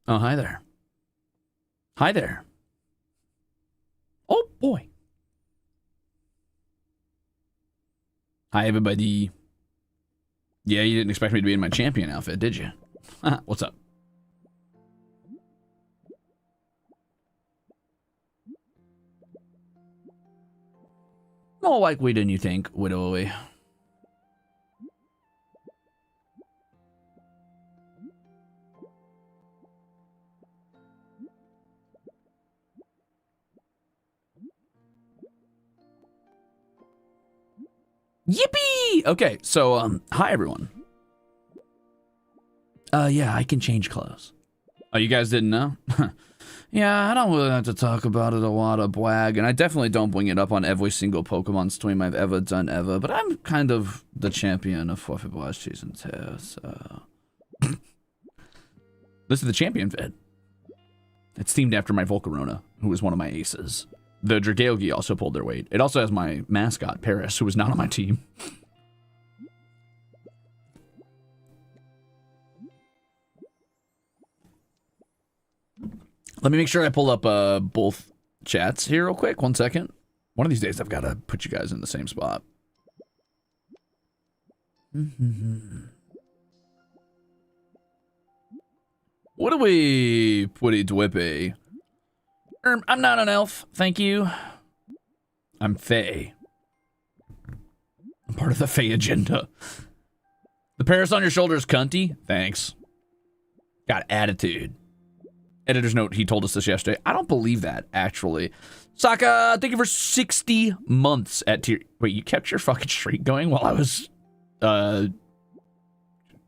Oh, hi there. Hi there. Oh, boy. Hi, everybody. Yeah, you didn't expect me to be in my champion outfit, did you? What's up? More likely than you think, Widowy. Yippee! Okay, so, hi everyone. Yeah, I can change clothes. Oh, you guys didn't know? Yeah, I don't really have to talk about it a lot of brag, and I definitely don't bring it up on every single Pokemon stream I've ever done ever, but I'm kind of the champion of Fluffy Blast Cheese and Tear, so... This is the champion vid. It's themed after my Volcarona, who was one of my aces. The Dragalge also pulled their weight. It also has my mascot, Paris, who was not on my team. Let me make sure I pull up both chats here real quick. 1 second. One of these days, I've got to put you guys in the same spot. What do we putty dwippy? I'm not an elf, thank you. I'm Fae. I'm part of the Fae agenda. The Paris on your shoulders, cunty. Thanks. Got attitude. Editor's note, he told us this yesterday. I don't believe that, actually. Saka, thank you for 60 months at tier... Wait, you kept your fucking streak going while I was,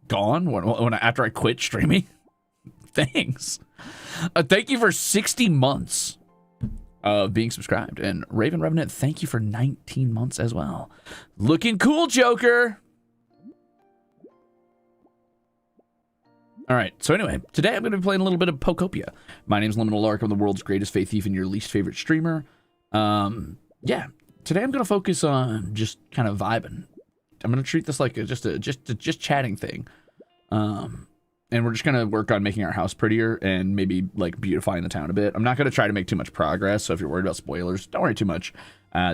gone? After I quit streaming? Thanks. Thank you for 60 months of being subscribed. And Raven Revenant, thank you for 19 months as well. Looking cool, Joker! All right, so anyway, today I'm going to be playing a little bit of Pokeopia. My name's Liminal Lark. I'm the world's greatest Fae Thief and your least favorite streamer. Yeah, today I'm going to focus on just kind of vibing. I'm going to treat this like just chatting thing. And we're just going to work on making our house prettier and maybe like beautifying the town a bit. I'm not going to try to make too much progress, so if you're worried about spoilers, don't worry too much.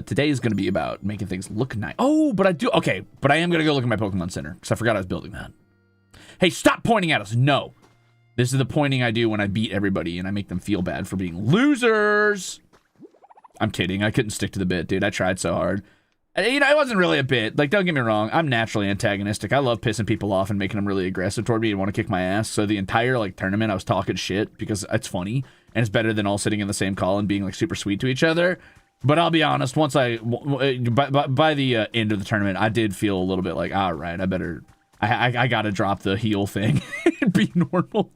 Today is going to be about making things look nice. Oh, but I am going to go look at my Pokemon Center because I forgot I was building that. Hey, stop pointing at us. No. This is the pointing I do when I beat everybody and I make them feel bad for being losers. I'm kidding. I couldn't stick to the bit, dude. I tried so hard. You know, it wasn't really a bit. Like, don't get me wrong. I'm naturally antagonistic. I love pissing people off and making them really aggressive toward me and want to kick my ass. So the entire, like, tournament, I was talking shit because it's funny. And it's better than all sitting in the same call and being, like, super sweet to each other. But I'll be honest, once by the end of the tournament, I did feel a little bit like, all right, I gotta drop the heel thing and be normal.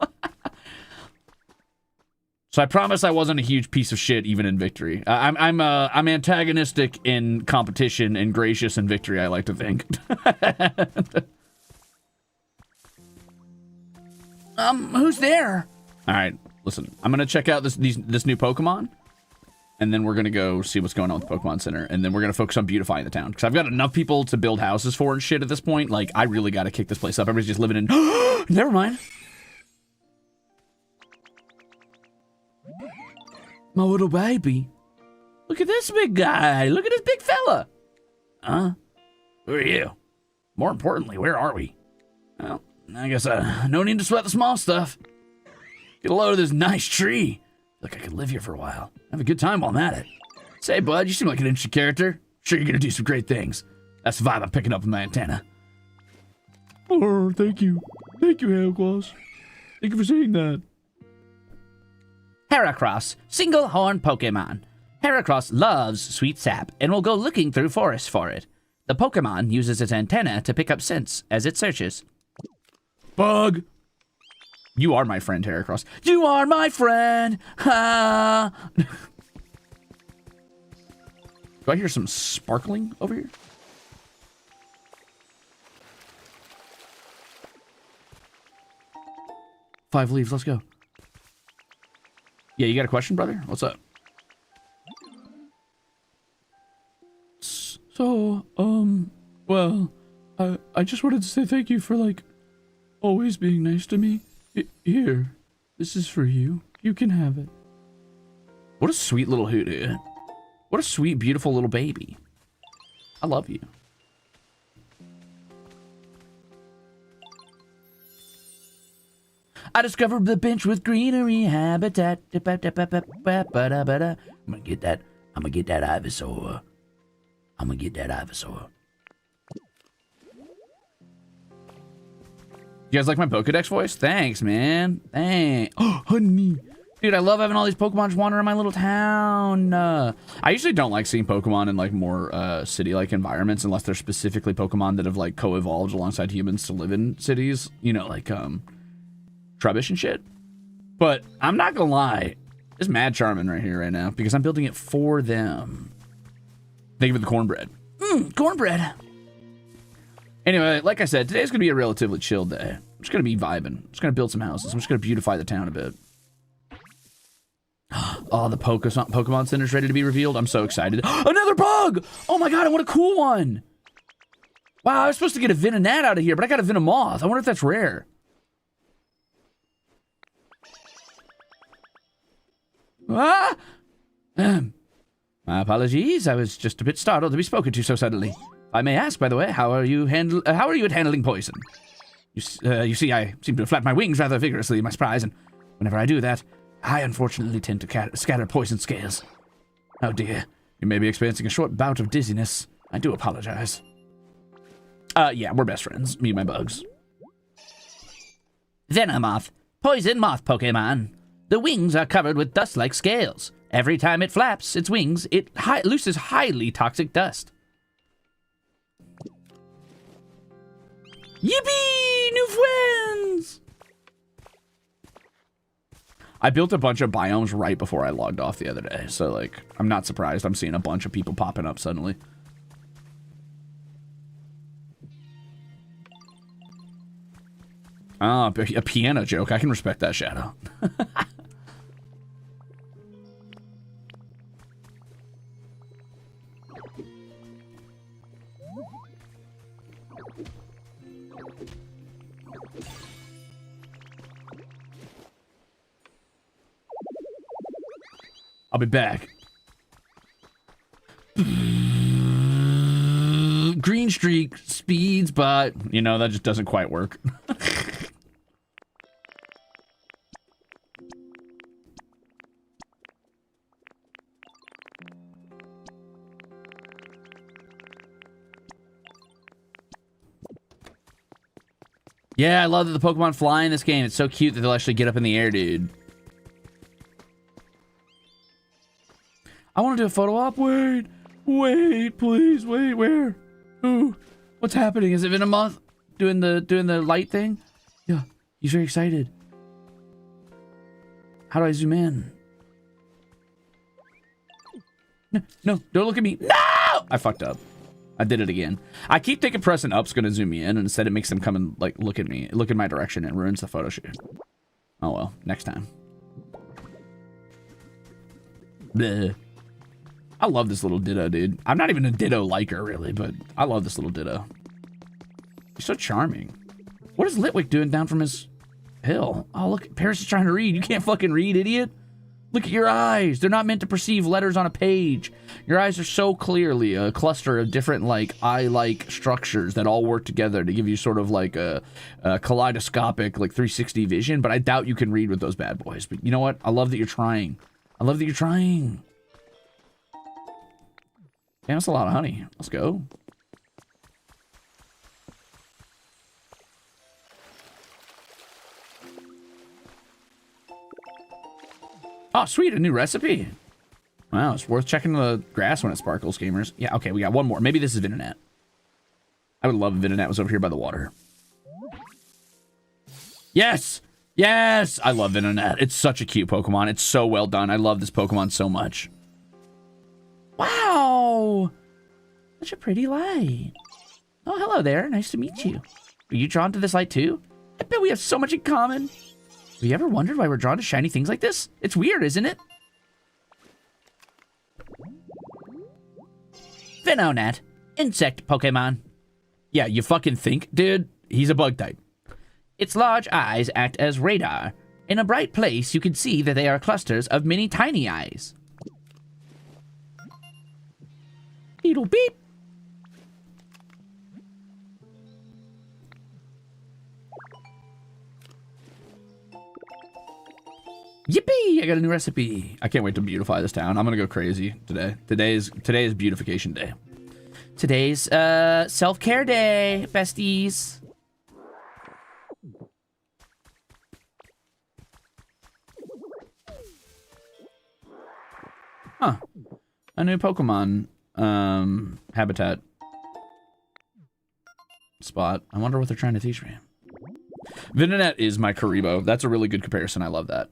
So I promise I wasn't a huge piece of shit even in victory. I'm antagonistic in competition and gracious in victory, I like to think. Who's there? All right, listen. I'm gonna check out this new Pokemon. And then we're going to go see what's going on with the Pokemon Center. And then we're going to focus on beautifying the town. Because I've got enough people to build houses for and shit at this point. Like, I really got to kick this place up. Everybody's just living in... Never mind. My little baby. Look at this big guy. Look at this big fella. Huh? Who are you? More importantly, where are we? Well, I guess no need to sweat the small stuff. Get a load of this nice tree. Look, I could live here for a while. Have a good time while I'm at it. Say, bud, you seem like an interesting character. Sure, you're gonna do some great things. That's the vibe I'm picking up with my antenna. Oh, thank you. Thank you, Heracross. Thank you for saying that. Heracross, single-horn Pokemon. Heracross loves sweet sap and will go looking through forests for it. The Pokemon uses its antenna to pick up scents as it searches. Bug! You are my friend, Heracross. You are my friend! Ha! Do I hear some sparkling over here? Five leaves, let's go. Yeah, you got a question, brother? What's up? So, well, I just wanted to say thank you for, like, always being nice to me. Here, this is for you. You can have it. What a sweet little hoot. What a sweet, beautiful little baby. I love you. I discovered the bench with greenery habitat. I'm gonna get that. I'm gonna get that Ivysaur. I'm gonna get that Ivysaur. You guys like my Pokedex voice? Thanks, man. Thanks. Oh, honey. Dude, I love having all these Pokemon just wander in my little town. I usually don't like seeing Pokemon in, like, more city-like environments unless they're specifically Pokemon that have, like, co-evolved alongside humans to live in cities. You know, like, Trubbish and shit. But I'm not gonna lie. It's mad charming right here, right now, because I'm building it for them. Thank you for the cornbread. Cornbread. Anyway, like I said, today's going to be a relatively chill day. I'm just going to be vibing. I'm just going to build some houses. I'm just going to beautify the town a bit. Oh, the Pokemon Center's ready to be revealed. I'm so excited. Another bug! Oh my god, what a cool one! Wow, I was supposed to get a Venonat out of here, but I got a Venomoth. I wonder if that's rare. Ah! My apologies. I was just a bit startled to be spoken to so suddenly. I may ask, by the way, how are you at handling poison? You see, I seem to flap my wings rather vigorously in my surprise, and whenever I do that, I unfortunately tend to scatter poison scales. Oh dear, you may be experiencing a short bout of dizziness. I do apologize. Yeah, we're best friends. Me and my bugs. Venomoth. Poison moth Pokemon. The wings are covered with dust-like scales. Every time it flaps its wings, it looses highly toxic dust. Yippee! New friends! I built a bunch of biomes right before I logged off the other day, so, like, I'm not surprised I'm seeing a bunch of people popping up suddenly. Ah, a piano joke. I can respect that, Shadow. I'll be back. Green streak speeds, but, you know, that just doesn't quite work. Yeah, I love that the Pokemon fly in this game. It's so cute that they'll actually get up in the air, dude. I want to do a photo op. Wait, please, wait, where? Who? What's happening? Is it Venomoth doing the light thing? Yeah, he's very excited. How do I zoom in? No, don't look at me. No! I fucked up. I did it again. I keep thinking pressing up's gonna zoom me in, and instead it makes them come and like look at me, look in my direction, and ruins the photo shoot. Oh well, next time. Bleh. I love this little Ditto, dude. I'm not even a Ditto liker, really, but I love this little Ditto. He's so charming. What is Litwick doing down from his hill? Oh, look, Paris is trying to read. You can't fucking read, idiot. Look at your eyes. They're not meant to perceive letters on a page. Your eyes are so clearly a cluster of different, like, eye-like structures that all work together to give you sort of like a kaleidoscopic, like, 360 vision, but I doubt you can read with those bad boys. But you know what? I love that you're trying. I love that you're trying. Damn, that's a lot of honey. Let's go. Oh, sweet, a new recipe. Wow, it's worth checking the grass when it sparkles, gamers. Yeah, okay, we got one more. Maybe this is Venonat. I would love if Venonat was over here by the water. Yes! Yes! I love Venonat. It's such a cute Pokemon. It's so well done. I love this Pokemon so much. Wow! Such a pretty light. Oh, hello there. Nice to meet you. Are you drawn to this light too? I bet we have so much in common. Have you ever wondered why we're drawn to shiny things like this? It's weird, isn't it? Venonat. Insect Pokemon. Yeah, you fucking think, dude? He's a bug type. Its large eyes act as radar. In a bright place, you can see that they are clusters of many tiny eyes. Beetle beep. Yippee! I got a new recipe. I can't wait to beautify this town. I'm gonna go crazy today. Today is beautification day. Today's self-care day, besties. Huh. A new Pokemon habitat spot. I wonder what they're trying to teach me. Venonat is my Karibo. That's a really good comparison. I love that.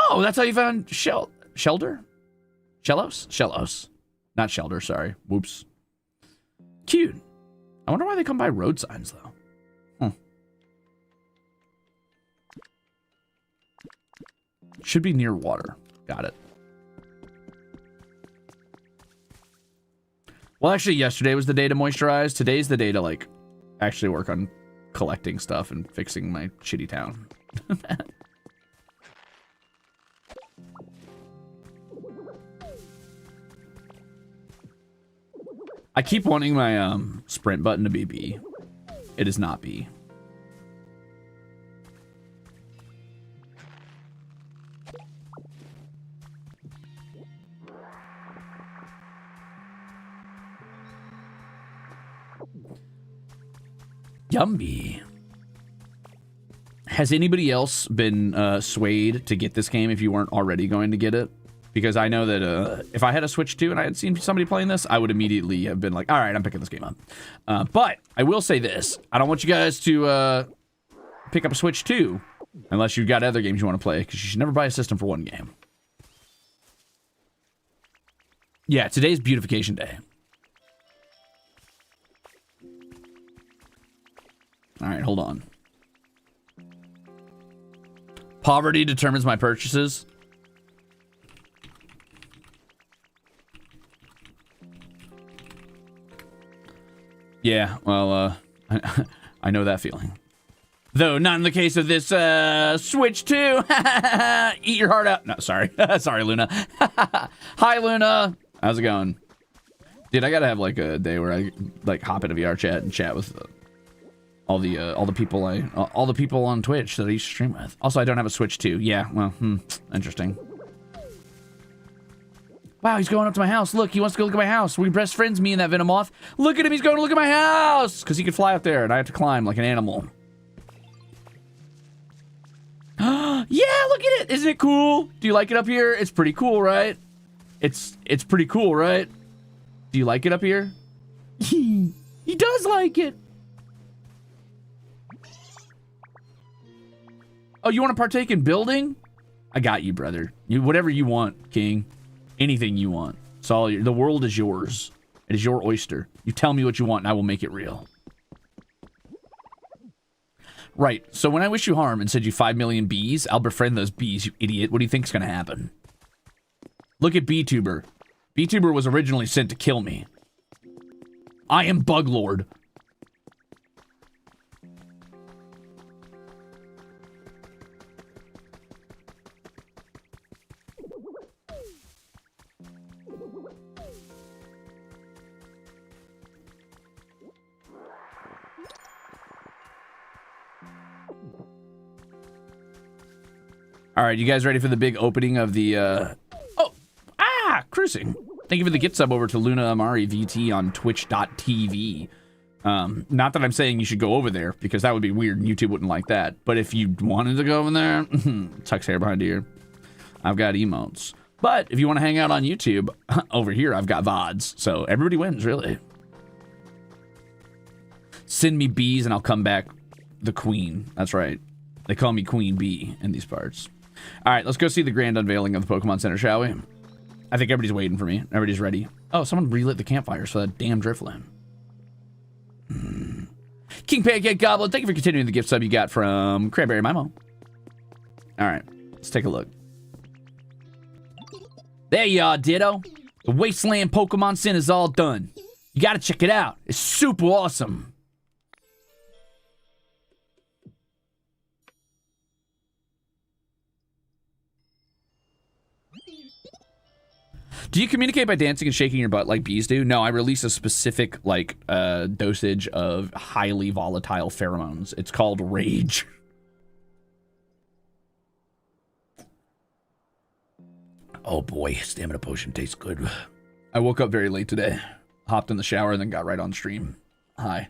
Oh, that's how you found Shelter? Shellos? Shellos. Not Shelter, sorry. Whoops. Cute. I wonder why they come by road signs, though. Should be near water. Got it. Well, actually, yesterday was the day to moisturize. Today's the day to, like, actually work on collecting stuff and fixing my shitty town. I keep wanting my sprint button to be B. It is not B. Yummy. Has anybody else been swayed to get this game if you weren't already going to get it? Because I know that if I had a Switch 2 and I had seen somebody playing this, I would immediately have been like, all right, I'm picking this game up. But I will say this. I don't want you guys to pick up a Switch 2 unless you've got other games you want to play, because you should never buy a system for one game. Yeah, today's beautification day. All right, hold on. Poverty determines my purchases. Yeah, well, I know that feeling. Though not in the case of this Switch 2. Eat your heart out. No, sorry. Sorry, Luna. Hi, Luna. How's it going? Dude, I gotta have like a day where I like hop into VR chat and chat with all the people on Twitch that I used to stream with. Also, I don't have a Switch 2. Yeah, well, interesting. Wow, he's going up to my house. Look, he wants to go look at my house. We're best friends, me and that Venomoth. Look at him, he's going to look at my house! Because he can fly up there, and I have to climb like an animal. Yeah, look at it! Isn't it cool? Do you like it up here? It's pretty cool, right? It's pretty cool, right? Do you like it up here? He does like it! Oh, you want to partake in building? I got you, brother. Whatever you want, King. Anything you want. It's all the world is yours. It is your oyster. You tell me what you want and I will make it real. Right. So when I wish you harm and said you 5 million bees, I'll befriend those bees, you idiot. What do you think's going to happen? Look at BTuber. BTuber was originally sent to kill me. I am Bug Lord. All right, you guys ready for the big opening of the, cruising. Thank you for the gift sub over to Luna Amari VT on twitch.tv. Not that I'm saying you should go over there, because that would be weird and YouTube wouldn't like that. But if you wanted to go over there, tucks hair behind ear. I've got emotes. But if you want to hang out on YouTube, over here I've got VODs. So everybody wins, really. Send me bees and I'll come back the queen. That's right. They call me Queen Bee in these parts. All right, let's go see the grand unveiling of the Pokemon Center, shall we? I think everybody's waiting for me. Everybody's ready. Oh, someone relit the campfires for that damn Drifloon. King Pancake Goblin, thank you for continuing the gift sub you got from Cranberry Mimo. All right, let's take a look. There you are, Ditto. The Wasteland Pokemon Center is all done. You gotta check it out. It's super awesome. Do you communicate by dancing and shaking your butt like bees do? No, I release a specific, like, dosage of highly volatile pheromones. It's called Rage. Oh boy, stamina potion tastes good. I woke up very late today. Hopped in the shower and then got right on stream. Hi.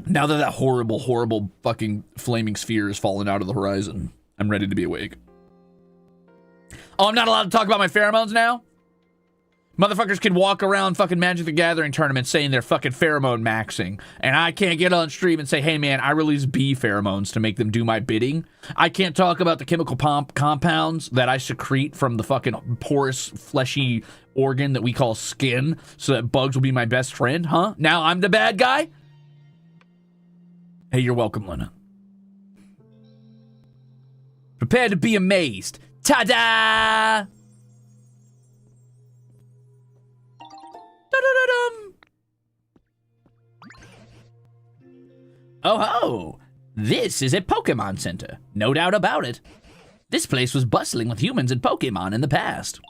Now that that horrible, horrible fucking flaming sphere has fallen out of the horizon, I'm ready to be awake. Oh, I'm not allowed to talk about my pheromones now? Motherfuckers can walk around fucking Magic the Gathering tournaments saying they're fucking pheromone maxing. And I can't get on stream and say, hey man, I release bee pheromones to make them do my bidding. I can't talk about the chemical compounds that I secrete from the fucking porous, fleshy organ that we call skin so that bugs will be my best friend, huh? Now I'm the bad guy? Hey, you're welcome, Luna. Prepare to be amazed. Ta-da! Da-da-da-dum. Oh ho! This is a Pokemon Center, no doubt about it. This place was bustling with humans and Pokemon in the past.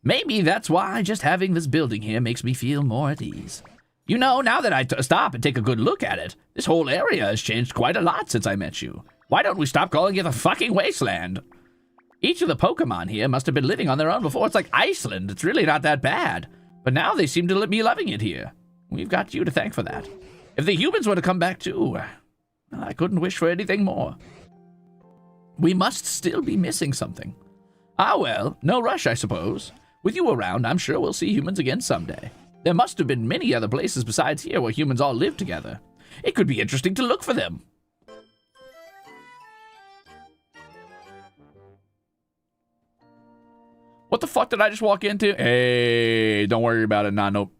Maybe that's why just having this building here makes me feel more at ease. You know, now that I stop and take a good look at it, this whole area has changed quite a lot since I met you. Why don't we stop calling it the fucking wasteland? Each of the Pokemon here must have been living on their own before. It's like Iceland. It's really not that bad. But now they seem to be loving it here. We've got you to thank for that. If the humans were to come back too, I couldn't wish for anything more. We must still be missing something. Ah well, no rush, I suppose. With you around, I'm sure we'll see humans again someday. There must have been many other places besides here where humans all live together. It could be interesting to look for them. What the fuck did I just walk into? Hey, don't worry about it. Nah, nope.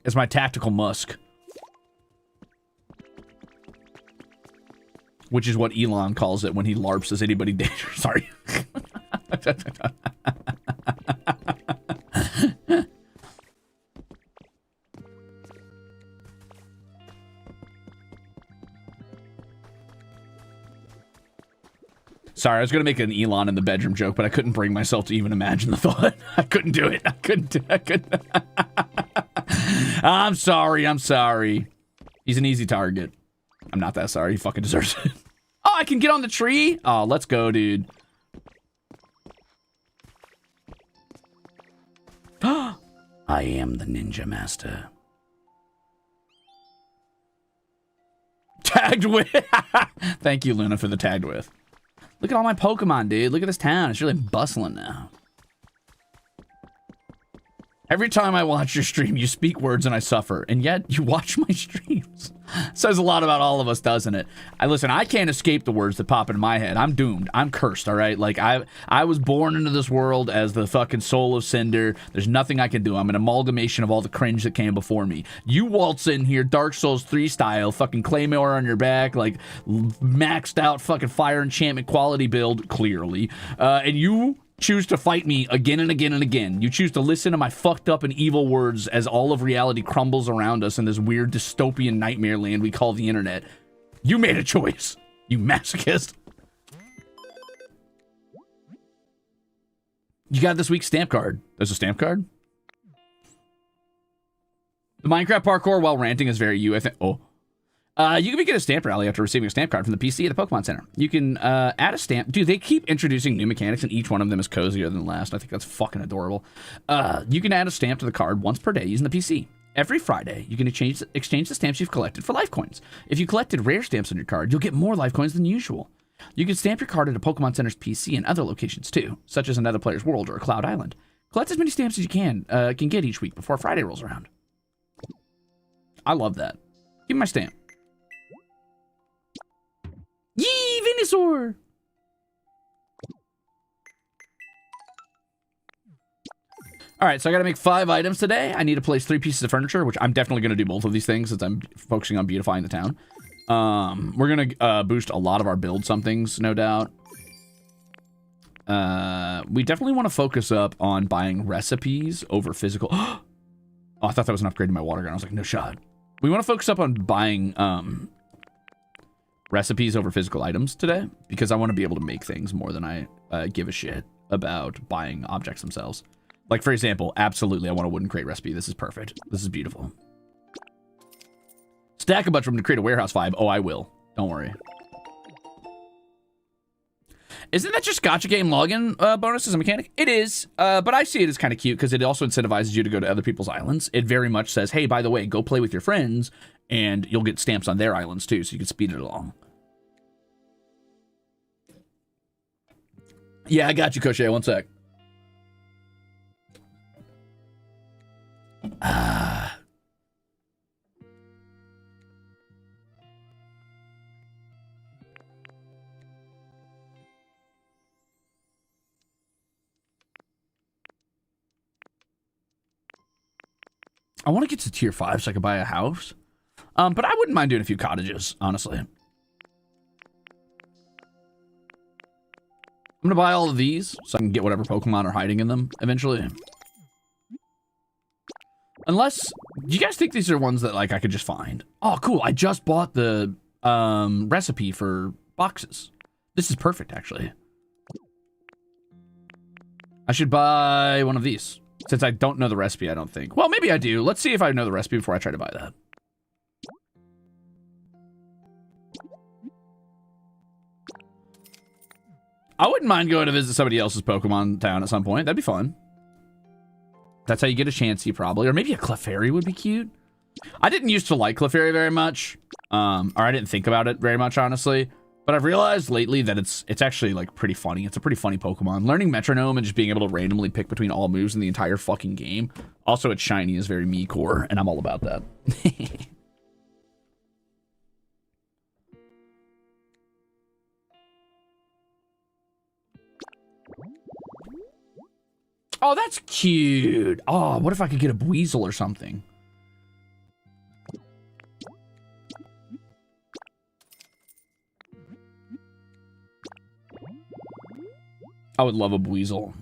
It's my tactical musk. Which is what Elon calls it when he LARPs as anybody dangerous. Sorry. Sorry, I was going to make an Elon in the bedroom joke, but I couldn't bring myself to even imagine the thought. I couldn't do it. I couldn't. I'm sorry. He's an easy target. I'm not that sorry. He fucking deserves it. Oh, I can get on the tree? Oh, let's go, dude. I am the ninja master. Tagged with. Thank you, Luna, for the tagged with. Look at all my Pokemon, dude. Look at this town. It's really bustling now. Every time I watch your stream, you speak words and I suffer. And yet, you watch my streams. Says a lot about all of us, doesn't it? Listen, I can't escape the words that pop into my head. I'm doomed. I'm cursed, all right? Like, I was born into this world as the fucking soul of Cinder. There's nothing I can do. I'm an amalgamation of all the cringe that came before me. You waltz in here, Dark Souls 3 style, fucking Claymore on your back, like, maxed out fucking fire enchantment quality build, clearly. And you choose to fight me again and again and again. You choose to listen to my fucked up and evil words as all of reality crumbles around us in this weird dystopian nightmare land we call the internet. You made a choice, you masochist. You got this week's stamp card. There's a stamp card? The Minecraft parkour while ranting is very you, I think. Oh. You can get a stamp rally after receiving a stamp card from the PC at the Pokémon Center. You can add a stamp. Dude, they keep introducing new mechanics, and each one of them is cozier than the last. I think that's fucking adorable. You can add a stamp to the card once per day using the PC. Every Friday, you can exchange the stamps you've collected for life coins. If you collected rare stamps on your card, you'll get more life coins than usual. You can stamp your card at a Pokémon Center's PC and other locations too, such as another player's world or a Cloud Island. Collect as many stamps as you can get each week before Friday rolls around. I love that. Give me my stamp. Yee, Venusaur! Alright, so I gotta make 5 items today. I need to place 3 pieces of furniture, which I'm definitely gonna do both of these things since I'm focusing on beautifying the town. We're gonna boost a lot of our build somethings, no doubt. We definitely want to focus up on buying recipes over physical... Oh, I thought that was an upgrade to my water gun. I was like, no shot. We want to focus up on buying... recipes over physical items today because I want to be able to make things more than I give a shit about buying objects themselves. Like, for example, absolutely, I want a wooden crate recipe. This is perfect. This is beautiful. Stack a bunch of them to create a warehouse vibe. Oh, I will. Don't worry. Isn't that just gacha game login bonus as a mechanic? It is, but I see it as kind of cute because it also incentivizes you to go to other people's islands. It very much says, hey, by the way, go play with your friends and you'll get stamps on their islands too, so you can speed it along. Yeah, I got you, Crochet. One sec. I want to get to tier 5 so I can buy a house. But I wouldn't mind doing a few cottages, honestly. I'm going to buy all of these so I can get whatever Pokemon are hiding in them eventually. Unless, do you guys think these are ones that like I could just find? Oh, cool. I just bought the recipe for boxes. This is perfect, actually. I should buy one of these. Since I don't know the recipe, I don't think. Well, maybe I do. Let's see if I know the recipe before I try to buy that. I wouldn't mind going to visit somebody else's Pokemon town at some point. That'd be fun. That's how you get a Chansey, probably. Or maybe a Clefairy would be cute. I didn't used to like Clefairy very much. Or I didn't think about it very much, honestly. But I've realized lately that it's actually, like, pretty funny. It's a pretty funny Pokemon. Learning Metronome and just being able to randomly pick between all moves in the entire fucking game. Also, it's shiny is very me core, and I'm all about that. Oh, that's cute. Oh, what if I could get a Buizel or something? I would love a Buizel.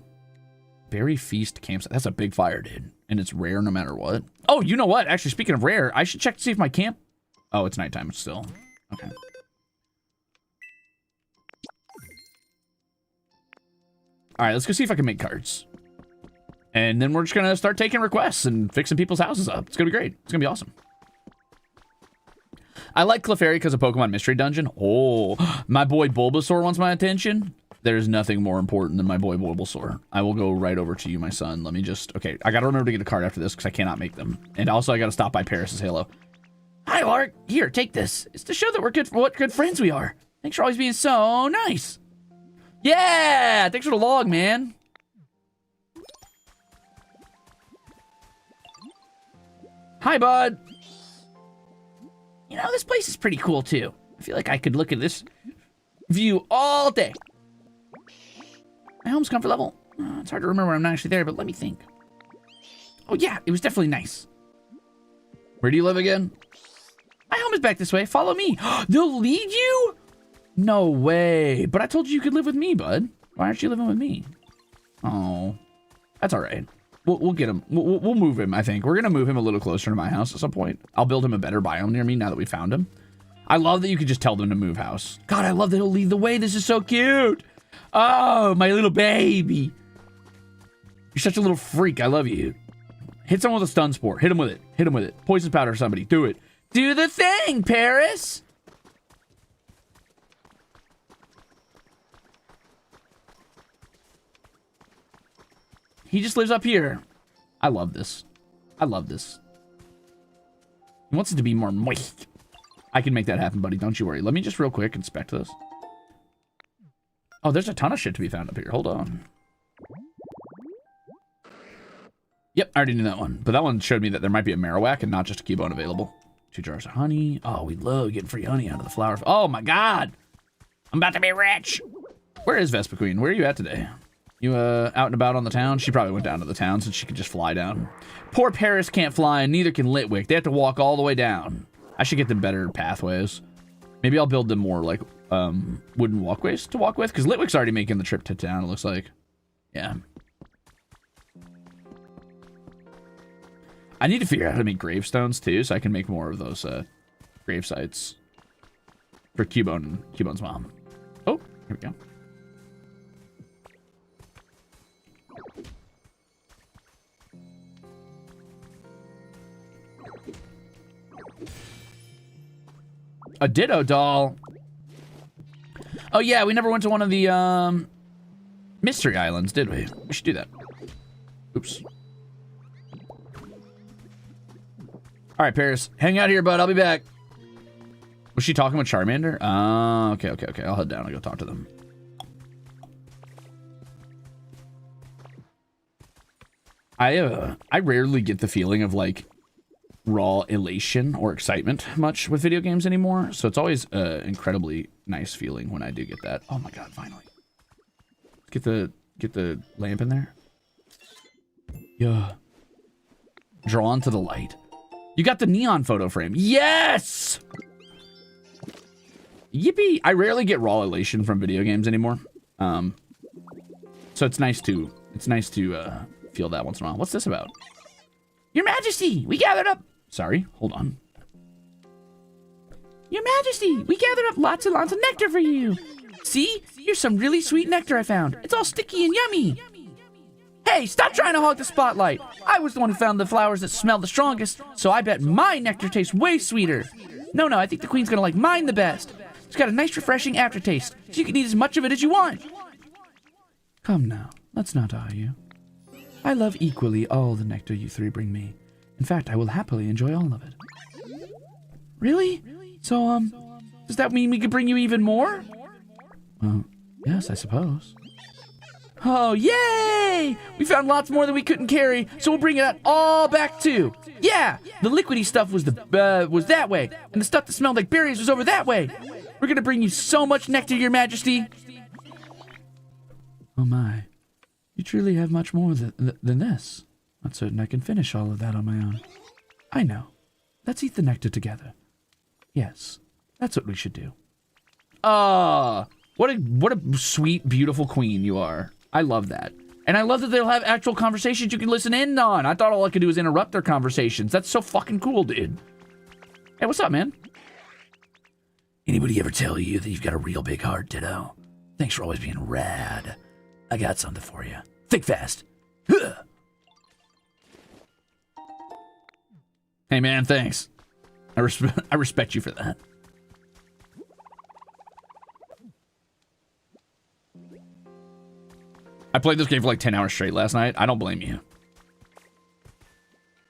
Berry Feast campsite. That's a big fire, dude. And it's rare no matter what. Oh, you know what? Actually, speaking of rare, I should check to see if my camp... Oh, it's nighttime still. Okay. All right, let's go see if I can make cards. And then we're just going to start taking requests and fixing people's houses up. It's going to be great. It's going to be awesome. I like Clefairy because of Pokemon Mystery Dungeon. Oh, my boy Bulbasaur wants my attention. There's nothing more important than my boy Bulbasaur. I will go right over to you, my son. Let me just... Okay, I got to remember to get a card after this because I cannot make them. And also, I got to stop by Paris's Halo. Hi, Lark. Here, take this. It's to show that we're what good friends we are. Thanks for always being so nice. Yeah! Thanks for the log, man. Hi, bud. You know, this place is pretty cool, too. I feel like I could look at this view all day. My home's comfort level. It's hard to remember when I'm not actually there, but let me think. Oh, yeah, it was definitely nice. Where do you live again? My home is back this way. Follow me. They'll lead you? No way. But I told you you could live with me, bud. Why aren't you living with me? Oh, that's all right. We'll get him. We'll move him, I think. We're going to move him a little closer to my house at some point. I'll build him a better biome near me now that we found him. I love that you could just tell them to move house. God, I love that he'll lead the way. This is so cute. Oh, my little baby. You're such a little freak. I love you. Hit someone with a stun spore. Hit him with it. Hit him with it. Poison powder somebody. Do it. Do the thing, Paris. He just lives up here. I love this. I love this. He wants it to be more moist. I can make that happen, buddy. Don't you worry. Let me just real quick inspect this. Oh, there's a ton of shit to be found up here. Hold on. Yep, I already knew that one. But that one showed me that there might be a Marowak and not just a Cubone available. 2 jars of honey. Oh, we love getting free honey out of the flower. Oh, my God. I'm about to be rich. Where is Vespa Queen? Where are you at today? You out and about on the town? She probably went down to the town since she could just fly down. Poor Paris can't fly and neither can Litwick. They have to walk all the way down. I should get them better pathways. Maybe I'll build them more like wooden walkways to walk with because Litwick's already making the trip to town, it looks like. Yeah. I need to figure out how to make gravestones too so I can make more of those grave sites for Cubone and Cubone's mom. Oh, here we go. A Ditto doll. Oh, yeah, we never went to one of the mystery islands, did we? We should do that. Oops. All right, Paris. Hang out here, bud. I'll be back. Was she talking with Charmander? Okay. I'll head down and go talk to them. I rarely get the feeling of, like, raw elation or excitement much with video games anymore, so it's always an incredibly nice feeling when I do get that. Oh my God, finally. Get the lamp in there. Yeah. Drawn to the light. You got the neon photo frame. Yes! Yippee! I rarely get raw elation from video games anymore. So it's nice to feel that once in a while. What's this about? Your Majesty, we gathered up. Sorry, hold on. Your Majesty, we gathered up lots and lots of nectar for you. See? Here's some really sweet nectar I found. It's all sticky and yummy. Hey, stop trying to hog the spotlight. I was the one who found the flowers that smell the strongest, so I bet my nectar tastes way sweeter. No, I think the Queen's gonna like mine the best. It's got a nice refreshing aftertaste, so you can eat as much of it as you want. Come now, let's not argue. I love equally all the nectar you three bring me. In fact, I will happily enjoy all of it. Really? So, does that mean we could bring you even more? Well, yes, I suppose. Oh, yay! We found lots more than we couldn't carry, so we'll bring it all back too. Yeah, the liquidy stuff was that way, and the stuff that smelled like berries was over that way. We're gonna bring you so much nectar, Your Majesty. Oh my, you truly have much more than this. Not certain I can finish all of that on my own. I know. Let's eat the nectar together. Yes, that's what we should do. Ah, what a sweet, beautiful queen you are. I love that. And I love that they'll have actual conversations you can listen in on. I thought all I could do was interrupt their conversations. That's so fucking cool, dude. Hey, what's up, man? Anybody ever tell you that you've got a real big heart, Ditto? Thanks for always being rad. I got something for you. Think fast. Huh. Hey, man, thanks. I respect you for that. I played this game for like 10 hours straight last night. I don't blame you.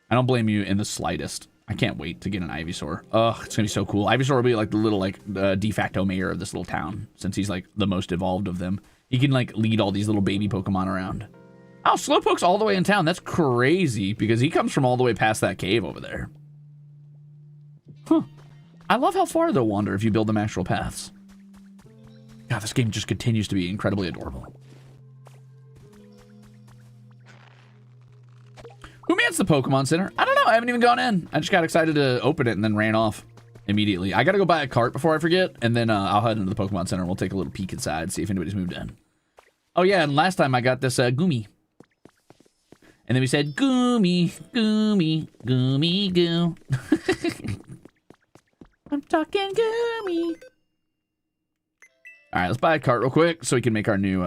I don't blame you in the slightest. I can't wait to get an Ivysaur. Ugh, it's gonna be so cool. Ivysaur will be like the little like de facto mayor of this little town, since he's like the most evolved of them. He can like lead all these little baby Pokemon around. Oh, Slowpoke's all the way in town. That's crazy because he comes from all the way past that cave over there. Huh. I love how far they'll wander if you build them actual paths. God, this game just continues to be incredibly adorable. Who mans the Pokemon Center? I don't know. I haven't even gone in. I just got excited to open it and then ran off immediately. I got to go buy a cart before I forget, and then I'll head into the Pokemon Center and we'll take a little peek inside, see if anybody's moved in. Oh, yeah, and last time I got this Goomy. And then we said, Goomy, Goomy, Goomy, Goo. I'm talking Goomy. All right, let's buy a cart real quick so we can make our new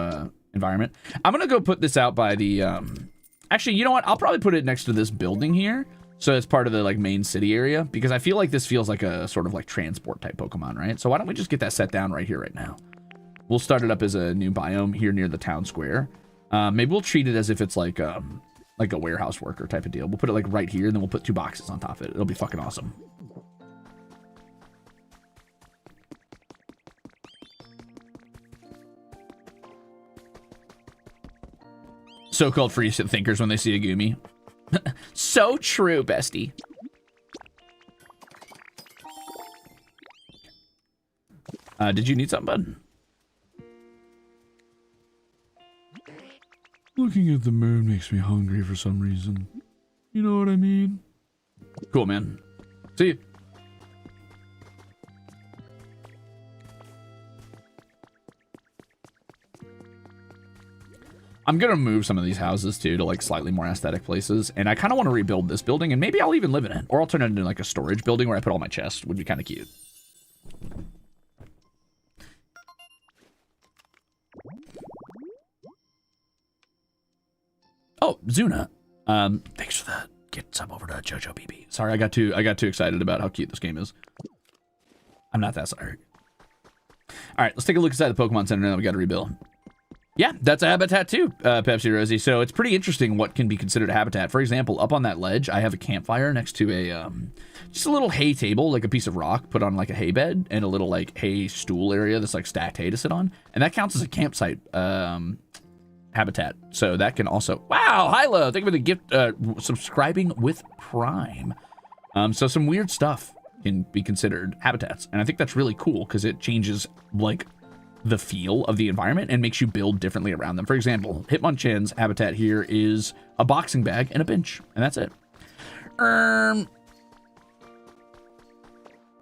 environment. I'm going to go put this out by the... Actually, you know what? I'll probably put it next to this building here. So it's part of the like main city area, because I feel like this feels like a sort of like transport type Pokemon, right? So why don't we just get that set down right here, right now? We'll start it up as a new biome here near the town square. Maybe we'll treat it as if it's like a warehouse worker type of deal. We'll put it like right here, and then we'll put 2 boxes on top of it. It'll be fucking awesome. So-called free thinkers when they see a Goomy. So true, bestie. Did you need something, bud? Looking at the moon makes me hungry for some reason. You know what I mean? Cool, man. See you. I'm gonna move some of these houses too to like slightly more aesthetic places, and I kind of want to rebuild this building, and maybe I'll even live in it, or I'll turn it into like a storage building where I put all my chests. Would be kind of cute. Oh, Zuna, thanks for that. Get some over to Jojo BB. Sorry, I got too excited about how cute this game is. I'm not that sorry. All right, let's take a look inside the Pokemon Center now that we got to rebuild. Yeah, that's a habitat too, Pepsi Rosie. So it's pretty interesting what can be considered a habitat. For example, up on that ledge, I have a campfire next to a, just a little hay table, like a piece of rock put on like a hay bed, and a little like hay stool area that's like stacked hay to sit on. And that counts as a campsite habitat. So that can also, wow, Hilo, thank you for the gift, subscribing with Prime. So some weird stuff can be considered habitats. And I think that's really cool because it changes like the feel of the environment and makes you build differently around them. For example, Hitmonchan's habitat here is a boxing bag and a bench, and that's it.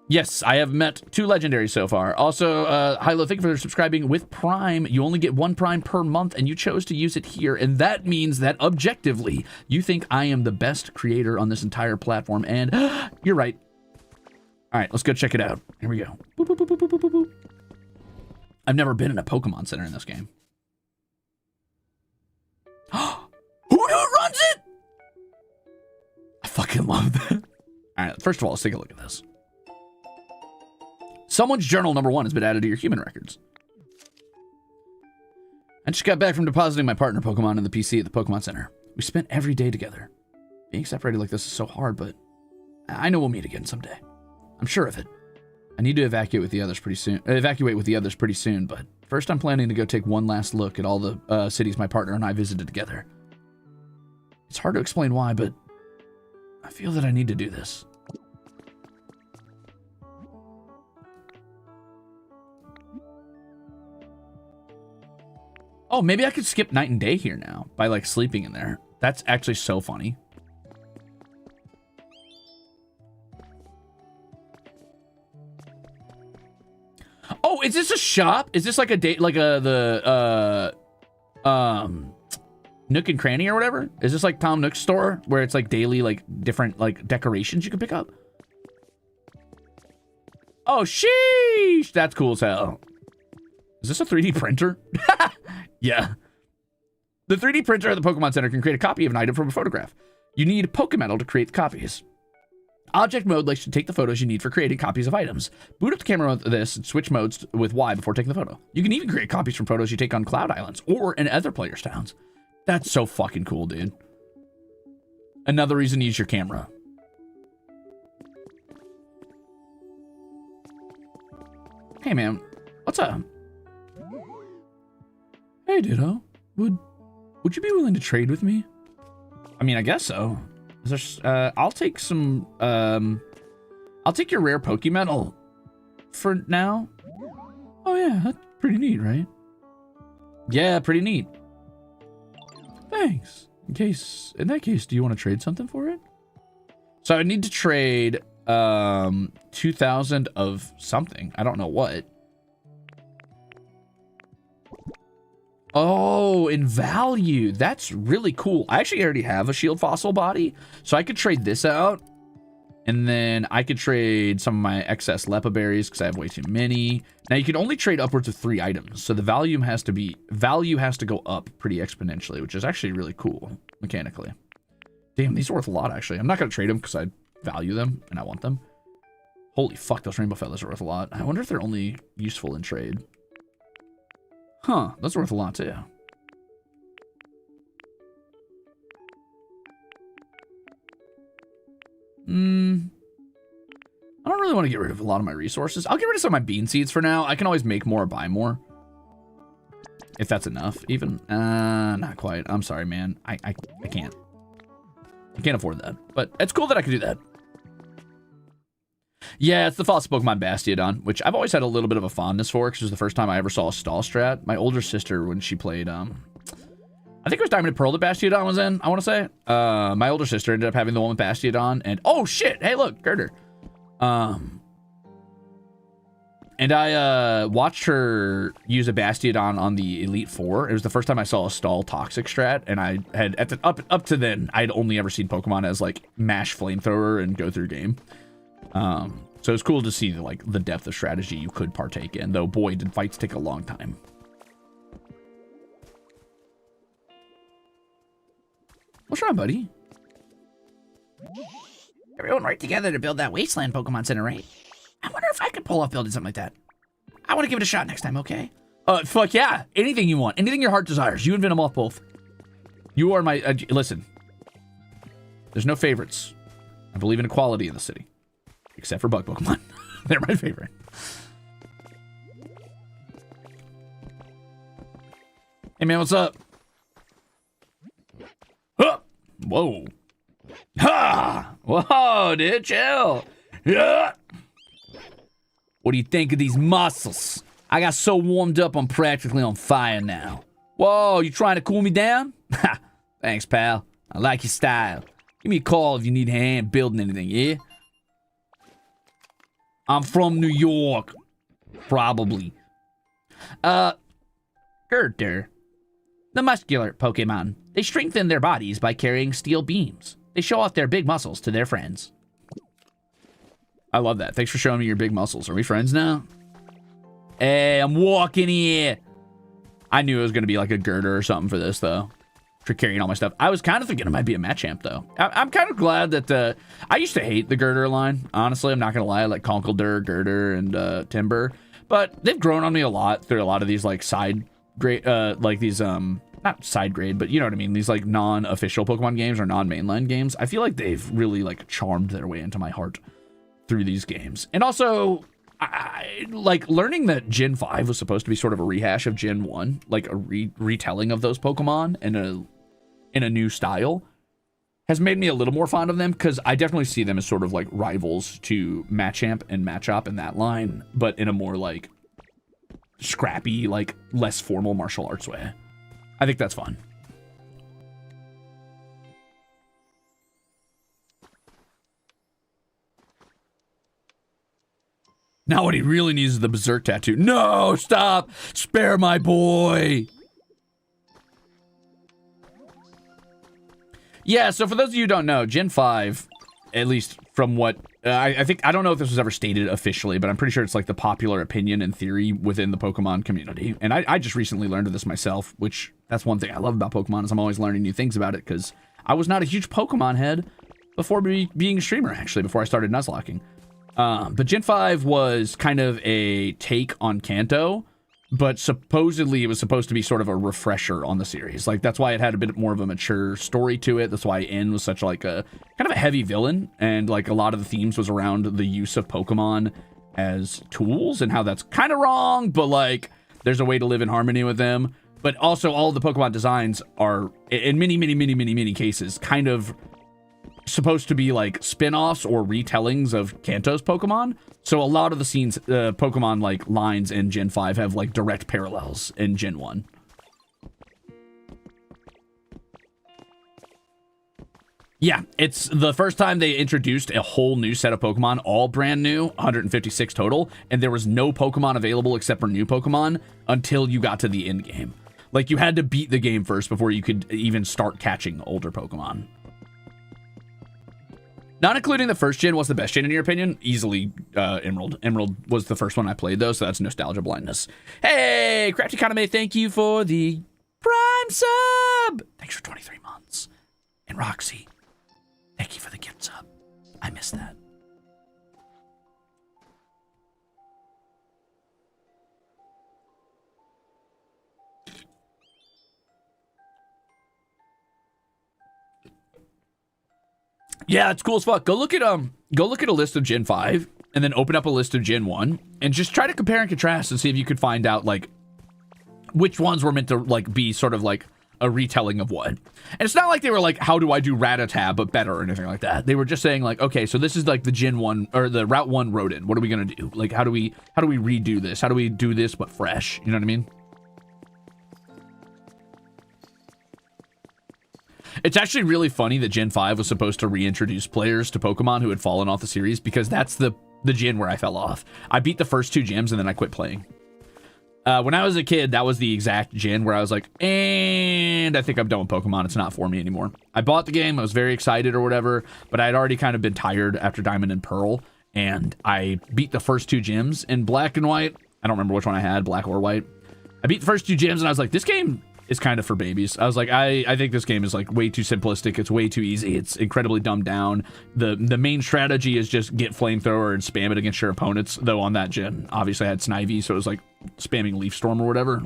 Yes, I have met 2 legendaries so far. Also, Hilo, thank you for subscribing with Prime. You only get 1 Prime per month, and you chose to use it here, and that means that objectively, you think I am the best creator on this entire platform, and you're right. All right, let's go check it out. Here we go. Boop, boop, boop, boop, boop, boop, boop. I've never been in a Pokemon Center in this game. Who runs it? I fucking love that. All right, first of all, let's take a look at this. Someone's journal number 1 has been added to your human records. I just got back from depositing my partner Pokemon in the PC at the Pokemon Center. We spent every day together. Being separated like this is so hard, but I know we'll meet again someday. I'm sure of it. I need to evacuate with the others pretty soon, but first I'm planning to go take one last look at all the cities my partner and I visited together. It's hard to explain why, but I feel that I need to do this. Oh, maybe I could skip night and day here now by like sleeping in there. That's actually so funny. Oh, is this a shop? Is this like a date, like Nook and Cranny or whatever? Is this like Tom Nook's store where it's like daily, like different like decorations you can pick up? Oh, sheesh. That's cool as hell. Is this a 3D printer? Yeah. The 3D printer at the Pokemon Center can create a copy of an item from a photograph. You need Pokemetal to create the copies. Object mode lets you take the photos you need for creating copies of items. Boot up the camera with this and switch modes with Y before taking the photo. You can even create copies from photos you take on Cloud Islands or in other players' towns. That's so fucking cool, dude. Another reason to use your camera. Hey, man. What's up? Hey, Ditto. Would you be willing to trade with me? I mean, I guess so. I'll take some, I'll take your rare Pokemetal for now. Oh yeah, that's pretty neat, right? Yeah, pretty neat. Thanks. In that case, do you want to trade something for it? So I need to trade, 2,000 of something. I don't know what. Oh, in value. That's really cool. I actually already have a shield fossil body, so I could trade this out. And then I could trade some of my excess Lepa berries because I have way too many. Now you can only trade upwards of 3 items, so the value has to go up pretty exponentially, which is actually really cool mechanically. Damn, these are worth a lot actually. I'm not gonna trade them because I value them and I want them. Holy fuck, those rainbow feathers are worth a lot. I wonder if they're only useful in trade. Huh, that's worth a lot too. I don't really want to get rid of a lot of my resources. I'll get rid of some of my bean seeds for now. I can always make more or buy more. If that's enough, even. Not quite. I'm sorry, man. I can't. I can't afford that. But it's cool that I can do that. Yeah, it's the fossil Pokemon Bastiodon, which I've always had a little bit of a fondness for, because it was the first time I ever saw a stall strat. My older sister, when she played, I think it was Diamond and Pearl that Bastiodon was in, I want to say. My older sister ended up having the one with Bastiodon, and oh shit, hey look, Girder. And I watched her use a Bastiodon on the Elite Four. It was the first time I saw a stall toxic strat, and I had up to then I'd only ever seen Pokemon as like mash flamethrower and go through game. So it's cool to see like the depth of strategy you could partake in, though boy did fights take a long time. What's wrong, buddy? Everyone worked together to build that Wasteland Pokemon Center, right? I wonder if I could pull off building something like that. I want to give it a shot next time, okay? Fuck yeah. Anything you want. Anything your heart desires. You and Venomoth both. You are my... listen. There's no favorites. I believe in equality in the city. Except for bug Pokemon. They're my favorite. Hey, man, what's up? Huh! Whoa. Ha! Whoa, dude, chill. Yeah. What do you think of these muscles? I got so warmed up, I'm practically on fire now. Whoa, you trying to cool me down? Ha! Thanks, pal. I like your style. Give me a call if you need a hand building anything, yeah? I'm from New York. Probably. Girder. The muscular Pokemon. They strengthen their bodies by carrying steel beams. They show off their big muscles to their friends. I love that. Thanks for showing me your big muscles. Are we friends now? Hey, I'm walking here. I knew it was going to be like a girder or something for this, though. For carrying all my stuff. I was kind of thinking it might be a Machamp, though. I'm kind of glad that... I used to hate the girder line. Honestly, I'm not going to lie. Like Conkeldurr, Girder, and Timber. But they've grown on me a lot through a lot of these, like, side... like these not side grade, but you know what I mean, these like non-official Pokemon games or non-mainline games, I feel like they've really like charmed their way into my heart through these games. And also, I like learning that Gen 5 was supposed to be sort of a rehash of Gen 1, like a retelling of those Pokemon in a new style, has made me a little more fond of them, because I definitely see them as sort of like rivals to Machamp and Machop in that line, but in a more like scrappy, like less formal martial arts way. I think that's fun. Now what he really needs is the Berserk tattoo. No, stop! Spare my boy! Yeah, so for those of you who don't know, Gen 5, at least from what... I think, I don't know if this was ever stated officially, but I'm pretty sure it's like the popular opinion and theory within the Pokemon community. And I just recently learned of this myself, which that's one thing I love about Pokemon, is I'm always learning new things about it, because I was not a huge Pokemon head before being a streamer, actually, before I started Nuzlocking. But Gen 5 was kind of a take on Kanto, but supposedly it was supposed to be sort of a refresher on the series. Like, that's why it had a bit more of a mature story to it. That's why N was such like a kind of a heavy villain, and like a lot of the themes was around the use of Pokemon as tools and how that's kind of wrong, but like there's a way to live in harmony with them. But also all of the Pokemon designs are, in many cases, kind of supposed to be like spin-offs or retellings of Kanto's Pokemon. So a lot of the scenes, Pokemon like lines in Gen 5 have like direct parallels in Gen 1. Yeah, it's the first time they introduced a whole new set of Pokemon, all brand new, 156 total, and there was no Pokemon available except for new Pokemon until you got to the end game. Like, you had to beat the game first before you could even start catching older Pokemon. Not including the first gen, what's the best gen in your opinion? Easily Emerald. Emerald was the first one I played though, so that's nostalgia blindness. Hey, Crafty Kaname, thank you for the Prime sub! Thanks for 23 months. And Roxy, thank you for the gift sub. I missed that. Yeah, it's cool as fuck. Go look at a list of Gen 5 and then open up a list of Gen 1 and just try to compare and contrast and see if you could find out like which ones were meant to like be sort of like a retelling of what. And it's not like they were like, how do I do Rattata but better or anything like that. They were just saying like, okay, so this is like the Gen 1 or the Route 1 Rodent. What are we gonna do? Like, how do we redo this? How do we do this but fresh? You know what I mean? It's actually really funny that Gen 5 was supposed to reintroduce players to Pokemon who had fallen off the series, because that's the gen where I fell off. I beat the first 2 gyms and then I quit playing. When I was a kid, that was the exact gen where I was like, and I think I'm done with Pokemon. It's not for me anymore. I bought the game. I was very excited or whatever, but I had already kind of been tired after Diamond and Pearl, and I beat the first 2 gyms in Black and White. I don't remember which one I had, Black or White. I beat the first 2 gyms and I was like, this game is kind of for babies. I was like, I think this game is like way too simplistic. It's way too easy. It's incredibly dumbed down. The main strategy is just get Flamethrower and spam it against your opponents. Though on that gen, obviously I had Snivy, so it was like spamming Leaf Storm or whatever.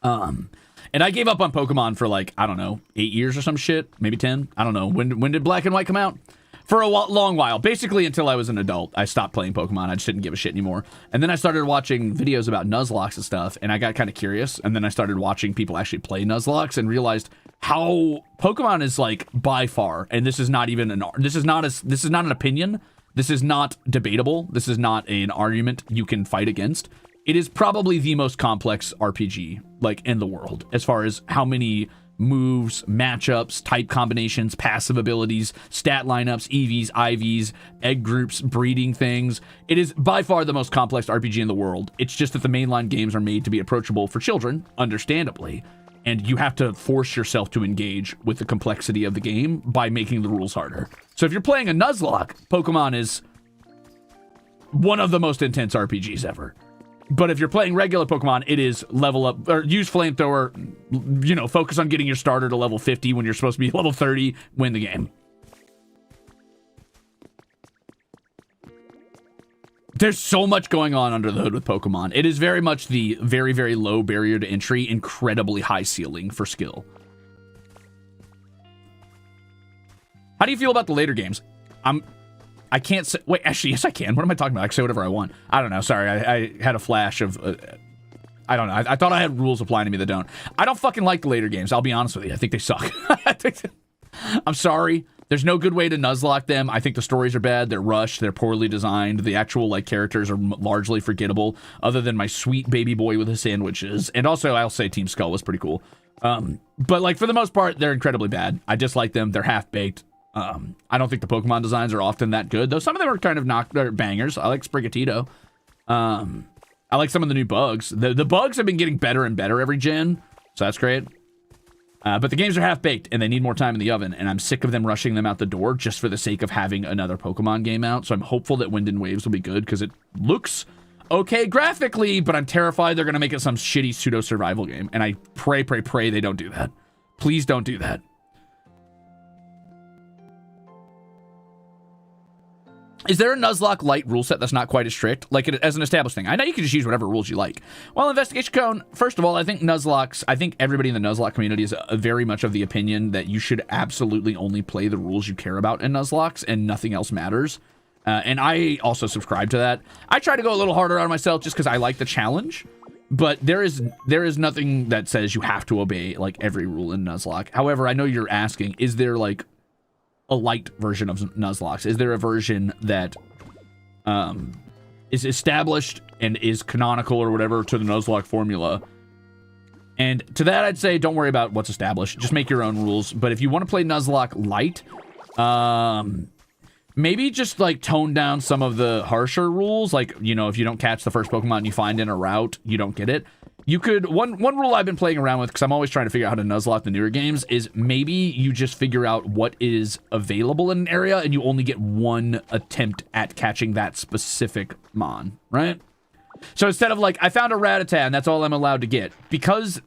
And I gave up on Pokemon for like, I don't know, 8 years or some shit, maybe 10. I don't know. When did Black and White come out? For a long while, basically until I was an adult. I stopped playing Pokemon. I just didn't give a shit anymore. And then I started watching videos about Nuzlocke and stuff, and I got kind of curious. And then I started watching people actually play Nuzlocke and realized how Pokemon is like by far, and this is not even this is not an opinion. This is not debatable. This is not an argument you can fight against. It is probably the most complex RPG like in the world, as far as how many moves, matchups, type combinations, passive abilities, stat lineups, EVs, IVs, egg groups, breeding things. It is by far the most complex RPG in the world. It's just that the mainline games are made to be approachable for children, understandably, and you have to force yourself to engage with the complexity of the game by making the rules harder. So if you're playing a Nuzlocke, Pokemon is one of the most intense RPGs ever. But if you're playing regular Pokemon, it is level up, or use Flamethrower, you know, focus on getting your starter to level 50 when you're supposed to be level 30, win the game. There's so much going on under the hood with Pokemon. It is very much the very, very low barrier to entry, incredibly high ceiling for skill. How do you feel about the later games? I can't say, wait, actually, yes, I can. What am I talking about? I can say whatever I want. I don't know. Sorry, I had a flash of, I don't know. I thought I had rules applying to me that don't. I don't fucking like the later games. I'll be honest with you. I think they suck. I'm sorry. There's no good way to Nuzlocke them. I think the stories are bad. They're rushed. They're poorly designed. The actual like characters are largely forgettable, other than my sweet baby boy with his sandwiches. And also, I'll say Team Skull was pretty cool. But like for the most part, they're incredibly bad. I dislike them. They're half-baked. I don't think the Pokemon designs are often that good, though some of them are kind of bangers. I like Sprigatito. I like some of the new bugs. The bugs have been getting better and better every gen, so that's great. But the games are half-baked, and they need more time in the oven, and I'm sick of them rushing them out the door just for the sake of having another Pokemon game out. So I'm hopeful that Wind and Waves will be good, because it looks okay graphically, but I'm terrified they're going to make it some shitty pseudo-survival game, and I pray they don't do that. Please don't do that. Is there a Nuzlocke light rule set that's not quite as strict? Like as an established thing? I know you can just use whatever rules you like. Well, Investigation Cone, first of all, I think everybody in the Nuzlocke community is very much of the opinion that you should absolutely only play the rules you care about in Nuzlocks and nothing else matters. And I also subscribe to that. I try to go a little harder on myself just because I like the challenge. But there is nothing that says you have to obey like every rule in Nuzlocke. However, I know you're asking, is there like a light version of Nuzlocke? Is there a version that is established and is canonical or whatever to the Nuzlocke formula? And to that, I'd say don't worry about what's established. Just make your own rules. But if you want to play Nuzlocke light, maybe just like tone down some of the harsher rules. Like, you know, if you don't catch the first Pokemon you find in a route, you don't get it. You could, one rule I've been playing around with, because I'm always trying to figure out how to Nuzlocke the newer games, is maybe you just figure out what is available in an area and you only get one attempt at catching that specific mon, right? So instead of like, I found a Rattata and that's all I'm allowed to get, because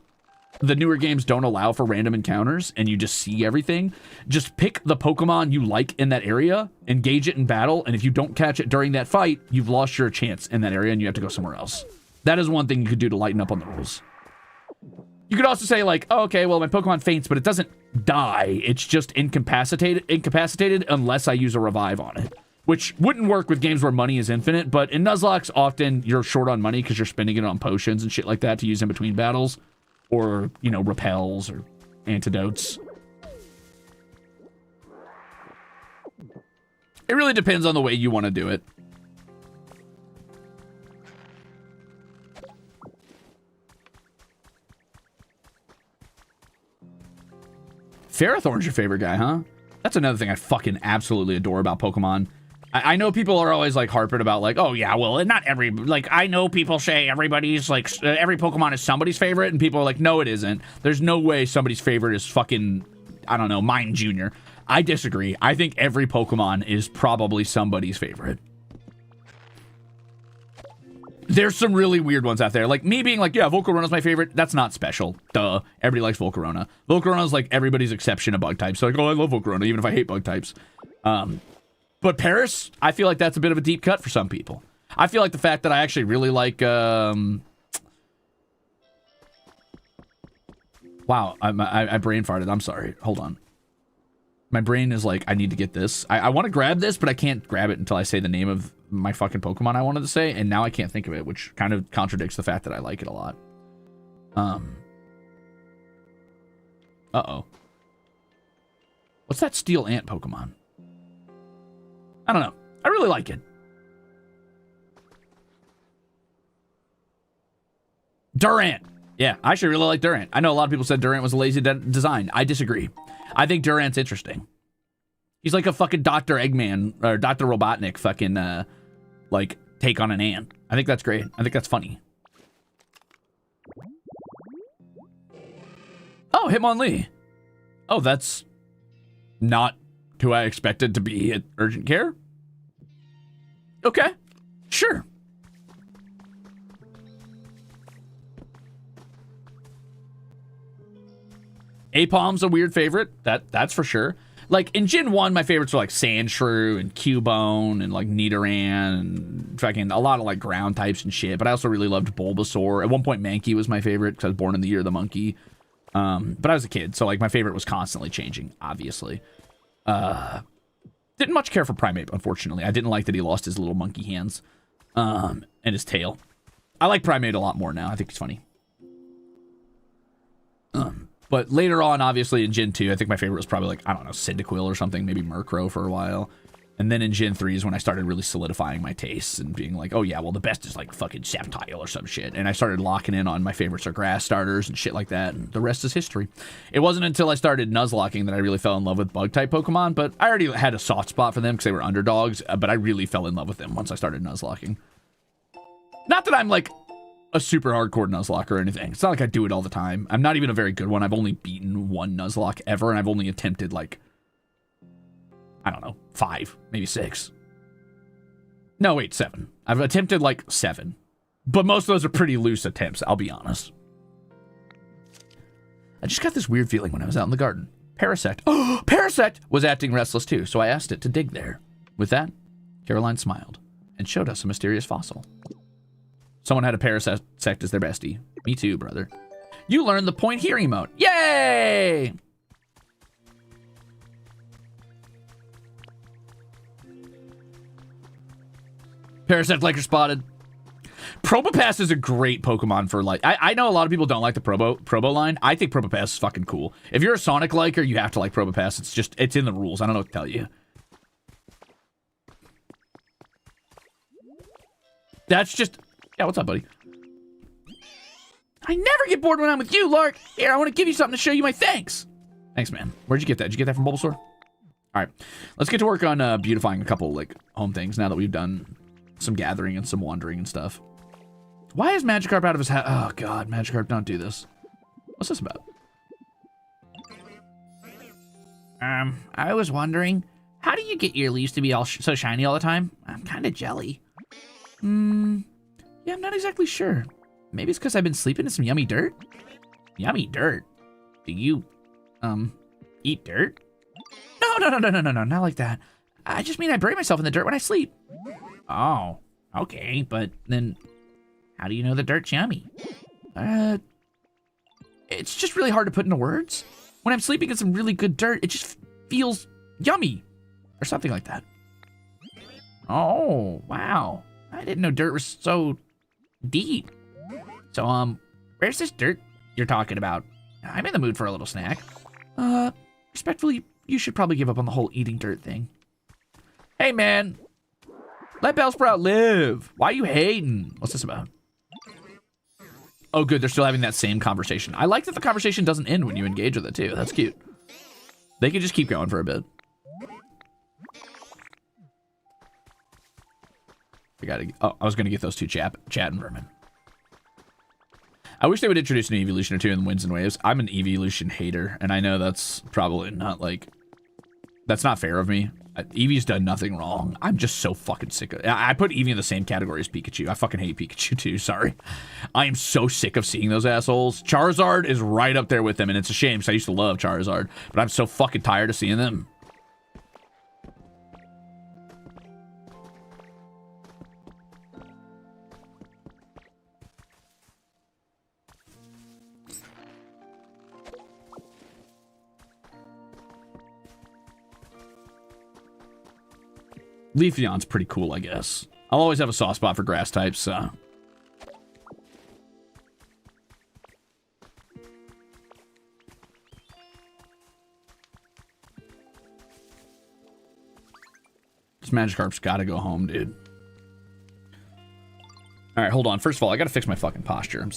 the newer games don't allow for random encounters and you just see everything, just pick the Pokemon you like in that area, engage it in battle, and if you don't catch it during that fight, you've lost your chance in that area and you have to go somewhere else. That is one thing you could do to lighten up on the rules. You could also say like, oh, okay, well, my Pokemon faints, but it doesn't die. It's just incapacitated unless I use a revive on it, which wouldn't work with games where money is infinite. But in Nuzlocke, often you're short on money because you're spending it on potions and shit like that to use in between battles, or, you know, repels or antidotes. It really depends on the way you want to do it. Ferrothorn's your favorite guy, huh? That's another thing I fucking absolutely adore about Pokemon. I know people are always like harping about like, oh yeah, well, not every, like, I know people say everybody's like, every Pokemon is somebody's favorite, and people are like, no, it isn't. There's no way somebody's favorite is fucking, I don't know, mine Jr. I disagree. I think every Pokemon is probably somebody's favorite. There's some really weird ones out there. Like me being like, yeah, Volcarona's my favorite. That's not special. Duh. Everybody likes Volcarona. Volcarona's like everybody's exception of bug types. So like, oh, I love Volcarona, even if I hate bug types. But Paris, I feel like that's a bit of a deep cut for some people. I feel like the fact that I actually really like, wow, I brain farted. I'm sorry. Hold on. My brain is like, I need to get this. I want to grab this, but I can't grab it until I say the name of my fucking Pokemon I wanted to say, and now I can't think of it, which kind of contradicts the fact that I like it a lot. Uh-oh. What's that steel ant Pokemon? I don't know. I really like it. Durant. Yeah, I actually really like Durant. I know a lot of people said Durant was a lazy design. I disagree. I think Durant's interesting. He's like a fucking Dr. Eggman or Dr. Robotnik fucking like take on an ant. I think that's great. I think that's funny. Oh, Hitmonlee. Oh, that's not who I expected to be at urgent care. Okay, sure. Apom's a weird favorite. That's for sure. Like, in Gen 1, my favorites were, like, Sandshrew and Cubone and, like, Nidoran and fucking a lot of, like, ground types and shit. But I also really loved Bulbasaur. At one point, Mankey was my favorite because I was born in the year of the monkey. But I was a kid, so, like, my favorite was constantly changing, obviously. Didn't much care for Primeape, unfortunately. I didn't like that he lost his little monkey hands and his tail. I like Primeape a lot more now. I think he's funny. But later on, obviously, in Gen 2, I think my favorite was probably, like, I don't know, Cyndaquil or something, maybe Murkrow for a while. And then in Gen 3 is when I started really solidifying my tastes and being like, oh, yeah, well, the best is, like, fucking Sceptile or some shit. And I started locking in on my favorites are grass starters and shit like that, and the rest is history. It wasn't until I started Nuzlocking that I really fell in love with Bug-type Pokemon, but I already had a soft spot for them because they were underdogs, but I really fell in love with them once I started Nuzlocking. Not that I'm, like, a super hardcore Nuzlocke or anything. It's not like I do it all the time. I'm not even a very good one. I've only beaten one Nuzlocke ever, and I've only attempted, like, I don't know, 5, maybe 6. No, wait, 7. I've attempted, like, 7. But most of those are pretty loose attempts, I'll be honest. I just got this weird feeling when I was out in the garden. Parasect. Oh, Parasect was acting restless, too, so I asked it to dig there. With that, Caroline smiled and showed us a mysterious fossil. Someone had a Parasect as their bestie. Me too, brother. You learned the point here emote. Yay! Parasect Liker spotted. Probopass is a great Pokemon for, like... I know a lot of people don't like the Probo line. I think Probopass is fucking cool. If you're a Sonic liker, you have to like Probopass. It's just... It's in the rules. I don't know what to tell you. That's just... Yeah, what's up, buddy? I never get bored when I'm with you, Lark. Here, I want to give you something to show you my thanks. Thanks, man. Where'd you get that? Did you get that from Bulbasaur? All right. Let's get to work on beautifying a couple, like, home things now that we've done some gathering and some wandering and stuff. Why is Magikarp out of his hat? Oh, God. Magikarp, don't do this. What's this about? I was wondering, how do you get your leaves to be all so shiny all the time? I'm kind of jelly. Yeah, I'm not exactly sure. Maybe it's because I've been sleeping in some yummy dirt. Yummy dirt? Do you, eat dirt? No, not like that. I just mean I bury myself in the dirt when I sleep. Oh, okay, but then how do you know the dirt's yummy? It's just really hard to put into words. When I'm sleeping in some really good dirt, it just feels yummy. Or something like that. Oh, wow. I didn't know dirt was so deep. So, where's this dirt you're talking about? I'm in the mood for a little snack. Respectfully, you should probably give up on the whole eating dirt thing. Hey, man. Let Bellsprout live. Why are you hating? What's this about? Oh, good. They're still having that same conversation. I like that the conversation doesn't end when you engage with it, too. That's cute. They can just keep going for a bit. I was gonna get those two chatting vermin. I wish they would introduce an evolution or two in Winds and Waves. I'm an evolution hater, and I know that's probably not like... That's not fair of me. Eevee's done nothing wrong. I'm just so fucking sick of it. I put Eevee in the same category as Pikachu. I fucking hate Pikachu too, sorry. I am so sick of seeing those assholes. Charizard is right up there with them, and it's a shame because I used to love Charizard, but I'm so fucking tired of seeing them. Leafeon's pretty cool, I guess. I'll always have a soft spot for grass types, so... This Magikarp's gotta go home, dude. Alright, hold on. First of all, I gotta fix my fucking posture.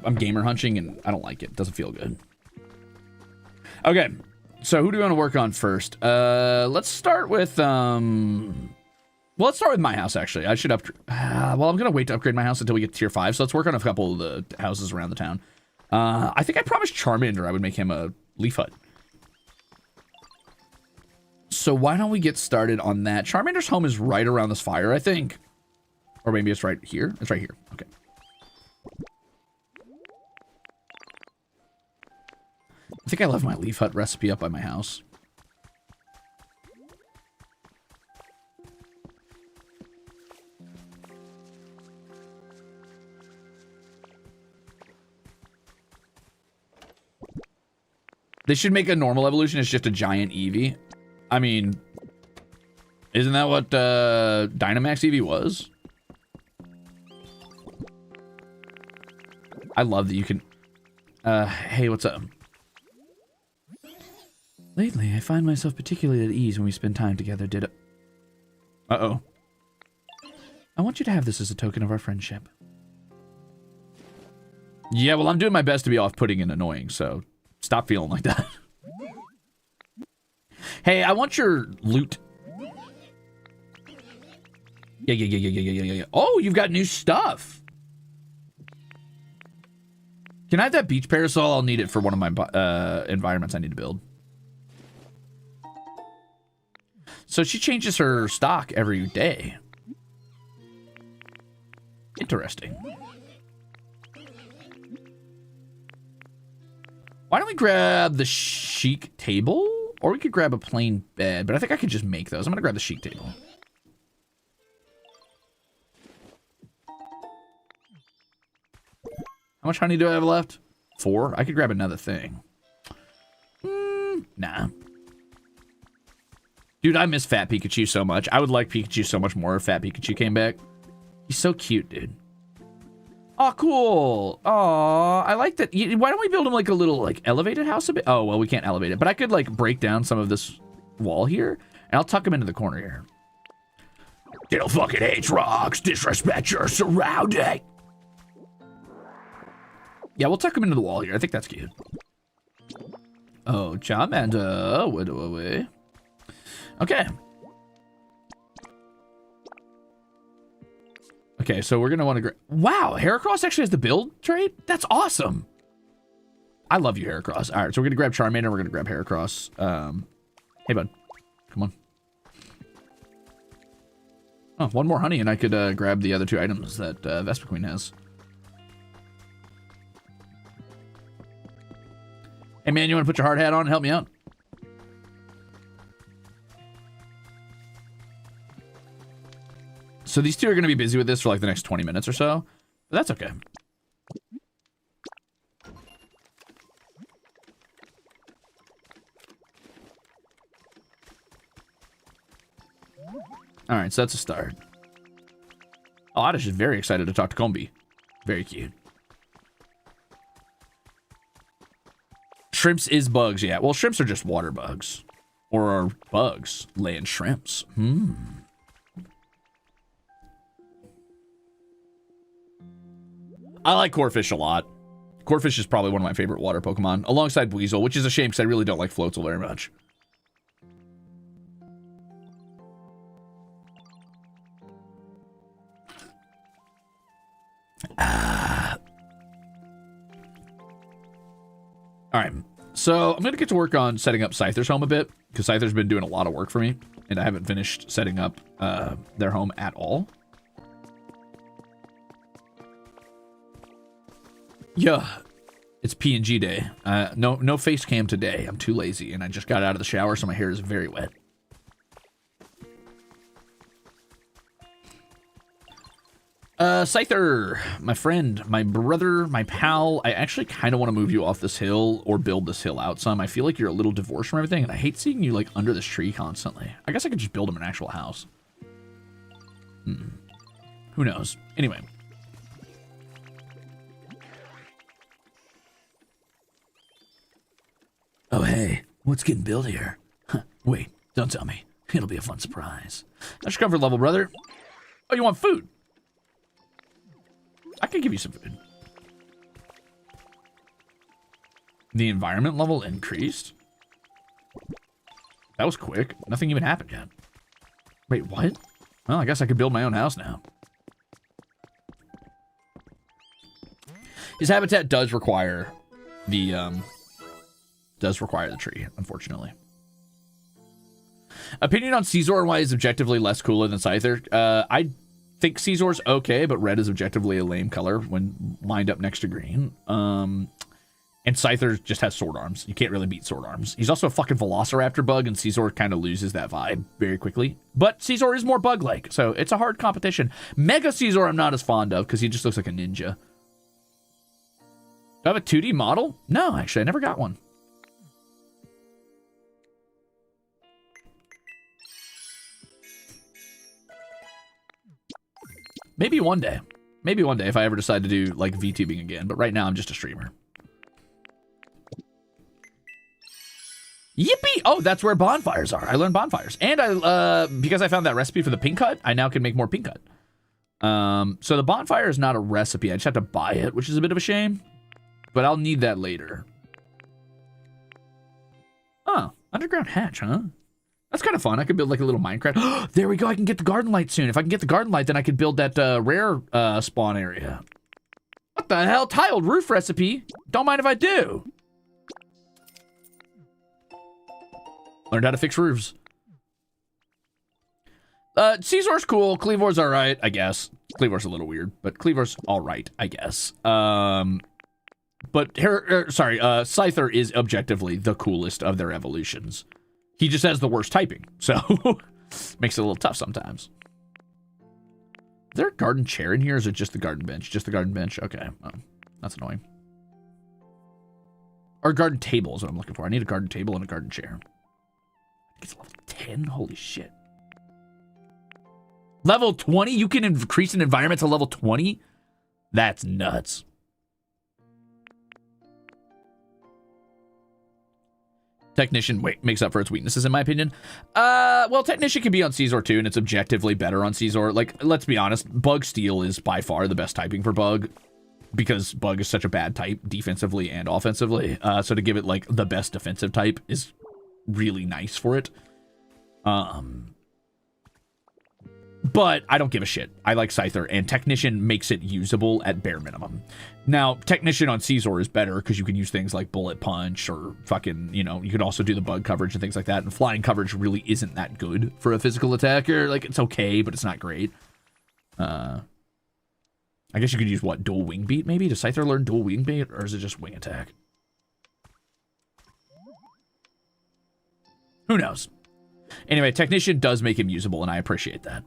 I'm gamer hunching, and I don't like it. It doesn't feel good. Okay, so who do we want to work on first? Let's start with, well, let's start with my house, actually. I should upgrade... well, I'm going to wait to upgrade my house until we get to tier 5, so let's work on a couple of the houses around the town. I think I promised Charmander I would make him a leaf hut. So why don't we get started on that? Charmander's home is right around this fire, I think. Or maybe it's right here. It's right here. Okay. I think I left my leaf hut recipe up by my house. They should make a normal evolution. It's just a giant Eevee. I mean, isn't that what Dynamax Eevee was? I love that you can... hey, what's up? Lately, I find myself particularly at ease when we spend time together, Uh-oh. I want you to have this as a token of our friendship. Yeah, well, I'm doing my best to be off-putting and annoying, so stop feeling like that. Hey, I want your loot. Yeah. Oh, you've got new stuff. Can I have that beach parasol? I'll need it for one of my environments I need to build. So she changes her stock every day. Interesting. Why don't we grab the chic table? Or we could grab a plain bed, but I think I could just make those. I'm gonna grab the chic table. How much honey do I have left? 4? I could grab another thing. Nah. Dude, I miss Fat Pikachu so much. I would like Pikachu so much more if Fat Pikachu came back. He's so cute, dude. Oh, cool. Oh, I like that. Why don't we build him like a little like elevated house a bit? Oh, well, we can't elevate it. But I could like break down some of this wall here. And I'll tuck him into the corner here. Diddle fucking hates rocks. Disrespect your surrounding. Yeah, we'll tuck him into the wall here. I think that's cute. Oh, Charmander. Widow away. Okay. Okay, so we're going to want to... Wow, Heracross actually has the build trait? That's awesome. I love you, Heracross. All right, so we're going to grab Charmander. We're going to grab Heracross. Hey, bud. Come on. Oh, one more honey, and I could grab the other 2 items that Vespa Queen has. Hey, man, you want to put your hard hat on and help me out? So these 2 are going to be busy with this for like the next 20 minutes or so. But that's okay. All right, so that's a start. Oh, Oddish is very excited to talk to Combi. Very cute. Shrimps is bugs, yeah. Well, shrimps are just water bugs. Or are bugs laying shrimps. I like Corphish a lot. Corphish is probably one of my favorite water Pokemon, alongside Weasel, which is a shame because I really don't like Floatzel very much. All right, so I'm going to get to work on setting up Scyther's home a bit, because Scyther's been doing a lot of work for me, and I haven't finished setting up their home at all. Yeah, it's P&G day. No face cam today. I'm too lazy, and I just got out of the shower, so my hair is very wet. Scyther, my friend, my brother, my pal, I actually kind of want to move you off this hill or build this hill out some. I feel like you're a little divorced from everything, and I hate seeing you, like, under this tree constantly. I guess I could just build him an actual house. Who knows? Anyway. Oh, hey, what's getting built here? Huh, wait, don't tell me. It'll be a fun surprise. That's your comfort level, brother. Oh, you want food? I can give you some food. The environment level increased? That was quick. Nothing even happened yet. Wait, what? Well, I guess I could build my own house now. His habitat does require the tree, unfortunately. Opinion on Caesar and why he's objectively less cooler than Scyther. I think Caesar's okay, but red is objectively a lame color when lined up next to green. And Scyther just has sword arms. You can't really beat sword arms. He's also a fucking Velociraptor bug, and Caesar kind of loses that vibe very quickly. But Caesar is more bug-like, so it's a hard competition. Mega Caesar I'm not as fond of, because he just looks like a ninja. Do I have a 2D model? No, actually, I never got one. Maybe one day. Maybe one day if I ever decide to do, like, VTubing again. But right now, I'm just a streamer. Yippee! Oh, that's where bonfires are. I learned bonfires. And because I found that recipe for the pink hut, I now can make more pink hut. So the bonfire is not a recipe. I just have to buy it, which is a bit of a shame. But I'll need that later. Oh, underground hatch, huh? That's kind of fun. I could build like a little Minecraft. There we go. I can get the garden light soon. If I can get the garden light, then I could build that rare spawn area. What the hell? Tiled roof recipe? Don't mind if I do. Learned how to fix roofs. Caesar's cool. Cleavor's all right, I guess. Cleavor's a little weird, but Cleavor's all right, I guess. But Scyther is objectively the coolest of their evolutions. He just has the worst typing, so makes it a little tough sometimes. Is there a garden chair in here, or is it just the garden bench? Just the garden bench? Okay, well, that's annoying. Or garden table is what I'm looking for. I need a garden table and a garden chair. I think it's level 10? Holy shit. Level 20? You can increase an environment to level 20? That's nuts. Technician makes up for its weaknesses, in my opinion. Well, Technician can be on Caesar too, and it's objectively better on Caesar. Like, let's be honest, Bug Steel is by far the best typing for Bug, because Bug is such a bad type defensively and offensively. So to give it like the best defensive type is really nice for it. But I don't give a shit. I like Scyther, and Technician makes it usable at bare minimum. Now, Technician on Caesar is better because you can use things like Bullet Punch or fucking, you know, you could also do the bug coverage and things like that. And flying coverage really isn't that good for a physical attacker. Like, it's okay, but it's not great. I guess you could use, what, dual wing beat maybe? Does Scyther learn dual wing beat, or is it just wing attack? Who knows? Anyway, Technician does make him usable, and I appreciate that.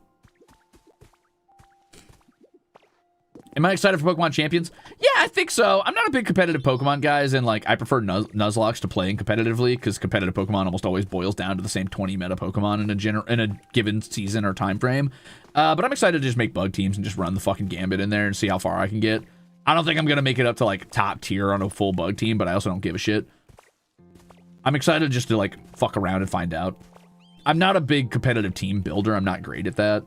Am I excited for Pokemon Champions? Yeah, I think so. I'm not a big competitive Pokemon guys, and like I prefer Nuzlocke to playing competitively because competitive Pokemon almost always boils down to the same 20 meta Pokemon in a given season or time frame. But I'm excited to just make bug teams and just run the fucking gambit in there and see how far I can get. I don't think I'm gonna make it up to like top tier on a full bug team, but I also don't give a shit. I'm excited just to like fuck around and find out. I'm not a big competitive team builder. I'm not great at that,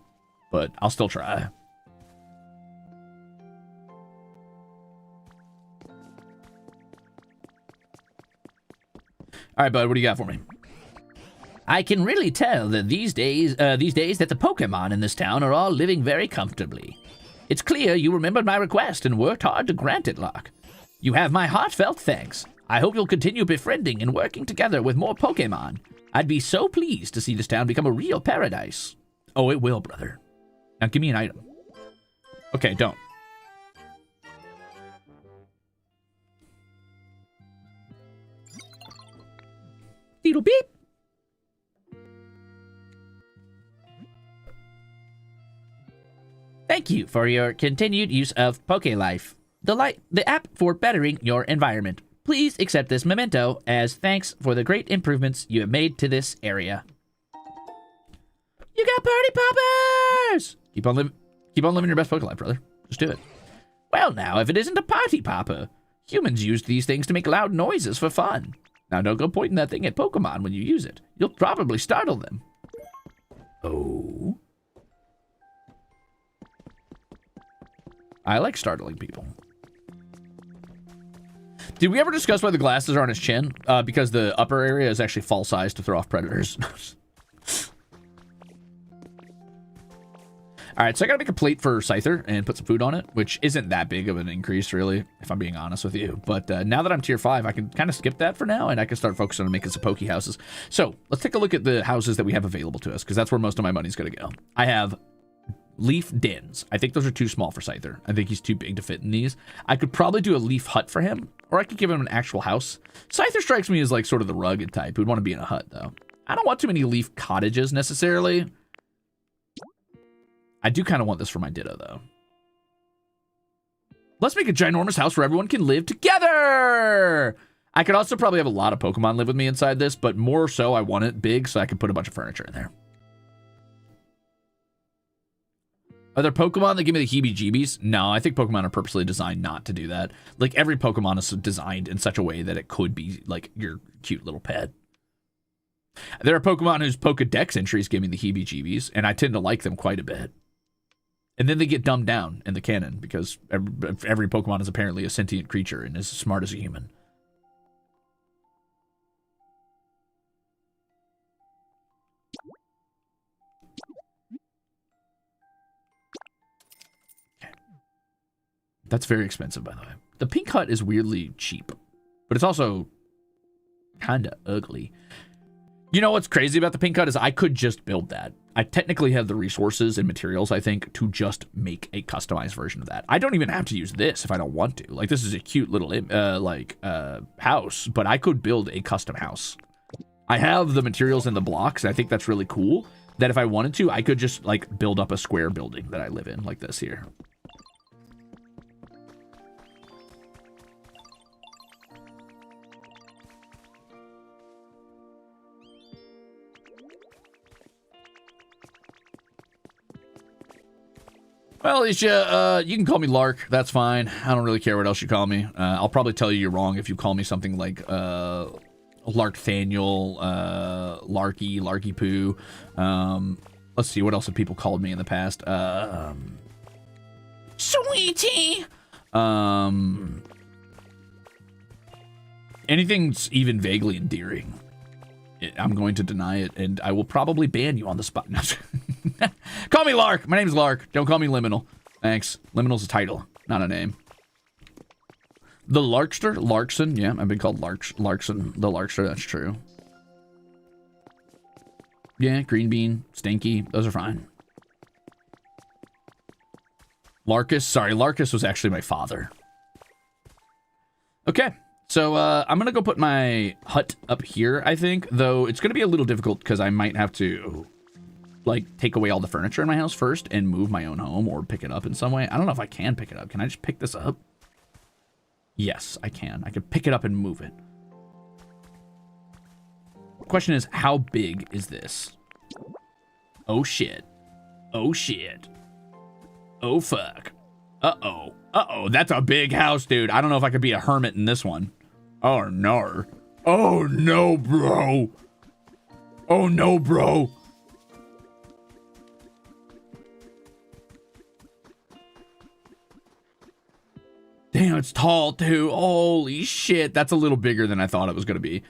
but I'll still try. All right, bud, what do you got for me? I can really tell that these days that the Pokemon in this town are all living very comfortably. It's clear you remembered my request and worked hard to grant it, Locke. You have my heartfelt thanks. I hope you'll continue befriending and working together with more Pokemon. I'd be so pleased to see this town become a real paradise. Oh, it will, brother. Now give me an item. Okay, don't. Beetle beep. Thank you for your continued use of PokeLife, the app for bettering your environment. Please accept this memento as thanks for the great improvements you have made to this area. You got party poppers! Keep on living your best PokeLife, brother. Just do it. Well, now, if it isn't a party popper, humans use these things to make loud noises for fun. Now, don't go pointing that thing at Pokemon when you use it. You'll probably startle them. Oh. I like startling people. Did we ever discuss why the glasses are on his chin? Because the upper area is actually fall size to throw off predators. All right, so I gotta make a plate for Scyther and put some food on it, which isn't that big of an increase, really, if I'm being honest with you. But now that I'm tier 5, I can kind of skip that for now, and I can start focusing on making some Poke houses. So let's take a look at the houses that we have available to us, because that's where most of my money's gonna go. I have leaf dens. I think those are too small for Scyther. I think he's too big to fit in these. I could probably do a leaf hut for him, or I could give him an actual house. Scyther strikes me as like sort of the rugged type who'd want to be in a hut, though. I don't want too many leaf cottages necessarily. I do kind of want this for my Ditto, though. Let's make a ginormous house where everyone can live together! I could also probably have a lot of Pokemon live with me inside this, but more so I want it big so I can put a bunch of furniture in there. Are there Pokemon that give me the heebie-jeebies? No, I think Pokemon are purposely designed not to do that. Like, every Pokemon is designed in such a way that it could be, like, your cute little pet. There are Pokemon whose Pokedex entries give me the heebie-jeebies, and I tend to like them quite a bit. And then they get dumbed down in the canon, because every Pokemon is apparently a sentient creature and is as smart as a human. That's very expensive, by the way. The pink hut is weirdly cheap, but it's also kind of ugly. You know what's crazy about the pink hut is I could just build that. I technically have the resources and materials, I think, to just make a customized version of that. I don't even have to use this if I don't want to. Like, this is a cute little, house, but I could build a custom house. I have the materials and the blocks, and I think that's really cool, that if I wanted to, I could just, like, build up a square building that I live in, like this here. Well, Alicia, you can call me Lark. That's fine. I don't really care what else you call me. I'll probably tell you you're wrong if you call me something like Larkthaniel, Larky Poo. Let's see, what else have people called me in the past? Sweetie. Anything's even vaguely endearing, I'm going to deny it, and I will probably ban you on the spot. Call me Lark. My name's Lark. Don't call me Liminal. Thanks. Liminal's a title, not a name. The Larkster? Larkson? Yeah, I've been called Larkson. The Larkster, that's true. Yeah, Green Bean, Stinky, those are fine. Larkus? Sorry, Larkus was actually my father. Okay. So, I'm gonna go put my hut up here, I think, though it's gonna be a little difficult because I might have to, like, take away all the furniture in my house first and move my own home or pick it up in some way. I don't know if I can pick it up. Can I just pick this up? Yes, I can. I can pick it up and move it. Question is, how big is this? Oh, shit. Oh, shit. Oh, fuck. Uh-oh. Uh-oh, that's a big house, dude. I don't know if I could be a hermit in this one. Oh, no. Oh, no, bro. Oh, no, bro. Damn, it's tall, too. Holy shit. That's a little bigger than I thought it was going to be.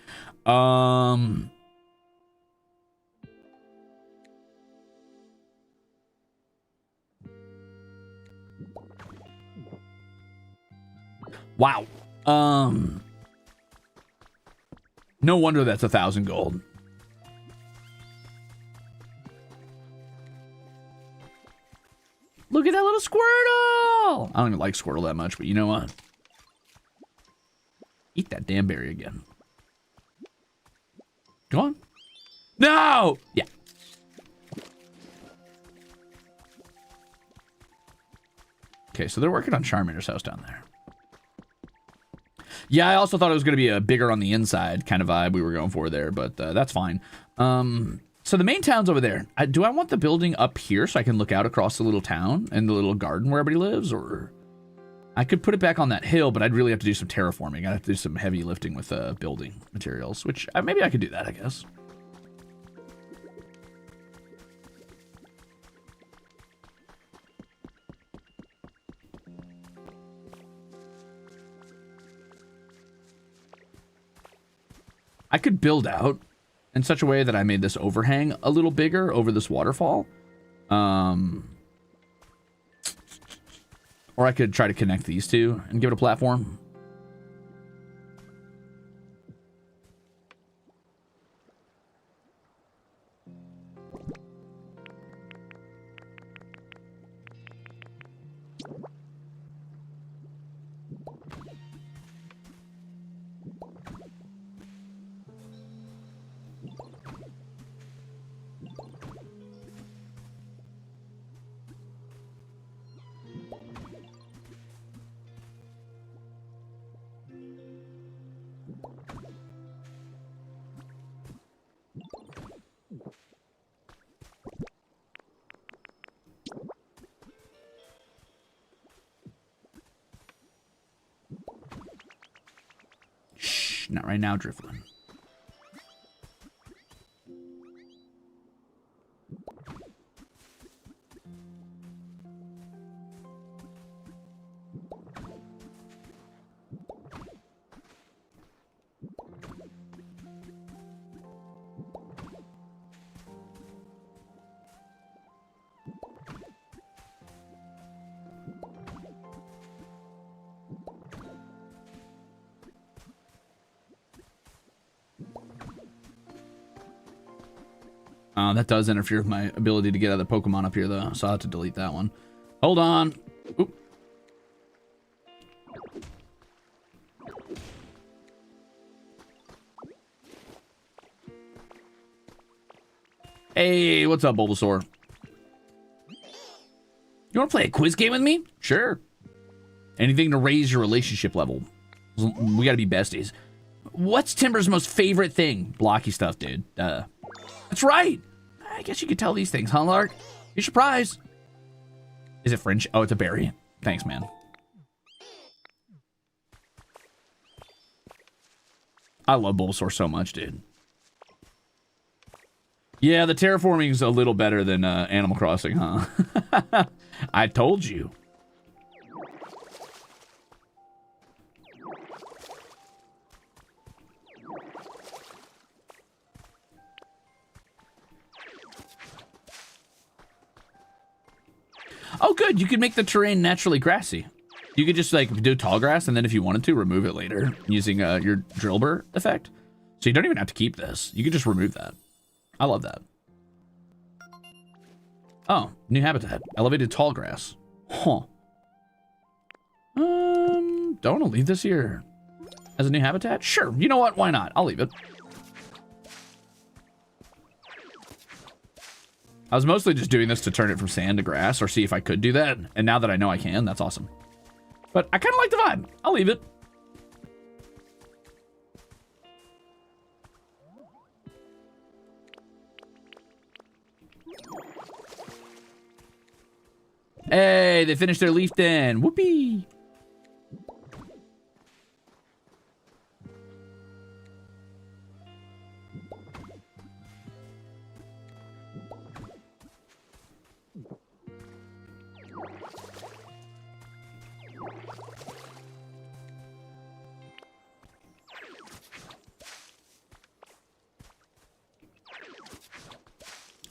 Wow. No wonder that's 1,000 gold. Look at that little Squirtle! I don't even like Squirtle that much, but you know what? Eat that damn berry again. Go on. No! Yeah. Okay, so they're working on Charmander's house down there. Yeah, I also thought it was going to be a bigger on the inside kind of vibe we were going for there, but that's fine. So the main town's over there. Do I want the building up here so I can look out across the little town and the little garden where everybody lives? Or I could put it back on that hill, but I'd really have to do some terraforming. I'd have to do some heavy lifting with building materials, which maybe I could do that, I guess. I could build out in such a way that I made this overhang a little bigger over this waterfall. Or I could try to connect these two and give it a platform. Not right now, Driflin. That does interfere with my ability to get other Pokemon up here, though, so I'll have to delete that one. Hold on. Oop. Hey, what's up, Bulbasaur? You want to play a quiz game with me? Sure. Anything to raise your relationship level. We got to be besties. What's Timber's most favorite thing? Blocky stuff, dude. That's right. I guess you could tell these things, huh, Lark? You're surprised. Is it French? Oh, it's a berry. Thanks, man. I love Bulbasaur so much, dude. Yeah, the terraforming is a little better than Animal Crossing, huh? I told you. Oh, good. You could make the terrain naturally grassy. You could just like do tall grass, and then if you wanted to, remove it later using your drill burr effect. So you don't even have to keep this. You could just remove that. I love that. Oh, new habitat. Elevated tall grass. Huh. Don't want to leave this here as a new habitat? Sure. You know what? Why not? I'll leave it. I was mostly just doing this to turn it from sand to grass or see if I could do that. And now that I know I can, that's awesome. But I kind of like the vibe. I'll leave it. Hey, they finished their leaf den. Whoopee.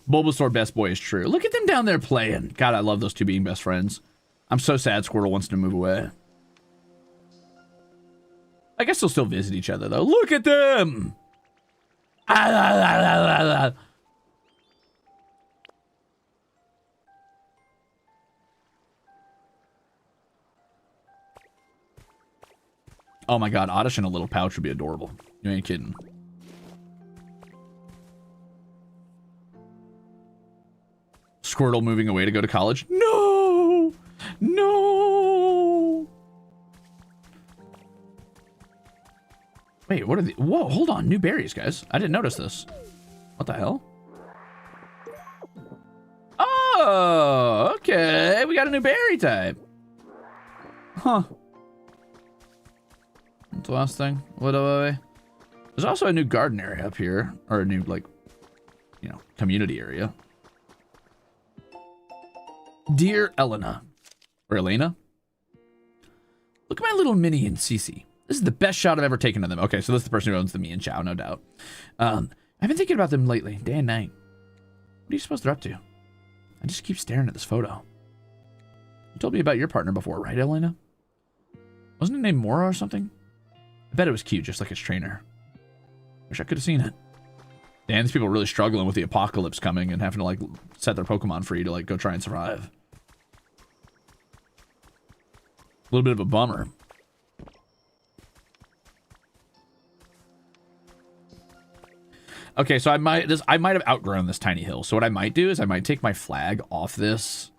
Bulbasaur best boy is true. Look at them down there playing. God, I love those two being best friends. I'm so sad Squirtle wants to move away. I guess they'll still visit each other, though. Look at them! Oh my god, Oddish in a little pouch would be adorable. You ain't kidding. Squirtle moving away to go to college? No! No! Wait, what are the... Whoa, hold on. New berries, guys. I didn't notice this. What the hell? Oh, okay. We got a new berry type. Huh. What's the last thing? There's also a new garden area up here. Or a new, like, you know, community area. Dear Elena, or Elena, look at my little Minnie and Cece. This is the best shot I've ever taken of them. Okay, so this is the person who owns the Me and Chow, no doubt. I've been thinking about them lately, day and night. What do you suppose they're up to? I just keep staring at this photo. You told me about your partner before, right, Elena? Wasn't it named Mora or something? I bet it was cute, just like its trainer. Wish I could have seen it. Damn, these people are really struggling with the apocalypse coming and having to, like, set their Pokemon free to, like, go try and survive. A little bit of a bummer. Okay, so I might have outgrown this tiny hill. So what I might do is I might take my flag off this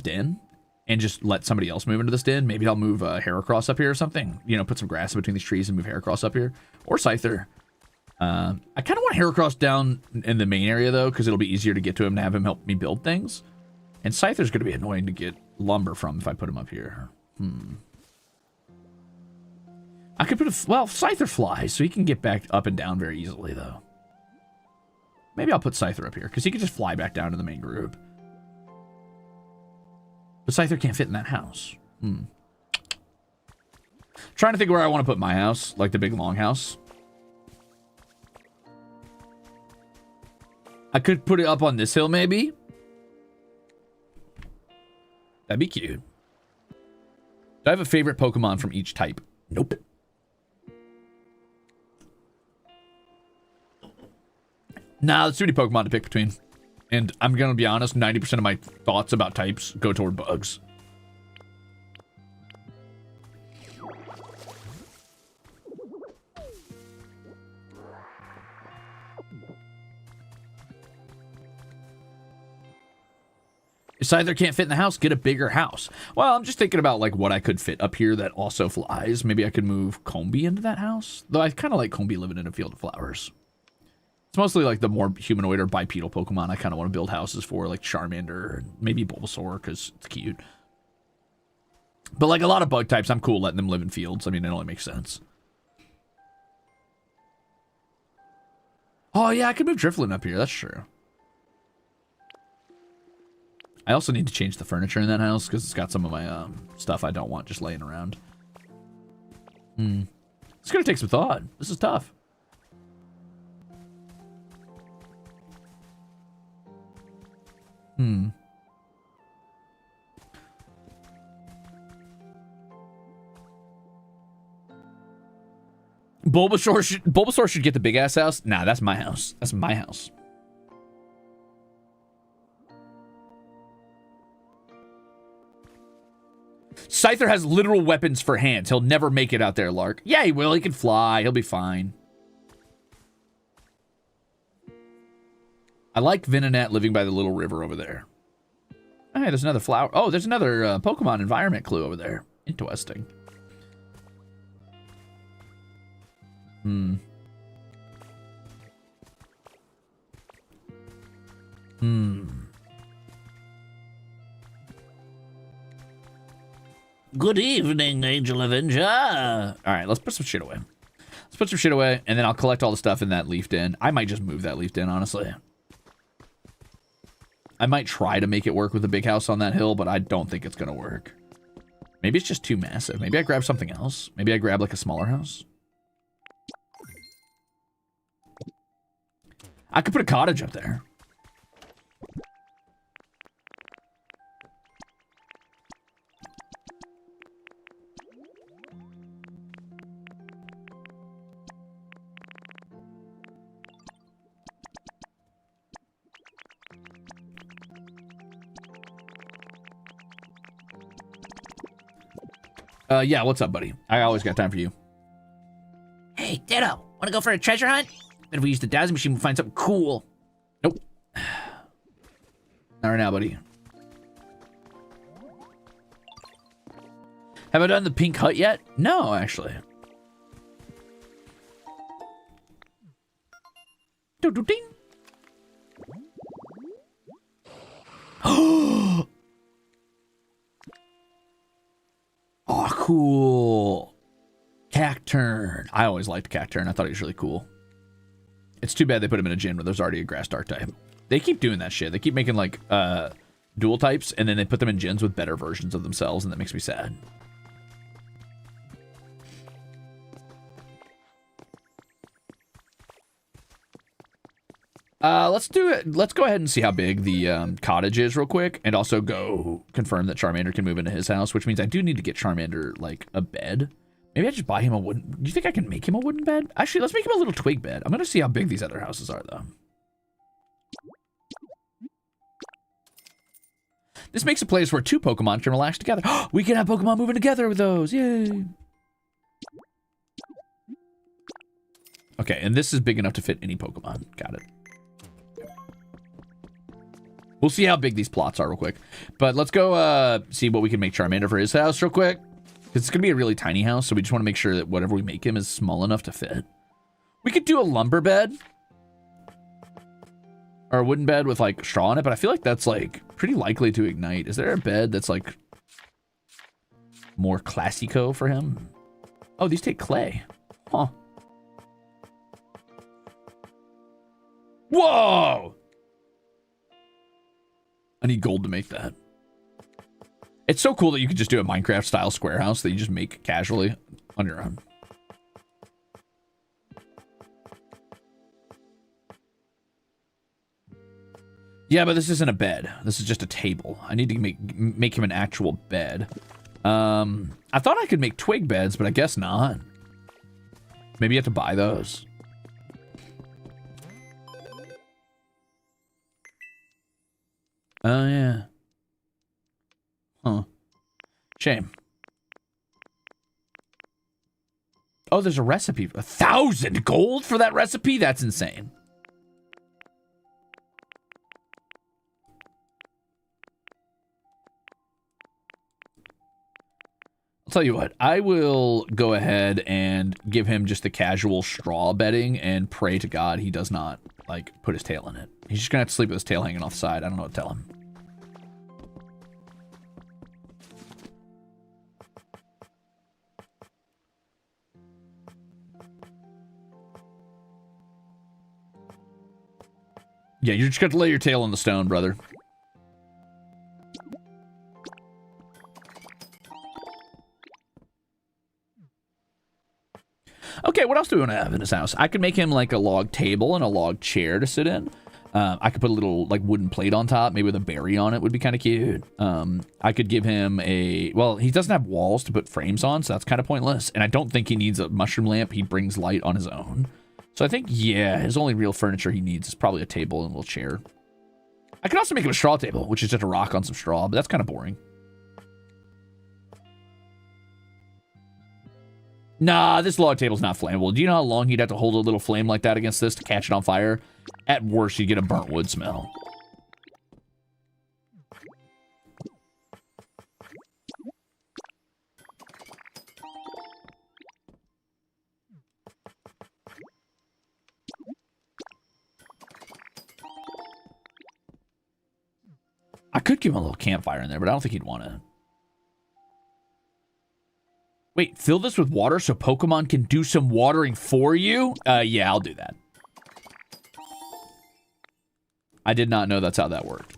den and just let somebody else move into this den. Maybe I'll move Heracross up here or something. You know, put some grass in between these trees and move Heracross up here. Or Scyther. I kind of want Heracross down in the main area, though, because it'll be easier to get to him and have him help me build things. And Scyther's going to be annoying to get lumber from if I put him up here. I could put a... Well, Scyther flies, so he can get back up and down very easily, though. Maybe I'll put Scyther up here, because he can just fly back down to the main group. But Scyther can't fit in that house. Trying to think where I want to put my house, like the big long house. I could put it up on this hill, maybe. That'd be cute. Do I have a favorite Pokemon from each type? Nope. Nah, there's too many Pokemon to pick between. And I'm going to be honest, 90% of my thoughts about types go toward bugs. If Scyther can't fit in the house, get a bigger house. Well, I'm just thinking about like what I could fit up here that also flies. Maybe I could move Combee into that house. Though I kind of like Combee living in a field of flowers. It's mostly like the more humanoid or bipedal Pokemon I kind of want to build houses for, like Charmander and maybe Bulbasaur because it's cute. But like a lot of bug types, I'm cool letting them live in fields. I mean, it only makes sense. Oh yeah, I could move Drifloon up here. That's true. I also need to change the furniture in that house because it's got some of my stuff I don't want just laying around. It's going to take some thought. This is tough. Bulbasaur should get the big ass house. Nah, that's my house. That's my house. Scyther has literal weapons for hands. He'll never make it out there, Lark. Yeah, he will. He can fly. He'll be fine. I like Venonat living by the little river over there. Oh, hey, there's another flower. Oh, there's another Pokemon environment clue over there. Interesting. Good evening, Angel Avenger. All right, let's put some shit away. Let's put some shit away, and then I'll collect all the stuff in that leaf den. I might just move that leaf den, honestly. I might try to make it work with a big house on that hill, but I don't think it's going to work. Maybe it's just too massive. Maybe I grab something else. Maybe I grab, like, a smaller house. I could put a cottage up there. Yeah, what's up, buddy? I always got time for you. Hey, Ditto, wanna go for a treasure hunt? If we use the Dazzle Machine, we'll find something cool. Nope. Not right now, buddy. Have I done the pink hut yet? No, actually. Do-do-ding. Oh, cool. Cacturn. I always liked Cacturn. I thought he was really cool. It's too bad they put him in a gym where there's already a grass dark type. They keep doing that shit. They keep making like dual types and then they put them in gyms with better versions of themselves, and that makes me sad. Let's do it. Let's go ahead and see how big the cottage is real quick, and also go confirm that Charmander can move into his house, which means I do need to get Charmander like a bed. Maybe I just buy him a wooden... Do you think I can make him a wooden bed? Actually, let's make him a little twig bed. I'm going to see how big these other houses are, though. This makes a place where two Pokemon can relax together. We can have Pokemon moving together with those. Yay! Okay, and this is big enough to fit any Pokemon. Got it. We'll see how big these plots are real quick. But let's go see what we can make Charmander for his house real quick. It's going to be a really tiny house, so we just want to make sure that whatever we make him is small enough to fit. We could do a lumber bed. Or a wooden bed with, like, straw on it, but I feel like that's, like, pretty likely to ignite. Is there a bed that's, like, more classico for him? Oh, these take clay. Huh. Whoa! I need gold to make that. It's so cool that you could just do a Minecraft-style square house that you just make casually on your own. Yeah, but this isn't a bed. This is just a table. I need to make him an actual bed. I thought I could make twig beds, but I guess not. Maybe you have to buy those. Oh, yeah. Huh. Shame. Oh, there's a recipe. 1,000 gold for that recipe? That's insane. I'll tell you what, I will go ahead and give him just the casual straw bedding and pray to God he does not, like, put his tail in it. He's just gonna have to sleep with his tail hanging off the side. I don't know what to tell him. Yeah, you're just gonna lay your tail on the stone, brother. Okay, what else do we want to have in his house? I could make him like a log table and a log chair to sit in. I could put a little like wooden plate on top, maybe with a berry on it would be kind of cute. I could give him a, well, he doesn't have walls to put frames on, so that's kind of pointless. And I don't think he needs a mushroom lamp. He brings light on his own. So I think, yeah, his only real furniture he needs is probably a table and a little chair. I could also make him a straw table, which is just a rock on some straw, but that's kind of boring. Nah, this log table's not flammable. Do you know how long you'd have to hold a little flame like that against this to catch it on fire? At worst, you get a burnt wood smell. I could give him a little campfire in there, but I don't think he'd want it. Wait, fill this with water so Pokemon can do some watering for you? Yeah, I'll do that. I did not know that's how that worked.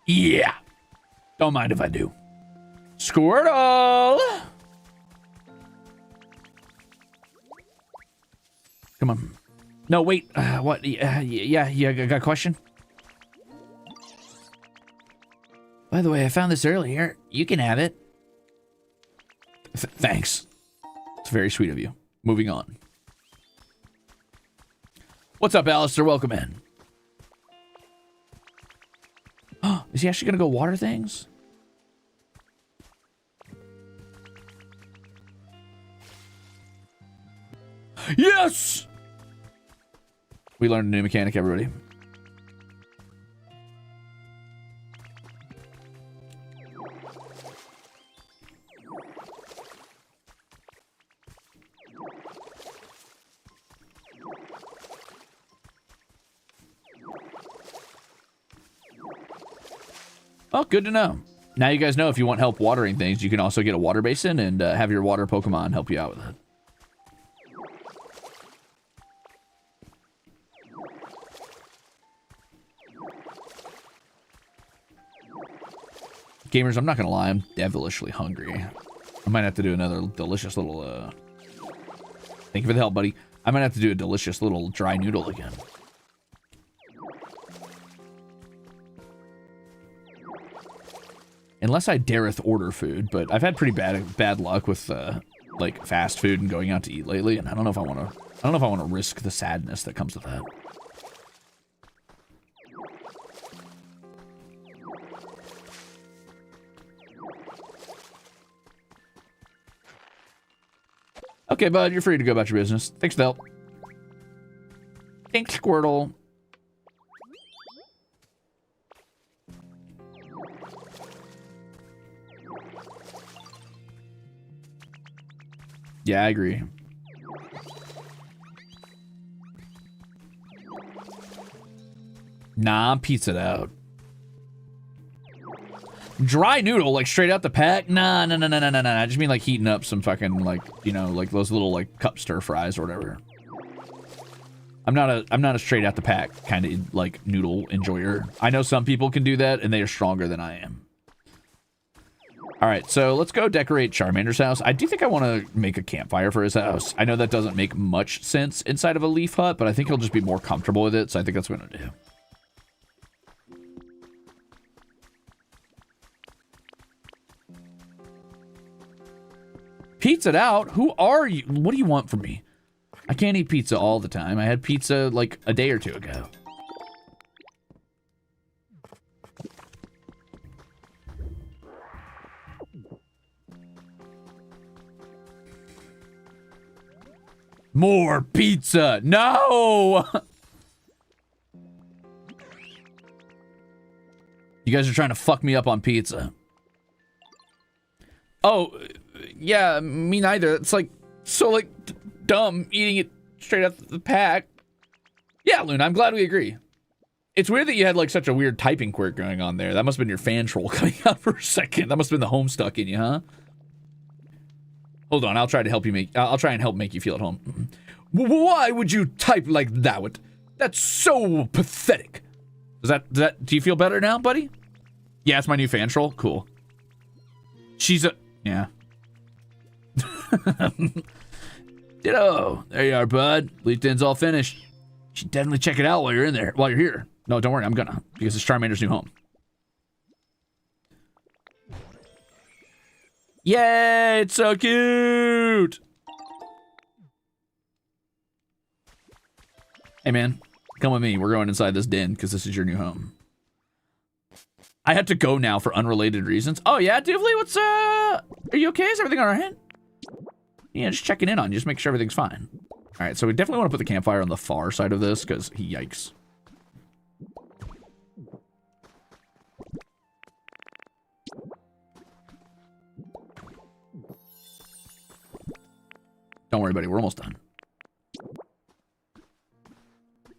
Yeah. Don't mind if I do. Squirtle! Come on. No, wait. What? Yeah, you got a question? By the way, I found this earlier. You can have it. Thanks. It's very sweet of you. Moving on. What's up, Alistair? Welcome in. Oh, is he actually going to go water things? Yes! We learned a new mechanic, everybody. Oh, good to know. Now you guys know if you want help watering things, you can also get a water basin and have your water Pokemon help you out with it. Gamers, I'm not gonna lie, I'm devilishly hungry. I might have to do another delicious little, thank you for the help, buddy. I might have to do a delicious little dry noodle again. Unless I dareth order food, but I've had pretty bad luck with, like, fast food and going out to eat lately, and I don't know if I want to risk the sadness that comes with that. Okay, bud, you're free to go about your business. Thanks, Del. Thanks, Squirtle. Yeah, I agree. Nah, I'm pizzaed out. Dry noodle, like straight out the pack? Nah. I just mean like heating up some fucking like, you know, like those little like cup stir fries or whatever. I'm not a straight out the pack kind of like noodle enjoyer. I know some people can do that and they are stronger than I am. All right, so let's go decorate Charmander's house. I do think I want to make a campfire for his house. I know that doesn't make much sense inside of a leaf hut, but I think he'll just be more comfortable with it, so I think that's what I'm gonna do. Pizzaed out? Who are you? What do you want from me? I can't eat pizza all the time. I had pizza like a day or two ago. More pizza. No! You guys are trying to fuck me up on pizza. Oh, yeah, me neither. It's like, so like, dumb eating it straight out the pack. Yeah, Luna, I'm glad we agree. It's weird that you had like such a weird typing quirk going on there. That must have been your fan troll coming out for a second. That must have been the home stuck in you, huh? Hold on, I'll try to help you I'll try and help make you feel at home. Why would you type like that? That's so pathetic. Do you feel better now, buddy? Yeah, it's my new fan troll. Cool. Yeah. Ditto. There you are, bud. LinkedIn's all finished. You should definitely check it out while you're here. No, don't worry, I'm gonna, because it's Charmander's new home. Yay, it's so cute. Hey man, come with me. We're going inside this den because this is your new home. I have to go now for unrelated reasons. Oh yeah, Divly, what's are you okay? Is everything all right? Yeah, just checking in on you, just make sure everything's fine. All right, so we definitely want to put the campfire on the far side of this because yikes. Don't worry, buddy, we're almost done.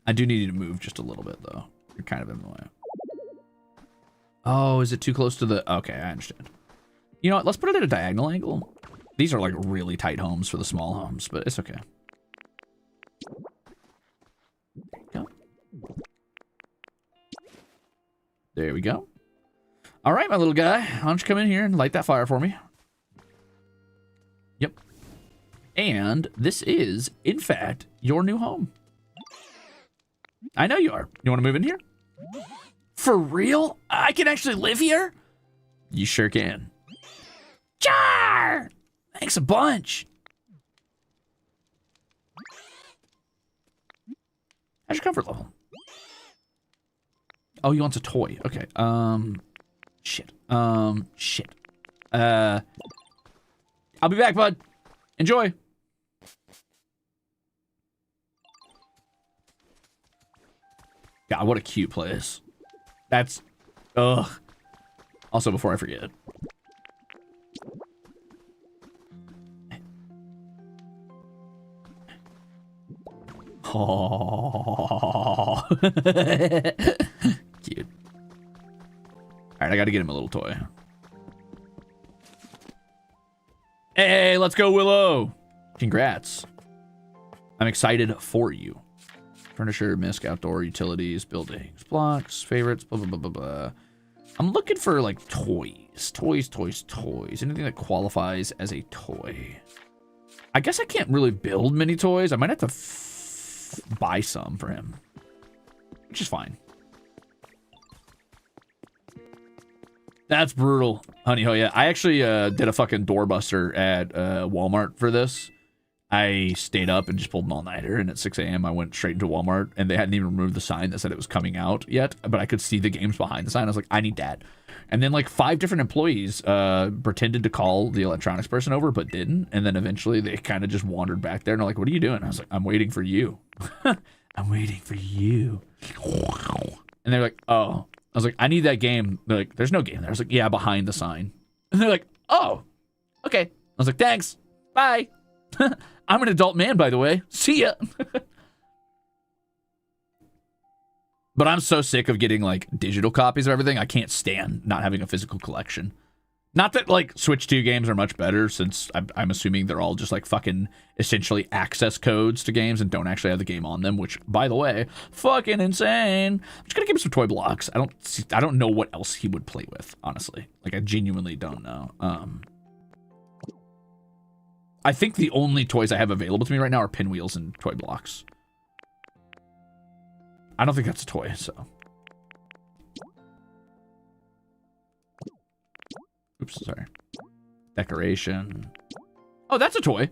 I do need you to move just a little bit, though. You're kind of in the way. Oh, is it too close to the... Okay, I understand. You know what? Let's put it at a diagonal angle. These are, like, really tight homes for the small homes, but it's okay. There you go. There we go. All right, my little guy. Why don't you come in here and light that fire for me? Yep. And this is, in fact, your new home. I know you are. You want to move in here? For real? I can actually live here? You sure can. Char! Thanks a bunch. How's your comfort level? Oh, he wants a toy. Okay. Shit. Shit. I'll be back, bud. Enjoy. God, what a cute place. That's... Ugh. Also, before I forget. Oh. Cute. Alright, I gotta get him a little toy. Hey, let's go, Willow! Congrats. I'm excited for you. Furniture, misc, outdoor, utilities, buildings, blocks, favorites, blah, blah, blah, blah, blah. I'm looking for, like, toys. Toys. Anything that qualifies as a toy. I guess I can't really build many toys. I might have to buy some for him. Which is fine. That's brutal. Honey, oh yeah. I actually did a fucking doorbuster at Walmart for this. I stayed up and just pulled an all-nighter, and at 6 a.m. I went straight into Walmart, and they hadn't even removed the sign that said it was coming out yet, but I could see the games behind the sign. I was like, I need that. And then like 5 different employees pretended to call the electronics person over, but didn't. And then eventually they kind of just wandered back there, and they're like, what are you doing? I was like, I'm waiting for you. I'm waiting for you. And they're like, oh. I was like, I need that game. They're like, there's no game there. I was like, yeah, behind the sign. And they're like, oh, okay. I was like, thanks. Bye. I'm an adult man, by the way. See ya. But I'm so sick of getting, like, digital copies of everything. I can't stand not having a physical collection. Not that, like, Switch 2 games are much better, since I'm assuming they're all just, like, fucking essentially access codes to games and don't actually have the game on them, which, by the way, fucking insane. I'm just gonna give him some toy blocks. I don't know what else he would play with, honestly. Like, I genuinely don't know. I think the only toys I have available to me right now are pinwheels and toy blocks. I don't think that's a toy, so. Oops, sorry. Decoration. Oh, that's a toy.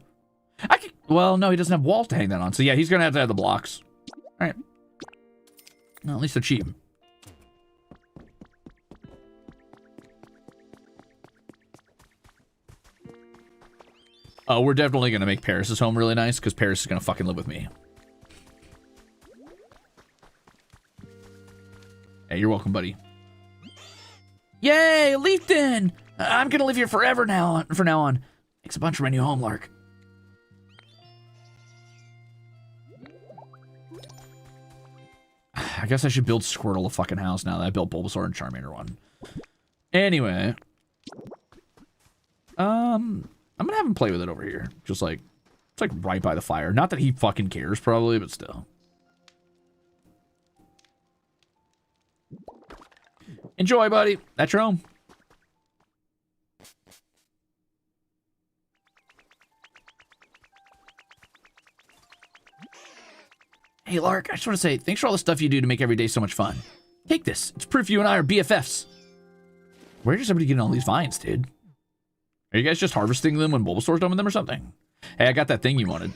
Well, no, he doesn't have walls to hang that on. So yeah, he's gonna have to have the blocks. All right. Well, at least they're cheap. Oh, we're definitely gonna make Paris's home really nice because Paris is gonna fucking live with me. Hey, you're welcome, buddy. Yay, Leafton! I'm gonna live here forever now. From now on, thanks a bunch for my new home, Lark. I guess I should build Squirtle a fucking house now that I built Bulbasaur and Charmander one. Anyway, I'm gonna have him play with it over here. Just like, it's like right by the fire. Not that he fucking cares, probably, but still. Enjoy, buddy. That's your home. Hey, Lark, I just want to say thanks for all the stuff you do to make every day so much fun. Take this. It's proof you and I are BFFs. Where does everybody getting all these vines, dude? Are you guys just harvesting them when Bulbasaur's done with them or something? Hey, I got that thing you wanted.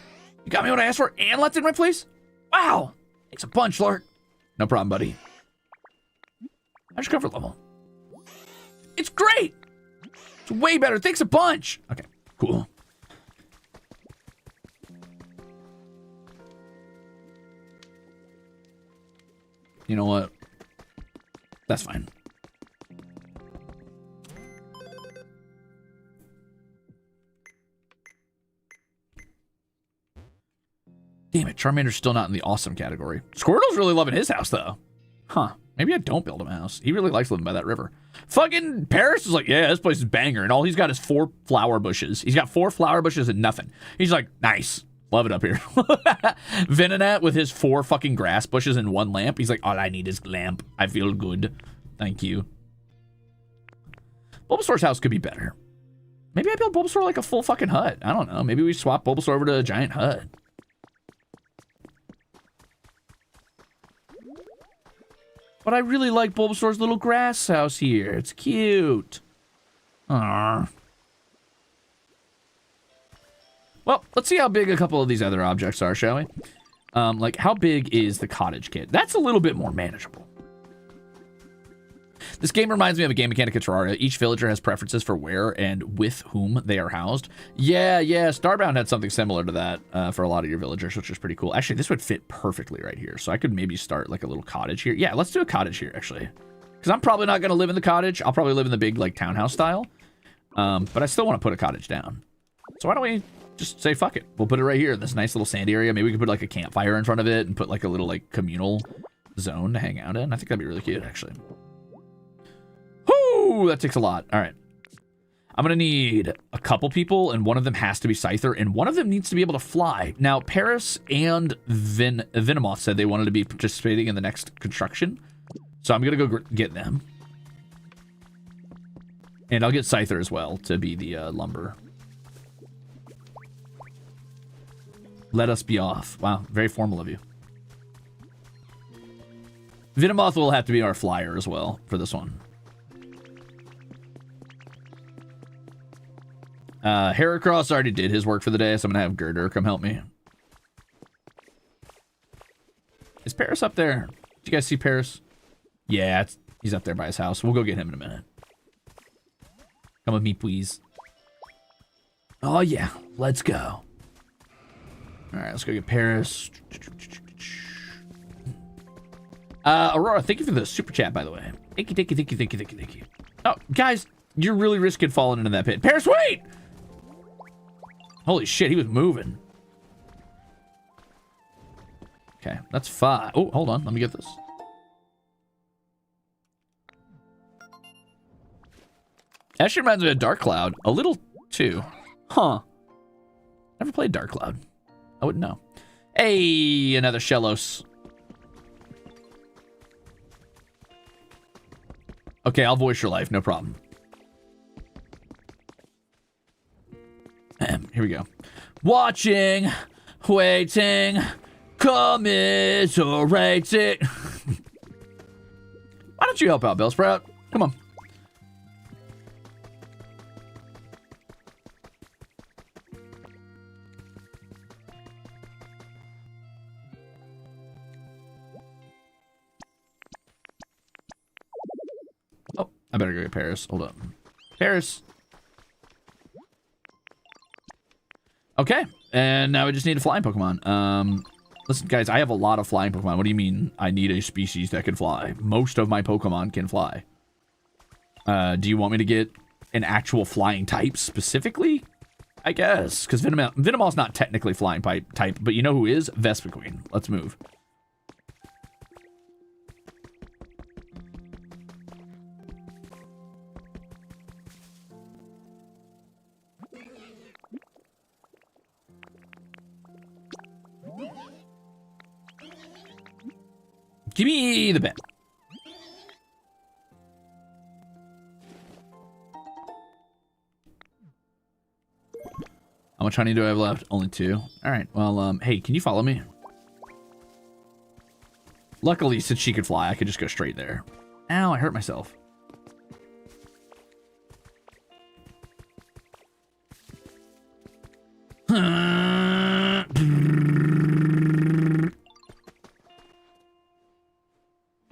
You got me what I asked for and left it in my place? Wow. Thanks a bunch, Lark. No problem, buddy. How's your comfort level? It's great. It's way better. Thanks a bunch. Okay, cool. You know what? That's fine. Damn it, Charmander's still not in the awesome category. Squirtle's really loving his house, though. Huh. Maybe I don't build him a house. He really likes living by that river. Fucking Paris is like, yeah, this place is banger. And all he's got is 4 flower bushes. He's got 4 flower bushes and nothing. He's like, nice. Love it up here. Venonat with his 4 fucking grass bushes and 1 lamp. He's like, all I need is lamp. I feel good. Thank you. Bulbasaur's house could be better. Maybe I build Bulbasaur like a full fucking hut. I don't know. Maybe we swap Bulbasaur over to a giant hut. But I really like Bulbasaur's little grass house here. It's cute. Aww. Well, let's see how big a couple of these other objects are, shall we? Like, how big is the cottage kit? That's a little bit more manageable. This game reminds me of a game mechanic in Terraria. Each villager has preferences for where and with whom they are housed. Yeah, Starbound had something similar to that for a lot of your villagers, which is pretty cool. Actually, this would fit perfectly right here. So I could maybe start like a little cottage here. Yeah, let's do a cottage here, actually. Because I'm probably not going to live in the cottage. I'll probably live in the big, like, townhouse style. But I still want to put a cottage down. So why don't we just say, fuck it. We'll put it right here in this nice little sandy area. Maybe we could put, like, a campfire in front of it and put, like, a little, like, communal zone to hang out in. I think that'd be really cute, actually. Whoo! That takes a lot. All right. I'm going to need a couple people, and one of them has to be Scyther, and one of them needs to be able to fly. Now, Paris and Venomoth said they wanted to be participating in the next construction, so I'm going to go get them. And I'll get Scyther as well to be the lumber. Let us be off. Wow, very formal of you. Venomoth will have to be our flyer as well for this one. Heracross already did his work for the day, so I'm gonna have Girder come help me. Is Paris up there? Did you guys see Paris? Yeah, he's up there by his house. We'll go get him in a minute. Come with me, please. Oh, yeah. Let's go. All right, let's go get Paris. Aurora, thank you for the super chat, by the way. Thank you. Oh, guys, you're really risking falling into that pit. Paris, wait! Holy shit, he was moving. Okay, that's 5. Oh, hold on. Let me get this. Actually reminds me of Dark Cloud. A little, too. Huh. Never played Dark Cloud. I wouldn't know. Hey, another Shellos. Okay, I'll voice your life. No problem. Here we go. Watching, waiting, commiserating. Why don't you help out, Bellsprout? Come on. Oh, I better go get Paris. Hold up. Paris. Okay, and now we just need a flying Pokemon. Listen, guys, I have a lot of flying Pokemon. What do you mean I need a species that can fly? Most of my Pokemon can fly. Do you want me to get an actual flying type specifically? I guess, because Venomoth's not technically flying type, but you know who is? Vespiquen. Let's move. Give me the bet. How much honey do I have left? Only 2. All right. Well, hey, can you follow me? Luckily, since she could fly, I could just go straight there. Ow, I hurt myself.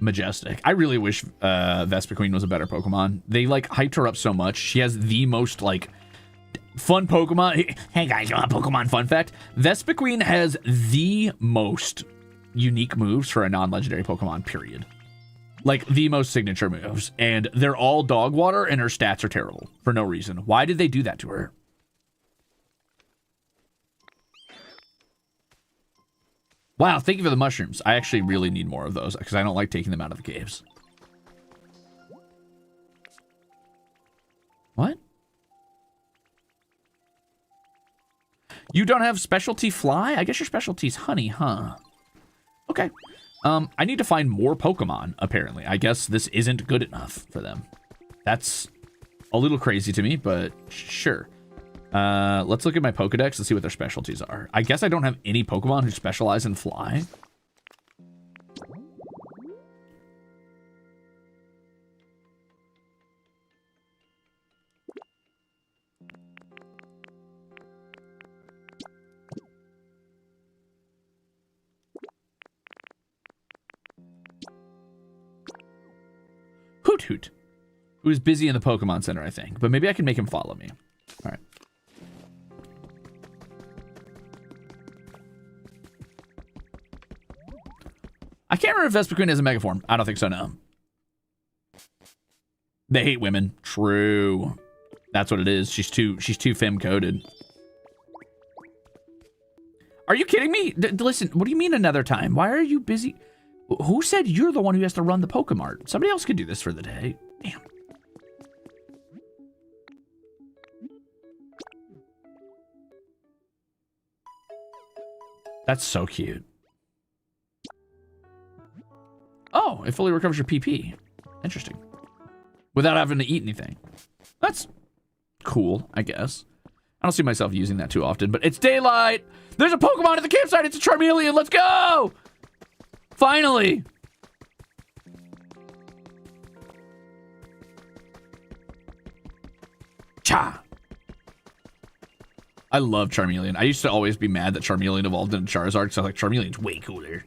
Majestic. I really wish Vespiquen was a better Pokemon. They like hyped her up so much. She has the most like fun Pokemon. Hey guys, you want a Pokemon fun fact? Vespiquen has the most unique moves for a non-legendary Pokemon, period. Like the most signature moves. And they're all dog water and her stats are terrible for no reason. Why did they do that to her? Wow, thank you for the mushrooms. I actually really need more of those because I don't like taking them out of the caves. What? You don't have specialty fly? I guess your specialty's honey, huh? Okay. I need to find more Pokemon, apparently. I guess this isn't good enough for them. That's a little crazy to me, but sure. Let's look at my Pokedex and see what their specialties are. I guess I don't have any Pokemon who specialize in fly. Hoot Hoot, who's busy in the Pokemon Center, I think. But maybe I can make him follow me. All right. I can't remember if Vespiquen has a Mega Form. I don't think so, no. They hate women. True. That's what it is. She's too femme-coded. Are you kidding me? Listen, what do you mean another time? Why are you busy? Who said you're the one who has to run the Pokemart? Somebody else could do this for the day. Damn. That's so cute. Oh, it fully recovers your PP. Interesting. Without having to eat anything. That's cool, I guess. I don't see myself using that too often, but it's daylight. There's a Pokemon at the campsite. It's a Charmeleon. Let's go. Finally. Cha. I love Charmeleon. I used to always be mad that Charmeleon evolved into Charizard because I was like, Charmeleon's way cooler.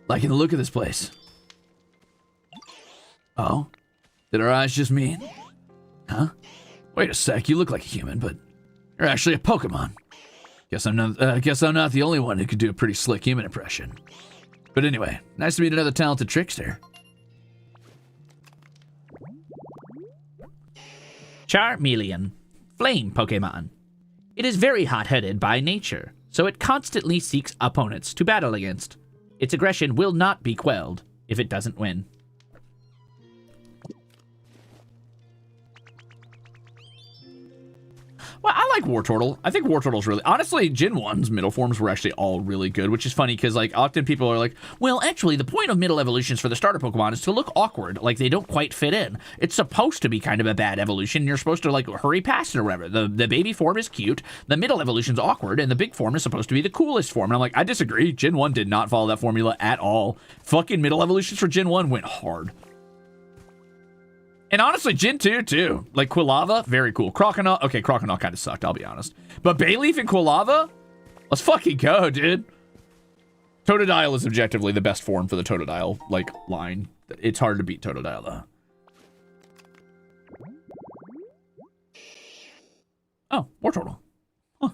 Liking the look of this place. Oh? Did our eyes just meet? Huh? Wait a sec, you look like a human, but you're actually a Pokemon. Guess I'm not the only one who could do a pretty slick human impression. But anyway, nice to meet another talented trickster. Charmeleon, flame Pokemon. It is very hot-headed by nature, so it constantly seeks opponents to battle against. Its aggression will not be quelled if it doesn't win. Well, I like Wartortle. I think Wartortle's really... Honestly, Gen 1's middle forms were actually all really good, which is funny because, like, often people are like, well, actually, the point of middle evolutions for the starter Pokemon is to look awkward. Like, they don't quite fit in. It's supposed to be kind of a bad evolution. You're supposed to, like, hurry past it or whatever. The baby form is cute. The middle evolution's awkward, and the big form is supposed to be the coolest form. And I'm like, I disagree. Gen 1 did not follow that formula at all. Fucking middle evolutions for Gen 1 went hard. And honestly, Gen 2, too. Like, Quilava, very cool. Croconaw, okay, Croconaw kind of sucked, I'll be honest. But Bayleaf and Quilava, let's fucking go, dude. Totodile is objectively the best form for the Totodile, like, line. It's hard to beat Totodile, though. Oh, Wartortle. Huh.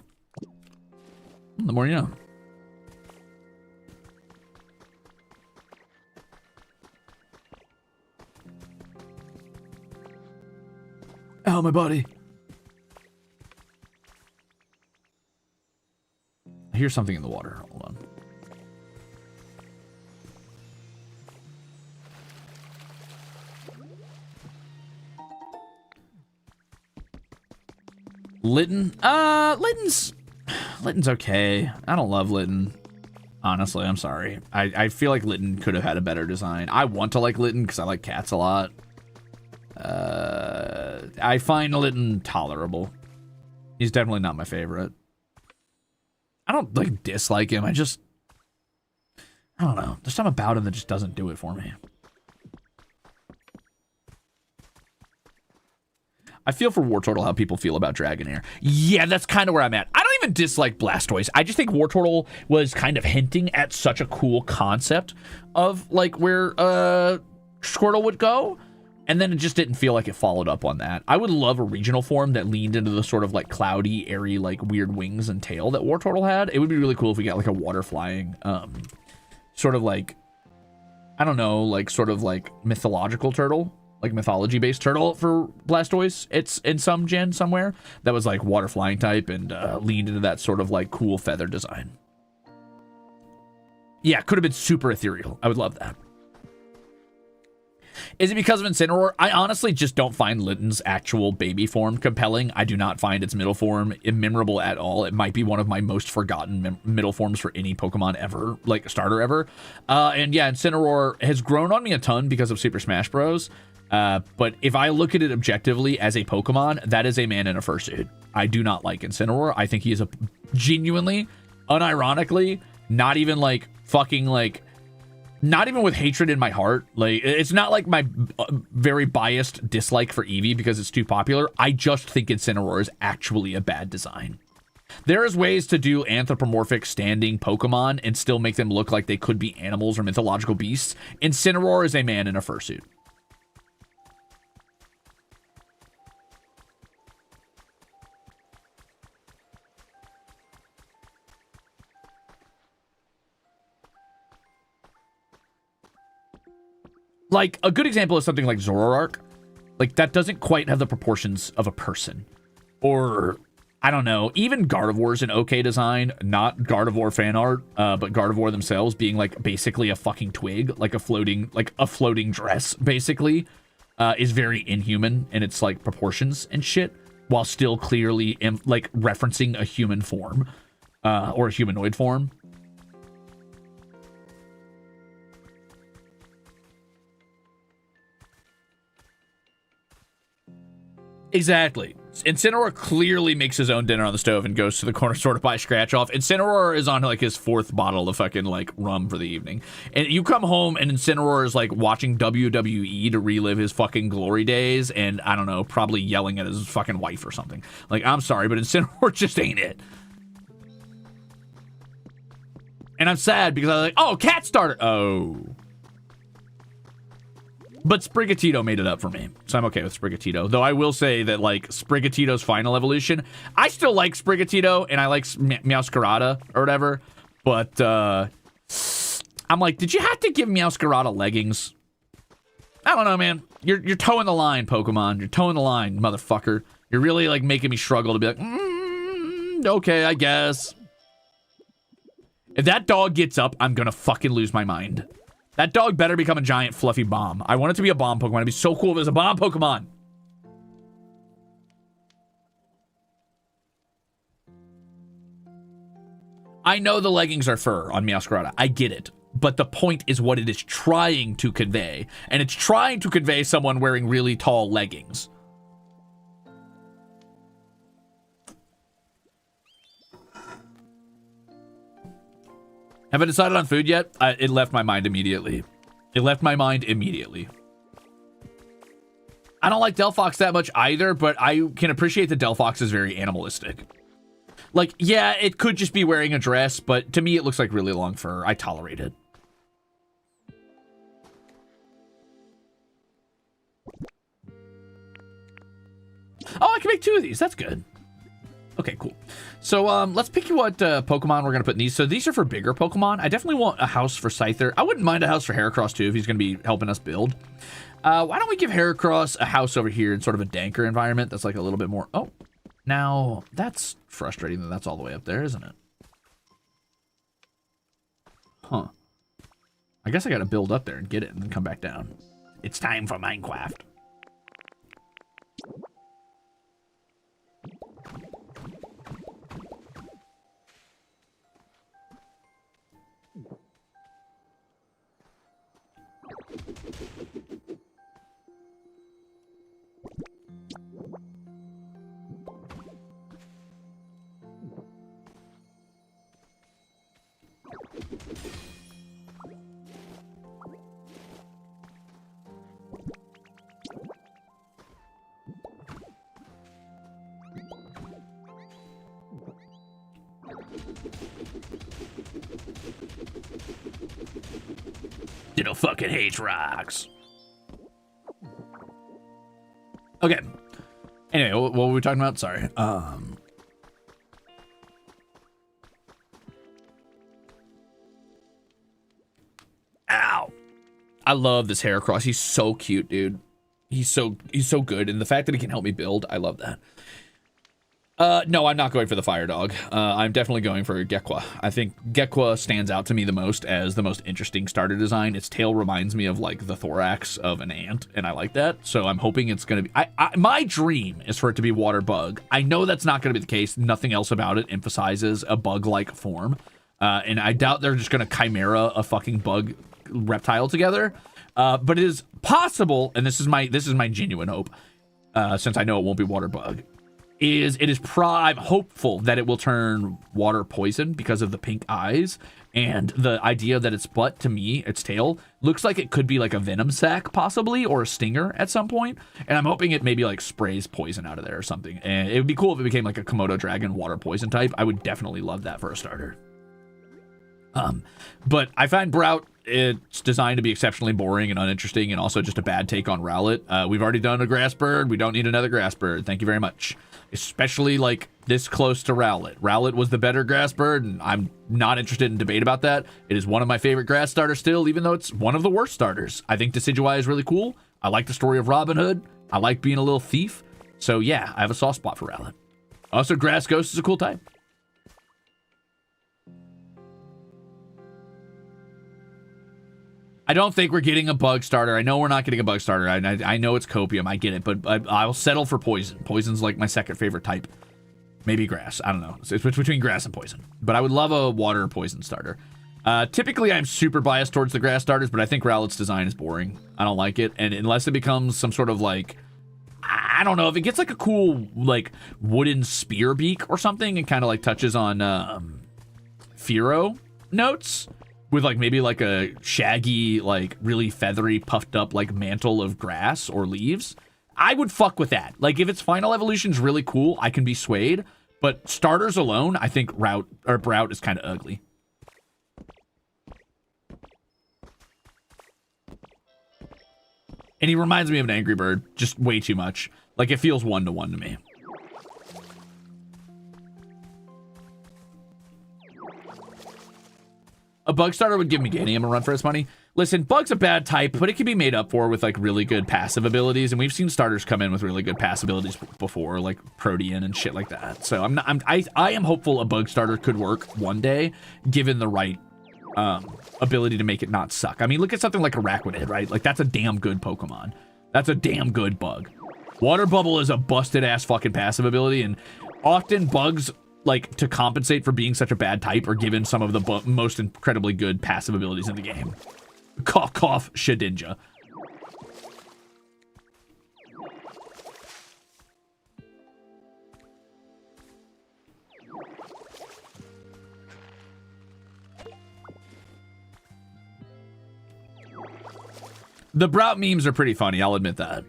The more you know. Ow, my body. I hear something in the water. Hold on. Litten? Litten's okay. I don't love Litten. Honestly, I'm sorry. I feel like Litten could have had a better design. I want to like Litten because I like cats a lot. I find Litten tolerable. He's definitely not my favorite. I don't, like, dislike him. I don't know. There's something about him that just doesn't do it for me. I feel for Wartortle how people feel about Dragonair. Yeah, that's kind of where I'm at. I don't even dislike Blastoise. I just think Wartortle was kind of hinting at such a cool concept of, like, where Squirtle would go. And then it just didn't feel like it followed up on that. I would love a regional form that leaned into the sort of like cloudy, airy, like weird wings and tail that Wartortle had. It would be really cool if we got like a water flying, sort of like, I don't know, like sort of like mythological turtle, like mythology based turtle for Blastoise. It's in some gen somewhere that was like water flying type and leaned into that sort of like cool feather design. Yeah, could have been super ethereal. I would love that. Is it because of Incineroar? I honestly just don't find Litten's actual baby form compelling. I do not find its middle form memorable at all. It might be one of my most forgotten middle forms for any Pokemon ever, like starter ever. And yeah, Incineroar has grown on me a ton because of Super Smash Bros. But if I look at it objectively as a Pokemon, that is a man in a fursuit. I do not like Incineroar. I think he is a genuinely, unironically, not even like fucking like, not even with hatred in my heart. Like, it's not like my very biased dislike for Eevee because it's too popular. I just think Incineroar is actually a bad design. There is ways to do anthropomorphic standing Pokemon and still make them look like they could be animals or mythological beasts. Incineroar is a man in a fursuit. Like, a good example is something like Zoroark. Like, that doesn't quite have the proportions of a person. Or, I don't know, even Gardevoir's an okay design. Not Gardevoir fan art, but Gardevoir themselves being, like, basically a fucking twig. Like a floating dress, basically, is very inhuman in its, like, proportions and shit. While still clearly, like, referencing a human form. Or a humanoid form. Exactly. Incineroar clearly makes his own dinner on the stove and goes to the corner store to buy scratch off. Incineroar is on like his 4th bottle of fucking like rum for the evening. And you come home and Incineroar is like watching WWE to relive his fucking glory days and I don't know, probably yelling at his fucking wife or something. Like, I'm sorry, but Incineroar just ain't it. And I'm sad because I was like, oh, cat starter. Oh. But Sprigatito made it up for me, so I'm okay with Sprigatito. Though I will say that, like, Sprigatito's final evolution, I still like Sprigatito, and I like Meowscarada or whatever, but I'm like, did you have to give Meowscarada leggings? I don't know, man. You're towing the line, Pokemon. You're towing the line, motherfucker. You're really like making me struggle to be like, okay, I guess. If that dog gets up, I'm gonna fucking lose my mind. That dog better become a giant fluffy bomb. I want it to be a bomb Pokemon. It'd be so cool if it was a bomb Pokemon. I know the leggings are fur on Meowscarada. I get it. But the point is what it is trying to convey. And it's trying to convey someone wearing really tall leggings. Have I decided on food yet? It left my mind immediately. It left my mind immediately. I don't like Delphox that much either, but I can appreciate that Delphox is very animalistic. Like, yeah, it could just be wearing a dress, but to me it looks like really long fur. I tolerate it. Oh, I can make 2 of these. That's good. Okay, cool. So let's pick what Pokemon we're going to put in these. So these are for bigger Pokemon. I definitely want a house for Scyther. I wouldn't mind a house for Heracross too if he's going to be helping us build. Why don't we give Heracross a house over here in sort of a danker environment that's like a little bit more... Oh, now that's frustrating that that's all the way up there, isn't it? Huh. I guess I got to build up there and get it and then come back down. It's time for Minecraft. Ditto fucking hates rocks. Okay. Anyway, what were we talking about? Sorry. Ow. I love this Heracross. He's so cute, dude. He's so good. And the fact that he can help me build, I love that. No, I'm not going for the fire dog. I'm definitely going for Gekwa. I think Gekwa stands out to me the most as the most interesting starter design. Its tail reminds me of like the thorax of an ant, and I like that. So I'm hoping it's going to be... my dream is for it to be water bug. I know that's not going to be the case. Nothing else about it emphasizes a bug-like form. And I doubt they're just going to chimera a fucking bug reptile together. But it is possible, and this is my genuine hope, since I know it won't be water bug. I'm hopeful that it will turn water poison because of the pink eyes and the idea that its butt, to me, its tail, looks like it could be like a venom sac possibly or a stinger at some point. And I'm hoping it maybe like sprays poison out of there or something. And it would be cool if it became like a Komodo dragon water poison type. I would definitely love that for a starter. But I find Brout, it's designed to be exceptionally boring and uninteresting and also just a bad take on Rowlet. We've already done a grass bird. We don't need another grass bird. Thank you very much. Especially like this close to Rowlet. Rowlet was the better grass bird, and I'm not interested in debate about that. It is one of my favorite grass starters still, even though it's one of the worst starters. I think Decidueye is really cool. I like the story of Robin Hood. I like being a little thief. So yeah, I have a soft spot for Rowlet. Also, Grass Ghost is a cool type. I don't think we're getting a bug starter. I know we're not getting a bug starter. I know it's copium. I get it, but I'll settle for poison. Poison's like my second favorite type. Maybe grass. I don't know. It's between grass and poison. But I would love a water poison starter. Typically, I'm super biased towards the grass starters, but I think Rowlet's design is boring. I don't like it. And unless it becomes some sort of like... I don't know. If it gets like a cool like wooden spear beak or something and kind of like touches on Fearow notes... with like maybe like a shaggy, like really feathery, puffed up like mantle of grass or leaves, I would fuck with that. Like if its final evolution's really cool, I can be swayed. But starters alone, I think Brout is kind of ugly. And he reminds me of an Angry Bird, just way too much. Like it feels 1-to-1 to me. A bug starter would give Meganium a run for its money. Listen, Bug's a bad type, but it can be made up for with like really good passive abilities, and we've seen starters come in with really good passive abilities before, like Protean and shit like that. So I am hopeful a bug starter could work one day, given the right ability to make it not suck. I mean, look at something like Araquanid, right? Like that's a damn good Pokemon. That's a damn good bug. Water Bubble is a busted ass fucking passive ability, and often bugs, like, to compensate for being such a bad type, are given some of the most incredibly good passive abilities in the game. Cough, cough, Shedinja. The Brout memes are pretty funny, I'll admit that.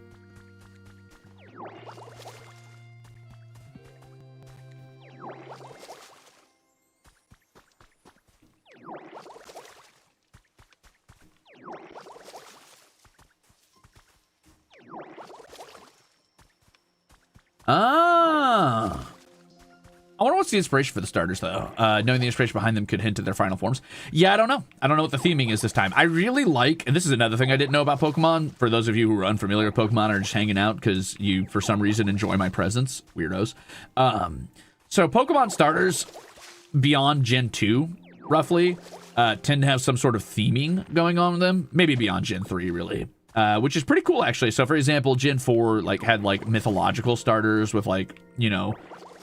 Ah. I wonder what's the inspiration for the starters, though. Knowing the inspiration behind them could hint at their final forms. Yeah, I don't know. I don't know what the theming is this time. I really like, and this is another thing I didn't know about Pokemon, for those of you who are unfamiliar with Pokemon or just hanging out because you, for some reason, enjoy my presence. Weirdos. So Pokemon starters beyond Gen 2, roughly, tend to have some sort of theming going on with them. Maybe beyond Gen 3, really. Which is pretty cool, actually. So, for example, Gen 4 like had like mythological starters with like, you know,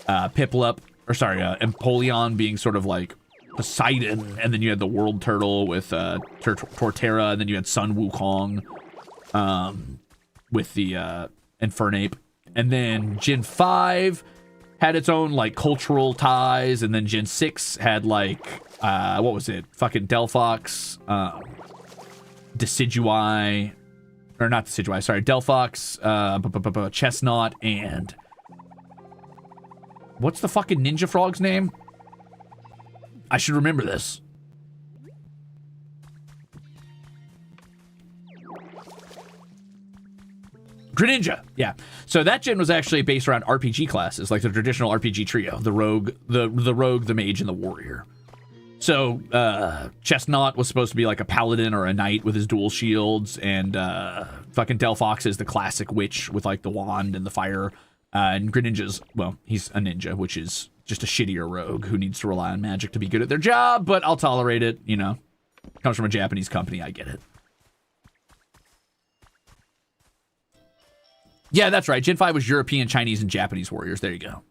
Piplup, or sorry, Empoleon being sort of like Poseidon, and then you had the World Turtle with Torterra, and then you had Sun Wukong with the Infernape, and then Gen 5 had its own like cultural ties, and then Gen 6 had like what was it? Fucking Delphox, Decidueye. Or not Decidueye, sorry, Delphox, Chestnut, and... What's the fucking Ninja Frog's name? I should remember this. Greninja, yeah. So that gen was actually based around RPG classes, like the traditional RPG trio. The Rogue, the Rogue, the Mage, and the Warrior. So, Chestnut was supposed to be like a paladin or a knight with his dual shields, and fucking Delphox is the classic witch with like the wand and the fire, and Greninja's, well, he's a ninja, which is just a shittier rogue who needs to rely on magic to be good at their job, but I'll tolerate it, you know. Comes from a Japanese company, I get it. Yeah, that's right. Gen 5 was European, Chinese, and Japanese warriors. There you go.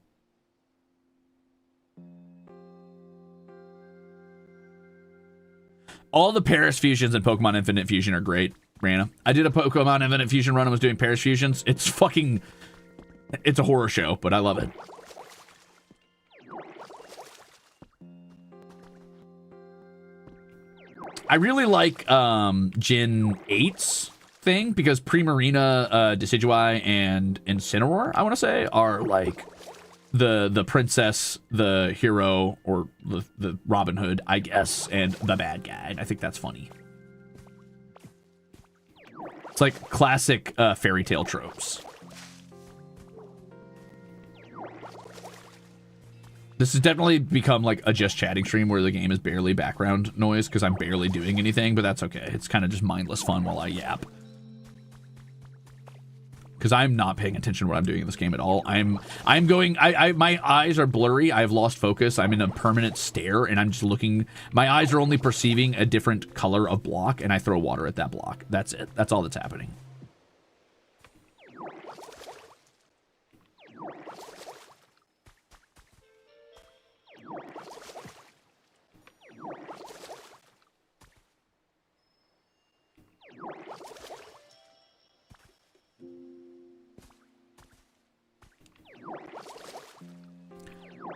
All the Paris fusions in Pokemon Infinite Fusion are great, Rana. I did a Pokemon Infinite Fusion run and was doing Paris fusions. It's fucking... It's a horror show, but I love it. I really like Gen 8's thing, because Primarina, Decidueye, and Incineroar, I want to say, are like... the princess, the hero, or the Robin Hood, I guess, and the bad guy. And I think that's funny. It's like classic fairy tale tropes. This has definitely become like a just chatting stream where the game is barely background noise because I'm barely doing anything, but that's okay. It's kind of just mindless fun while I yap. Because I'm not paying attention to what I'm doing in this game at all. I'm going, my eyes are blurry. I've lost focus. I'm in a permanent stare, and I'm just looking. My eyes are only perceiving a different color of block, and I throw water at that block. That's it. That's all that's happening.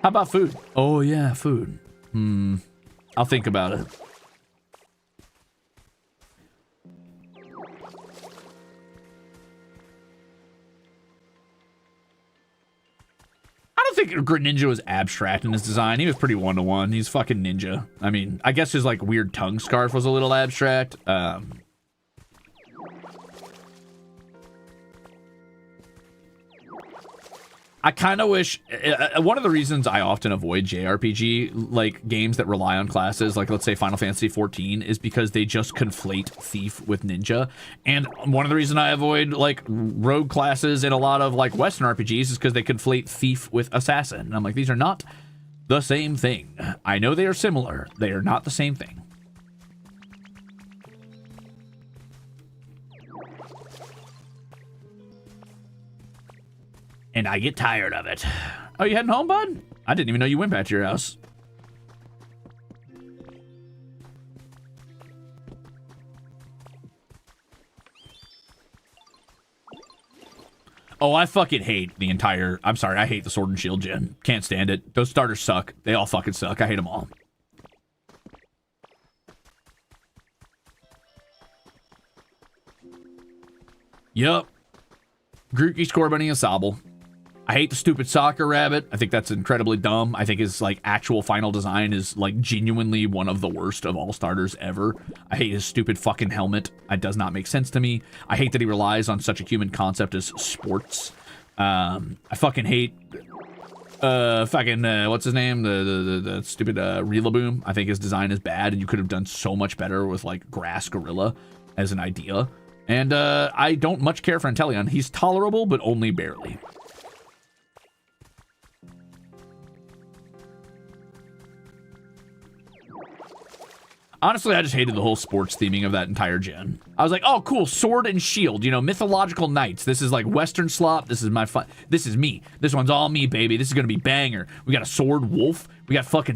How about food? Oh, yeah, food. I'll think about it. I don't think Greninja was abstract in his design. He was pretty one-to-one. He's fucking ninja. I mean, I guess his, like, weird tongue scarf was a little abstract. I kind of wish one of the reasons I often avoid JRPG like games that rely on classes, like let's say Final Fantasy 14, is because they just conflate thief with ninja. And one of the reasons I avoid like rogue classes in a lot of like Western RPGs is because they conflate thief with assassin. And I'm like, these are not the same thing. I know they are similar. They are not the same thing. And I get tired of it. Oh, you heading home, bud? I didn't even know you went back to your house. Oh, I fucking hate the entire... I'm sorry, I hate the Sword and Shield gen. Can't stand it. Those starters suck. They all fucking suck. I hate them all. Yup. Grookey, Scorbunny, and Sobble. I hate the stupid soccer rabbit. I think that's incredibly dumb. I think his like actual final design is like genuinely one of the worst of all starters ever. I hate his stupid fucking helmet. It does not make sense to me. I hate that he relies on such a human concept as sports. I fucking hate what's his name? The stupid Rillaboom. I think his design is bad, and you could have done so much better with like Grass Gorilla as an idea. And I don't much care for Inteleon. He's tolerable, but only barely. Honestly, I just hated the whole sports theming of that entire gen. I was like, oh, cool, sword and shield, you know, mythological knights. This is like Western slop. This is my fun. This is me. This one's all me, baby. This is gonna be banger. We got a sword wolf. We got fucking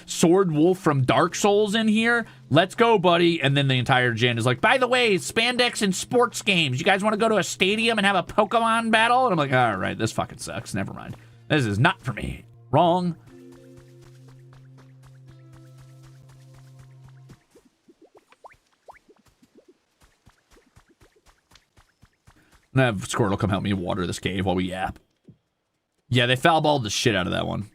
sword wolf from Dark Souls in here. Let's go, buddy. And then the entire gen is like, by the way, spandex and sports games. You guys want to go to a stadium and have a Pokemon battle? And I'm like, all right, this fucking sucks. Never mind. This is not for me. Wrong. I'm gonna have Squirtle come help me water this cave while we yap. Yeah, they foul-balled the shit out of that one.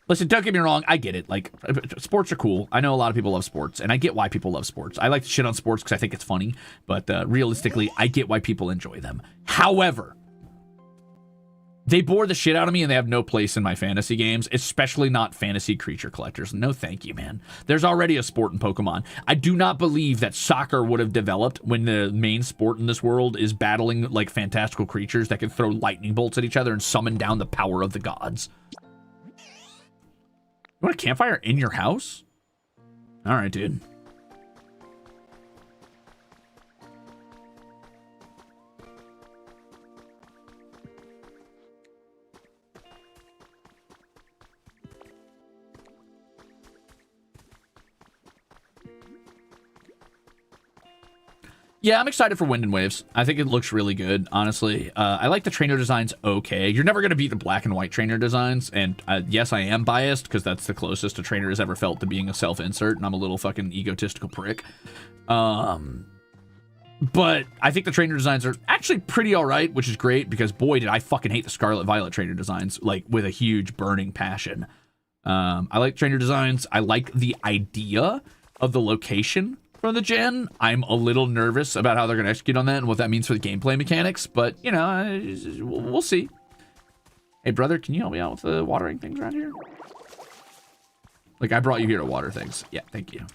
Listen, don't get me wrong, I get it. Like, sports are cool. I know a lot of people love sports, and I get why people love sports. I like to shit on sports because I think it's funny, but realistically, I get why people enjoy them. However, they bore the shit out of me, and they have no place in my fantasy games, especially not fantasy creature collectors. No thank you, man. There's already a sport in Pokemon. I do not believe that soccer would have developed when the main sport in this world is battling, like, fantastical creatures that can throw lightning bolts at each other and summon down the power of the gods. You want a campfire in your house? All right, dude. Yeah, I'm excited for Wind and Waves. I think it looks really good, honestly. I like the trainer designs okay. You're never going to beat the black and white trainer designs, and yes, I am biased, because that's the closest a trainer has ever felt to being a self-insert, and I'm a little fucking egotistical prick. But I think the trainer designs are actually pretty alright, which is great, because boy, did I fucking hate the Scarlet Violet trainer designs, like, with a huge burning passion. I like trainer designs. I like the idea of the location for the gen. I'm a little nervous about how they're going to execute on that and what that means for the gameplay mechanics, but, you know, we'll see. Hey, brother, can you help me out with the watering things around here? Like, I brought you here to water things. Yeah, thank you.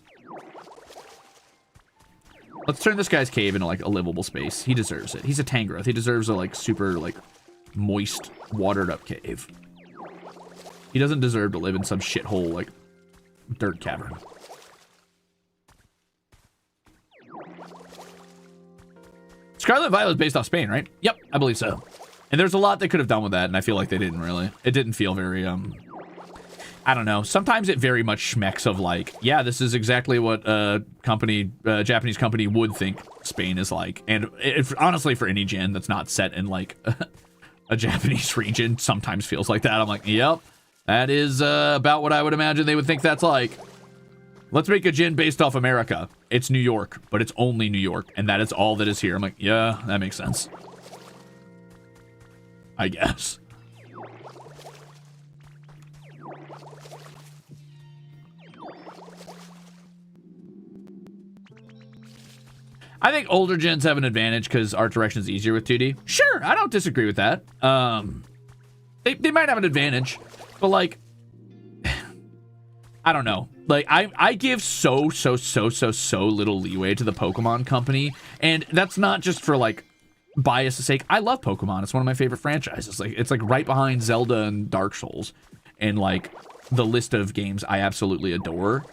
Let's turn this guy's cave into, like, a livable space. He deserves it. He's a Tangrowth. He deserves a, like, super, like, moist, watered-up cave. He doesn't deserve to live in some shithole, like, dirt cavern. Scarlet Violet is based off Spain, right? Yep, I believe so. And there's a lot they could have done with that, and I feel like they didn't really. It didn't feel very, I don't know. Sometimes it very much schmecks of like, yeah, this is exactly what a company, Japanese company would think Spain is like. And honestly, for any gen that's not set in like a Japanese region, sometimes feels like that. I'm like, yep, that is about what I would imagine they would think that's like. Let's make a gen based off America. It's New York, but it's only New York, and that is all that is here. I'm like, yeah, that makes sense. I guess. I think older gens have an advantage because art direction is easier with 2D. Sure, I don't disagree with that. They might have an advantage, but like, I don't know. Like, I give so little leeway to the Pokemon company, and that's not just for like bias's sake. I love Pokemon. It's one of my favorite franchises. Like, it's like right behind Zelda and Dark Souls, and like the list of games I absolutely adore.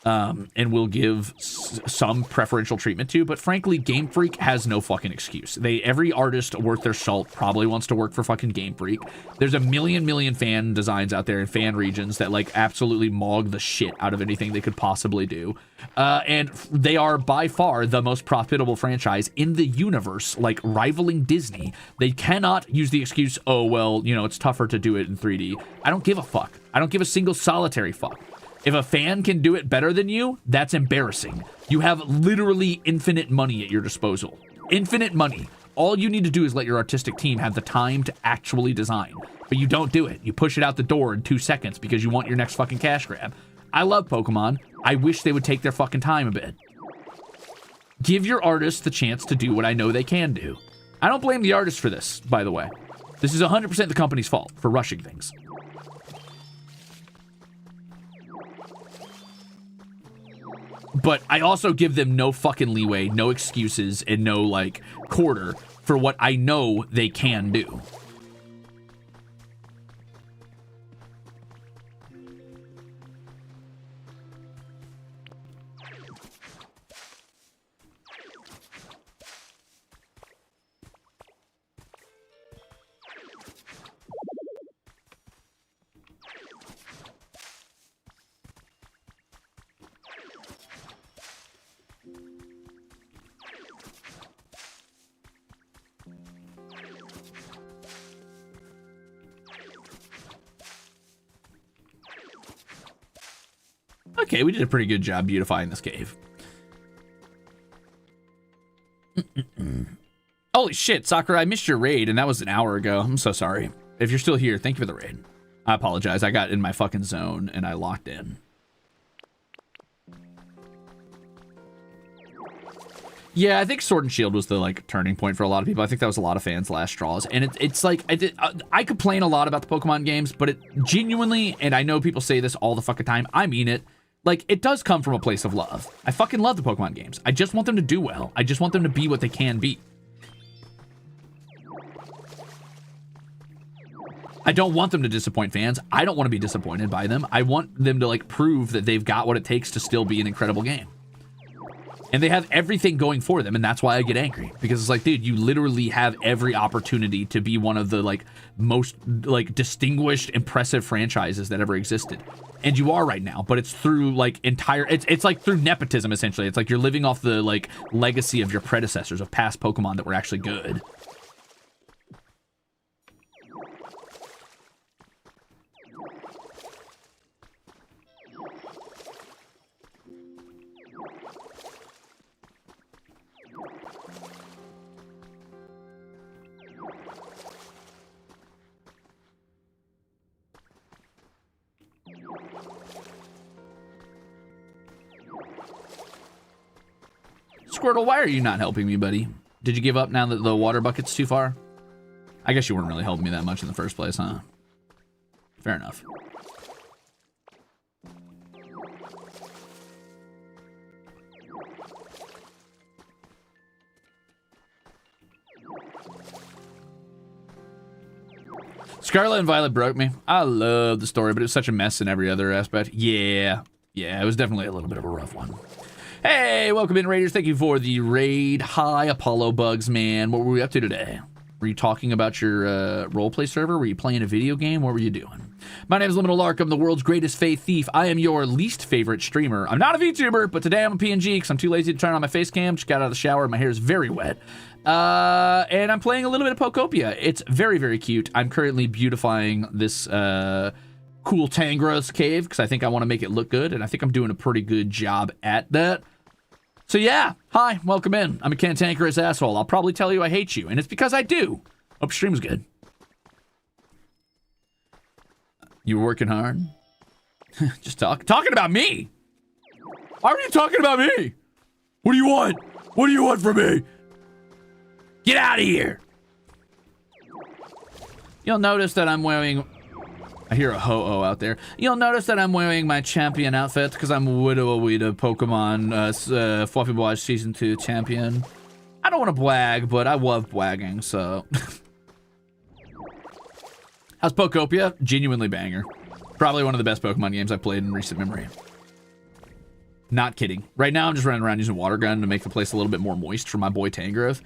And will give some preferential treatment to, but frankly, Game Freak has no fucking excuse. Every artist worth their salt probably wants to work for fucking Game Freak. There's a million fan designs out there and fan regions that like absolutely maug the shit out of anything they could possibly do. And they are by far the most profitable franchise in the universe, like rivaling Disney. They cannot use the excuse, oh, well, you know, it's tougher to do it in 3D. I don't give a fuck. I don't give a single solitary fuck. If a fan can do it better than you, that's embarrassing. You have literally infinite money at your disposal. Infinite money. All you need to do is let your artistic team have the time to actually design. But you don't do it. You push it out the door in 2 seconds because you want your next fucking cash grab. I love Pokemon. I wish they would take their fucking time a bit. Give your artists the chance to do what I know they can do. I don't blame the artists for this, by the way. This is 100% the company's fault for rushing things. But I also give them no fucking leeway, no excuses, and no, like, quarter for what I know they can do. Okay, we did a pretty good job beautifying this cave. Holy shit, Sakura, I missed your raid, and that was an hour ago. I'm so sorry. If you're still here, thank you for the raid. I apologize. I got in my fucking zone, and I locked in. Yeah, I think Sword and Shield was the, like, turning point for a lot of people. I think that was a lot of fans' last straws. And it's like, I complain a lot about the Pokemon games, but it genuinely, and I know people say this all the fucking time, I mean it, like, it does come from a place of love. I fucking love the Pokemon games. I just want them to do well. I just want them to be what they can be. I don't want them to disappoint fans. I don't want to be disappointed by them. I want them to, like, prove that they've got what it takes to still be an incredible game. And they have everything going for them, and that's why I get angry. Because it's like, dude, you literally have every opportunity to be one of the, like, most, like, distinguished, impressive franchises that ever existed. And you are right now, but it's through, like, it's like through nepotism, essentially. It's like you're living off the, like, legacy of your predecessors, of past Pokemon that were actually good. Squirtle, why are you not helping me, buddy? Did you give up now that the water bucket's too far? I guess you weren't really helping me that much in the first place, huh? Fair enough. Scarlet and Violet broke me. I love the story, but it was such a mess in every other aspect. Yeah, it was definitely a little bit of a rough one. Hey, welcome in, Raiders. Thank you for the raid. Hi, Apollo Bugs, man. What were we up to today? Were you talking about your roleplay server? Were you playing a video game? What were you doing? My name is Liminal Lark. I'm the world's greatest faith thief. I am your least favorite streamer. I'm not a VTuber, but today I'm a PNG because I'm too lazy to turn on my face cam. Just got out of the shower. My hair is very wet. And I'm playing a little bit of Pokeopia. It's very, very cute. I'm currently beautifying this cool Tangros cave because I think I want to make it look good, and I think I'm doing a pretty good job at that. So yeah, hi, welcome in. I'm a cantankerous asshole. I'll probably tell you I hate you, and it's because I do. Hope stream's good. You were working hard? Just talking about me. Why are you talking about me? What do you want? What do you want from me? Get out of here. You'll notice that I'm wearing... I hear a ho-oh out there. You'll notice that I'm wearing my champion outfit because I'm Widow Weeda Pokemon Fluffy Boy Season 2 champion. I don't want to brag, but I love bragging, so... How's Pokeopia? Genuinely banger. Probably one of the best Pokemon games I've played in recent memory. Not kidding. Right now, I'm just running around using water gun to make the place a little bit more moist for my boy Tangrowth.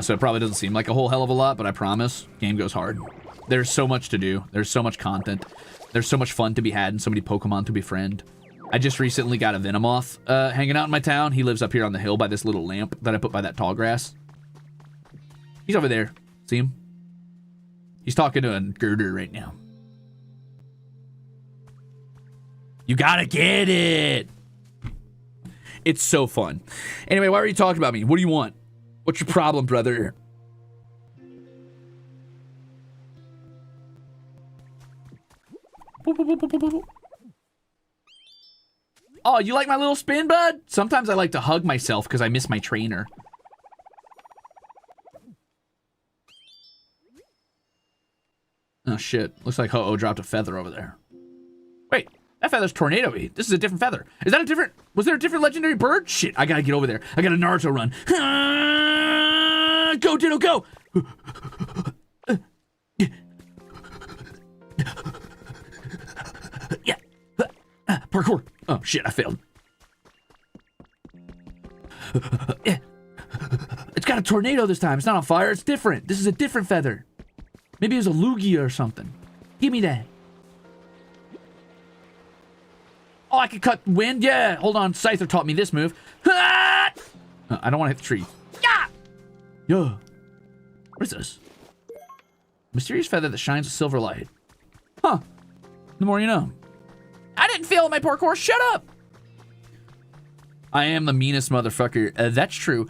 So it probably doesn't seem like a whole hell of a lot, but I promise, game goes hard. There's so much to do. There's so much content. There's so much fun to be had and so many Pokemon to befriend. I just recently got a Venomoth hanging out in my town. He lives up here on the hill by this little lamp that I put by that tall grass. He's over there. See him? He's talking to a girder right now. You gotta get it. It's so fun. Anyway, why are you talking about me? What do you want? What's your problem, brother? Oh, you like my little spin, bud? Sometimes I like to hug myself because I miss my trainer. Oh, shit. Looks like Ho-Oh dropped a feather over there. Wait, that feather's tornado-y. This is a different feather. Is that a different... Was there a different legendary bird? Shit, I gotta get over there. I got a Naruto run. Go, Ditto, go! Yeah. Parkour. Oh, shit, I failed. It's got a tornado this time. It's not on fire. It's different. This is a different feather. Maybe it was a Lugia or something. Give me that. Oh, I can cut wind? Yeah. Hold on. Scyther taught me this move. I don't want to hit the tree. Yeah. Yeah. What is this? Mysterious feather that shines a silver light. Huh. The more you know. I didn't fail at my parkour. Shut up. I am the meanest motherfucker. That's true.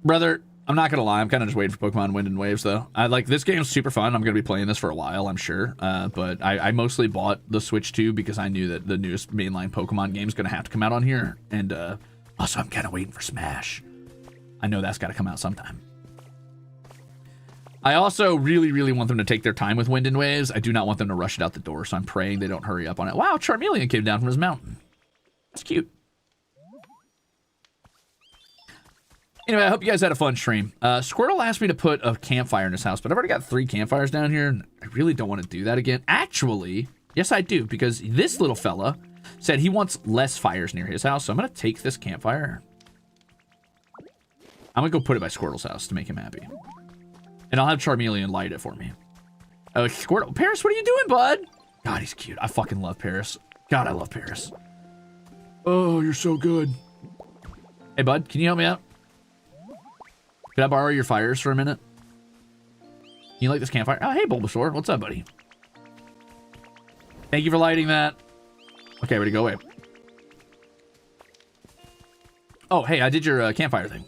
Brother, I'm not gonna lie, I'm kind of just waiting for Pokemon Wind and Waves, though. This game's super fun. I'm gonna be playing this for a while, I'm sure. But I mostly bought the Switch 2 because I knew that the newest mainline Pokemon game's gonna have to come out on here. And also, I'm kind of waiting for Smash. I know that's gotta come out sometime. I also really, really want them to take their time with Wind and Waves. I do not want them to rush it out the door, so I'm praying they don't hurry up on it. Wow, Charmeleon came down from his mountain. That's cute. Anyway, I hope you guys had a fun stream. Squirtle asked me to put a campfire in his house, but I've already got 3 campfires down here, and I really don't want to do that again. Actually, yes, I do, because this little fella said he wants less fires near his house, so I'm going to take this campfire. I'm going to go put it by Squirtle's house to make him happy. And I'll have Charmeleon light it for me. Oh, Squirtle. Paris, what are you doing, bud? God, he's cute. I fucking love Paris. God, I love Paris. Oh, you're so good. Hey, bud, can you help me out? Could I borrow your fires for a minute? You like this campfire? Oh, hey, Bulbasaur. What's up, buddy? Thank you for lighting that. Okay, ready to go away. Oh, hey, I did your campfire thing.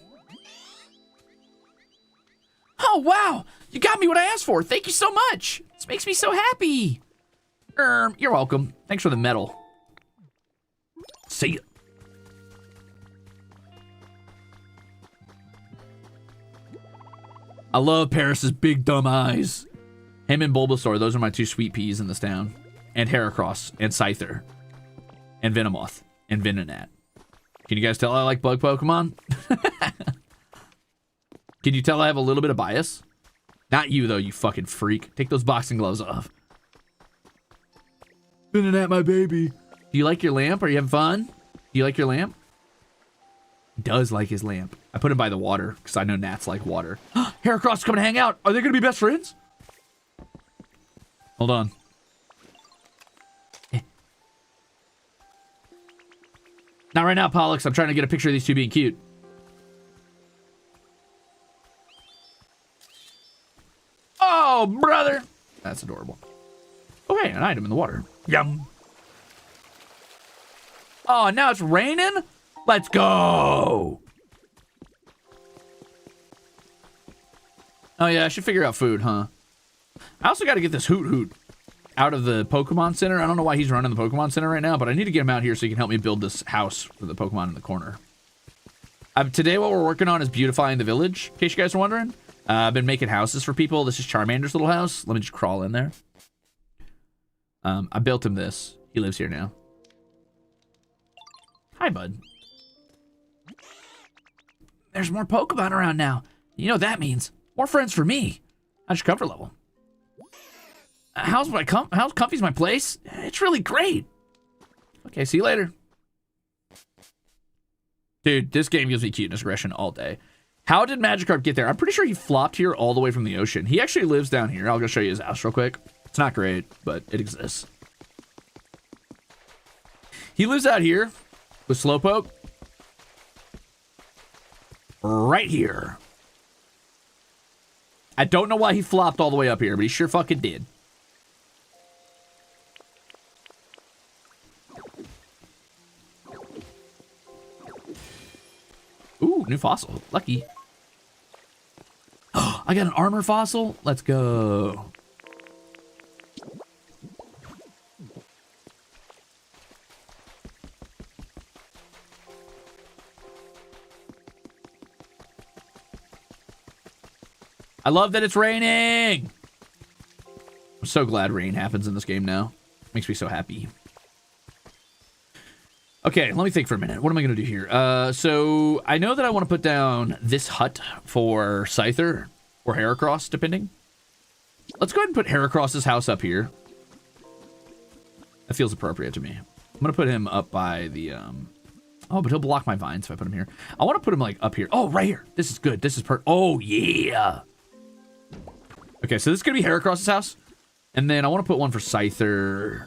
Oh, wow. You got me what I asked for. Thank you so much. This makes me so happy. You're welcome. Thanks for the medal. See ya. I love Paris's big dumb eyes. Him and Bulbasaur, those are my 2 sweet peas in this town. And Heracross, and Scyther, and Venomoth, and Venonat. Can you guys tell I like bug Pokemon? Can you tell I have a little bit of bias? Not you, though, you fucking freak. Take those boxing gloves off. Venonat, my baby. Do you like your lamp? Are you having fun? Do you like your lamp? He does like his lamp. I put him by the water because I know gnats like water. Heracross is coming to hang out. Are they going to be best friends? Hold on. Not right now, Pollux. I'm trying to get a picture of these 2 being cute. Oh, brother. That's adorable. Okay, an item in the water. Yum. Oh, now it's raining? Let's go. Oh, yeah, I should figure out food, huh? I also got to get this Hoot Hoot out of the Pokemon Center. I don't know why he's running the Pokemon Center right now, but I need to get him out here so he can help me build this house for the Pokemon in the corner. Today, what we're working on is beautifying the village, in case you guys are wondering. I've been making houses for people. This is Charmander's little house. Let me just crawl in there. I built him this. He lives here now. Hi, bud. There's more Pokemon around now. You know what that means? More friends for me. How's your comfort level? How's comfy's my place? It's really great. Okay, see you later. Dude, this game gives me cuteness aggression all day. How did Magikarp get there? I'm pretty sure he flopped here all the way from the ocean. He actually lives down here. I'll go show you his house real quick. It's not great, but it exists. He lives out here with Slowpoke. Right here. I don't know why he flopped all the way up here, but he sure fucking did. Ooh, new fossil. Lucky. Oh, I got an armor fossil. Let's go. I love that it's raining. I'm so glad rain happens in this game now. Makes me so happy. Okay, let me think for a minute. What am I going to do here? So I know that I want to put down this hut for Scyther or Heracross, depending. Let's go ahead and put Heracross's house up here. That feels appropriate to me. I'm going to put him up by the... Oh, but he'll block my vines if I put him here. I want to put him, like, up here. Oh, right here. This is good. This is Oh, yeah. Okay, so this is going to be Heracross's house. And then I want to put one for Scyther.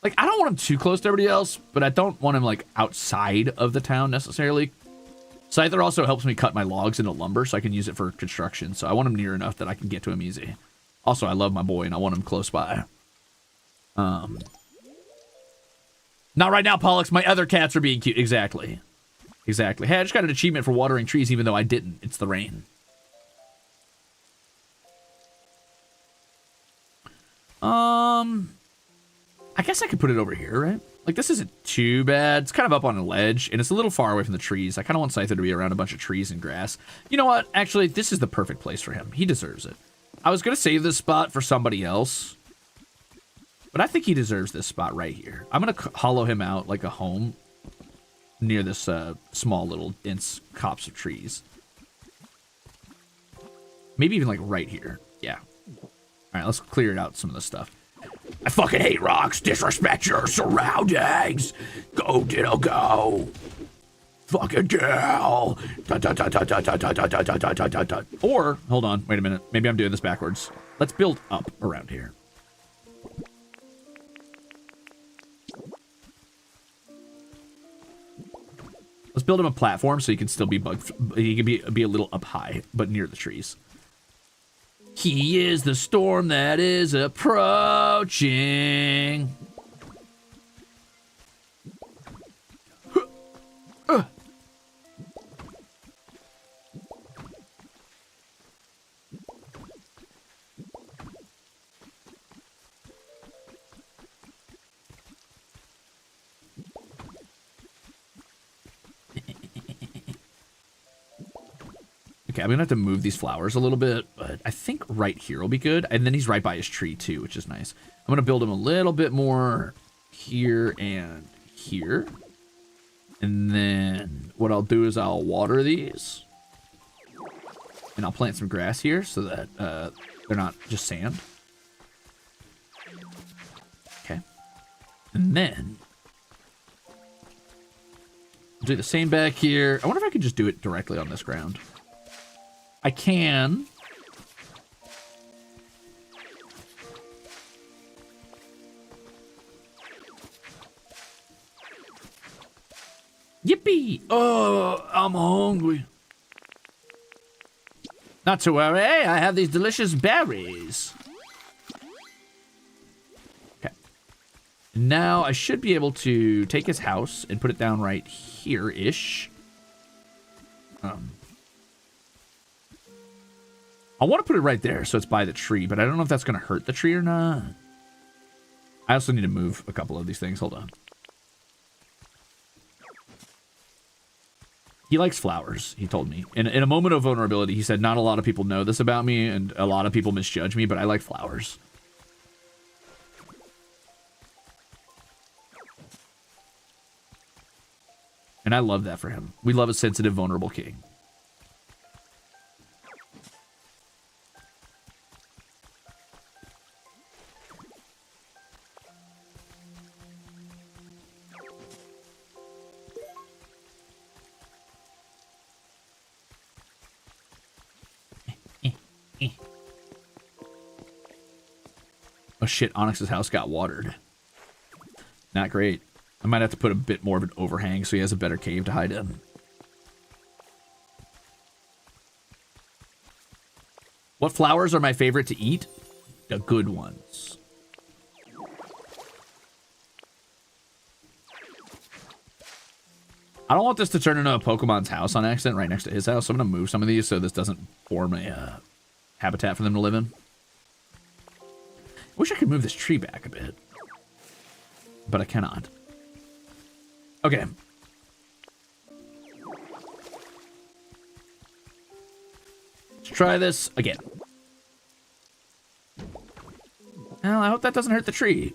Like, I don't want him too close to everybody else, but I don't want him, like, outside of the town necessarily. Scyther also helps me cut my logs into lumber so I can use it for construction. So I want him near enough that I can get to him easy. Also, I love my boy and I want him close by. Not right now, Pollux. My other cats are being cute. Exactly. Exactly. Hey, I just got an achievement for watering trees even though I didn't. It's the rain. I guess I could put it over here, right? Like, this isn't too bad. It's kind of up on a ledge, and it's a little far away from the trees. I kind of want Scyther to be around a bunch of trees and grass. You know what? Actually, this is the perfect place for him. He deserves it. I was going to save this spot for somebody else, but I think he deserves this spot right here. I'm going to hollow him out like a home near this small little dense copse of trees. Maybe even like right here. Yeah. All right, let's clear out some of this stuff. I fucking hate rocks. Disrespect your surroundings. Go, Diddle, go. Fucking kill. Or, hold on, wait a minute. Maybe I'm doing this backwards. Let's build up around here. Let's build him a platform so he can still be he can be a little up high, but near the trees. He is the storm that is approaching. Okay, I'm gonna have to move these flowers a little bit, but I think right here will be good. And then he's right by his tree too, which is nice. I'm gonna build him a little bit more here and here. And then what I'll do is I'll water these. And I'll plant some grass here so that they're not just sand. Okay. And then I'll do the same back here. I wonder if I could just do it directly on this ground. I can. Yippee! Oh, I'm hungry. Not to worry, I have these delicious berries. Okay. Now I should be able to take his house and put it down right here-ish. I want to put it right there so it's by the tree, but I don't know if that's going to hurt the tree or not. I also need to move a couple of these things. Hold on. He likes flowers, he told me. In a moment of vulnerability, he said, not a lot of people know this about me, and a lot of people misjudge me, but I like flowers. And I love that for him. We love a sensitive, vulnerable king. Oh shit, Onyx's house got watered. Not great. I might have to put a bit more of an overhang so he has a better cave to hide in. What flowers are my favorite to eat? The good ones. I don't want this to turn into a Pokemon's house on accident right next to his house, so I'm going to move some of these so this doesn't form a habitat for them to live in. I wish I could move this tree back a bit, but I cannot. Okay. Let's try this again. Well, I hope that doesn't hurt the tree.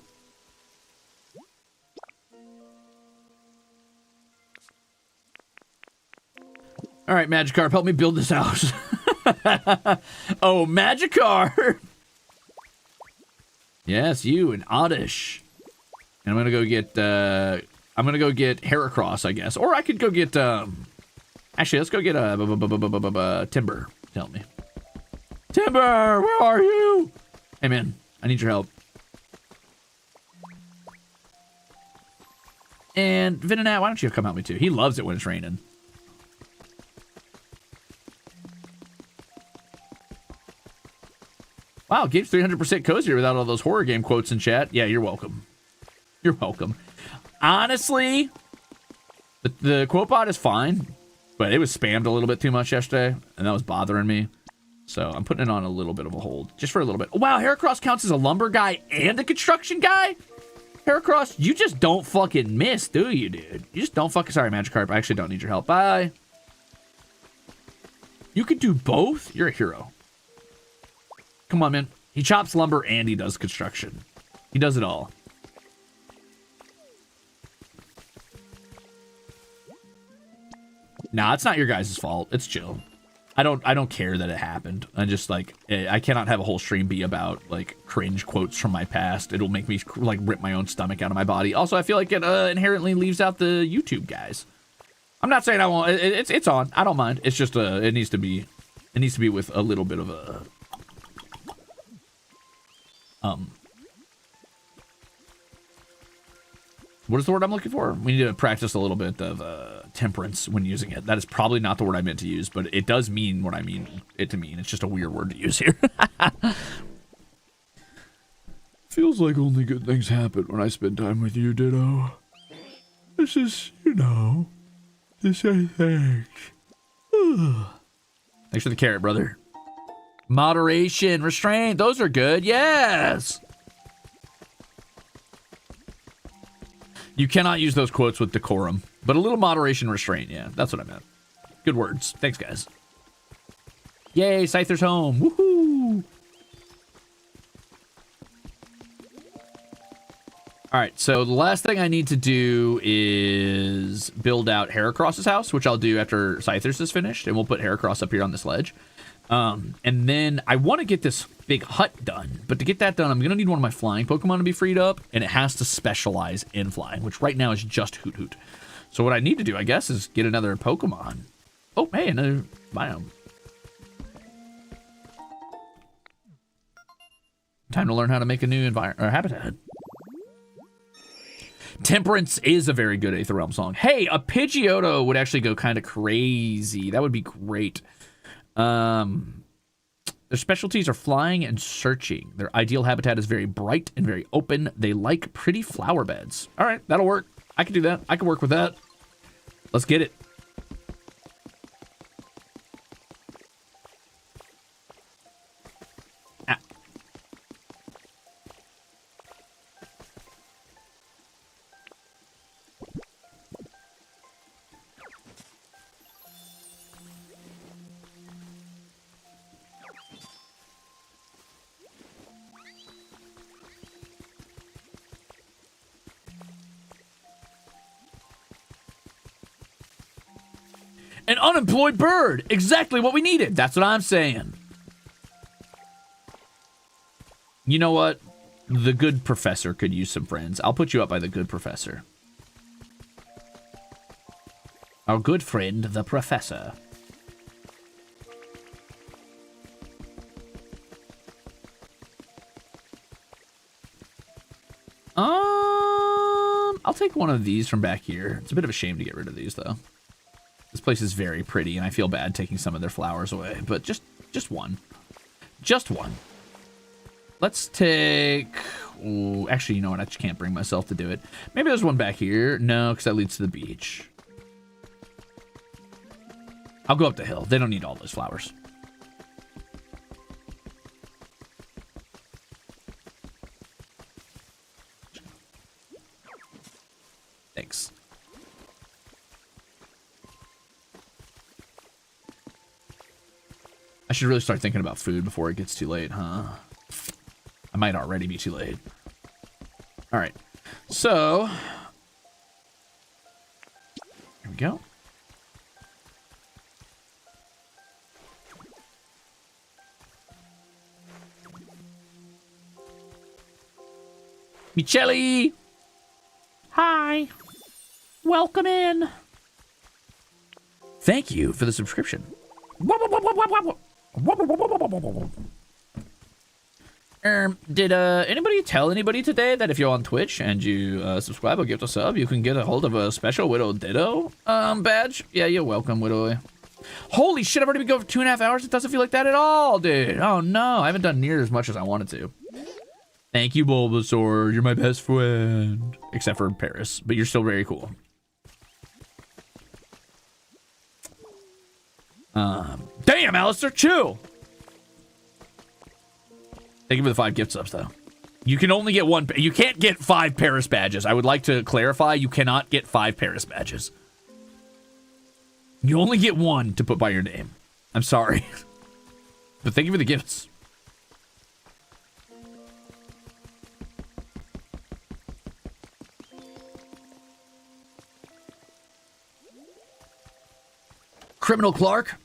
All right, Magikarp, help me build this house. Oh, Magikarp! Yes, you and Oddish. And I'm gonna go get Heracross, I guess. Or I could go get actually let's go get Timber. Help me. Timber, where are you? Hey man, I need your help. And Venonat, why don't you come help me too? He loves it when it's raining. Wow, game's 300% cozier without all those horror game quotes in chat. Yeah, you're welcome. You're welcome. Honestly, the quote bot is fine, but it was spammed a little bit too much yesterday, and that was bothering me. So I'm putting it on a little bit of a hold, just for a little bit. Wow, Heracross counts as a lumber guy and a construction guy? Heracross, you just don't fucking miss, do you, dude? You just don't fucking... Sorry, Magikarp, I actually don't need your help. Bye. You could do both? You're a hero. Come on, man. He chops lumber and he does construction. He does it all. Nah, it's not your guys' fault. It's chill. I don't care that it happened. I just like I cannot have a whole stream be about like cringe quotes from my past. It'll make me like rip my own stomach out of my body. Also, I feel like it inherently leaves out the YouTube guys. I'm not saying I won't. It's on. I don't mind. It's just it needs to be with a little bit of a what is the word I'm looking for? We need to practice a little bit of temperance when using it. That is probably not the word I meant to use, but it does mean what I mean it to mean. It's just a weird word to use here. Feels like only good things happen when I spend time with you, Ditto. This is, you know, to say thanks. Thanks for the carrot, brother. Moderation, restraint, those are good. Yes. You cannot use those quotes with decorum, but a little moderation, restraint. Yeah, that's what I meant. Good words. Thanks, guys. Yay, Scyther's home. Woohoo. All right, so the last thing I need to do is build out Heracross's house, which I'll do after Scyther's is finished, and we'll put Heracross up here on this ledge. And then I want to get this big hut done, but to get that done, I'm going to need one of my flying Pokemon to be freed up, and it has to specialize in flying, which right now is just Hoot Hoot. So what I need to do, I guess, is get another Pokemon. Oh, hey, another biome. Time to learn how to make a new habitat. Temperance is a very good Aether Realm song. Hey, a Pidgeotto would actually go kind of crazy. That would be great. Their specialties are flying and searching. Their ideal habitat is very bright and very open. They like pretty flower beds. All right, that'll work. I can do that. I can work with that. Let's get it. Ah. An unemployed bird. Exactly what we needed. That's what I'm saying. You know what? The good professor could use some friends. I'll put you up by the good professor. Our good friend, the professor. I'll take one of these from back here. It's a bit of a shame to get rid of these, though. This place is very pretty, and I feel bad taking some of their flowers away. But just one. Just one. Let's take... Ooh, actually, you know what? I just can't bring myself to do it. Maybe there's one back here. No, because that leads to the beach. I'll go up the hill. They don't need all those flowers. Thanks. I should really start thinking about food before it gets too late, huh? I might already be too late. All right. So, here we go. Michele! Hi. Welcome in. Thank you for the subscription. Did anybody tell anybody today that if you're on Twitch and you subscribe or gift a sub, you can get a hold of a special Widow Ditto badge? Yeah, you're welcome, Widow. Holy shit, I've already been going for 2.5 hours. It doesn't feel like that at all, dude. Oh no, I haven't done near as much as I wanted to. Thank you, Bulbasaur. You're my best friend. Except for Paris, but you're still very cool. Damn, Alistair, chill. Thank you for the 5 gift subs, though. You can only get one. You can't get 5 Paris badges. I would like to clarify, you cannot get 5 Paris badges. You only get 1 to put by your name. I'm sorry. But thank you for the gifts. Criminal Clark?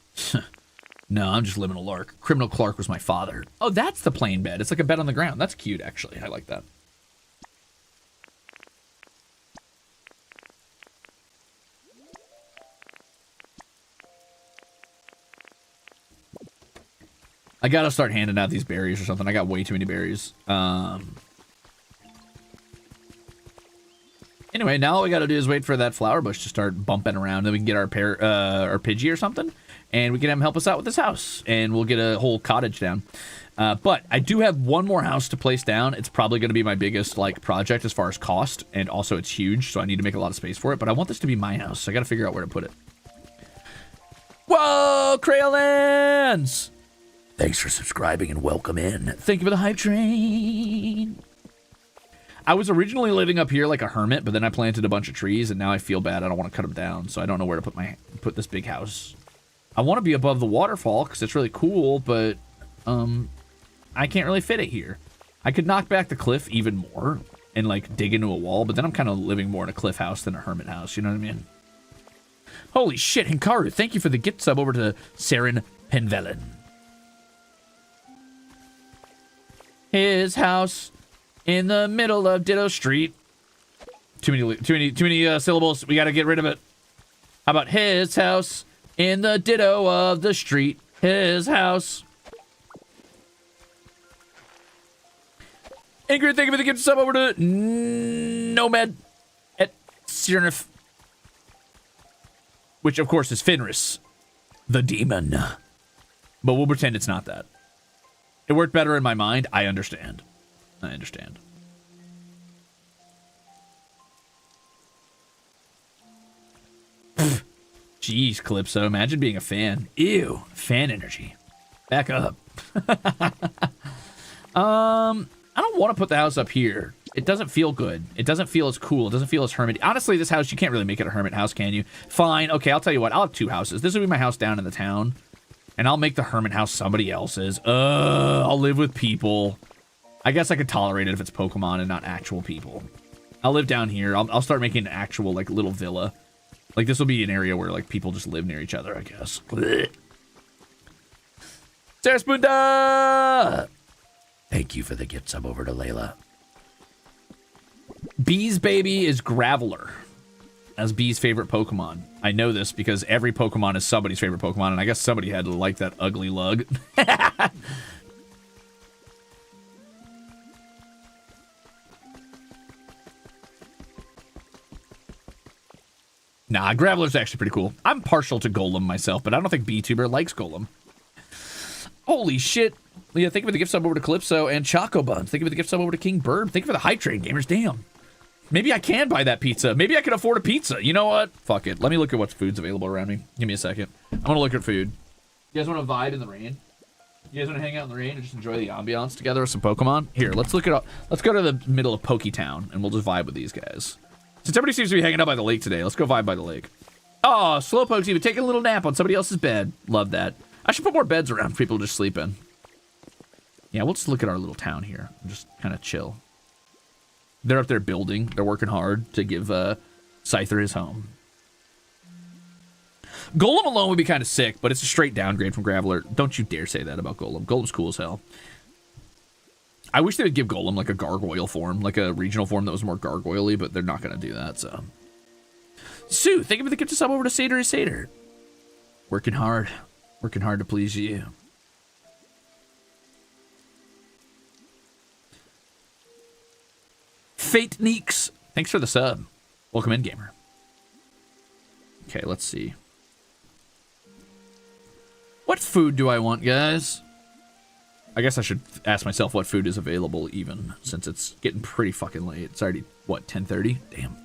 No, I'm just living a lark. Criminal Clark was my father. Oh, that's the plain bed. It's like a bed on the ground. That's cute, actually. I like that. I gotta start handing out these berries or something. I got way too many berries. Anyway, now all we gotta do is wait for that flower bush to start bumping around. Then we can get our Pidgey or something, and we can have him help us out with this house, and we'll get a whole cottage down. But I do have one more house to place down. It's probably gonna be my biggest project as far as cost, and also it's huge, so I need to make a lot of space for it. But I want this to be my house, so I gotta figure out where to put it. Whoa, Crayolans! Thanks for subscribing and welcome in. Thank you for the hype train. I was originally living up here like a hermit, but then I planted a bunch of trees, and now I feel bad. I don't want to cut them down, so I don't know where to put this big house. I want to be above the waterfall because it's really cool, but I can't really fit it here. I could knock back the cliff even more and dig into a wall, but then I'm kind of living more in a cliff house than a hermit house. You know what I mean? Holy shit, Hinkaru! Thank you for the gift sub over to Saren Penvelen. His house. In the middle of Ditto Street. Too many syllables. We gotta get rid of it. How about his house in the ditto of the street? His house. Ingrid, thank you for the gift sub over to Nomad at Cernif. Which, of course, is Fenris, the demon. But we'll pretend it's not that. It worked better in my mind. I understand. I understand. Jeez, Calypso. Imagine being a fan. Ew. Fan energy. Back up. I don't want to put the house up here. It doesn't feel good. It doesn't feel as cool. It doesn't feel as hermit. Honestly, this house, you can't really make it a hermit house, can you? Fine. Okay, I'll tell you what. I'll have 2 houses. This will be my house down in the town. And I'll make the hermit house somebody else's. I'll live with people. I guess I could tolerate it if it's Pokemon and not actual people. I'll live down here. I'll start making an actual, little villa. Like, this will be an area where, like, people just live near each other, I guess. Sarasbunda! Thank you for the gift sub over to Layla. Bee's baby is Graveler. As Bee's favorite Pokemon. I know this because every Pokemon is somebody's favorite Pokemon, and I guess somebody had to like that ugly lug. Nah, Graveler's actually pretty cool. I'm partial to Golem myself, but I don't think BTuber likes Golem. Holy shit. Leah, thank you for the gift sub over to Calypso and Choco Buns. Thank you for the gift sub over to King Bird. Thank you for the Hype Train Gamers. Damn. Maybe I can buy that pizza. Maybe I can afford a pizza. You know what? Fuck it. Let me look at what food's available around me. Give me a second. I want to look at food. You guys want to vibe in the rain? You guys want to hang out in the rain and just enjoy the ambiance together with some Pokemon? Here, let's look it up. Let's go to the middle of Poketown and we'll just vibe with these guys. Since everybody seems to be hanging out by the lake today, let's go vibe by the lake. Oh, Slowpoke's even taking a little nap on somebody else's bed. Love that. I should put more beds around for people to just sleep in. Yeah, we'll just look at our little town here and just kind of chill. They're up there building. They're working hard to give Scyther his home. Golem alone would be kind of sick, but it's a straight downgrade from Graveler. Don't you dare say that about Golem. Golem's cool as hell. I wish they would give Golem like a gargoyle form, like a regional form that was more gargoyle-y, but they're not going to do that, so. Sue, thank you for the gift to sub over to Seder is Seder. Working hard to please you. Fate Neeks, thanks for the sub. Welcome in, gamer. Okay, let's see. What food do I want, guys? I guess I should ask myself what food is available even, since it's getting pretty fucking late. It's already, what, 10:30? Damn.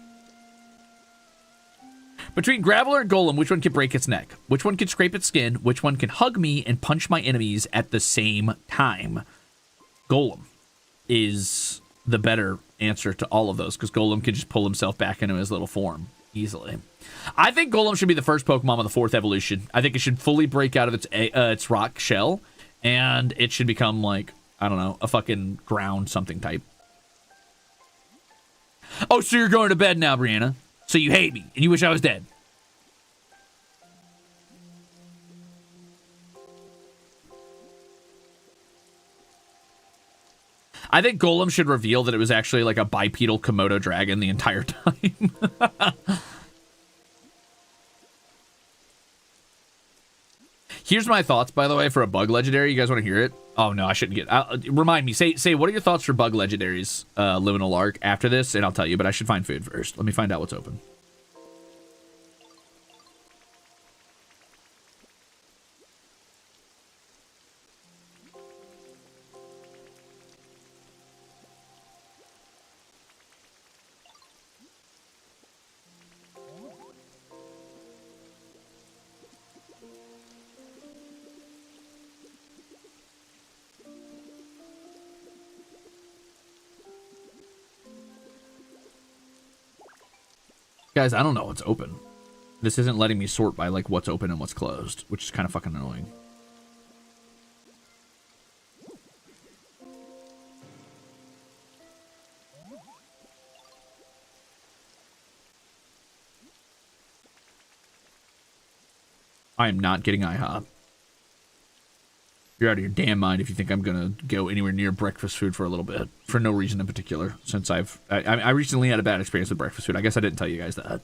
Between Graveler and Golem, which one can break its neck? Which one can scrape its skin? Which one can hug me and punch my enemies at the same time? Golem is the better answer to all of those, because Golem can just pull himself back into his little form easily. I think Golem should be the first Pokemon with the 4th evolution. I think it should fully break out of its rock shell, and it should become, like, I don't know, a fucking ground something type. Oh, so you're going to bed now, Brianna? So you hate me, and you wish I was dead. I think Golem should reveal that it was actually like a bipedal Komodo dragon the entire time. Here's my thoughts, by the way, for a bug legendary. You guys want to hear it? Oh, no, I shouldn't get... remind me. Say, what are your thoughts for bug legendaries, Liminal Arc, after this? And I'll tell you, but I should find food first. Let me find out what's open. Guys, I don't know what's open. This isn't letting me sort by, like, what's open and what's closed, which is kind of fucking annoying. I am not getting IHOP. You're out of your damn mind if you think I'm gonna go anywhere near breakfast food for a little bit, for no reason in particular. Since I recently had a bad experience with breakfast food. I guess I didn't tell you guys that.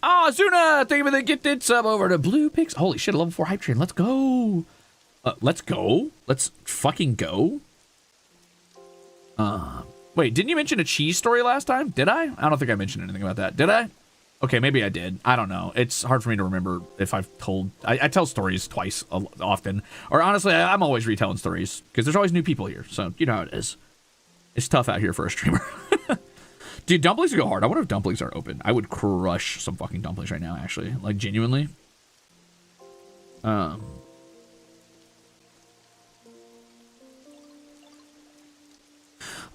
Oh, Zuna, thank you for the gifted sub over to Blue Pix. Holy shit, a level 4 hype train. Let's go. Let's go. Let's fucking go. Wait, didn't you mention a cheese story last time? Did I? I don't think I mentioned anything about that. Did I? Okay, maybe I did. I don't know. It's hard for me to remember if I've told... I tell stories twice often. Or honestly, I'm always retelling stories. Because there's always new people here. So, you know how it is. It's tough out here for a streamer. Dude, dumplings go hard. I wonder if dumplings are open. I would crush some fucking dumplings right now, actually. Like, genuinely.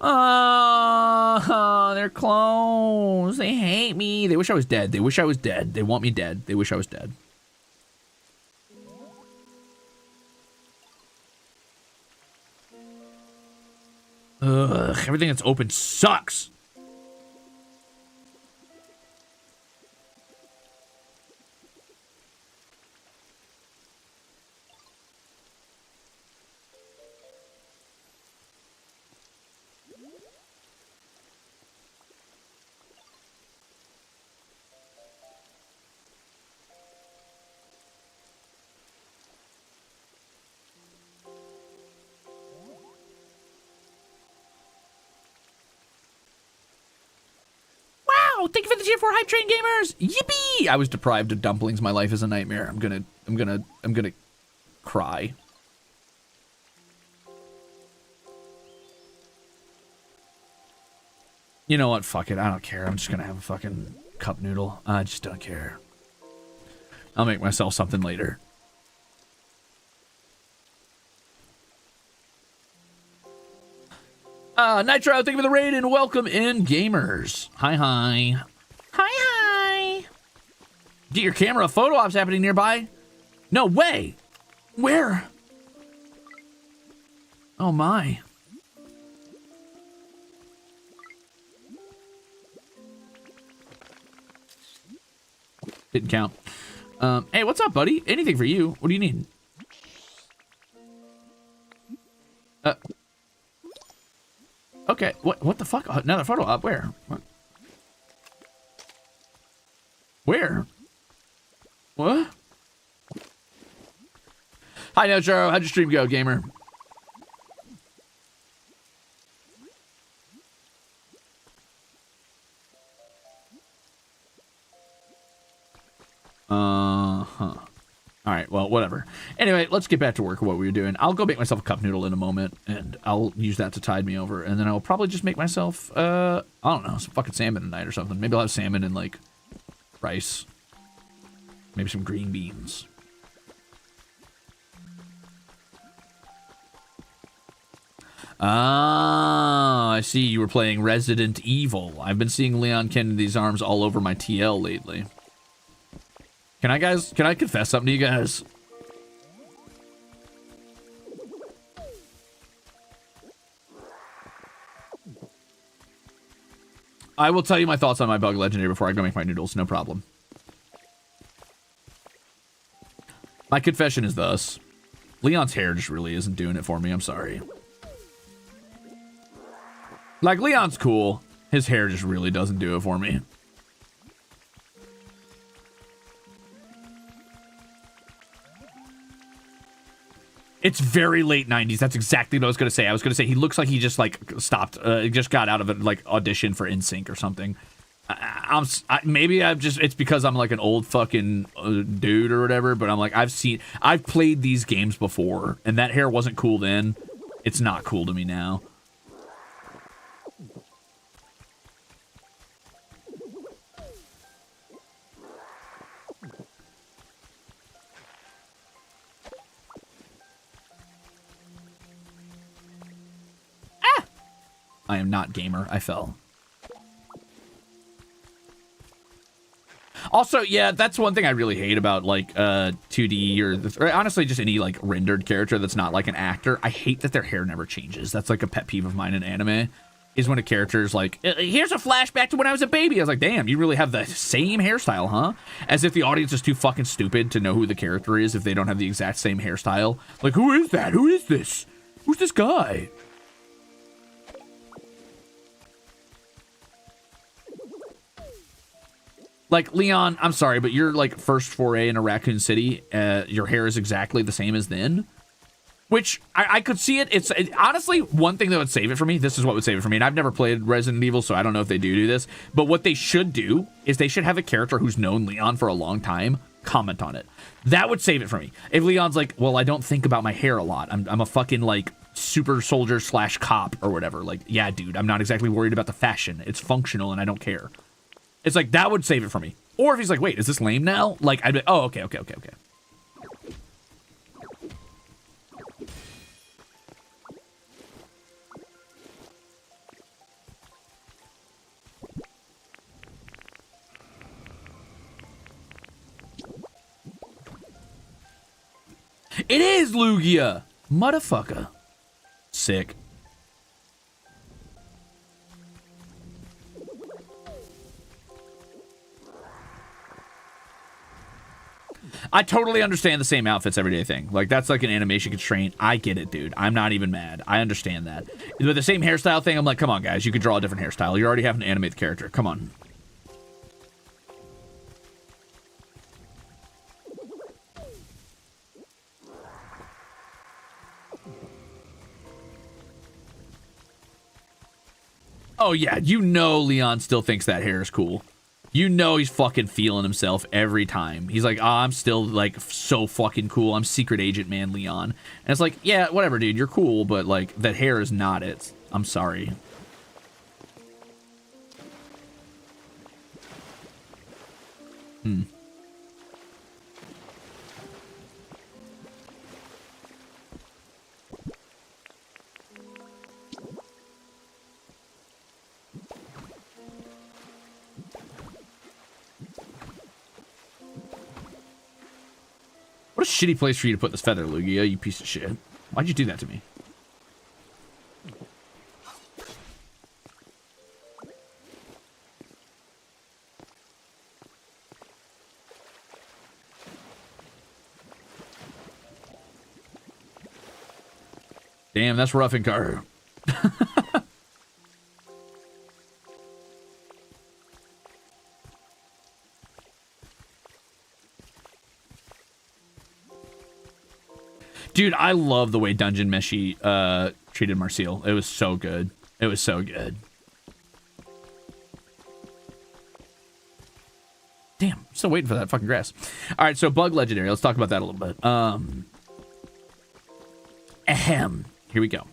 Oh, they're closed. They hate me. They wish I was dead. They wish I was dead. They want me dead. They wish I was dead. Ugh, everything that's open sucks. Thank you for the tier 4 hype train, gamers. Yippee! I was deprived of dumplings. My life is a nightmare. I'm gonna cry. You know what? Fuck it. I don't care. I'm just gonna have a fucking cup noodle. I just don't care. I'll make myself something later. Nitro, thank you for the raid and welcome in, gamers. Hi, hi. Hi, hi. Get your camera. Photo ops happening nearby. No way. Where? Oh, my. Didn't count. Hey, what's up, buddy? Anything for you. What do you need? Okay, what the fuck? Another photo op, where? What? Where? What? Hi, Nojaro. How'd your stream go, gamer? Alright, well, whatever. Anyway, let's get back to work, what we were doing. I'll go make myself a cup noodle in a moment, and I'll use that to tide me over. And then I'll probably just make myself, I don't know, some fucking salmon tonight or something. Maybe I'll have salmon and, like, rice. Maybe some green beans. Ah, I see you were playing Resident Evil. I've been seeing Leon Kennedy's arms all over my TL lately. Can I confess something to you guys? I will tell you my thoughts on my bug legendary before I go make my noodles, no problem. My confession is thus. Leon's hair just really isn't doing it for me, I'm sorry. Like, Leon's cool. His hair just really doesn't do it for me. It's very late 90s. That's exactly what I was going to say. I was going to say he looks like he just, like, stopped. He just got out of it, like, audition for NSYNC or something. Maybe it's because I'm, like, an old fucking dude or whatever, but I'm like, I've played these games before, and that hair wasn't cool then. It's not cool to me now. I am not gamer. I fell. Also, yeah, that's one thing I really hate about, like, 2D or honestly just any, like, rendered character that's not, like, an actor. I hate that their hair never changes. That's, like, a pet peeve of mine in anime, is when a character's like, here's a flashback to when I was a baby. I was like, damn, you really have the same hairstyle, huh? As if the audience is too fucking stupid to know who the character is if they don't have the exact same hairstyle. Like, who is that? Who is this? Who's this guy? Like, Leon, I'm sorry, but your, like, first foray into Raccoon City, your hair is exactly the same as then. Which, I could see it. It's honestly, one thing that would save it for me, this is what would save it for me, and I've never played Resident Evil, so I don't know if they do this, but what they should do is they should have a character who's known Leon for a long time comment on it. That would save it for me. If Leon's like, well, I don't think about my hair a lot. I'm a fucking, like, super soldier / cop or whatever. Like, yeah, dude, I'm not exactly worried about the fashion. It's functional, and I don't care. It's like, that would save it for me. Or if he's like, wait, is this lame now? Like, I'd be, oh, okay. It is Lugia! Motherfucker. Sick. I totally understand the same outfits everyday thing. Like, that's like an animation constraint. I get it, dude. I'm not even mad. I understand that. But the same hairstyle thing, I'm like, come on, guys. You could draw a different hairstyle. You already have to animate the character. Come on. Oh, yeah. You know Leon still thinks that hair is cool. You know he's fucking feeling himself every time. He's like, oh, I'm still, like, so fucking cool. I'm Secret Agent Man Leon. And it's like, yeah, whatever, dude. You're cool, but, like, that hair is not it. I'm sorry. What a shitty place for you to put this feather, Lugia, you piece of shit. Why'd you do that to me? Damn, that's rough and Karu. Dude, I love the way Dungeon Meshi treated Marcel. It was so good. It was so good. Damn, I'm still waiting for that fucking grass. All right, so Bug Legendary. Let's talk about that a little bit. Here we go.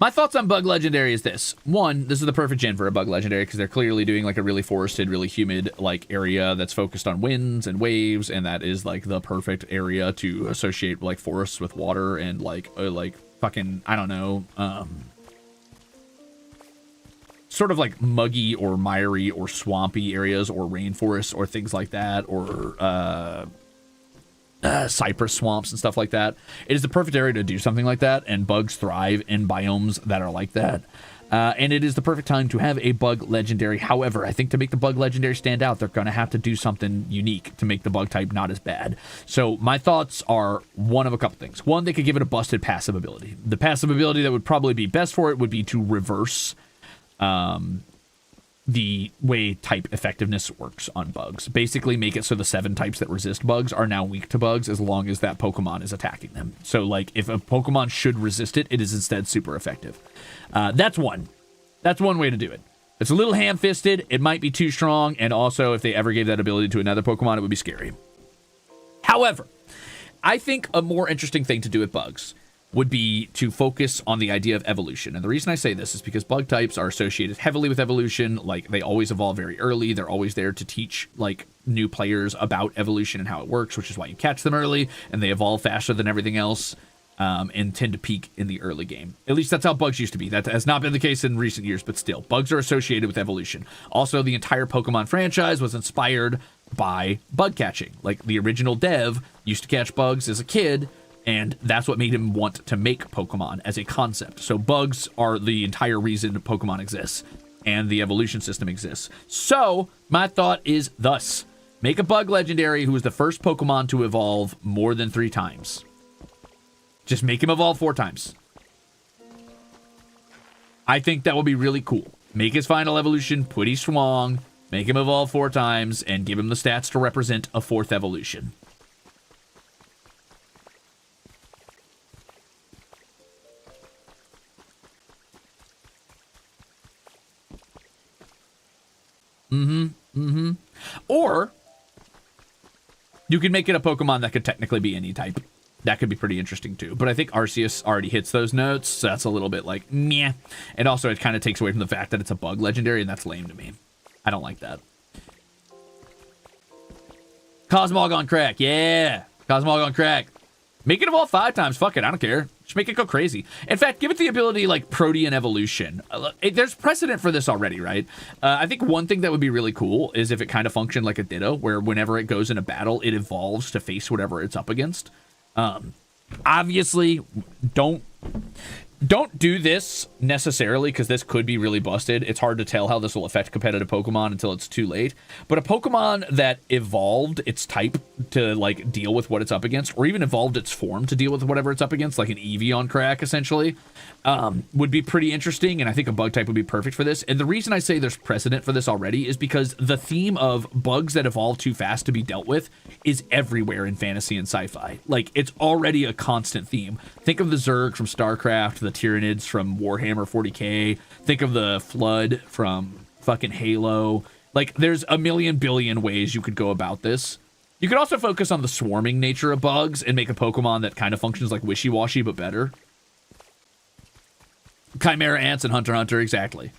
My thoughts on Bug Legendary is this. One, this is the perfect gen for a Bug Legendary because they're clearly doing like a really forested, really humid like area that's focused on winds and waves, and that is like the perfect area to associate like forests with water and like fucking, I don't know, sort of like muggy or miry or swampy areas or rainforests or things like that, or cypress swamps and stuff like that. It is the perfect area to do something like that, and bugs thrive in biomes that are like that. And it is the perfect time to have a Bug Legendary. However, I think to make the Bug Legendary stand out, they're going to have to do something unique to make the bug type not as bad. So my thoughts are one of a couple things. One, they could give it a busted passive ability. The passive ability that would probably be best for it would be to reverse the way type effectiveness works on bugs. Basically make it so the 7 types that resist bugs are now weak to bugs as long as that Pokemon is attacking them. So like if a Pokemon should resist it, it is instead super effective. That's one way to do it. It's a little ham-fisted. It might be too strong. And also if they ever gave that ability to another Pokemon, it would be scary. However, I think a more interesting thing to do with bugs would be to focus on the idea of evolution. And the reason I say this is because bug types are associated heavily with evolution. Like, they always evolve very early. They're always there to teach, like, new players about evolution and how it works, which is why you catch them early, and they evolve faster than everything else, and tend to peak in the early game. At least that's how bugs used to be. That has not been the case in recent years, but still. Bugs are associated with evolution. Also, the entire Pokemon franchise was inspired by bug catching. Like, the original dev used to catch bugs as a kid, and that's what made him want to make Pokemon as a concept. So bugs are the entire reason Pokemon exists, and the evolution system exists. So my thought is thus: make a Bug Legendary who is the first Pokemon to evolve more than 3 times. Just make him evolve 4 times. I think that would be really cool. Make his final evolution pretty strong, make him evolve 4 times, and give him the stats to represent a 4th evolution. Or you could make it a Pokemon that could technically be any type. That could be pretty interesting too. But I think Arceus already hits those notes, so that's a little bit like, meh. And also it kind of takes away from the fact that it's a Bug Legendary, and that's lame to me. I don't like that. Cosmog on crack. Yeah. Cosmog on crack. Make it evolve 5 times. Fuck it. I don't care. Just make it go crazy. In fact, give it the ability like Protean Evolution. There's precedent for this already, right? I think one thing that would be really cool is if it kind of functioned like a Ditto, where whenever it goes in a battle, it evolves to face whatever it's up against. Obviously, don't Don't do this necessarily, because this could be really busted. It's hard to tell how this will affect competitive Pokemon until it's too late. But a Pokemon that evolved its type to, like, deal with what it's up against, or even evolved its form to deal with whatever it's up against, like an Eevee on crack, essentially, would be pretty interesting, and I think a bug type would be perfect for this. And the reason I say there's precedent for this already is because the theme of bugs that evolve too fast to be dealt with is everywhere in fantasy and sci-fi. Like, it's already a constant theme. Think of the Zerg from StarCraft, the Tyranids from Warhammer 40k. Think of the Flood from fucking Halo. Like, there's a million billion ways you could go about this. You could also focus on the swarming nature of bugs and make a Pokemon that kind of functions like Wishy-Washy, but better. Chimera Ants and Hunter x Hunter, exactly.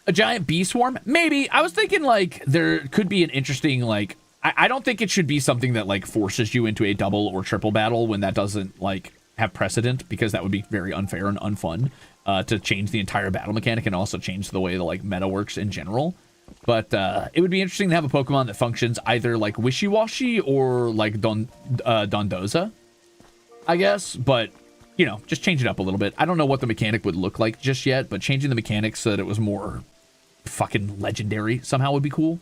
A giant bee swarm? Maybe. I was thinking, like, there could be an interesting, like... I don't think it should be something that, like, forces you into a double or triple battle when that doesn't, like, have precedent, because that would be very unfair and unfun to change the entire battle mechanic and also change the way the, like, meta works in general. But it would be interesting to have a Pokemon that functions either like Wishy-Washy or like Dondoza, I guess. But, you know, just change it up a little bit. I don't know what the mechanic would look like just yet, but changing the mechanics so that it was more fucking legendary somehow would be cool.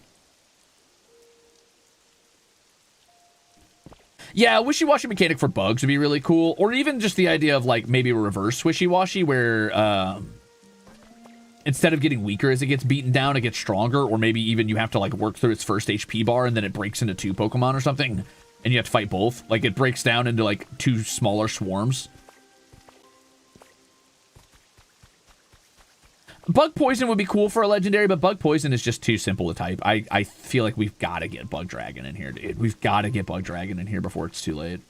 Yeah, Wishy-Washy mechanic for bugs would be really cool. Or even just the idea of, like, maybe a reverse Wishy-Washy where instead of getting weaker as it gets beaten down, it gets stronger. Or maybe even you have to, like, work through its first HP bar and then it breaks into 2 Pokemon or something. And you have to fight both. Like, it breaks down into, like, 2 smaller swarms. Bug Poison would be cool for a legendary, but Bug Poison is just too simple a type. I feel like we've got to get Bug Dragon in here, dude. We've got to get Bug Dragon in here before it's too late.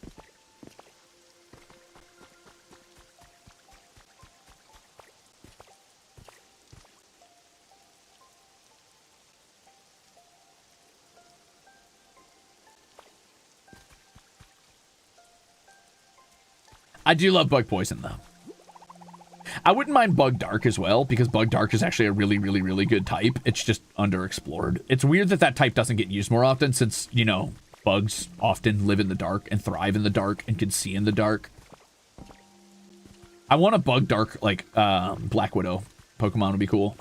I do love Bug Poison, though. I wouldn't mind Bug Dark as well, because Bug Dark is actually a really, really, really good type. It's just underexplored. It's weird that that type doesn't get used more often since, you know, bugs often live in the dark and thrive in the dark and can see in the dark. I want a Bug Dark, like, Black Widow Pokemon would be cool.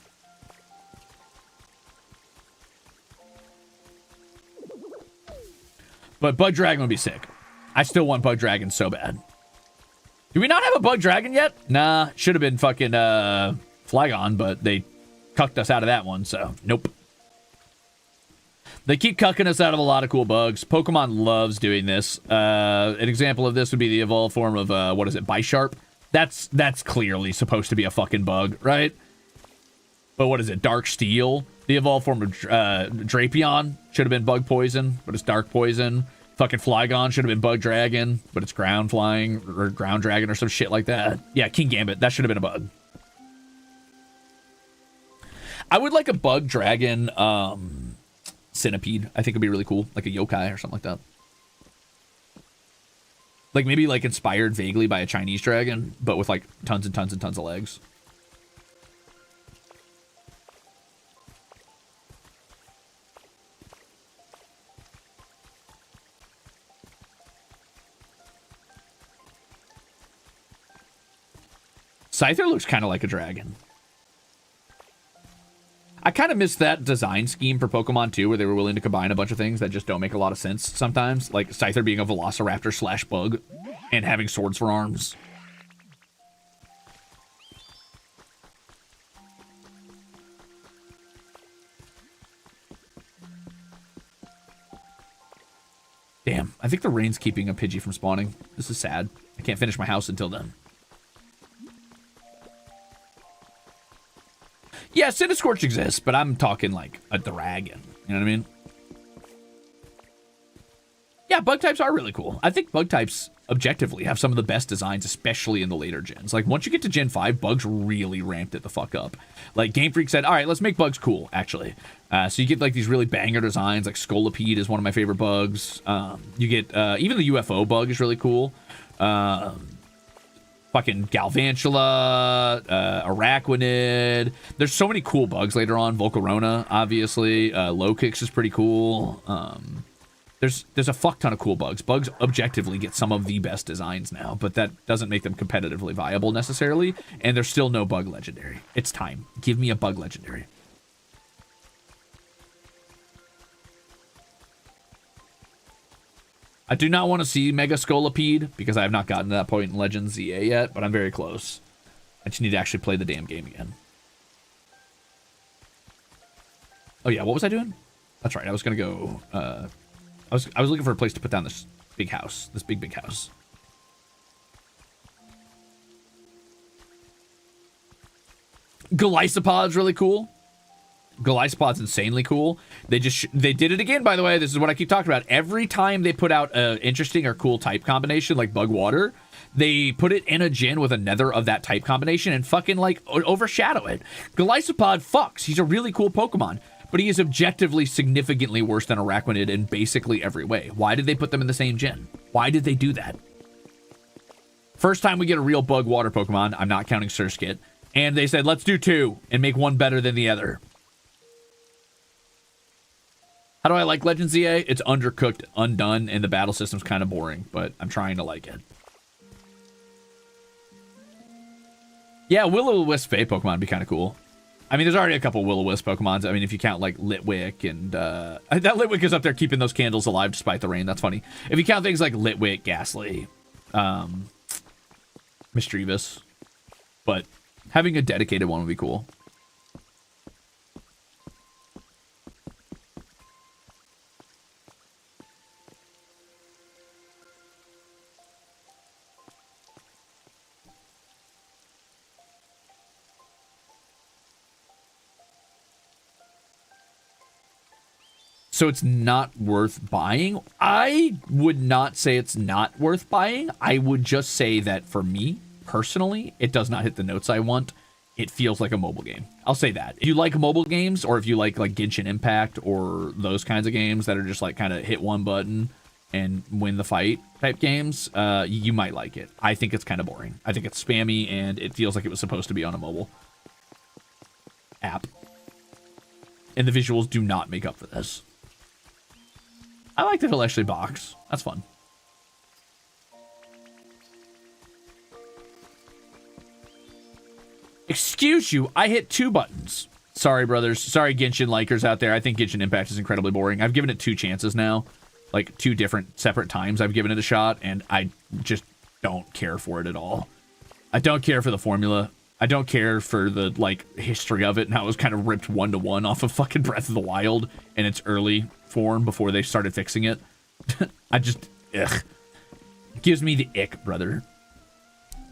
But Bug Dragon would be sick. I still want Bug Dragon so bad. Do we not have a Bug Dragon yet? Nah, should have been fucking Flygon, but they cucked us out of that one, so nope. They keep cucking us out of a lot of cool bugs. Pokemon loves doing this. An example of this would be the evolved form of, what is it, Bisharp? That's clearly supposed to be a fucking bug, right? But what is it, Dark Steel? The evolved form of Drapion should have been Bug Poison, but it's Dark Poison. Fucking Flygon should have been Bug Dragon, but it's Ground Flying or Ground Dragon or some shit like that. Yeah, King Gambit, that should have been a bug. I would like a Bug Dragon Centipede. I think it'd be really cool, like a yokai or something like that. Like maybe like inspired vaguely by a Chinese dragon, but with like tons and tons and tons of legs. Scyther looks kind of like a dragon. I kind of miss that design scheme for Pokemon too, where they were willing to combine a bunch of things that just don't make a lot of sense sometimes. Like Scyther being a Velociraptor slash bug and having swords for arms. Damn, I think the rain's keeping a Pidgey from spawning. This is sad. I can't finish my house until then. Yeah, Cinescorch exists, but I'm talking like a dragon. You know what I mean? Yeah, bug types are really cool. I think bug types objectively have some of the best designs, especially in the later gens. Like once you get to Gen 5, bugs really ramped it the fuck up. Like Game Freak said, all right, let's make bugs cool, actually. So you get like these really banger designs, like Scolipede is one of my favorite bugs. You get, even the UFO bug is really cool. fucking Galvantula, Araquanid. There's so many cool bugs later on. Volcarona, obviously. Low Kicks is pretty cool. There's a fuck ton of cool bugs. Bugs objectively get some of the best designs now, but that doesn't make them competitively viable necessarily, and there's still no bug legendary. It's time. Give me a bug legendary. I do not want to see Mega Scolipede, because I have not gotten to that point in Legends ZA yet, but I'm very close. I just need to actually play the damn game again. Oh yeah, what was I doing? That's right, I was going to go... I was looking for a place to put down this big house. This big house. Golisopod's really cool. Golisopod's insanely cool. They did it again, by the way. This is what I keep talking about. Every time they put out an interesting or cool type combination like Bug Water, they put it in a gen with another of that type combination and fucking like overshadow it. Golisopod fucks. He's a really cool Pokemon, but he is objectively significantly worse than Araquanid in basically every way. Why did they put them in the same gen? Why did they do that? First time we get a real Bug Water Pokemon, I'm not counting Surskit, and they said, let's do 2 and make one better than the other. How do I like Legends ZA? It's undercooked, undone, and the battle system's kind of boring, but I'm trying to like it. Yeah, Will-O-Wisp Fey Pokemon would be kind of cool. I mean, there's already a couple Will-O-Wisp Pokemons. I mean, if you count, like, Litwick and... that Litwick is up there keeping those candles alive despite the rain. That's funny. If you count things like Litwick, Ghastly, Mischievous. But having a dedicated one would be cool. So it's not worth buying. I would not say it's not worth buying. I would just say that for me, personally, it does not hit the notes I want. It feels like a mobile game. I'll say that. If you like mobile games, or if you like Genshin Impact or those kinds of games that are just like kind of hit one button and win the fight type games, you might like it. I think it's kind of boring. I think it's spammy and it feels like it was supposed to be on a mobile app. And the visuals do not make up for this. I like that it'll actually box. That's fun. Excuse you, I hit 2 buttons. Sorry, brothers. Sorry, Genshin likers out there. I think Genshin Impact is incredibly boring. I've given it 2 chances now. Like 2 different separate times I've given it a shot, and I just don't care for it at all. I don't care for the formula. I don't care for the, like, history of it and how it was kind of ripped 1-to-1 off of fucking Breath of the Wild in its early form before they started fixing it. I just, ugh. Gives me the ick, brother.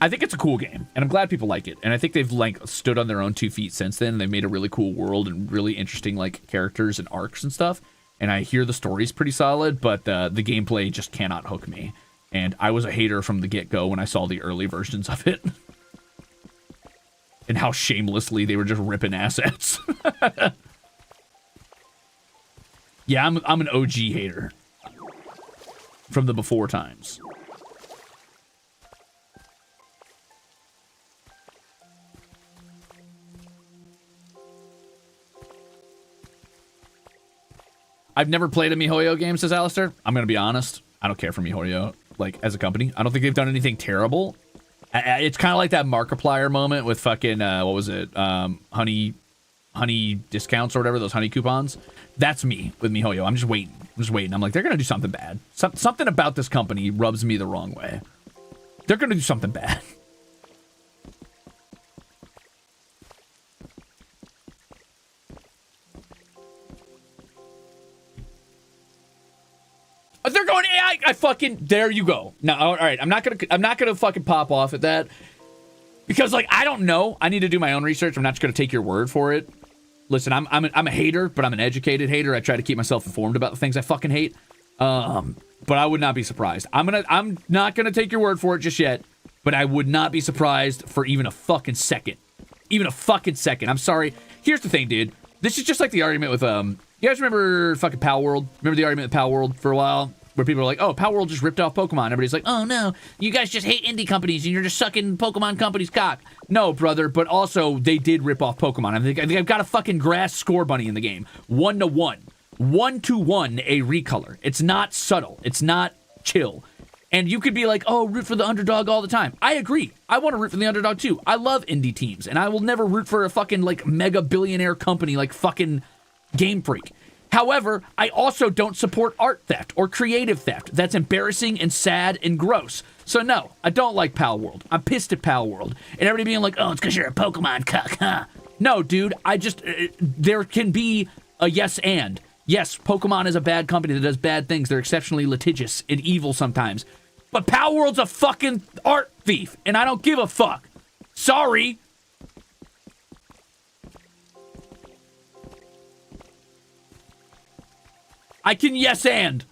I think it's a cool game, and I'm glad people like it. And I think they've, like, stood on their own 2 feet since then. They've made a really cool world and really interesting, like, characters and arcs and stuff. And I hear the story's pretty solid, but the gameplay just cannot hook me. And I was a hater from the get-go when I saw the early versions of it. And how shamelessly they were just ripping assets. Yeah, I'm an OG hater. From the before times. I've never played a MiHoYo game, says Alistair. I'm going to be honest. I don't care for MiHoYo, like, as a company. I don't think they've done anything terrible. It's kind of like that Markiplier moment with fucking, what was it? Honey discounts or whatever, those honey coupons. That's me with MiHoYo. I'm just waiting. I'm like, they're going to do something bad. Something about this company rubs me the wrong way. They're going to do something bad. They're going, I fucking, there you go. Now, all right, I'm not gonna fucking pop off at that. Because, like, I don't know. I need to do my own research. I'm not just gonna take your word for it. Listen, I'm a hater, but I'm an educated hater. I try to keep myself informed about the things I fucking hate. But I would not be surprised. I'm not gonna take your word for it just yet, but I would not be surprised for even a fucking second. Even a fucking second. I'm sorry. Here's the thing, dude. This is just like the argument with, you guys remember fucking Pal World? Remember the argument with Pal World for a while? where people are like, oh, Power World just ripped off Pokemon. Everybody's like, oh no, you guys just hate indie companies and you're just sucking Pokemon companies' cock. No, brother, but also they did rip off Pokemon. I think I've got a fucking grass score bunny in the game. 1-to-1. 1-to-1 a recolor. It's not subtle. It's not chill. And you could be like, oh, root for the underdog all the time. I agree. I want to root for the underdog too. I love indie teams, and I will never root for a fucking like mega billionaire company like fucking Game Freak. However, I also don't support art theft or creative theft. That's embarrassing and sad and gross. So no, I don't like Pal World. I'm pissed at Pal World. And everybody being like, oh, it's because you're a Pokemon cuck, huh? No, dude, I just, there can be a yes and. Yes, Pokemon is a bad company that does bad things. They're exceptionally litigious and evil sometimes. But Pal World's a fucking art thief, and I don't give a fuck. Sorry. I can yes and.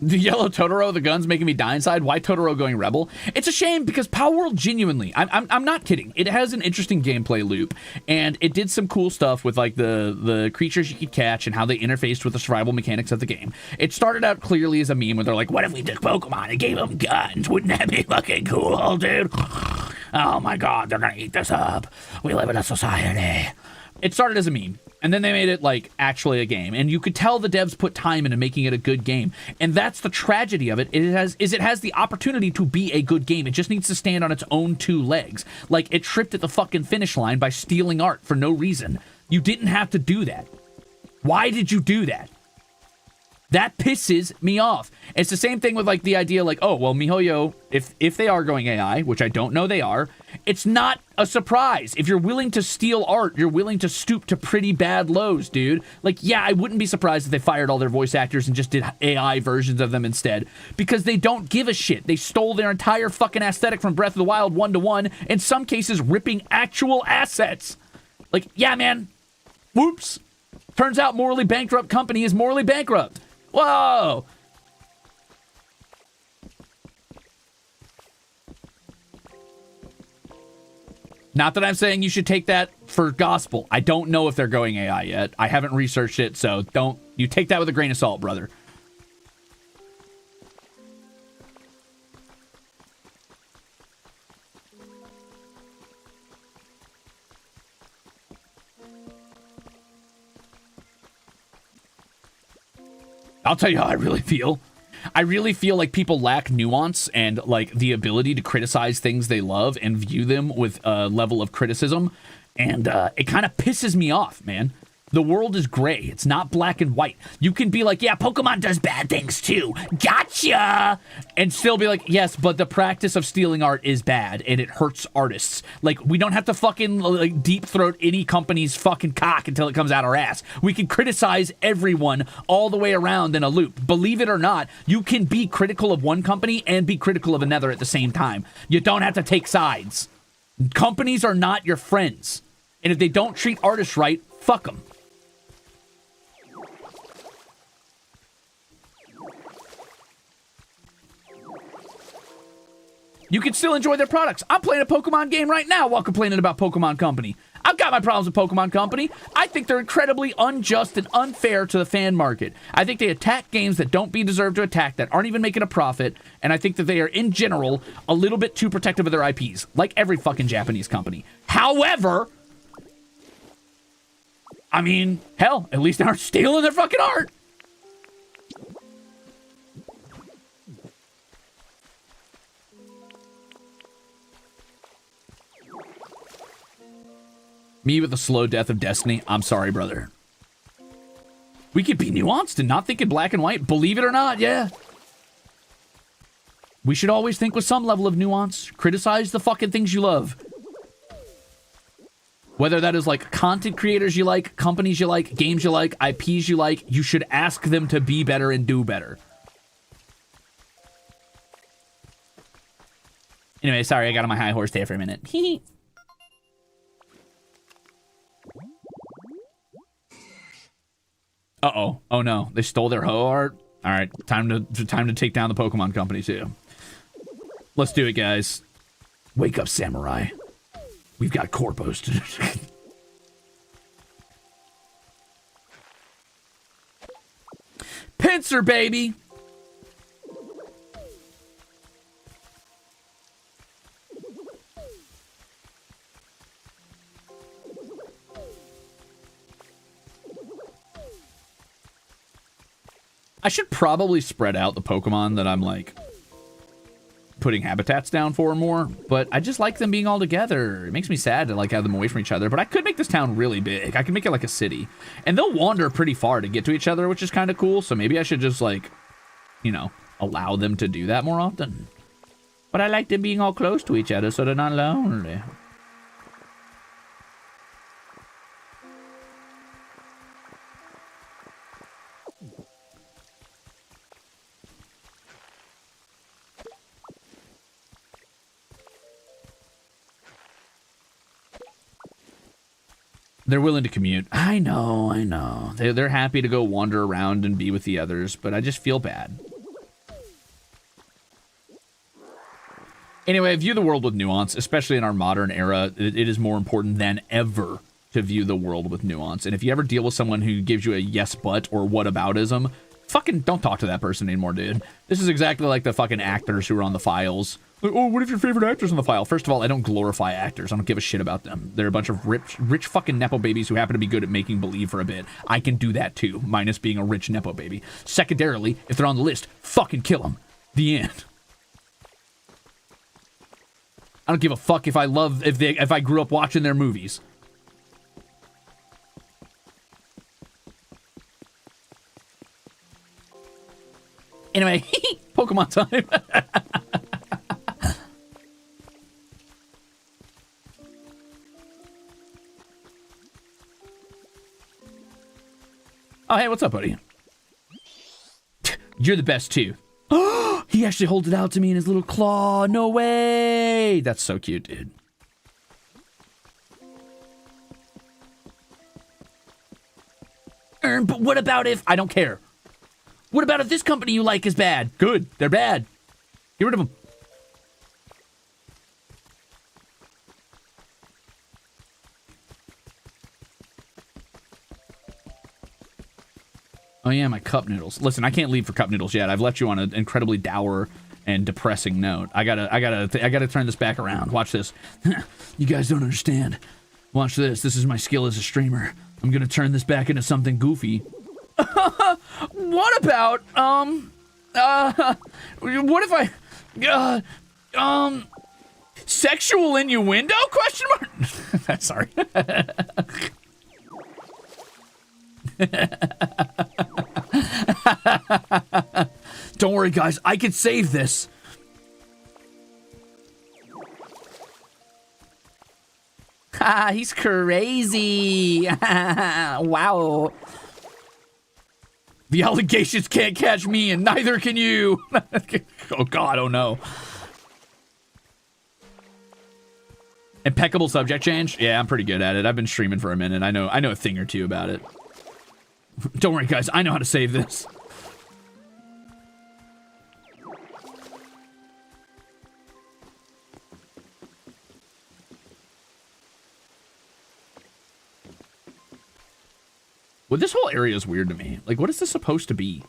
The yellow Totoro, the gun's making me die inside. Why Totoro going rebel? It's a shame because Power World genuinely, I'm not kidding. It has an interesting gameplay loop, and it did some cool stuff with like the creatures you could catch and how they interfaced with the survival mechanics of the game. It started out clearly as a meme where they're like, what if we took Pokemon and gave them guns? Wouldn't that be fucking cool, dude? Oh my god, they're gonna eat this up. We live in a society. It started as a meme, and then they made it like actually a game, and you could tell the devs put time into making it a good game, and that's the tragedy of it. It has the opportunity to be a good game. It just needs to stand on its own two legs. Like, it tripped at the fucking finish line by stealing art for no reason. You didn't have to do that. Why did you do that? That pisses me off. It's the same thing with like the idea like, oh, well, MiHoYo, if they are going AI, which I don't know they are, it's not a surprise. If you're willing to steal art, you're willing to stoop to pretty bad lows, dude. Like, yeah, I wouldn't be surprised if they fired all their voice actors and just did AI versions of them instead, because they don't give a shit. They stole their entire fucking aesthetic from Breath of the Wild 1-to-1, in some cases ripping actual assets. Like, yeah, man, whoops. Turns out morally bankrupt company is morally bankrupt. Whoa! Not that I'm saying you should take that for gospel. I don't know if they're going AI yet. I haven't researched it, so don't... You take that with a grain of salt, brother. I'll tell you how I really feel. I really feel like people lack nuance and like the ability to criticize things they love and view them with a level of criticism. And it kind of pisses me off, man. The world is gray. It's not black and white. You can be like, yeah, Pokemon does bad things too. Gotcha! And still be like, yes, but the practice of stealing art is bad and it hurts artists. Like, we don't have to fucking like deep throat any company's fucking cock until it comes out our ass. We can criticize everyone all the way around in a loop. Believe it or not, you can be critical of one company and be critical of another at the same time. You don't have to take sides. Companies are not your friends. And if they don't treat artists right, fuck them. You can still enjoy their products. I'm playing a Pokemon game right now while complaining about Pokemon Company. I've got my problems with Pokemon Company. I think they're incredibly unjust and unfair to the fan market. I think they attack games that don't be deserved to attack, that aren't even making a profit, and I think that they are, in general, a little bit too protective of their IPs, like every fucking Japanese company. However, I mean, hell, at least they aren't stealing their fucking art. Me with the slow death of destiny. I'm sorry, brother. We could be nuanced and not think in black and white. Believe it or not, yeah. We should always think with some level of nuance. Criticize the fucking things you love. Whether that is like content creators you like, companies you like, games you like, IPs you like, you should ask them to be better and do better. Anyway, sorry, I got on my high horse there for a minute. Uh-oh. Oh, no. They stole their Ho art? All right. Time to take down the Pokemon Company, too. Let's do it, guys. Wake up, samurai. We've got corpos to... Pincer, baby! I should probably spread out the Pokemon that I'm, like, putting habitats down for more, but I just like them being all together. It makes me sad to, like, have them away from each other, but I could make this town really big. I could make it like a city, and they'll wander pretty far to get to each other, which is kind of cool, so maybe I should just, like, you know, allow them to do that more often. But I like them being all close to each other so they're not lonely. They're willing to commute. I know, I know. They're happy to go wander around and be with the others, but I just feel bad. Anyway, I view the world with nuance, especially in our modern era. It is more important than ever to view the world with nuance. And if you ever deal with someone who gives you a yes but or whataboutism, fucking don't talk to that person anymore, dude. This is exactly like the fucking actors who are on the files. Like, oh, what if your favorite actor's on the file? First of all, I don't glorify actors. I don't give a shit about them. They're a bunch of rich fucking Nepo babies who happen to be good at making believe for a bit. I can do that too, minus being a rich Nepo baby. Secondarily, if they're on the list, fucking kill them. The end. I don't give a fuck if I grew up watching their movies. Anyway, Pokemon time. Oh, hey, what's up, buddy? You're the best, too. He actually holds it out to me in his little claw. No way. That's so cute, dude. But what about if... I don't care. What about if this company you like is bad? Good. They're bad. Get rid of them. Oh yeah, my cup noodles. Listen, I can't leave for cup noodles yet. I've left you on an incredibly dour and depressing note. I gotta turn this back around. Watch this. You guys don't understand. Watch this. This is my skill as a streamer. I'm gonna turn this back into something goofy. What about what if I sexual innuendo? Question mark. Sorry. Don't worry, guys. I can save this. Ah, he's crazy. Wow. The allegations can't catch me, and neither can you. Oh, God. Oh, no. Impeccable subject change? Yeah, I'm pretty good at it. I've been streaming for a minute. I know a thing or two about it. Don't worry, guys. I know how to save this. Well, this whole area is weird to me. Like, what is this supposed to be?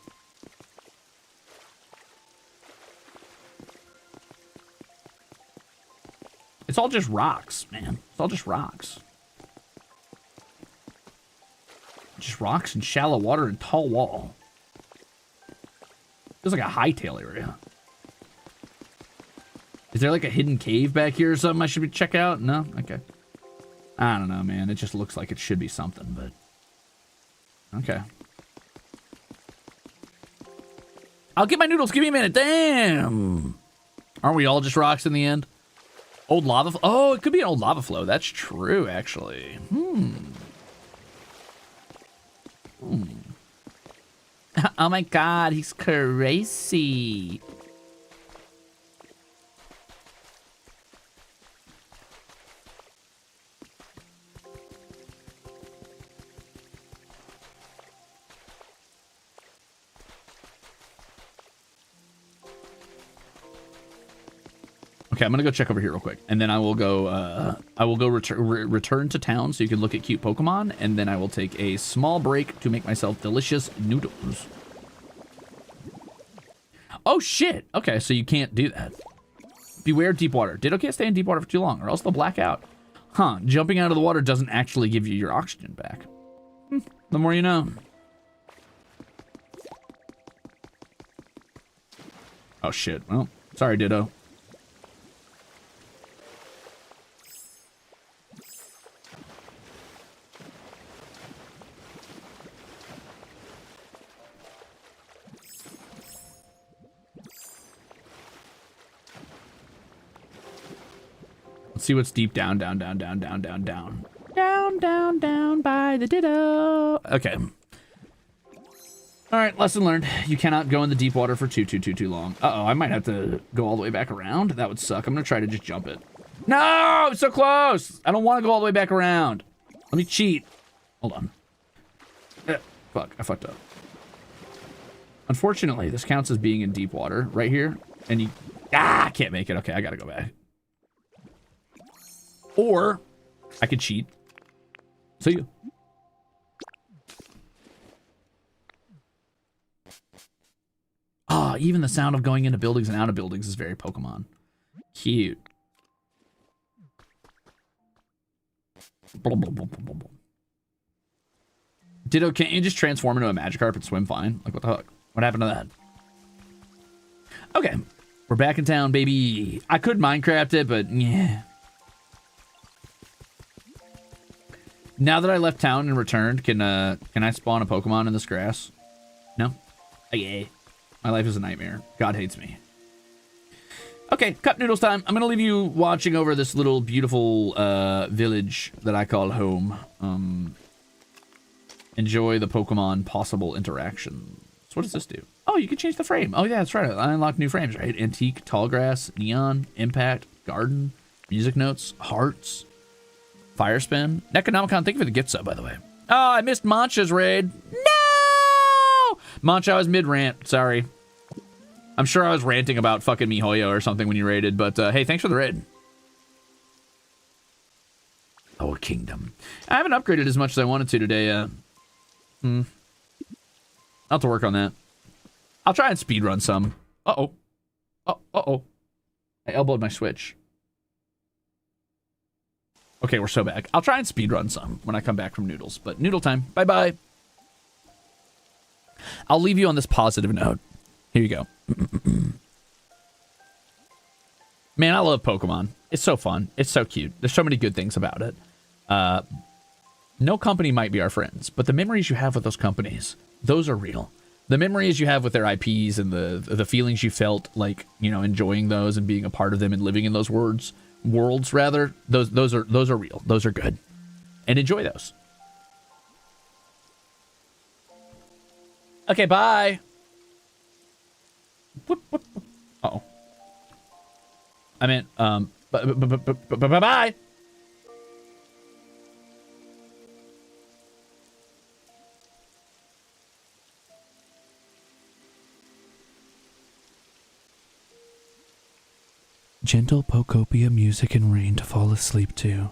It's all just rocks, man. It's all just rocks. Just rocks and shallow water and tall wall. Feels like a hightail area. Is there like a hidden cave back here or something I should check out? No? Okay. I don't know, man. It just looks like it should be something, but... Okay. I'll get my noodles. Give me a minute. Damn. Aren't we all just rocks in the end? Old lava flow. Oh, it could be an old lava flow. That's true, actually. Oh my God, he's crazy. Okay, I'm gonna go check over here real quick, and then I will go. Return to town so you can look at cute Pokemon, and then I will take a small break to make myself delicious noodles. Oh shit! Okay, so you can't do that. Beware deep water. Ditto can't stay in deep water for too long, or else they'll black out. Huh? Jumping out of the water doesn't actually give you your oxygen back. The more you know. Oh shit! Well, sorry, Ditto. Let's see what's deep down by the Ditto. Okay. All right, lesson learned. You cannot go in the deep water for too long. Uh-oh, I might have to go all the way back around. That would suck. I'm gonna try to just jump it. No, it's so close. I don't want to go all the way back around. Let me cheat. Hold on. Fuck, I fucked up. Unfortunately, this counts as being in deep water right here. And I can't make it. Okay, I gotta go back. Or I could cheat. See you. Ah, even the sound of going into buildings and out of buildings is very Pokemon. Cute. Ditto, can't you just transform into a Magikarp and swim fine? Like, what the fuck? What happened to that? Okay. We're back in town, baby. I could Minecraft it, but yeah. Now that I left town and returned, can I spawn a Pokemon in this grass? No? Okay. My life is a nightmare. God hates me. Okay, cup noodles time. I'm gonna leave you watching over this little beautiful village that I call home. Enjoy the Pokemon possible interactions. So what does this do? Oh, you can change the frame. Oh yeah, that's right. I unlocked new frames, right? Antique, tall grass, neon, impact, garden, music notes, hearts. Fire spin. Necronomicon, thank you for the gift sub, by the way. Oh, I missed Mancha's raid. No! Mancha, I was mid-rant. Sorry. I'm sure I was ranting about fucking MiHoYo or something when you raided, but hey, thanks for the raid. Our kingdom. I haven't upgraded as much as I wanted to today. I'll have to work on that. I'll try and speedrun some. Uh-oh. Uh-oh. I elbowed my Switch. Okay, we're so back. I'll try and speedrun some when I come back from Noodles, but Noodle time. Bye-bye. I'll leave you on this positive note. Here you go. Man, I love Pokemon. It's so fun. It's so cute. There's so many good things about it. No company might be our friends, but the memories you have with those companies, those are real. The memories you have with their IPs and the feelings you felt like, you know, enjoying those and being a part of them and living in those worlds rather, those are real. Those are good. And enjoy those. Okay, bye. Uh-oh. I meant, bye-bye. Gentle Pokopia music and rain to fall asleep to.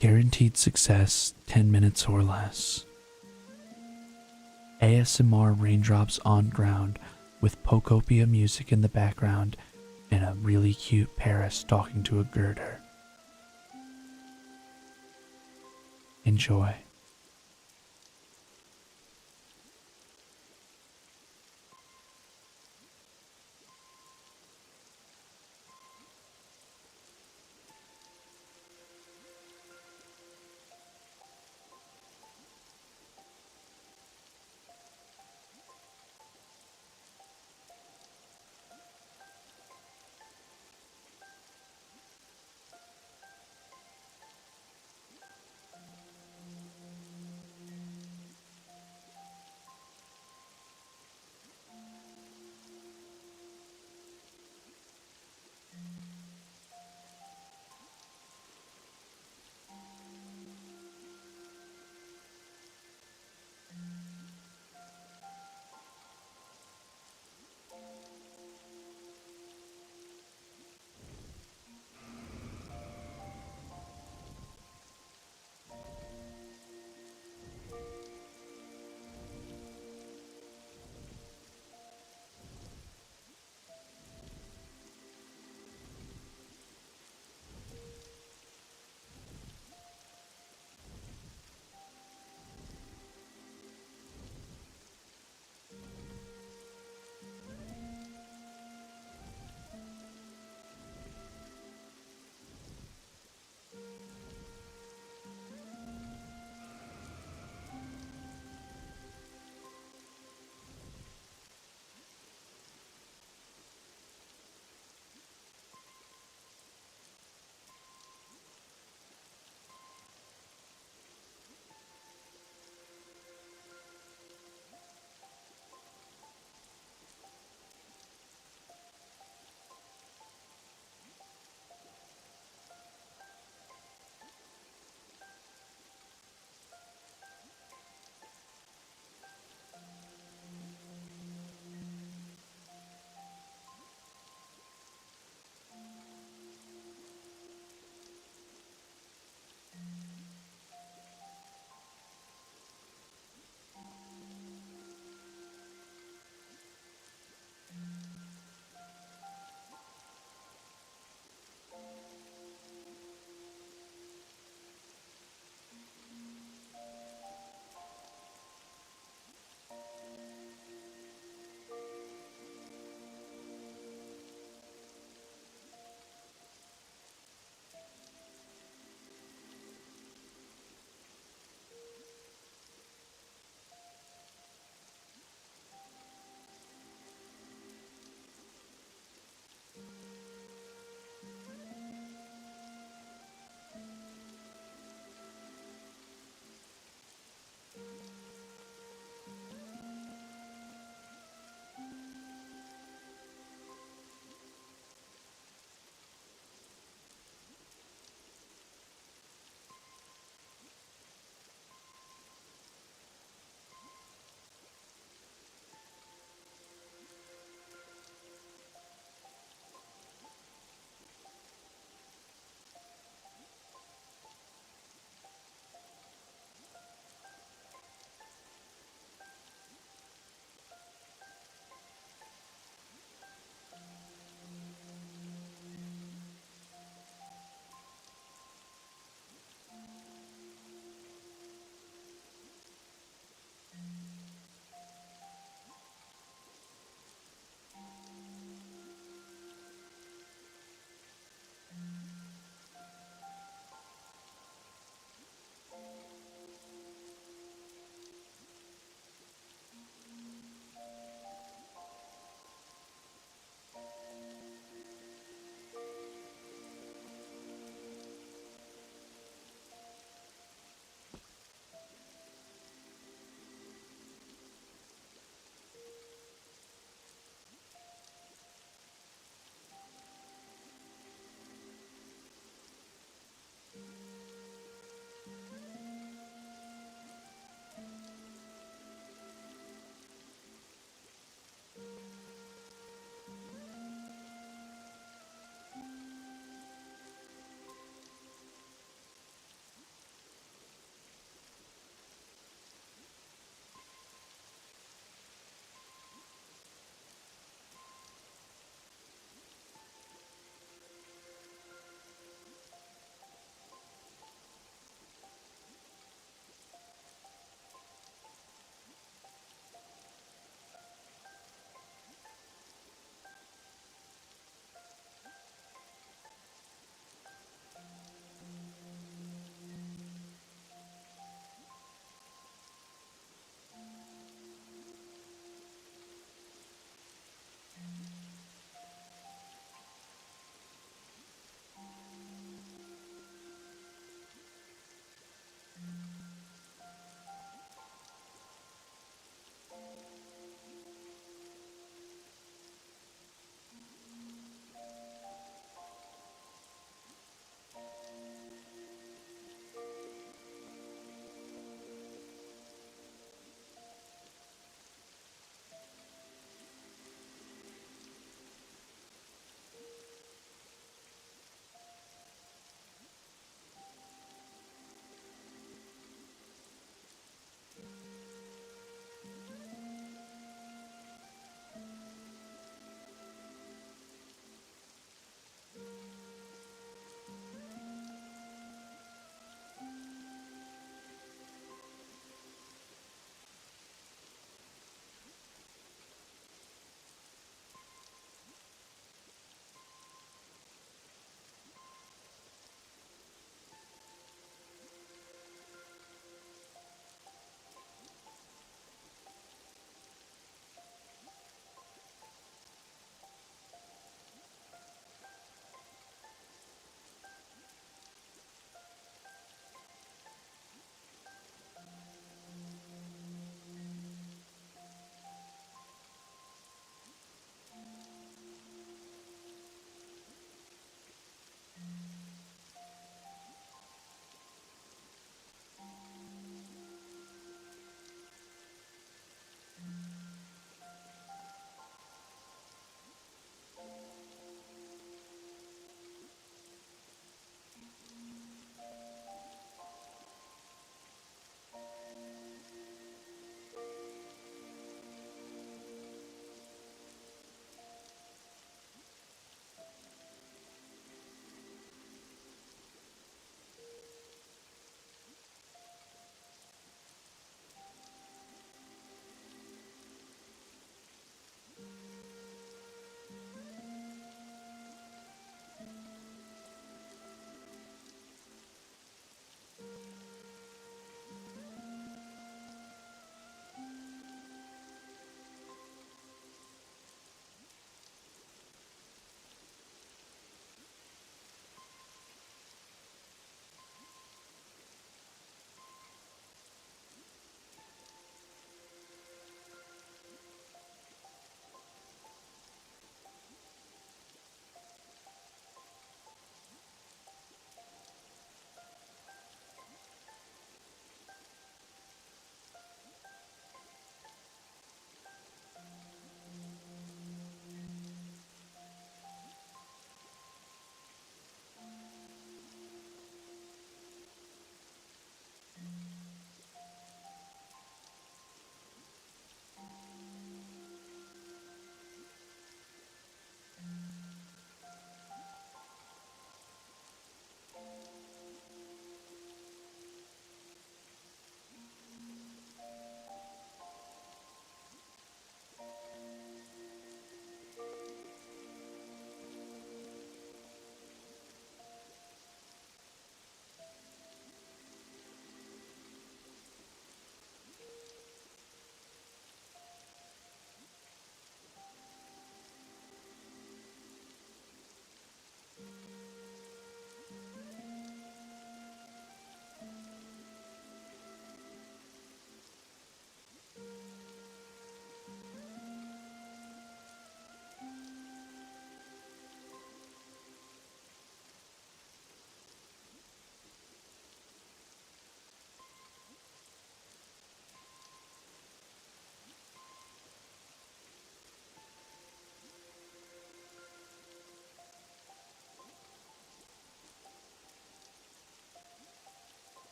Guaranteed success, 10 minutes or less. ASMR raindrops on ground with Pokopia music in the background and a really cute Paris talking to a girder. Enjoy.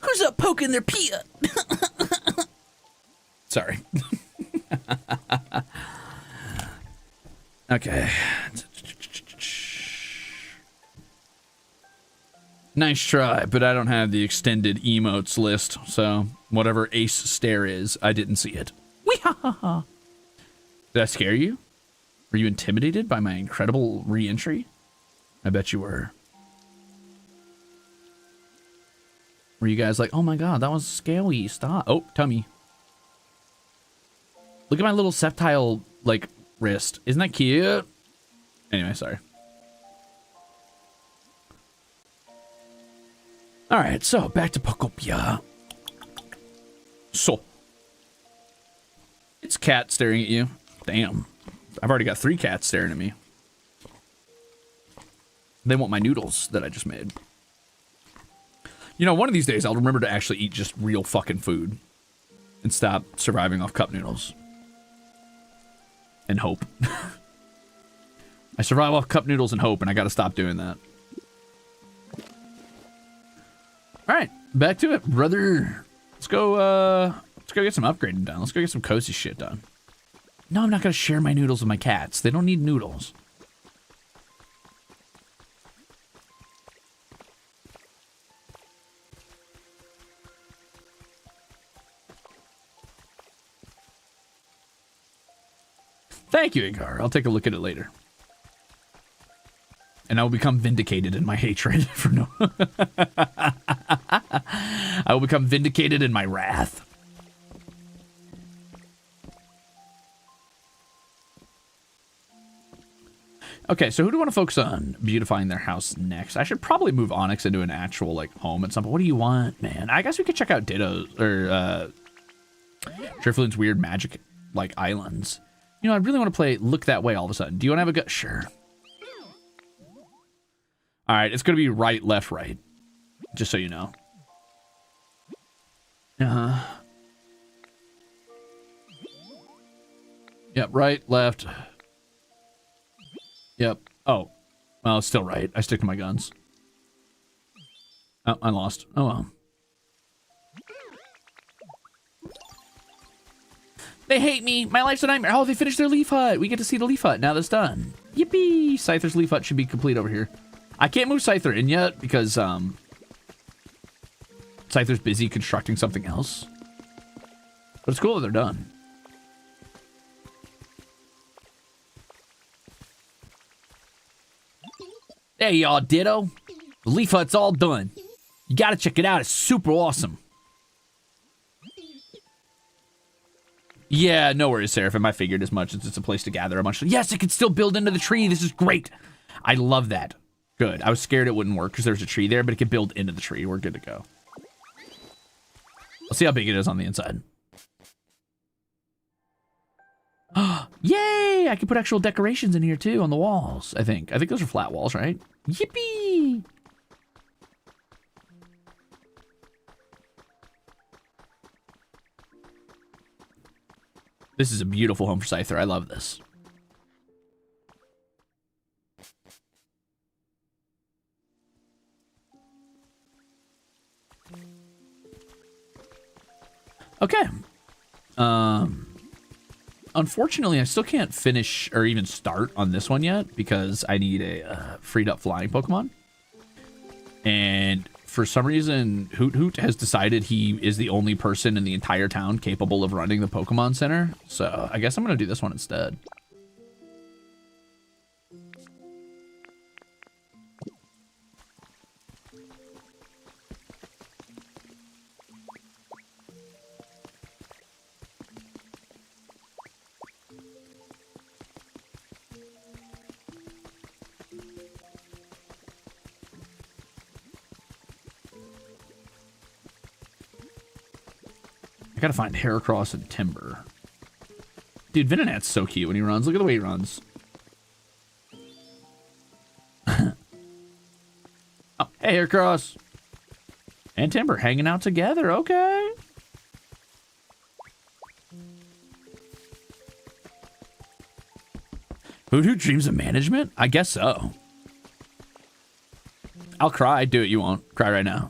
Who's up poking their pia? Sorry. Okay. Nice try, but I don't have the extended emotes list, so whatever ace stare is, I didn't see it. Wee-ha-ha-ha. Did I scare you? Were you intimidated by my incredible re-entry? I bet you were. Were you guys like, oh my god, that was scary, stop. Oh, tummy. Look at my little septile, like, wrist. Isn't that cute? Anyway, sorry. Alright, so back to Pokeopia. So. It's cat staring at you. Damn. I've already got 3 cats staring at me. They want my noodles that I just made. You know, one of these days I'll remember to actually eat just real fucking food. And stop surviving off cup noodles. And hope. I survive off cup noodles and hope, and I gotta stop doing that. Alright, back to it, brother. Let's go get some upgrading done. Let's go get some cozy shit done. No, I'm not gonna share my noodles with my cats. They don't need noodles. Thank you, Igar. I'll take a look at it later. And I will become vindicated in my hatred for no... I will become vindicated in my wrath. Okay, so who do I want to focus on beautifying their house next? I should probably move Onyx into an actual, like, home at some point. What do you want, man? I guess we could check out Ditto's, or, Drifloon's weird magic, like, islands. You know, I really want to play Look That Way all of a sudden. Do you want to have a go? Sure. All right, it's going to be right, left, right. Just so you know. Uh-huh. Yep, right, left. Yep. Oh. Well, it's still right. I stick to my guns. Oh, I lost. Oh, well. They hate me. My life's a nightmare. Oh, they finished their leaf hut. We get to see the leaf hut now that's done. Yippee. Scyther's leaf hut should be complete over here. I can't move Scyther in yet because, Scyther's busy constructing something else. But it's cool that they're done. There you are, Ditto. The leaf hut's all done. You gotta check it out. It's super awesome. Yeah, no worries, Seraphim. I figured as much. It's a place to gather a bunch of... Yes, it can still build into the tree. This is great. I love that. Good. I was scared it wouldn't work because there's a tree there, but it can build into the tree. We're good to go. Let's see how big it is on the inside. Yay! I can put actual decorations in here, too, on the walls, I think. I think those are flat walls, right? Yippee! This is a beautiful home for Scyther. I love this. Okay. Unfortunately, I still can't finish or even start on this one yet because I need a freed up flying Pokemon. And for some reason, Hoot Hoot has decided he is the only person in the entire town capable of running the Pokémon Center. So I guess I'm going to do this one instead. I gotta find Heracross and Timber. Dude, Venonat's so cute when he runs. Look at the way he runs. Oh, hey, Heracross. And Timber hanging out together. Okay. Hoot Hoot dreams of management? I guess so. I'll cry. Do it. You won't. Cry right now.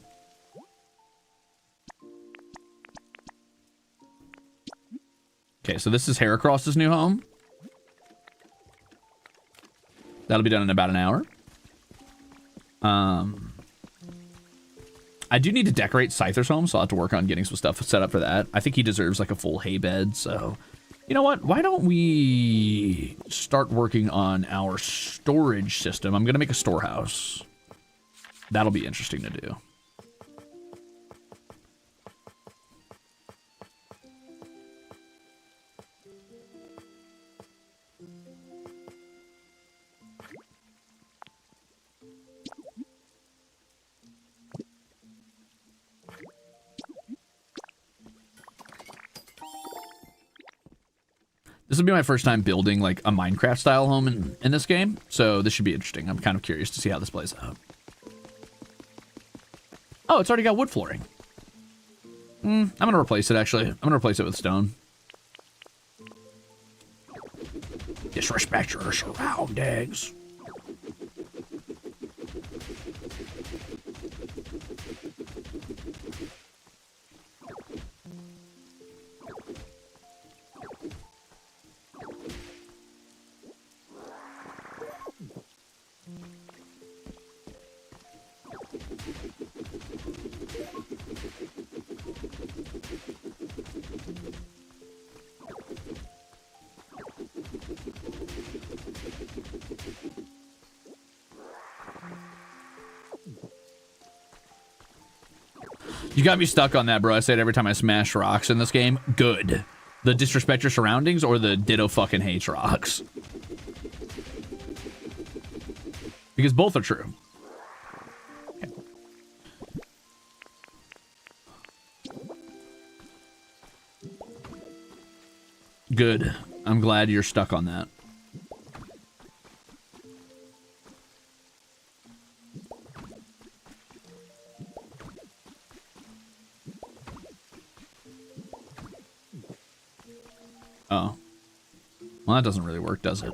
Okay, so this is Heracross's new home. That'll be done in about an hour. I do need to decorate Scyther's home, so I'll have to work on getting some stuff set up for that. I think he deserves like a full hay bed, so... You know what? Why don't we start working on our storage system? I'm going to make a storehouse. That'll be interesting to do. This will be my first time building like a Minecraft style home in this game, so this should be interesting. I'm kind of curious to see how this plays out. Oh, it's already got wood flooring. I'm gonna replace it actually. I'm gonna replace it with stone. Disrespect your surroundings. You got me stuck on that, bro. I say it every time I smash rocks in this game. Good. The disrespect your surroundings or the ditto fucking hates rocks? Because both are true. Okay. Good. I'm glad you're stuck on that. Oh. Well, that doesn't really work, does it?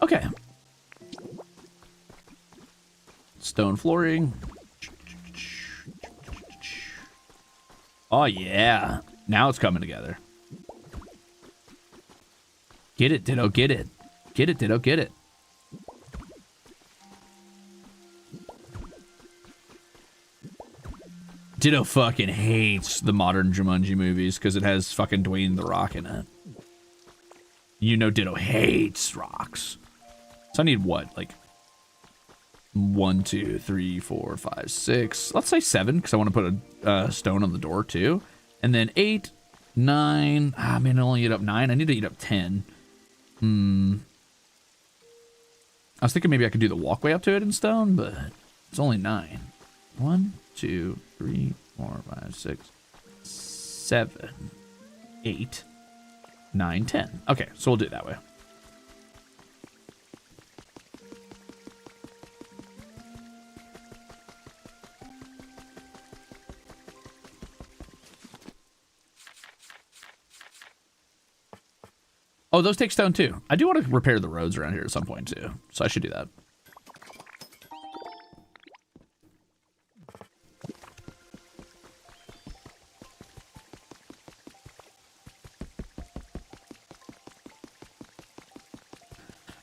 Okay. Stone flooring. Oh, yeah. Now it's coming together. Get it, Ditto, get it. Get it, Ditto, get it. Ditto fucking hates the modern Jumanji movies because it has fucking Dwayne The Rock in it. You know Ditto hates rocks. So I need what? Like 1, 2, 3, 4, 5, 6. Let's say 7 because I want to put a stone on the door too. And then 8, 9. Ah, man, I only eat up 9. I need to eat up 10. I was thinking maybe I could do the walkway up to it in stone, but it's only 9. 1, 2, 3, 4, 5, 6, 7, 8, 9, 10. Okay, so we'll do it that way. Oh, those take stone too. I do want to repair the roads around here at some point too, so I should do that.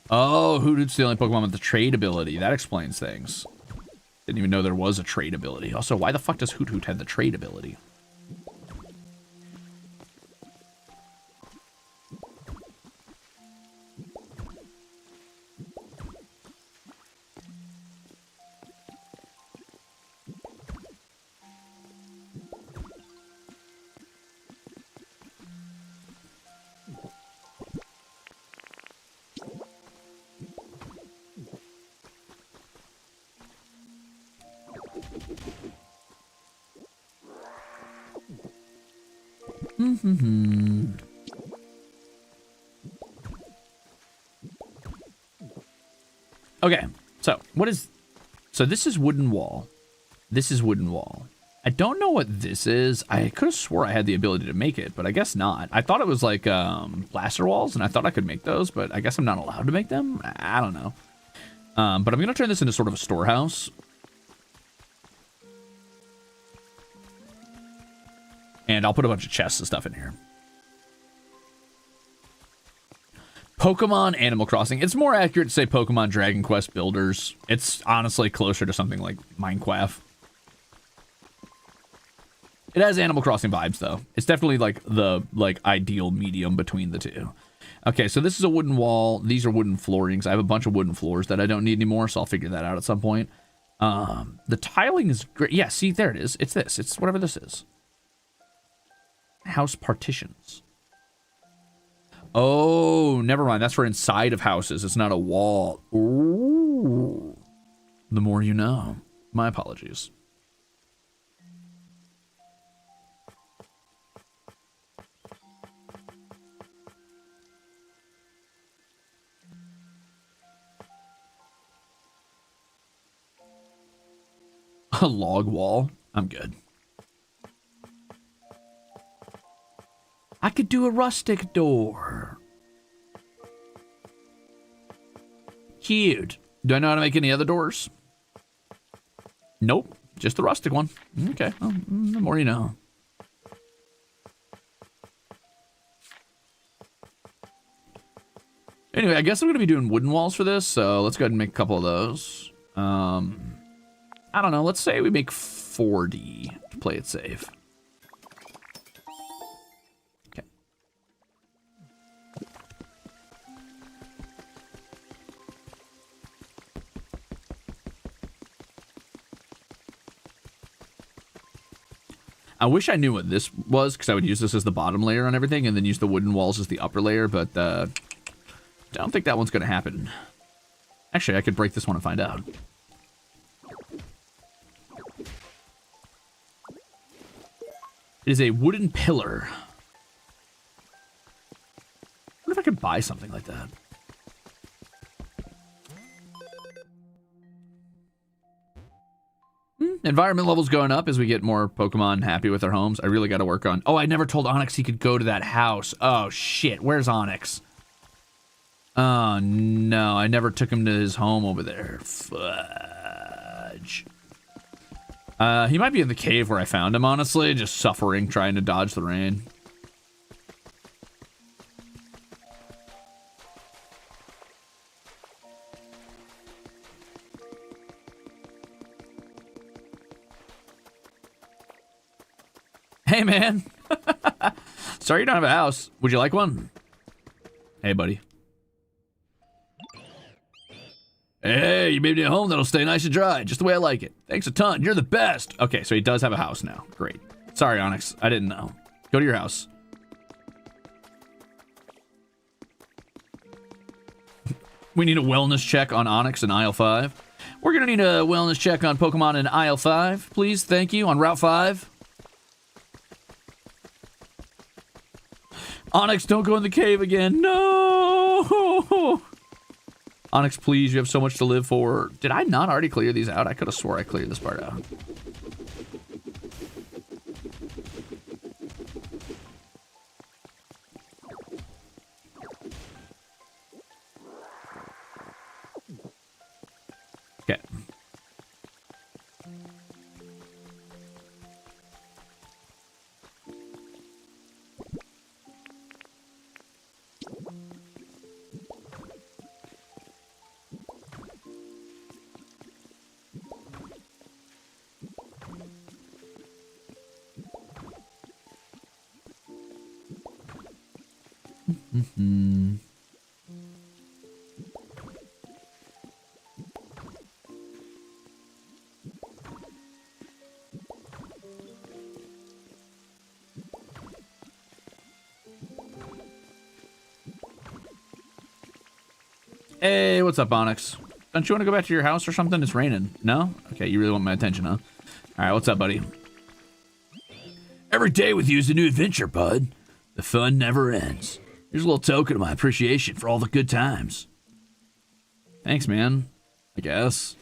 Oh, Hoothoot's the only Pokemon with the trade ability. That explains things. Didn't even know there was a trade ability. Also, why the fuck does Hoothoot have the trade ability? Okay, so what is... So this is wooden wall. This is wooden wall. I don't know what this is. I could have swore I had the ability to make it, but I guess not. I thought it was like blaster walls, and I thought I could make those, but I guess I'm not allowed to make them. I don't know. But I'm going to turn this into sort of a storehouse. And I'll put a bunch of chests and stuff in here. Pokemon Animal Crossing. It's more accurate to say Pokemon Dragon Quest Builders. It's honestly closer to something like Minecraft. It has Animal Crossing vibes, though. It's definitely like the ideal medium between the two. Okay, so this is a wooden wall. These are wooden floorings. I have a bunch of wooden floors that I don't need anymore, so I'll figure that out at some point. The tiling is great. Yeah, see, there it is. It's this. It's whatever this is. House partitions. Oh, never mind. That's for inside of houses. It's not a wall. Ooh. The more you know. My apologies. A log wall? I'm good. I could do a rustic door. Cute. Do I know how to make any other doors? Nope. Just the rustic one. Okay. Well, the more you know. Anyway, I guess I'm going to be doing wooden walls for this, so let's go ahead and make a couple of those. I don't know. Let's say we make 40 to play it safe. Okay. I wish I knew what this was, because I would use this as the bottom layer on everything and then use the wooden walls as the upper layer, but I don't think that one's going to happen. Actually, I could break this one and find out. It is a wooden pillar. I wonder if I could buy something like that. Environment level's going up as we get more Pokemon happy with their homes. I really got to work on... Oh, I never told Onyx he could go to that house. Oh, shit. Where's Onyx? Oh, no. I never took him to his home over there. Fudge. He might be in the cave where I found him, honestly. Just suffering, trying to dodge the rain. Hey, man. Sorry you don't have a house. Would you like one? Hey, buddy. Hey, you made me a home that'll stay nice and dry, just the way I like it. Thanks a ton. You're the best. Okay, so he does have a house now. Great. Sorry, Onyx. I didn't know. Go to your house. We need a wellness check on Onyx in aisle 5. We're going to need a wellness check on Pokemon in aisle 5, please. Thank you. On Route 5. Onyx, don't go in the cave again. No! Onyx, please, you have so much to live for. Did I not already clear these out? I could have swore I cleared this part out. Okay. Hey, what's up, Onyx? Don't you want to go back to your house or something? It's raining. No? Okay, you really want my attention, huh? All right, what's up, buddy? Every day with you is a new adventure, bud. The fun never ends. Here's a little token of my appreciation for all the good times. Thanks, man. I guess.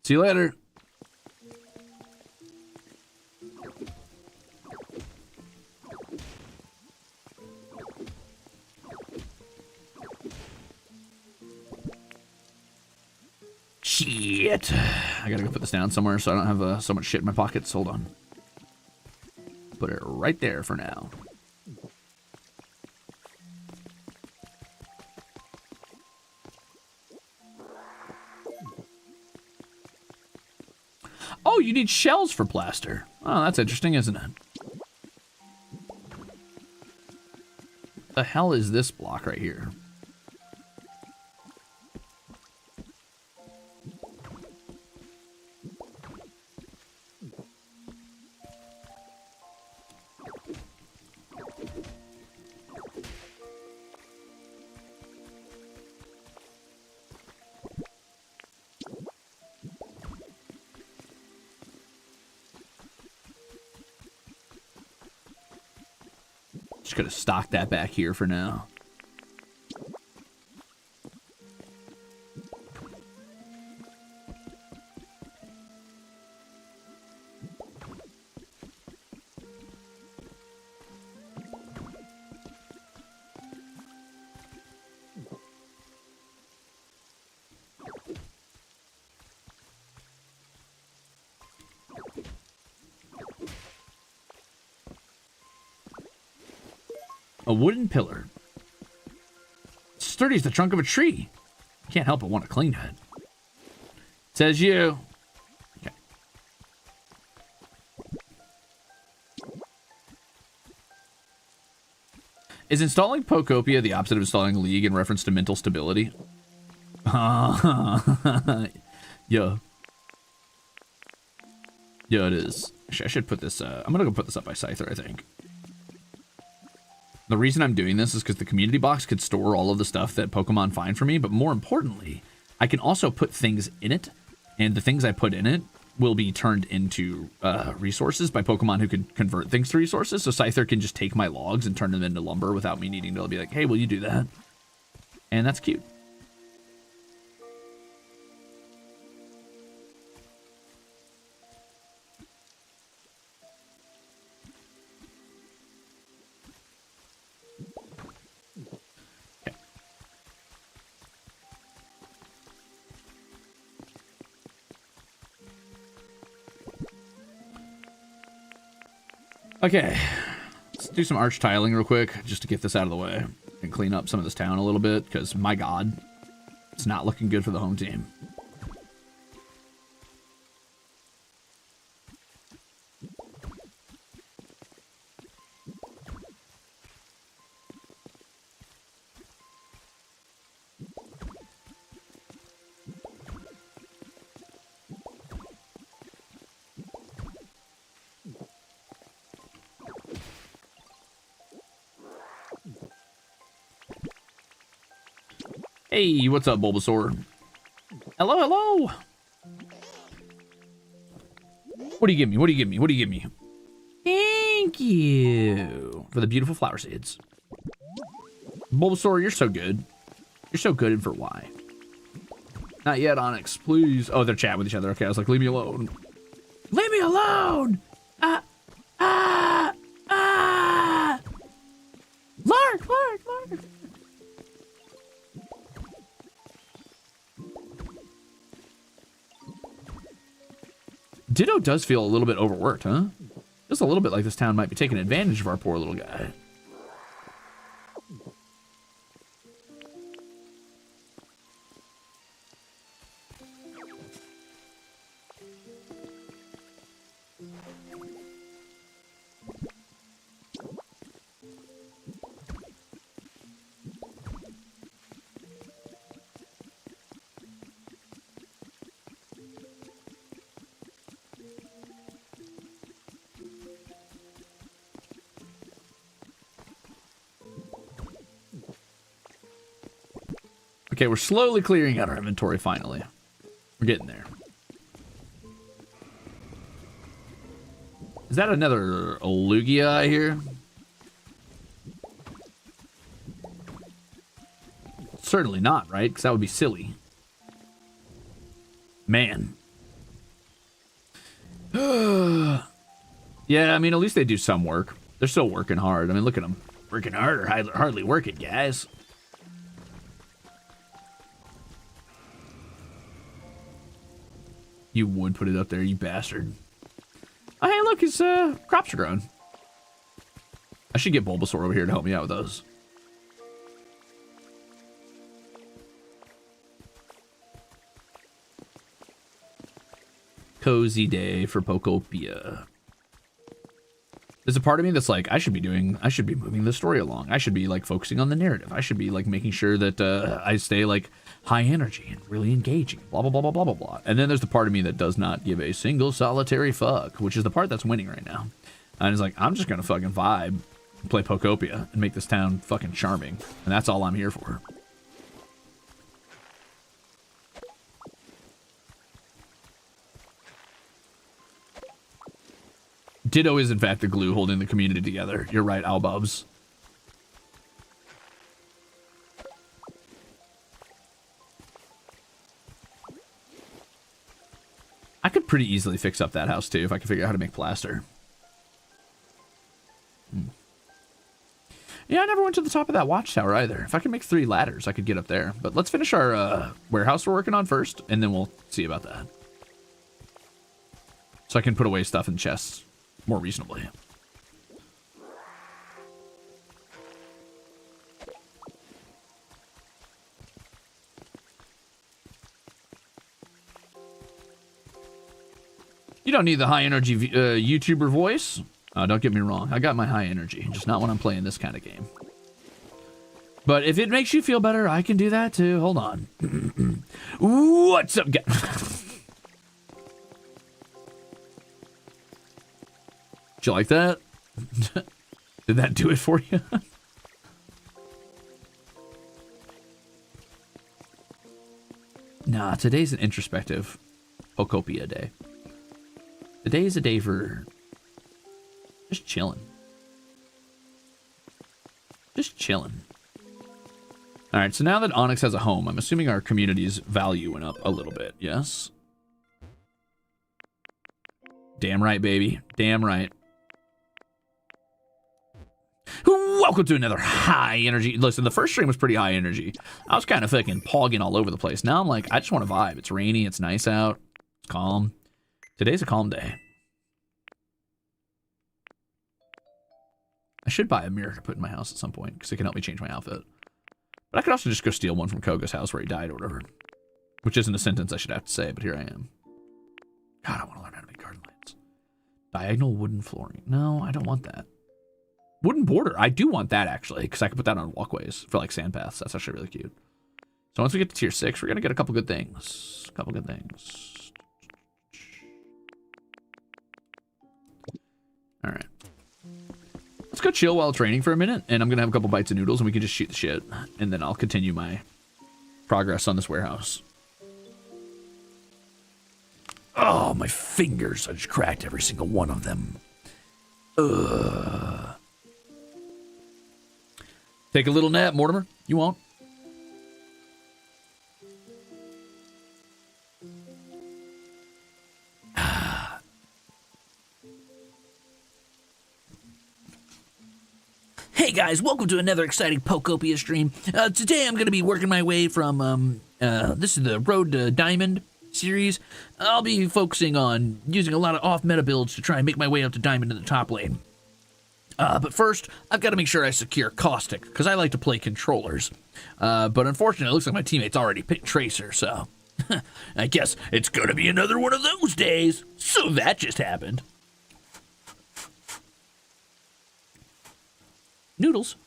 See you later. shit. I gotta go put this down somewhere so I don't have so much shit in my pockets. Hold on. Put it right there for now. Oh, you need shells for plaster. Oh, that's interesting, isn't it? The hell is this block right here? Just gonna stock that back here for now. A wooden pillar. Sturdy as the trunk of a tree. Can't help but want to clean it. Says you. Okay. Is installing Pokeopia the opposite of installing League in reference to mental stability? Yeah. Yeah, it is. Actually, I should put this, I'm gonna go put this up by Scyther, I think. The reason I'm doing this is because the community box could store all of the stuff that Pokemon find for me, but more importantly, I can also put things in it, and the things I put in it will be turned into resources by Pokemon who can convert things to resources, so Scyther can just take my logs and turn them into lumber without me needing to be like, hey, will you do that? And that's cute. Okay, let's do some arch tiling real quick, just to get this out of the way and clean up some of this town a little bit, because my god, it's not looking good for the home team. Hey, what's up, Bulbasaur? Hello, hello! What do you give me? What do you give me? What do you give me? Thank you for the beautiful flower seeds. Bulbasaur, you're so good. You're so good, and for why? Not yet, Onyx, please. Oh, they're chatting with each other. Okay, I was like, leave me alone. Leave me alone! Lark! Ditto does feel a little bit overworked, huh? Just a little bit like this town might be taking advantage of our poor little guy. Okay, we're slowly clearing out our inventory finally. We're getting there. Is that another Lugia I hear? Certainly not, right? Because that would be silly. Man. Yeah, I mean, at least they do some work. They're still working hard. I mean, look at them. Working hard or hardly working, guys. You would put it up there, you bastard. Oh, hey, look, his crops are growing. I should get Bulbasaur over here to help me out with those. Cozy day for Pokeopia. There's a part of me that's like, I should be moving the story along. I should be like focusing on the narrative. I should be like making sure that I stay like high energy and really engaging. Blah blah blah blah blah blah blah. And then there's the part of me that does not give a single solitary fuck, which is the part that's winning right now. And it's like, I'm just gonna fucking vibe, play Pokeopia, and make this town fucking charming. And that's all I'm here for. Ditto is, in fact, the glue holding the community together. You're right, Albubs. I could pretty easily fix up that house, too, if I could figure out how to make plaster. Yeah, I never went to the top of that watchtower, either. If I could make 3 ladders, I could get up there. But let's finish our warehouse we're working on first, and then we'll see about that. So I can put away stuff in chests more reasonably. You don't need the high energy YouTuber voice. Don't get me wrong. I got my high energy, just not when I'm playing this kind of game. But if it makes you feel better, I can do that too. Hold on. What's up, guys? Did you like that? Did that do it for you? Nah, today's an introspective Pokopia day. Today is a day for just chilling. Just chilling. Alright, so now that Onyx has a home, I'm assuming our community's value went up a little bit, yes? Damn right, baby. Damn right. Welcome to another high energy. Listen, the first stream was pretty high energy. I was kind of fucking pogging all over the place. Now I'm like, I just want to vibe. It's rainy. It's nice out. It's calm. Today's a calm day. I should buy a mirror to put in my house at some point because it can help me change my outfit. But I could also just go steal one from Koga's house where he died or whatever. Which isn't a sentence I should have to say, but here I am. God, I want to learn how to make garden lights. Diagonal wooden flooring. No, I don't want that. Wooden border. I do want that, actually, because I can put that on walkways for, like, sand paths. That's actually really cute. So once we get to tier 6, we're going to get a couple good things. A couple good things. All right. Let's go chill while training for a minute, and I'm going to have a couple bites of noodles, and we can just shoot the shit. And then I'll continue my progress on this warehouse. Oh, my fingers. I just cracked every single one of them. Ugh. Take a little nap, Mortimer. You won't. Hey guys, welcome to another exciting Pokeopia stream. Today I'm going to be working my way from, this is the Road to Diamond series. I'll be focusing on using a lot of off-meta builds to try and make my way up to Diamond in the top lane. But first, I've got to make sure I secure Caustic, because I like to play controllers. But unfortunately, it looks like my teammate's already picked Tracer, so I guess it's going to be another one of those days. So that just happened. Noodles.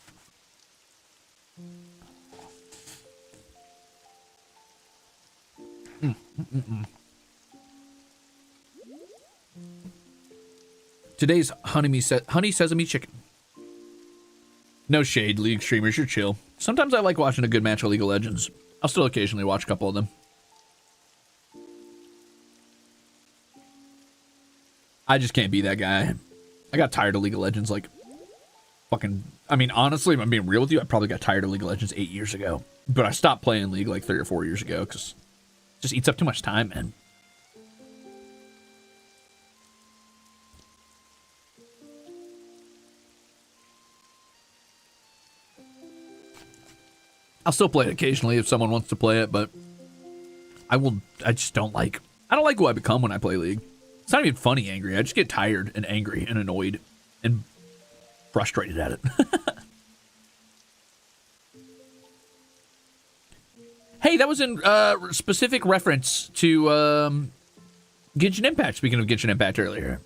Today's honey sesame chicken. No shade, League streamers, you're chill. Sometimes I like watching a good match of League of Legends. I'll still occasionally watch a couple of them. I just can't be that guy. I got tired of League of Legends like fucking... I mean, honestly, if I'm being real with you, I probably got tired of League of Legends 8 years ago. But I stopped playing League like 3 or 4 years ago because it just eats up too much time, man. I'll still play it occasionally if someone wants to play it, but I just don't like I don't like who I become when I play League. It's not even funny angry. I just get tired and angry and annoyed and frustrated at it. Hey, that was in specific reference to Genshin Impact. Speaking of Genshin Impact earlier.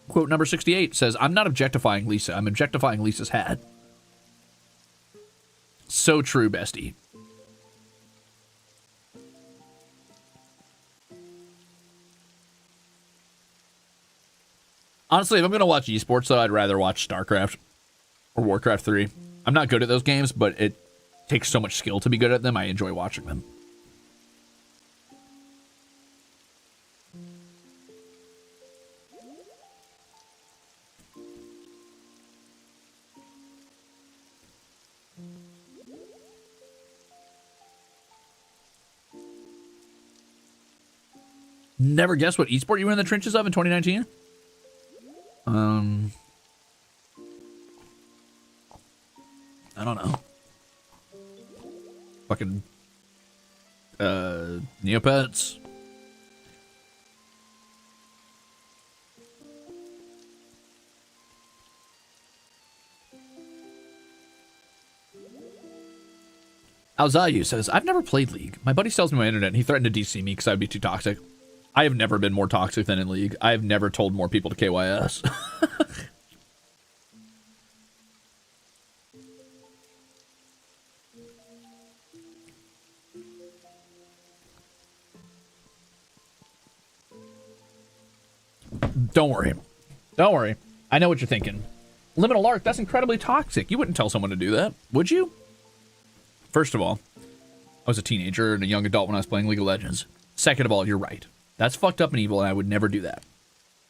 Quote number 68 says, I'm not objectifying Lisa. I'm objectifying Lisa's hat. So true, bestie. Honestly, if I'm going to watch esports, though, I'd rather watch StarCraft or Warcraft 3. I'm not good at those games, but it takes so much skill to be good at them. I enjoy watching them. Never guess what esport you were in the trenches of in 2019? I don't know. Fucking Neopets. Alzayu says, I've never played League. My buddy sells me my internet and he threatened to DC me because I'd be too toxic. I have never been more toxic than in League. I have never told more people to KYS. Don't worry. Don't worry. I know what you're thinking. Liminal Arc, that's incredibly toxic. You wouldn't tell someone to do that, would you? First of all, I was a teenager and a young adult when I was playing League of Legends. Second of all, you're right. That's fucked up and evil, and I would never do that.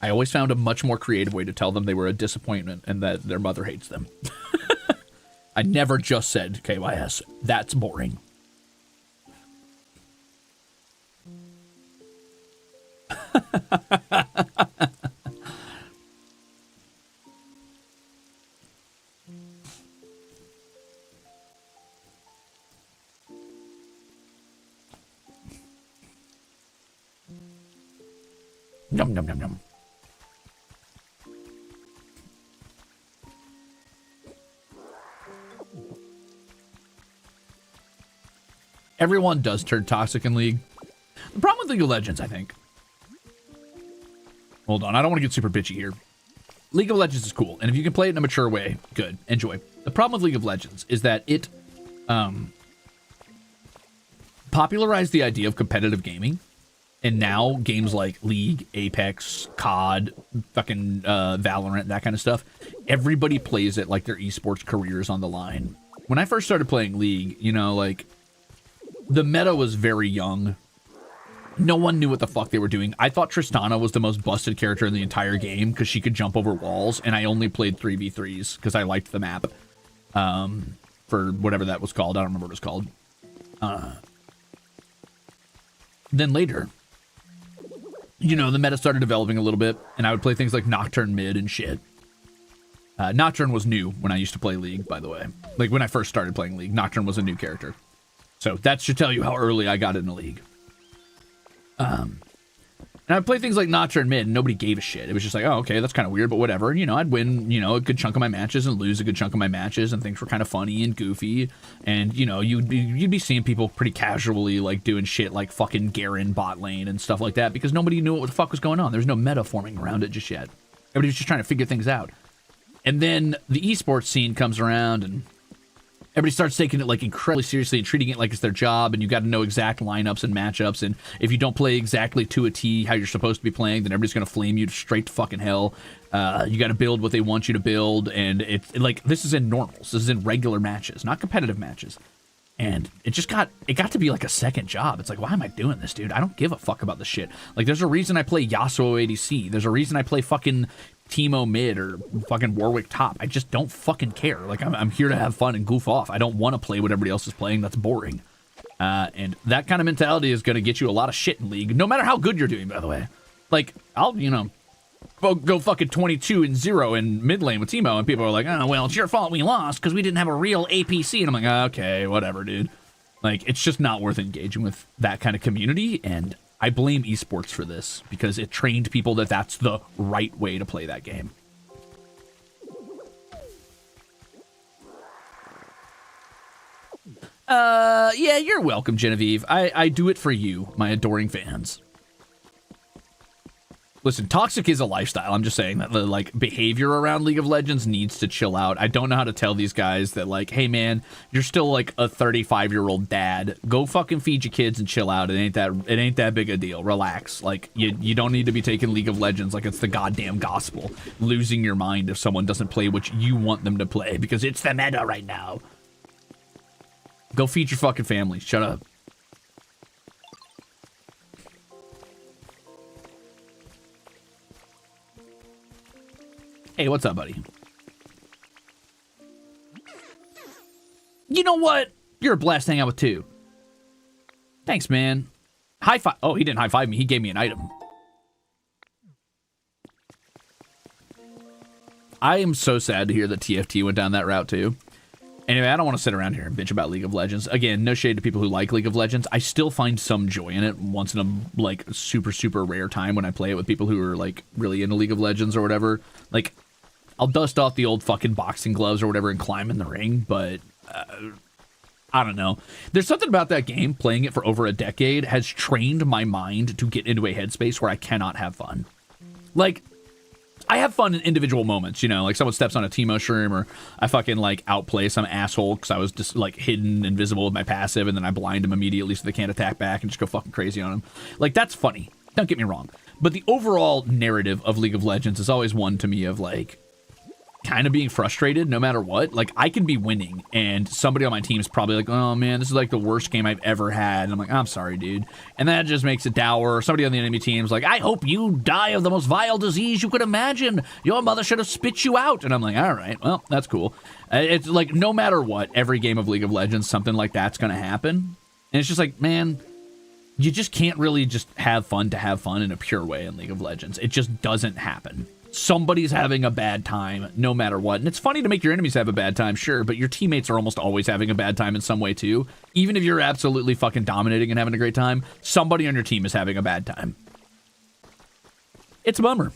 I always found a much more creative way to tell them they were a disappointment and that their mother hates them. I never just said KYS. That's boring. Yum, yum, yum, yum. Everyone does turn toxic in League. The problem with League of Legends, I think. Hold on, I don't want to get super bitchy here. League of Legends is cool, and if you can play it in a mature way, good, enjoy. The problem with League of Legends is that it popularized the idea of competitive gaming. And now games like League, Apex, COD, fucking Valorant, that kind of stuff, everybody plays it like their esports career is on the line. When I first started playing League, you know, like, the meta was very young. No one knew what the fuck they were doing. I thought Tristana was the most busted character in the entire game because she could jump over walls, and I only played 3v3s because I liked the map. For whatever that was called. I don't remember what it was called. Then later, you know, the meta started developing a little bit, and I would play things like Nocturne mid and shit. Nocturne was new when I used to play League, by the way. Like, when I first started playing League, Nocturne was a new character. So that should tell you how early I got into League. And I'd play things like Nocturne mid, and nobody gave a shit. It was just like, oh, okay, that's kind of weird, but whatever. You know, I'd win, you know, a good chunk of my matches and lose a good chunk of my matches, and things were kind of funny and goofy. And, you know, you'd be seeing people pretty casually, like, doing shit like fucking Garen bot lane and stuff like that, because nobody knew what the fuck was going on. There was no meta forming around it just yet. Everybody was just trying to figure things out. And then the esports scene comes around, and everybody starts taking it like incredibly seriously and treating it like it's their job, and you got to know exact lineups and matchups, and if you don't play exactly to a T how you're supposed to be playing, then everybody's going to flame you straight to fucking hell. You got to build what they want you to build, and it's like, this is in normals. This is in regular matches, not competitive matches. And it got to be like a second job. It's like, why am I doing this, dude? I don't give a fuck about this shit. Like, there's a reason I play Yasuo ADC. There's a reason I play fucking Teemo mid or fucking Warwick top. I just don't fucking care. Like, I'm here to have fun and goof off. I don't want to play what everybody else is playing. That's boring. And that kind of mentality is going to get you a lot of shit in League, no matter how good you're doing, by the way. Like, I'll, you know, go fucking 22-0 in mid lane with Teemo, and people are like, oh, well, it's your fault we lost because we didn't have a real APC. And I'm like, okay, whatever, dude. Like, it's just not worth engaging with that kind of community, and I blame esports for this because it trained people that that's the right way to play that game. Yeah, you're welcome, Genevieve. I do it for you, my adoring fans. Listen, toxic is a lifestyle. I'm just saying that the like behavior around League of Legends needs to chill out. I don't know how to tell these guys that like, hey man, you're still like a 35-year-old dad. Go fucking feed your kids and chill out. It ain't that big a deal. Relax. Like you don't need to be taking League of Legends like it's the goddamn gospel. Losing your mind if someone doesn't play what you want them to play because it's the meta right now. Go feed your fucking family. Shut up. Hey, what's up, buddy? You know what? You're a blast to hang out with, too. Thanks, man. High five. Oh, he didn't high five me. He gave me an item. I am so sad to hear that TFT went down that route, too. Anyway, I don't want to sit around here and bitch about League of Legends. Again, no shade to people who like League of Legends. I still find some joy in it once in a, like, super, super rare time when I play it with people who are, like, really into League of Legends or whatever. Like, I'll dust off the old fucking boxing gloves or whatever and climb in the ring, but I don't know. There's something about that game, playing it for over a decade, has trained my mind to get into a headspace where I cannot have fun. Like, I have fun in individual moments, you know, like someone steps on a Teemo shroom or I fucking like outplay some asshole because I was just like hidden, invisible with my passive, and then I blind him immediately so they can't attack back and just go fucking crazy on him. Like, that's funny. Don't get me wrong. But the overall narrative of League of Legends is always one to me of like, kind of being frustrated no matter what. Like, I can be winning and somebody on my team is probably like, oh man, this is like the worst game I've ever had, and I'm like, I'm sorry, dude, and that just makes it dour. Somebody on the enemy team's like, I hope you die of the most vile disease you could imagine, your mother should have spit you out, and I'm like, all right, well, that's cool. It's like, no matter what, every game of League of Legends, something like that's gonna happen, and it's just like, man, you just can't really just have fun to have fun in a pure way in League of Legends. It just doesn't happen. Somebody's having a bad time no matter what. And it's funny to make your enemies have a bad time, sure, but your teammates are almost always having a bad time in some way too. Even if you're absolutely fucking dominating and having a great time, somebody on your team is having a bad time. It's a bummer.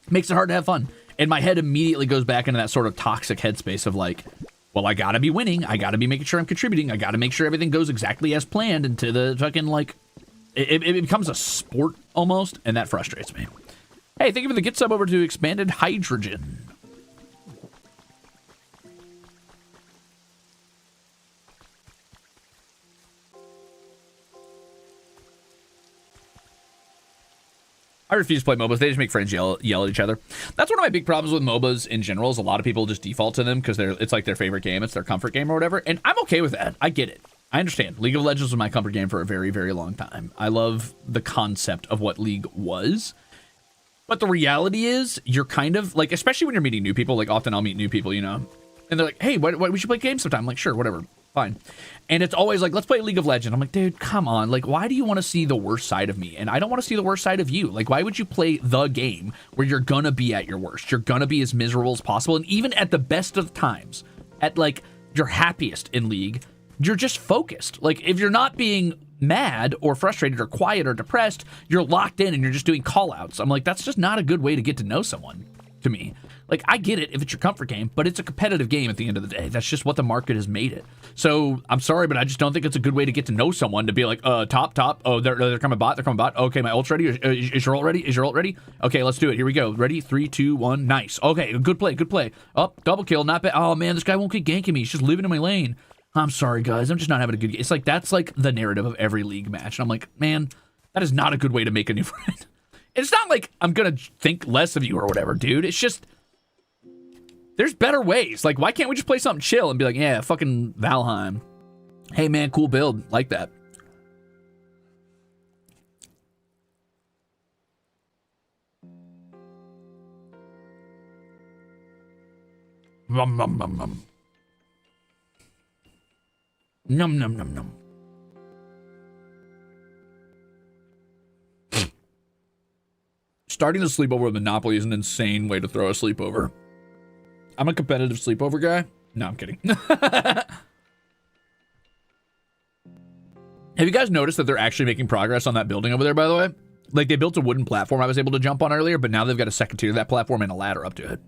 Makes it hard to have fun. And my head immediately goes back into that sort of toxic headspace of like, well, I gotta be winning. I gotta be making sure I'm contributing. I gotta make sure everything goes exactly as planned into the fucking like, it becomes a sport almost, and that frustrates me. Hey, thank you for the get sub over to Expanded Hydrogen. I refuse to play MOBAs. They just make friends yell at each other. That's one of my big problems with MOBAs in general, is a lot of people just default to them because it's like their favorite game. It's their comfort game or whatever. And I'm okay with that. I get it. I understand. League of Legends was my comfort game for a very, very long time. I love the concept of what League was. But the reality is, you're kind of, like, especially when you're meeting new people, like, often I'll meet new people, you know, and they're like, hey, we should play games sometime. I'm like, sure, whatever, fine. And it's always like, let's play League of Legends. I'm like, dude, come on. Like, why do you want to see the worst side of me? And I don't want to see the worst side of you. Like, why would you play the game where you're gonna be at your worst? You're gonna be as miserable as possible. And even at the best of times, at, like, your happiest in League, you're just focused. Like, if you're not being mad or frustrated or quiet or depressed, you're locked in and you're just doing call outs. I'm like, that's just not a good way to get to know someone, to me. Like, I get it if it's your comfort game, but it's a competitive game at the end of the day. That's just what the market has made it. So I'm sorry, but I just don't think it's a good way to get to know someone, to be like, top. Oh, they're coming bot. Okay, my ult's ready. Is your ult ready? Is your ult ready? Okay, let's do it. Here we go. Ready? 3, 2, 1. Nice. Okay, good play. Oh, double kill. Not bad. Oh man, this guy won't keep ganking me. He's just living in my lane. I'm sorry, guys. I'm just not having a good game. It's like, that's like the narrative of every League match. And I'm like, man, that is not a good way to make a new friend. It's not like I'm going to think less of you or whatever, dude. It's just, there's better ways. Like, why can't we just play something chill and be like, yeah, fucking Valheim. Hey, man, cool build. Like that. Nom, nom, nom, nom. Num num num num. Starting a sleepover with Monopoly is an insane way to throw a sleepover. I'm a competitive sleepover guy. No, I'm kidding. Have you guys noticed that they're actually making progress on that building over there, by the way? Like, they built a wooden platform I was able to jump on earlier, but now they've got a second tier of that platform and a ladder up to it.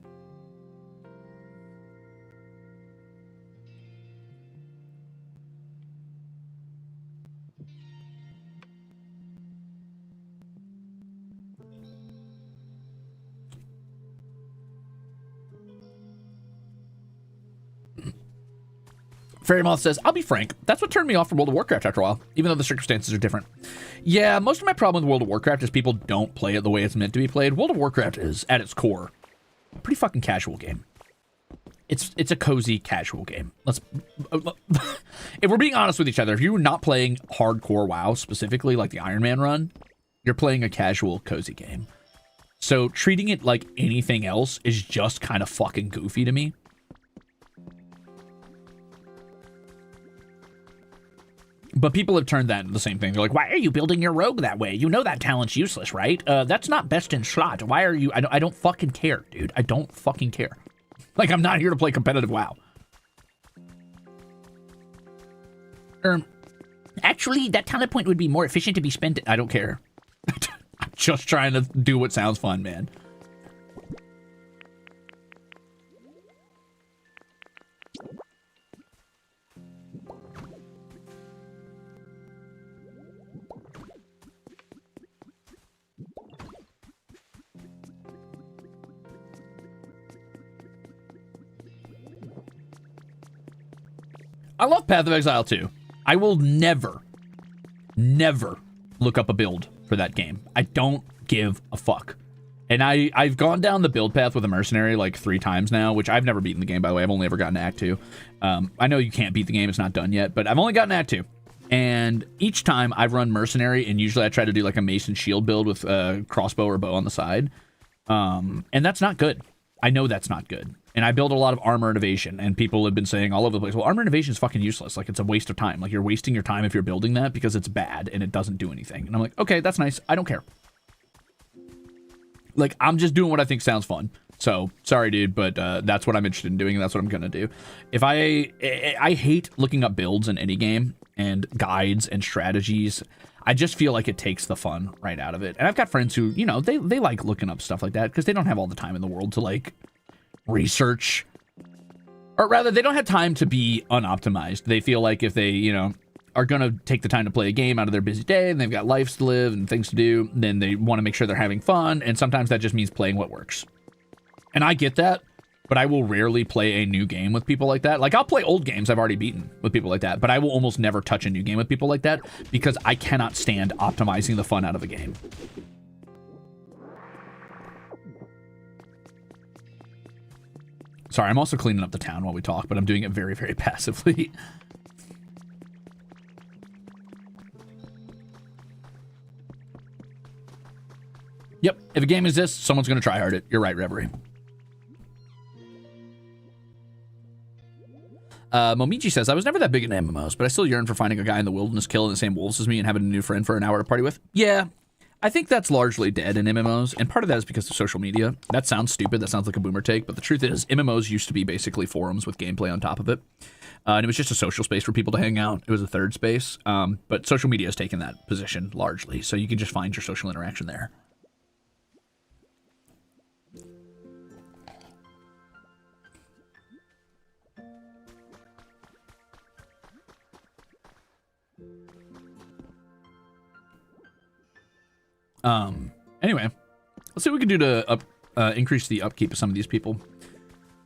Fairy Moth says, I'll be frank, that's what turned me off from World of Warcraft after a while, even though the circumstances are different. Yeah, most of my problem with World of Warcraft is people don't play it the way it's meant to be played. World of Warcraft is, at its core, a pretty fucking casual game. It's a cozy, casual game. If we're being honest with each other, if you're not playing hardcore WoW, specifically like the Iron Man run, you're playing a casual, cozy game. So treating it like anything else is just kind of fucking goofy to me. But people have turned that into the same thing. They're like, why are you building your rogue that way? You know that talent's useless, right? That's not best in slot. Why are you... I don't fucking care, dude. I don't fucking care. Like, I'm not here to play competitive WoW. Actually, that talent point would be more efficient to be spent... I don't care. I'm just trying to do what sounds fun, man. I love Path of Exile 2. I will never look up a build for that game. I don't give a fuck. And I've gone down the build path with a mercenary like 3 times now, which I've never beaten the game, by the way. I've only ever gotten to Act 2. I know you can't beat the game. It's not done yet, but I've only gotten to Act 2. And each time I've run mercenary, and usually I try to do like a mace and shield build with a crossbow or bow on the side. And that's not good. I know that's not good. And I build a lot of armor innovation, and people have been saying all over the place, well, armor innovation is fucking useless. Like, it's a waste of time. Like, you're wasting your time if you're building that because it's bad and it doesn't do anything. And I'm like, okay, that's nice. I don't care. Like, I'm just doing what I think sounds fun. So, sorry, dude, but that's what I'm interested in doing, and that's what I'm going to do. If I hate looking up builds in any game and guides and strategies. I just feel like it takes the fun right out of it. And I've got friends who, you know, they like looking up stuff like that because they don't have all the time in the world to, like, research. Or rather, they don't have time to be unoptimized. They feel like if they, you know, are going to take the time to play a game out of their busy day and they've got lives to live and things to do, then they want to make sure they're having fun. And sometimes that just means playing what works. And I get that, but I will rarely play a new game with people like that. Like, I'll play old games I've already beaten with people like that, but I will almost never touch a new game with people like that because I cannot stand optimizing the fun out of a game. Sorry, I'm also cleaning up the town while we talk, but I'm doing it very, very passively. Yep, if a game exists, someone's going to try hard it. You're right, Reverie. Momiji says, I was never that big into MMOs, but I still yearn for finding a guy in the wilderness killing the same wolves as me and having a new friend for an hour to party with. Yeah, I think that's largely dead in MMOs, and part of that is because of social media. That sounds stupid, that sounds like a boomer take, but the truth is, MMOs used to be basically forums with gameplay on top of it. And it was just a social space for people to hang out. It was a third space, but social media has taken that position largely, so you can just find your social interaction there. Anyway, let's see what we can do to increase the upkeep of some of these people.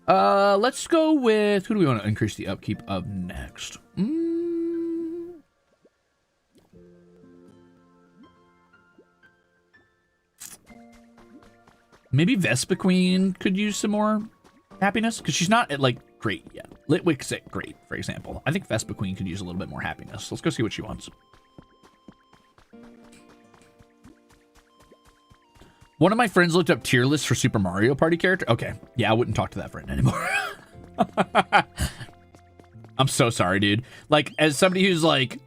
Let's go with, who do we want to increase the upkeep of next? Maybe Vespa Queen could use some more happiness, because she's not at, like, great yet. Litwick's at great, for example. I think Vespa Queen could use a little bit more happiness. Let's go see what she wants. One of my friends looked up tier lists for Super Mario Party character. Okay, yeah, I wouldn't talk to that friend anymore. I'm so sorry, dude. Like, as somebody who's like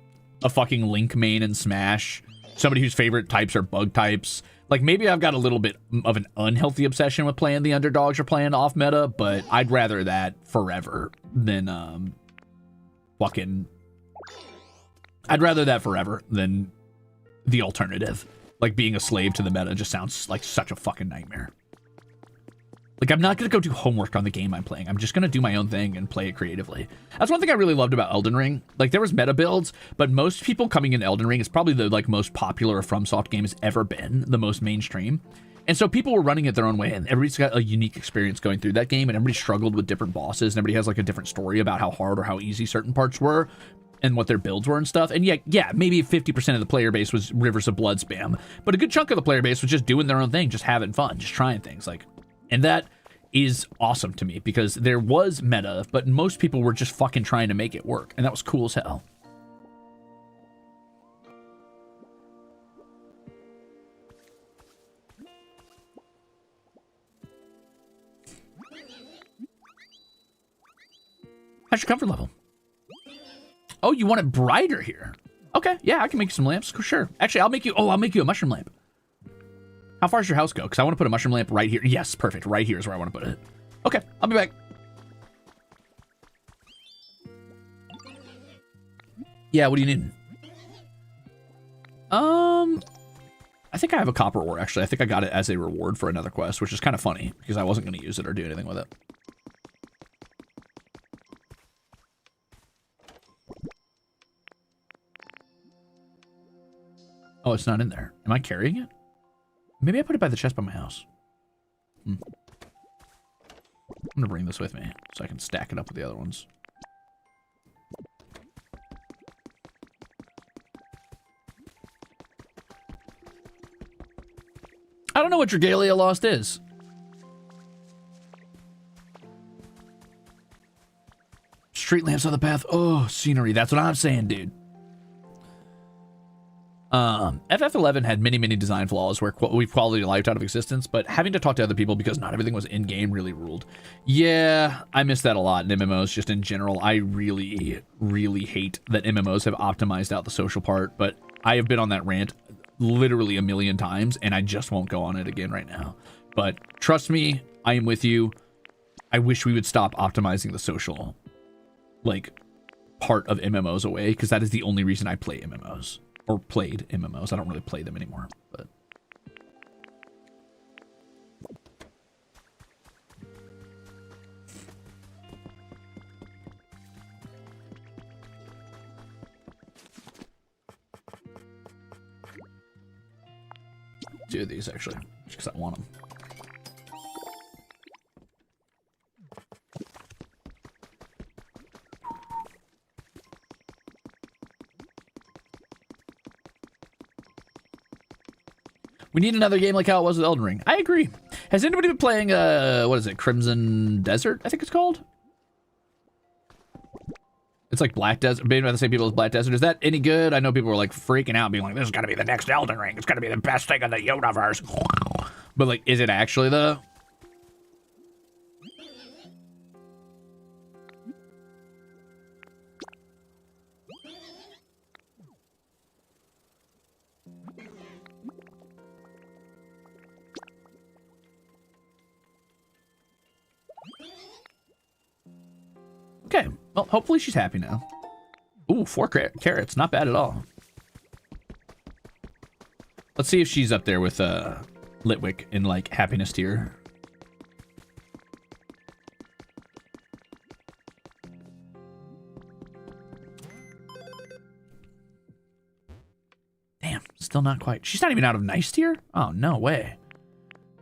a fucking Link main in Smash, somebody whose favorite types are bug types, like maybe I've got a little bit of an unhealthy obsession with playing the underdogs or playing off meta, but I'd rather that forever than fucking I'd rather that forever than the alternative. Like, being a slave to the meta just sounds like such a fucking nightmare. Like, I'm not going to go do homework on the game I'm playing. I'm just going to do my own thing and play it creatively. That's one thing I really loved about Elden Ring. Like, there was meta builds, but most people coming in Elden Ring is probably the, like, most popular FromSoft game has ever been, the most mainstream. And so people were running it their own way, and everybody's got a unique experience going through that game, and everybody struggled with different bosses, and everybody has, like, a different story about how hard or how easy certain parts were, and what their builds were and stuff. And yeah, maybe 50% of the player base was Rivers of Blood spam, but a good chunk of the player base was just doing their own thing, just having fun, just trying things. Like, and that is awesome to me, because there was meta, but most people were just fucking trying to make it work, and that was cool as hell. How's your comfort level? Oh, you want it brighter here? Okay, yeah, I can make you some lamps. Sure. Actually, I'll make you a mushroom lamp. How far does your house go? Because I want to put a mushroom lamp right here. Yes, perfect. Right here is where I want to put it. Okay, I'll be back. Yeah, what do you need? I think I have a copper ore, actually. I think I got it as a reward for another quest, which is kind of funny, because I wasn't going to use it or do anything with it. Oh, it's not in there. Am I carrying it? Maybe I put it by the chest by my house. I'm gonna bring this with me so I can stack it up with the other ones. I don't know what Regalia Lost is. Street lamps on the path. Oh, scenery. That's what I'm saying, dude. FF11 had many design flaws where we've quality of life out of existence, but having to talk to other people because not everything was in-game really ruled. Yeah, I miss that a lot in MMOs, just in general. I really hate that MMOs have optimized out the social part, but I have been on that rant literally a million times, and I just won't go on it again right now. But trust me, I am with you. I wish we would stop optimizing the social, like, part of MMOs away, because that is the only reason I play MMOs. Or played MMOs. I don't really play them anymore, but... do these, actually, just because I want them. We need another game like how it was with Elden Ring. I agree. Has anybody been playing, what is it, Crimson Desert, I think it's called? It's like Black Desert, made by the same people as Black Desert. Is that any good? I know people were like freaking out, being like, this is gonna be the next Elden Ring. It's gonna be the best thing in the universe. But like, is it actually though? Okay, well, hopefully she's happy now. Ooh, 4 carrots, not bad at all. Let's see if she's up there with Litwick in like happiness tier. Damn, still not quite. She's not even out of nice tier? Oh, no way.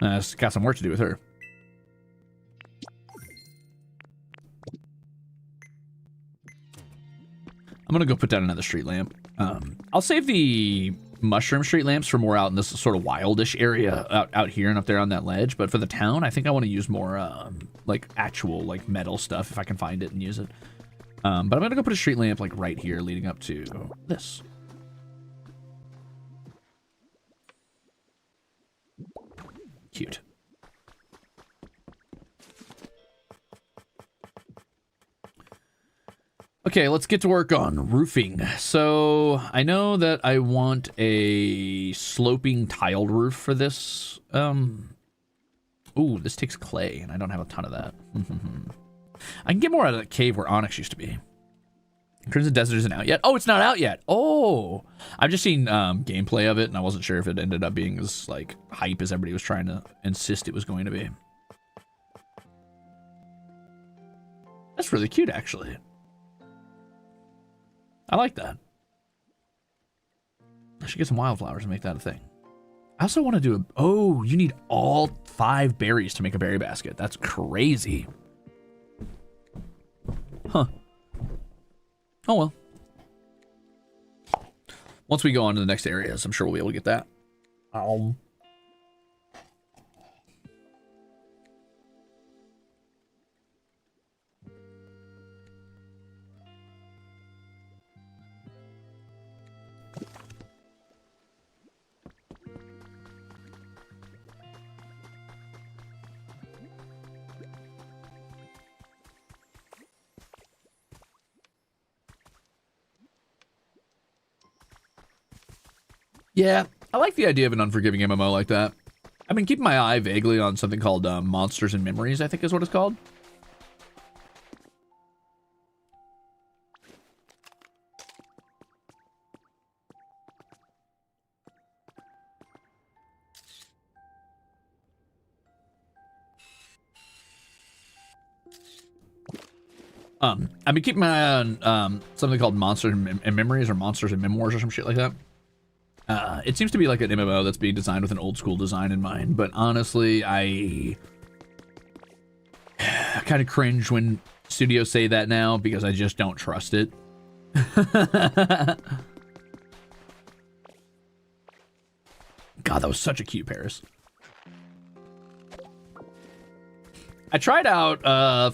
It's got some work to do with her. I'm gonna go put down another street lamp. I'll save the mushroom street lamps for more out in this sort of wildish area out here and up there on that ledge. But for the town, I think I want to use more like actual like metal stuff if I can find it and use it. But I'm gonna go put a street lamp like right here, leading up to this. Cute. Okay, let's get to work on roofing. So I know that I want a sloping tiled roof for this. Ooh, this takes clay, and I don't have a ton of that. I can get more out of that cave where Onyx used to be. Crimson Desert isn't out yet. Oh, it's not out yet. Oh, I've just seen gameplay of it, and I wasn't sure if it ended up being as like hype as everybody was trying to insist it was going to be. That's really cute, actually. I like that. I should get some wildflowers and make that a thing. I also want to do a... Oh, you need all 5 berries to make a berry basket. That's crazy. Huh. Oh, well. Once we go on to the next areas, I'm sure we'll be able to get that. Yeah, I like the idea of an unforgiving MMO like that. I've been keeping my eye vaguely on something called Monsters and Memories, I think is what it's called. I've been keeping my eye on something called Monsters and Memories or Monsters and Memoirs or some shit like that. It seems to be like an MMO that's being designed with an old school design in mind, but honestly, I kind of cringe when studios say that now because I just don't trust it. God, that was such a cute Paris. I tried out,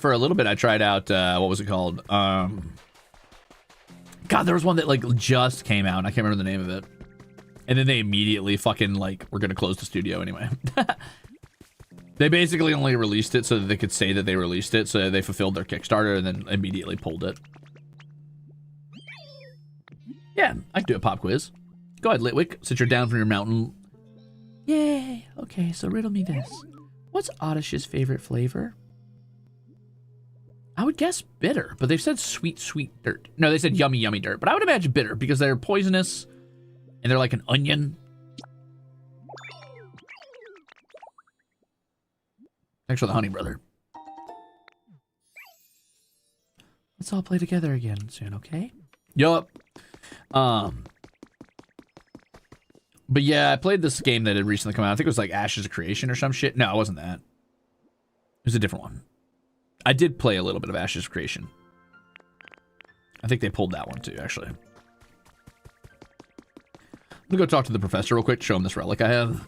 for a little bit, I tried out, what was it called? God, there was one that, like, just came out, and I can't remember the name of it. And then they immediately fucking, like, we're gonna close the studio anyway. They basically only released it so that they could say that they released it, so they fulfilled their Kickstarter and then immediately pulled it. Yeah, I can do a pop quiz. Go ahead, Litwick, since you're down from your mountain. Yay! Okay, so riddle me this. What's Oddish's favorite flavor? I would guess bitter, but they've said sweet, sweet dirt. No, they said yummy, yummy dirt, but I would imagine bitter because they're poisonous and they're like an onion. Thanks for the honey, brother. Let's all play together again soon, okay? Yup. But yeah, I played this game that had recently come out. I think it was like Ashes of Creation or some shit. No, it wasn't that. It was a different one. I did play a little bit of Ashes of Creation. I think they pulled that one too, actually. I'm gonna go talk to the professor real quick, show him this relic I have.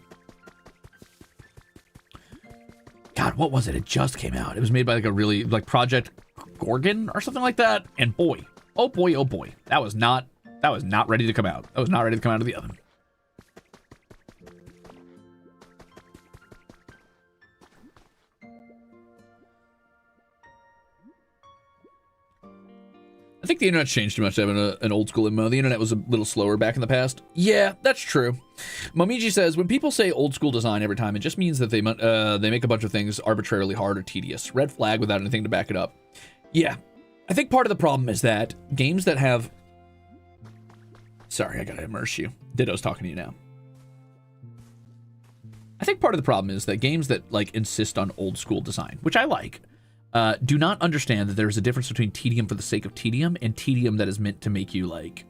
God, what was it? It just came out. It was made by like a really, like Project Gorgon or something like that. And boy, oh boy, oh boy. That was not ready to come out. That was not ready to come out of the oven. I think the internet's changed too much to have an old school MMO. The internet was a little slower back in the past. Yeah, that's true. Momiji says, when people say old school design every time, it just means that they make a bunch of things arbitrarily hard or tedious. Red flag without anything to back it up. Yeah, I think part of the problem is that games that have... Sorry, I gotta immerse you. Ditto's talking to you now. I think part of the problem is that games that like insist on old school design, which I like, do not understand that there's a difference between tedium for the sake of tedium and tedium that is meant to make you, like,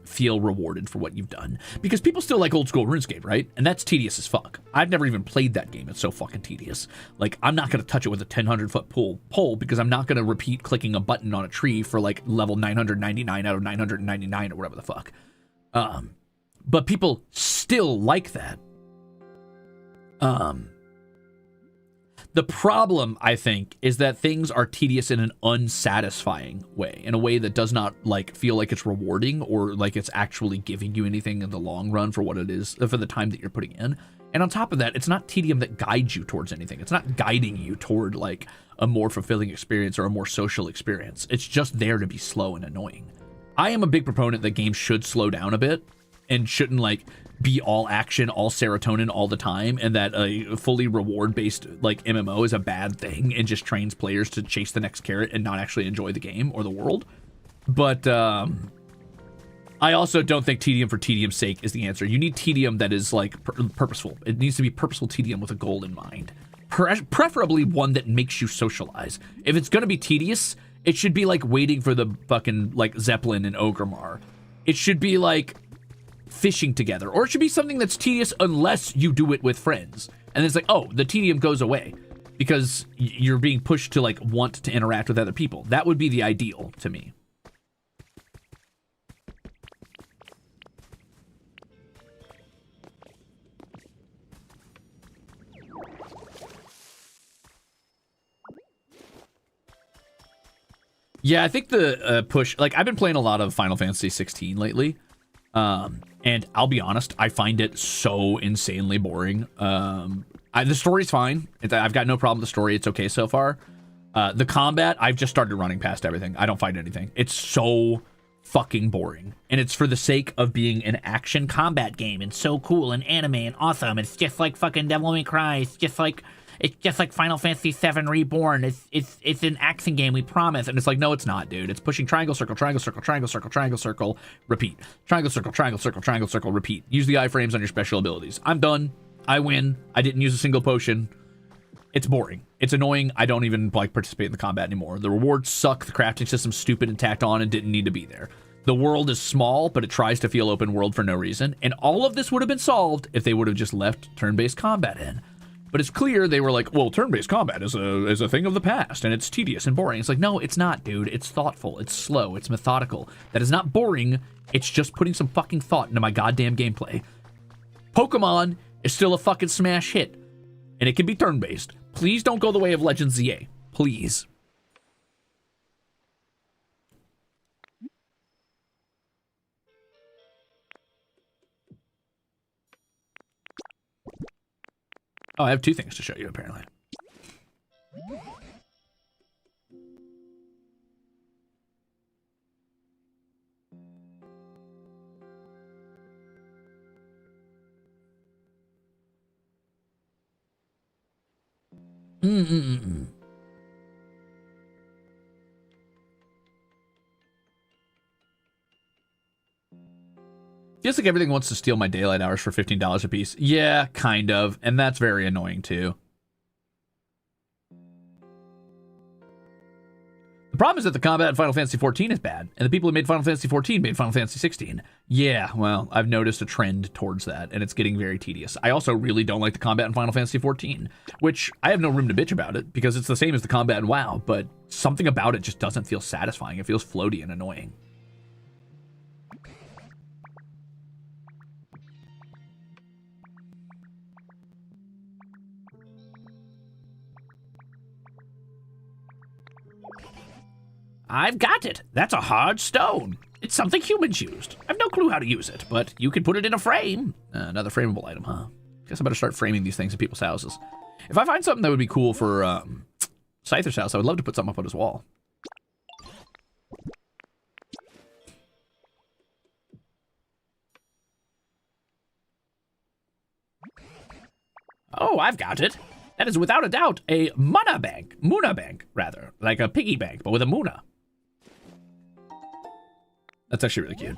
feel rewarded for what you've done. Because people still like old school RuneScape, right? And that's tedious as fuck. I've never even played that game. It's so fucking tedious. Like, I'm not going to touch it with a 1,000-foot pole because I'm not going to repeat clicking a button on a tree for, like, level 999 out of 999 or whatever the fuck. But people still like that. The problem, I think, is that things are tedious in an unsatisfying way, in a way that does not like feel like it's rewarding or like it's actually giving you anything in the long run for what it is, for the time that you're putting in. And on top of that, it's not tedium that guides you towards anything. It's not guiding you toward like a more fulfilling experience or a more social experience. It's just there to be slow and annoying. I am a big proponent that games should slow down a bit and shouldn't like be all action, all serotonin all the time, and that a fully reward-based like MMO is a bad thing and just trains players to chase the next carrot and not actually enjoy the game or the world. But I also don't think tedium for tedium's sake is the answer. You need tedium that is like purposeful. It needs to be purposeful tedium with a goal in mind. Preferably one that makes you socialize. If it's gonna be tedious, it should be like waiting for the fucking like Zeppelin in Ogremar. It should be like fishing together, or it should be something that's tedious unless you do it with friends. And it's like, oh, the tedium goes away because you're being pushed to like want to interact with other people. That would be the ideal to me. Yeah, I think the push, like I've been playing a lot of Final Fantasy 16 lately. And I'll be honest, I find it so insanely boring. The story's fine. I've got no problem with the story. It's okay so far. The combat, I've just started running past everything. I don't find anything. It's so fucking boring. And it's for the sake of being an action combat game and so cool and anime and awesome. It's just like fucking Devil May Cry. It's just like Final Fantasy VII Reborn. It's an action game, we promise. And it's like, no, it's not, dude. It's pushing triangle, circle, triangle, circle, triangle, circle, triangle, circle, repeat. Triangle, circle, triangle, circle, triangle, circle, repeat. Use the iframes on your special abilities. I'm done. I win. I didn't use a single potion. It's boring. It's annoying. I don't even like participate in the combat anymore. The rewards suck. The crafting system's stupid and tacked on and didn't need to be there. The world is small, but it tries to feel open world for no reason. And all of this would have been solved if they would have just left turn-based combat in. But it's clear they were like, well, turn-based combat is a thing of the past, and it's tedious and boring. It's like, no, it's not, dude. It's thoughtful. It's slow. It's methodical. That is not boring. It's just putting some fucking thought into my goddamn gameplay. Pokemon is still a fucking smash hit, and it can be turn-based. Please don't go the way of Legends ZA. Please. Oh, I have two things to show you, apparently. Feels like everything wants to steal my daylight hours for $15 a piece. Yeah, kind of. And that's very annoying, too. The problem is that the combat in Final Fantasy XIV is bad, and the people who made Final Fantasy XIV made Final Fantasy XVI. Yeah, well, I've noticed a trend towards that, and it's getting very tedious. I also really don't like the combat in Final Fantasy XIV, which I have no room to bitch about it, because it's the same as the combat in WoW, but something about it just doesn't feel satisfying. It feels floaty and annoying. I've got it. That's a hard stone. It's something humans used. I have no clue how to use it, but you can put it in a frame. Another frameable item, huh? Guess I better start framing these things in people's houses. If I find something that would be cool for Scyther's house, I would love to put something up on his wall. Oh, I've got it. That is without a doubt a Muna bank, rather. Like a piggy bank, but with a Muna. That's actually really cute.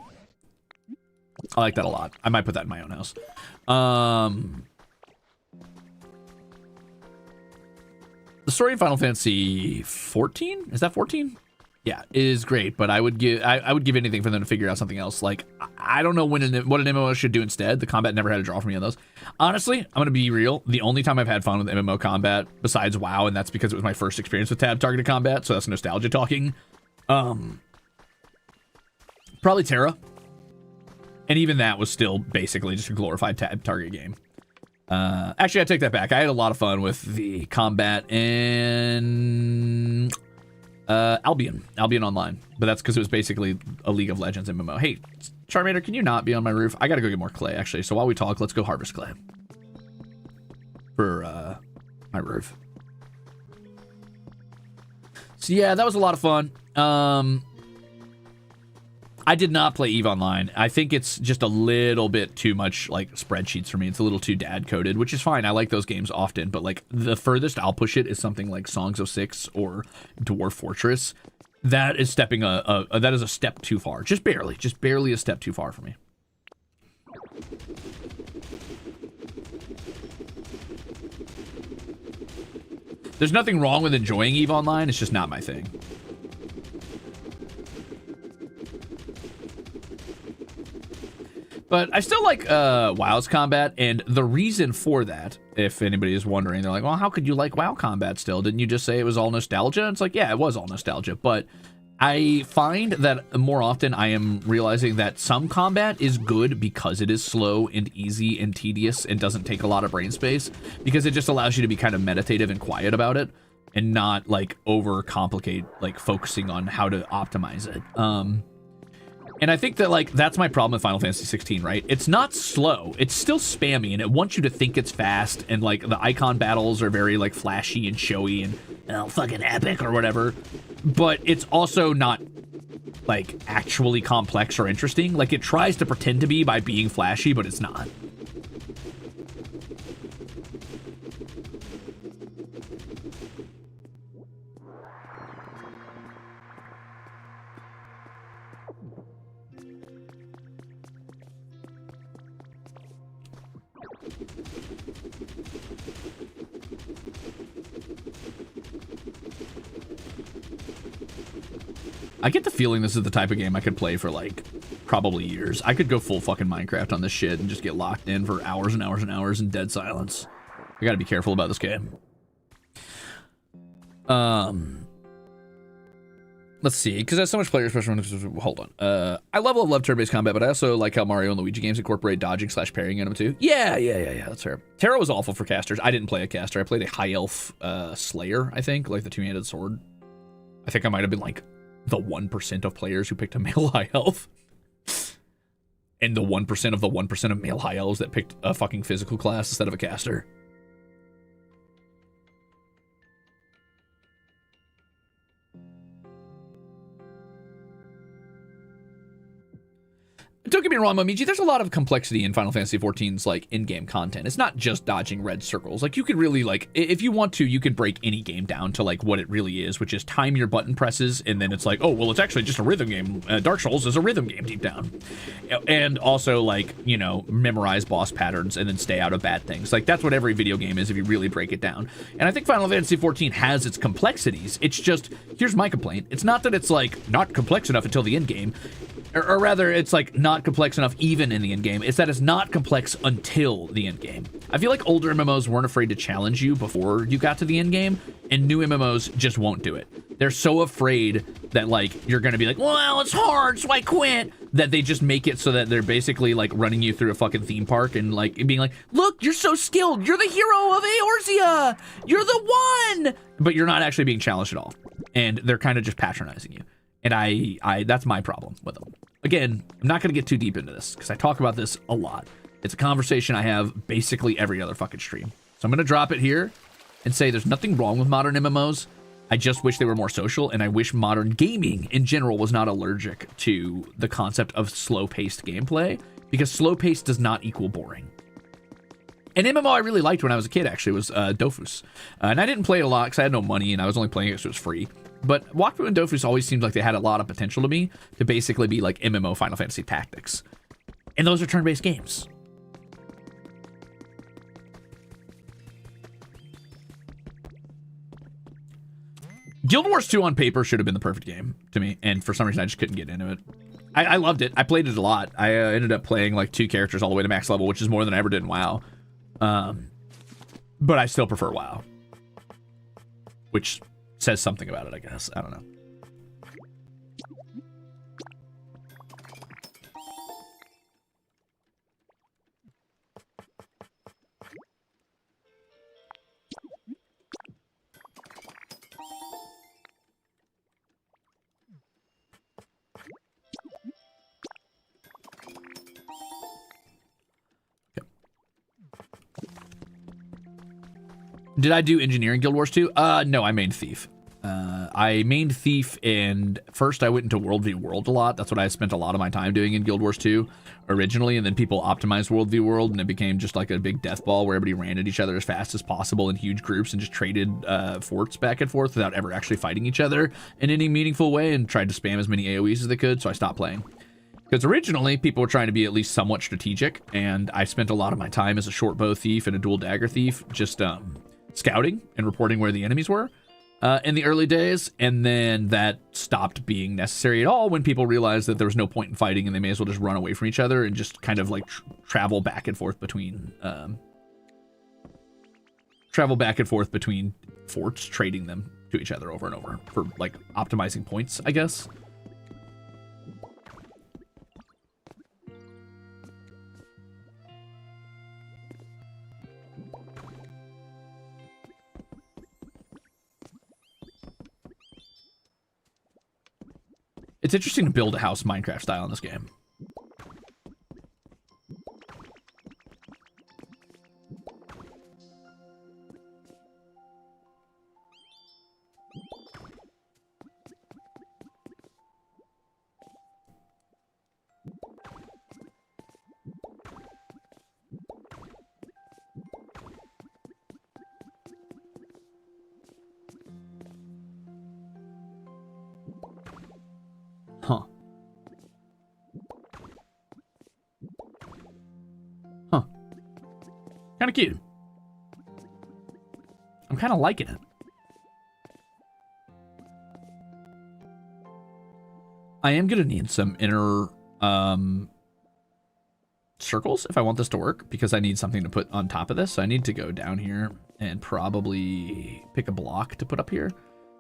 I like that a lot. I might put that in my own house. The story in Final Fantasy 14? Is that 14? Yeah, it is great, but I would give anything for them to figure out something else. Like, I don't know what an MMO should do instead. The combat never had a draw for me on those. Honestly, I'm gonna be real. The only time I've had fun with MMO combat besides WoW, and that's because it was my first experience with tab targeted combat, so that's nostalgia talking. Probably Terra. And even that was still basically just a glorified tab target game. Actually, I take that back. I had a lot of fun with the combat in Albion Online, but that's because it was basically a League of Legends MMO. Hey, Charmander, can you not be on my roof? I gotta go get more clay, actually. So while we talk, let's go harvest clay for my roof. So yeah, that was a lot of fun. I did not play EVE Online. I think it's just a little bit too much like spreadsheets for me. It's a little too dad coded, which is fine. I like those games often, but like the furthest I'll push it is something like Songs of Six or Dwarf Fortress. That is stepping that is a step too far. Just barely a step too far for me. There's nothing wrong with enjoying EVE Online, it's just not my thing. But I still like WoW's combat, and the reason for that, if anybody is wondering, they're like, well, how could you like WoW combat still? Didn't you just say it was all nostalgia? It's like, yeah, it was all nostalgia, but I find that more often I am realizing that some combat is good because it is slow and easy and tedious and doesn't take a lot of brain space, because it just allows you to be kind of meditative and quiet about it and not like overcomplicate, like focusing on how to optimize it. And I think that, like, that's my problem with Final Fantasy 16, right? It's not slow. It's still spammy, and it wants you to think it's fast, and, like, the icon battles are very, like, flashy and showy and, fucking epic or whatever. But it's also not, like, actually complex or interesting. Like, it tries to pretend to be by being flashy, but it's not. I get the feeling this is the type of game I could play for, like, probably years. I could go full fucking Minecraft on this shit and just get locked in for hours and hours and hours in dead silence. I gotta be careful about this game. Let's see, because there's so much player, especially when, hold on. I love turn-based combat, but I also like how Mario and Luigi games incorporate dodging / parrying in them too. Yeah, that's fair. Terra was awful for casters. I didn't play a caster. I played a high elf Slayer, I think, like the two-handed sword. I think I might have been like the 1% of players who picked a male high elf. And the 1% of the 1% of male high elves that picked a fucking physical class instead of a caster. Don't get me wrong, Momiji, there's a lot of complexity in Final Fantasy XIV's, like, in-game content. It's not just dodging red circles. Like, you could really, like, if you want to, you could break any game down to, like, what it really is, which is time your button presses, and then it's like, oh, well, it's actually just a rhythm game. Dark Souls is a rhythm game deep down. And also, like, you know, memorize boss patterns and then stay out of bad things. Like, that's what every video game is if you really break it down. And I think Final Fantasy XIV has its complexities. It's just, here's my complaint. It's not that it's, like, not complex enough until the end game. Or rather, it's like not complex enough even in the end game. It's that it's not complex until the end game. I feel like older MMOs weren't afraid to challenge you before you got to the end game, and new MMOs just won't do it. They're so afraid that, like, you're gonna be like, well, it's hard, so I quit, that they just make it so that they're basically like running you through a fucking theme park and like being like, look, you're so skilled, you're the hero of Eorzea, you're the one, but you're not actually being challenged at all, and they're kind of just patronizing you. And I that's my problem with them. Again, I'm not going to get too deep into this because I talk about this a lot. It's a conversation I have basically every other fucking stream. So I'm going to drop it here and say there's nothing wrong with modern MMOs. I just wish they were more social, and I wish modern gaming in general was not allergic to the concept of slow-paced gameplay, because slow-paced does not equal boring. An MMO I really liked when I was a kid, actually, was Dofus. And I didn't play it a lot because I had no money and I was only playing it because it was free. But Walkthrough and Dofus always seemed like they had a lot of potential to me to basically be like MMO Final Fantasy Tactics. And those are turn-based games. Guild Wars 2 on paper should have been the perfect game to me, and for some reason I just couldn't get into it. I loved it. I played it a lot. I ended up playing like 2 characters all the way to max level, which is more than I ever did in WoW. But I still prefer WoW. Which says something about it, I guess. I don't know. Did I do Engineering Guild Wars 2? No, I made Thief. I mained Thief, and first I went into World v World a lot. That's what I spent a lot of my time doing in Guild Wars 2 originally, and then people optimized World v World, and it became just like a big death ball where everybody ran at each other as fast as possible in huge groups and just traded forts back and forth without ever actually fighting each other in any meaningful way, and tried to spam as many AoEs as they could, so I stopped playing. Because originally, people were trying to be at least somewhat strategic, and I spent a lot of my time as a short bow thief and a dual dagger thief just scouting and reporting where the enemies were in the early days, and then that stopped being necessary at all when people realized that there was no point in fighting and they may as well just run away from each other and just kind of like travel back and forth between forts, trading them to each other over and over for like optimizing points, I guess. It's interesting to build a house Minecraft style in this game. Huh. Huh. Kind of cute. I'm kind of liking it. I am going to need some inner circles if I want this to work, because I need something to put on top of this. So I need to go down here and probably pick a block to put up here.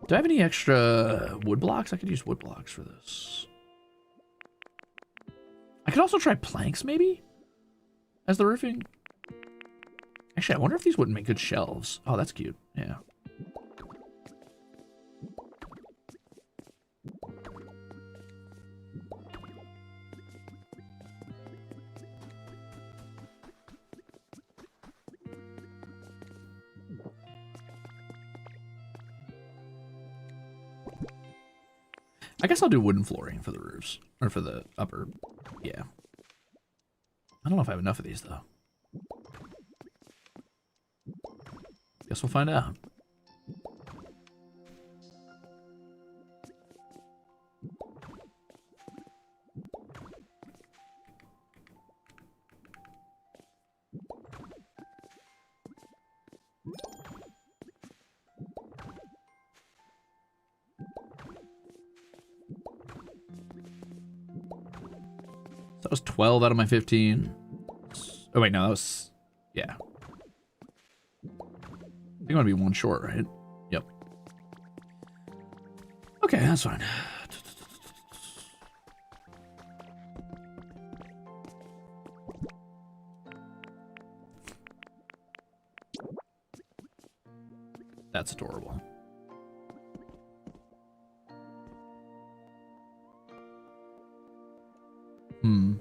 Do I have any extra wood blocks? I could use wood blocks for this. I could also try planks, maybe, as the roofing. Actually, I wonder if these wouldn't make good shelves. Oh, that's cute. Yeah. I guess I'll do wooden flooring for the roofs, or for the upper, yeah. I don't know if I have enough of these, though. Guess we'll find out. That was 12 out of my 15. Oh, wait, no, that was... Yeah. I think I'm going to be one short, right? Yep. Okay, that's fine. That's adorable. Hmm.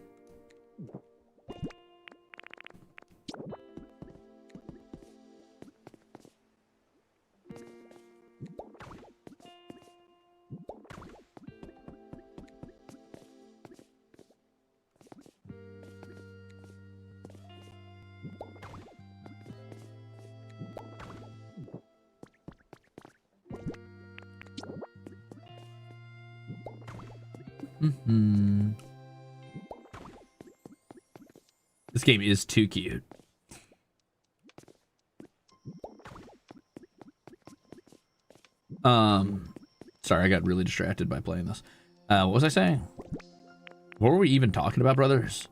Mm-hmm. This game is too cute. Sorry, I got really distracted by playing this. What was I saying? What were we even talking about, brothers?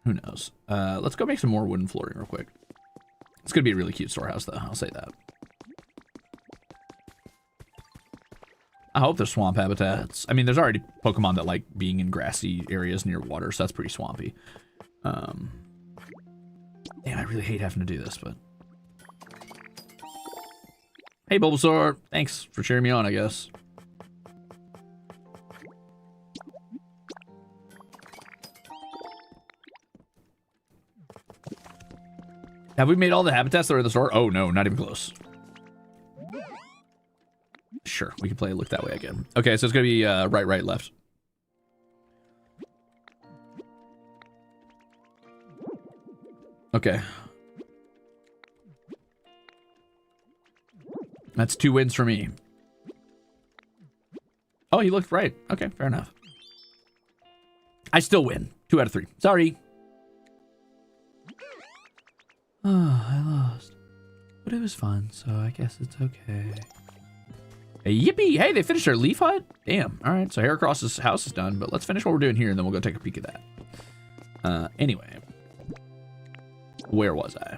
Who knows? Let's go make some more wooden flooring real quick. It's gonna be a really cute storehouse, though. I'll say that. I hope there's swamp habitats. I mean, there's already Pokemon that like being in grassy areas near water, so that's pretty swampy. Damn, I really hate having to do this, but... Hey, Bulbasaur. Thanks for cheering me on, I guess. Have we made all the habitats that are in the store? Oh, no, not even close. Sure, we can play Look That Way again. Okay, so it's gonna be right, right, left. Okay. That's 2 wins for me. Oh, he looked right. Okay, fair enough. I still win. 2 out of 3. Sorry. Oh, I lost. But it was fun, so I guess it's okay. Hey, yippee! Hey, they finished their leaf hut? Damn. All right, so Heracross's house is done, but let's finish what we're doing here, and then we'll go take a peek at that. Anyway. Where was I?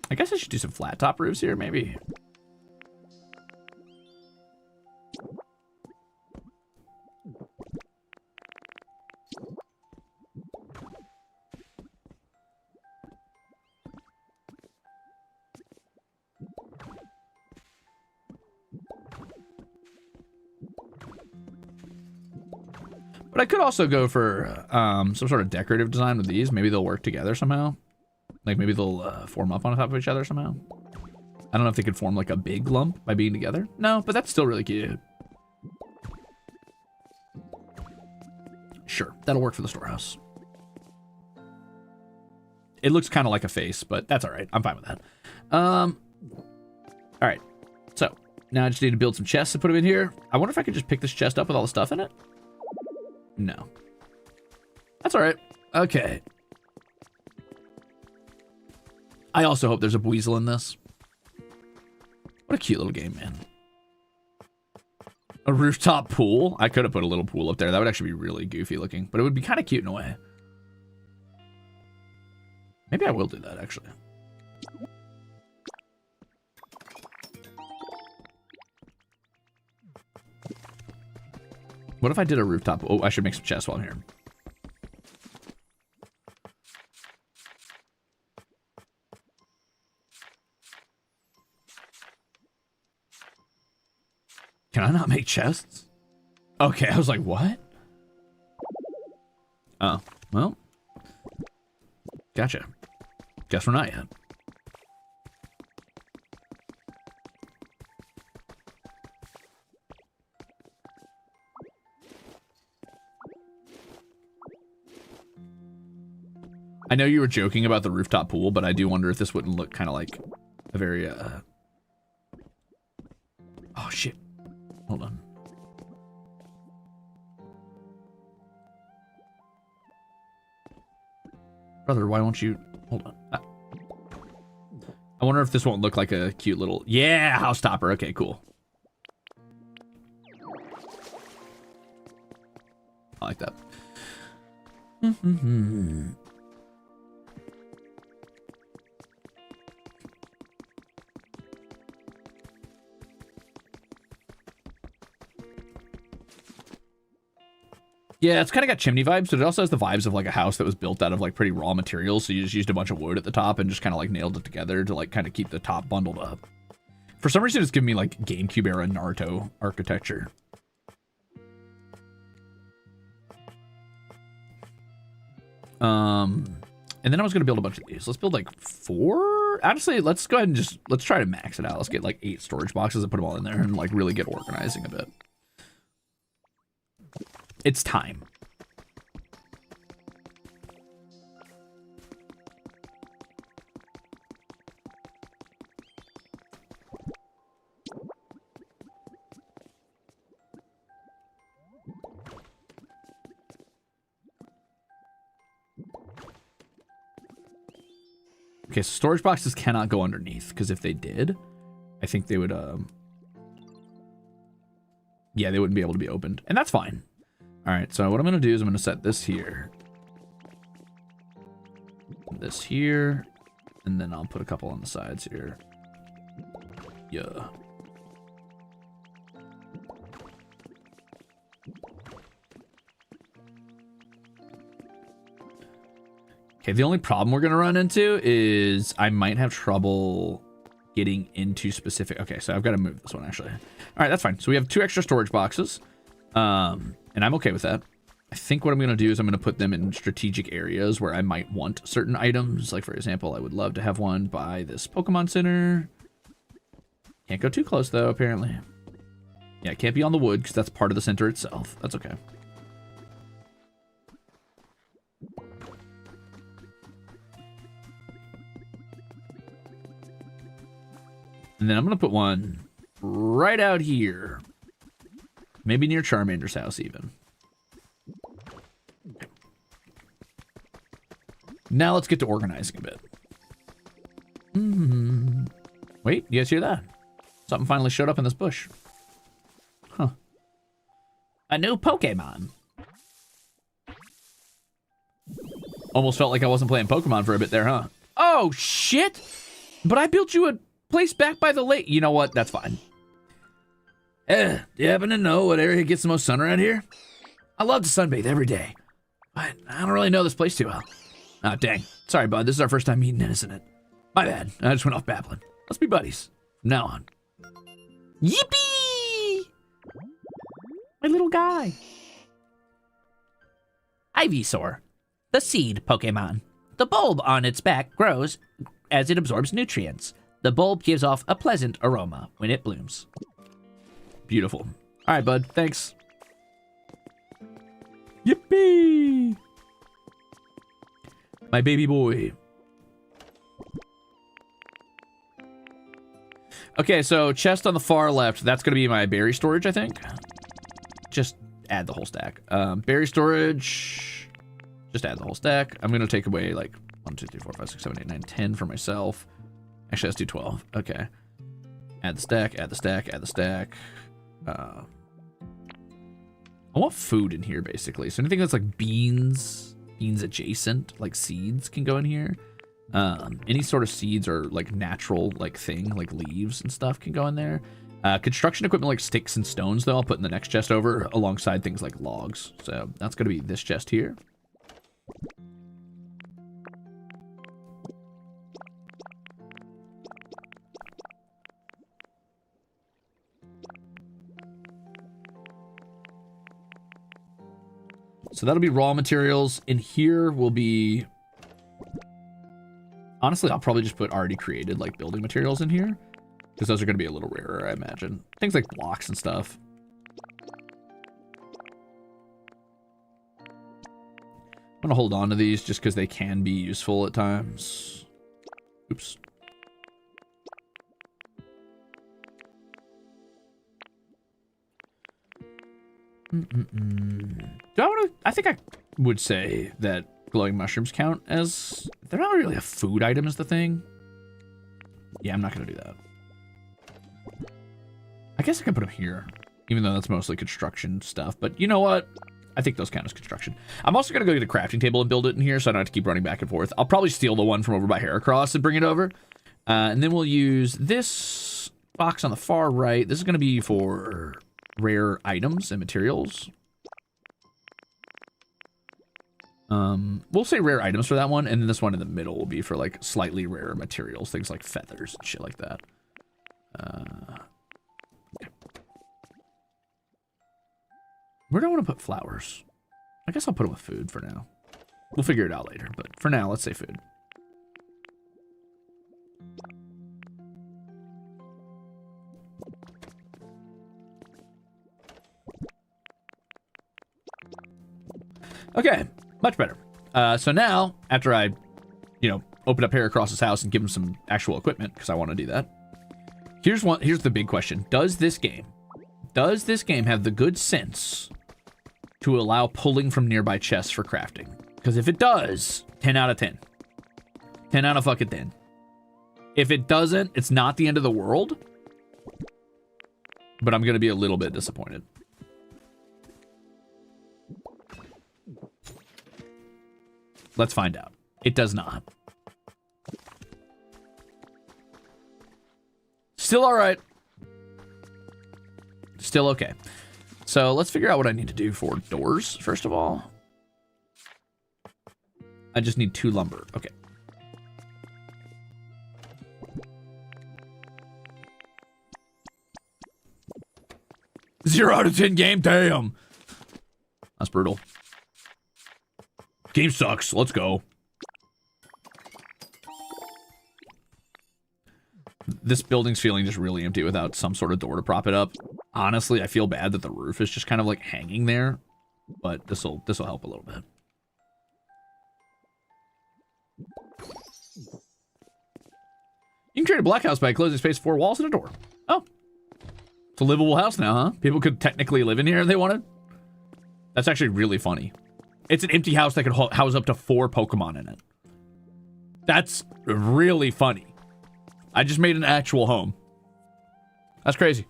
I guess I should do some flat top roofs here, maybe. But I could also go for some sort of decorative design with these. Maybe they'll work together somehow. Like maybe they'll form up on top of each other somehow. I don't know if they could form like a big lump by being together. No, but that's still really cute. Sure, that'll work for the storehouse. It looks kind of like a face, but that's all right. I'm fine with that. All right, so now I just need to build some chests to put them in here. I wonder if I could just pick this chest up with all the stuff in it. No. That's all right. Okay. I also hope there's a Buizel in this. What a cute little game, man. A rooftop pool? I could have put a little pool up there. That would actually be really goofy looking, but it would be kind of cute in a way. Maybe I will do that, actually. What if I did a rooftop? Oh, I should make some chests while I'm here. Can I not make chests? Okay, I was like, what? Oh, well. Gotcha. Guess we're not yet. I know you were joking about the rooftop pool, but I do wonder if this wouldn't look kind of like a very, Oh, shit. Hold on. Brother, why won't you... Hold on. I wonder if this won't look like a cute little... Yeah, house topper. Okay, cool. I like that. Yeah, it's kind of got chimney vibes, but it also has the vibes of like a house that was built out of like pretty raw materials. So you just used a bunch of wood at the top and just kind of like nailed it together to like kind of keep the top bundled up. For some reason, it's giving me like GameCube era Naruto architecture. And then I was gonna build a bunch of these. Let's build like 4. Honestly, let's go ahead and let's try to max it out. Let's get like 8 storage boxes and put them all in there and like really get organizing a bit. It's time. Okay, so storage boxes cannot go underneath, because if they did, I think they would, yeah, they wouldn't be able to be opened, and that's fine. All right, so what I'm going to do is I'm going to set this here. This here. And then I'll put a couple on the sides here. Yeah. Okay, the only problem we're going to run into is I might have trouble getting into specific... Okay, so I've got to move this one, actually. All right, that's fine. So we have 2 extra storage boxes. And I'm okay with that. I think what I'm going to do is I'm going to put them in strategic areas where I might want certain items. Like, for example, I would love to have one by this Pokemon Center. Can't go too close, though, apparently. Yeah, it can't be on the wood because that's part of the center itself. That's okay. And then I'm going to put one right out here. Maybe near Charmander's house, even. Okay. Now let's get to organizing a bit. Wait, you guys hear that? Something finally showed up in this bush. Huh. A new Pokemon. Almost felt like I wasn't playing Pokemon for a bit there, huh? Oh, shit! But I built you a place back by the lake. You know what? That's fine. Do you happen to know what area gets the most sun around here? I love to sunbathe every day, but I don't really know this place too well. Oh, dang. Sorry, bud. This is our first time meeting, isn't it? My bad. I just went off babbling. Let's be buddies from now on. Yippee! My little guy. Ivysaur, the seed Pokemon. The bulb on its back grows as it absorbs nutrients. The bulb gives off a pleasant aroma when it blooms. Beautiful. All right, bud. Thanks. Yippee! My baby boy. Okay, so chest on the far left. That's going to be my berry storage, I think. Just add the whole stack. Berry storage. Just add the whole stack. I'm going to take away like 1, 2, 3, 4, 5, 6, 7, 8, 9, 10 for myself. Actually, let's do 12. Okay. Add the stack, add the stack, add the stack. I want food in here, basically. So anything that's like beans adjacent, like seeds, can go in here. Any sort of seeds or like natural like thing, like leaves and stuff, can go in there. Construction equipment like sticks and stones, though, I'll put in the next chest over alongside things like logs. So that's going to be this chest here. So that'll be raw materials. In here will be... Honestly, I'll probably just put already created, like, building materials in here. Because those are going to be a little rarer, I imagine. Things like blocks and stuff. I'm going to hold on to these just because they can be useful at times. Oops. I think I would say that glowing mushrooms count as... They're not really a food item is the thing. Yeah, I'm not going to do that. I guess I can put them here, even though that's mostly construction stuff. But you know what? I think those count as construction. I'm also going to go get a crafting table and build it in here, so I don't have to keep running back and forth. I'll probably steal the one from over by Heracross and bring it over. And then we'll use this box on the far right. This is going to be for rare items and materials. We'll say rare items for that one, and then this one in the middle will be for like slightly rarer materials, things like feathers and shit like that. Okay. Where do I want to put flowers? I guess I'll put them with food for now. We'll figure it out later, but for now, let's say food. Okay, much better. So now, after I, open up Heracross's house and give him some actual equipment, because I want to do that. Here's the big question. Does this game have the good sense to allow pulling from nearby chests for crafting? Because if it does, 10 out of 10. 10 out of fucking 10. If it doesn't, it's not the end of the world. But I'm going to be a little bit disappointed. Let's find out. It does not. Still all right. Still okay. So let's figure out what I need to do for doors, first of all. I just need 2 lumber. Okay. Zero out of 10 game. Damn. That's brutal. Game sucks. Let's go. This building's feeling just really empty without some sort of door to prop it up. Honestly, I feel bad that the roof is just kind of like hanging there, but this'll help a little bit. You can create a block house by closing space 4 walls and a door. Oh. It's a livable house now, huh? People could technically live in here if they wanted. That's actually really funny. It's an empty house that could house up to 4 Pokemon in it. That's really funny. I just made an actual home. That's crazy.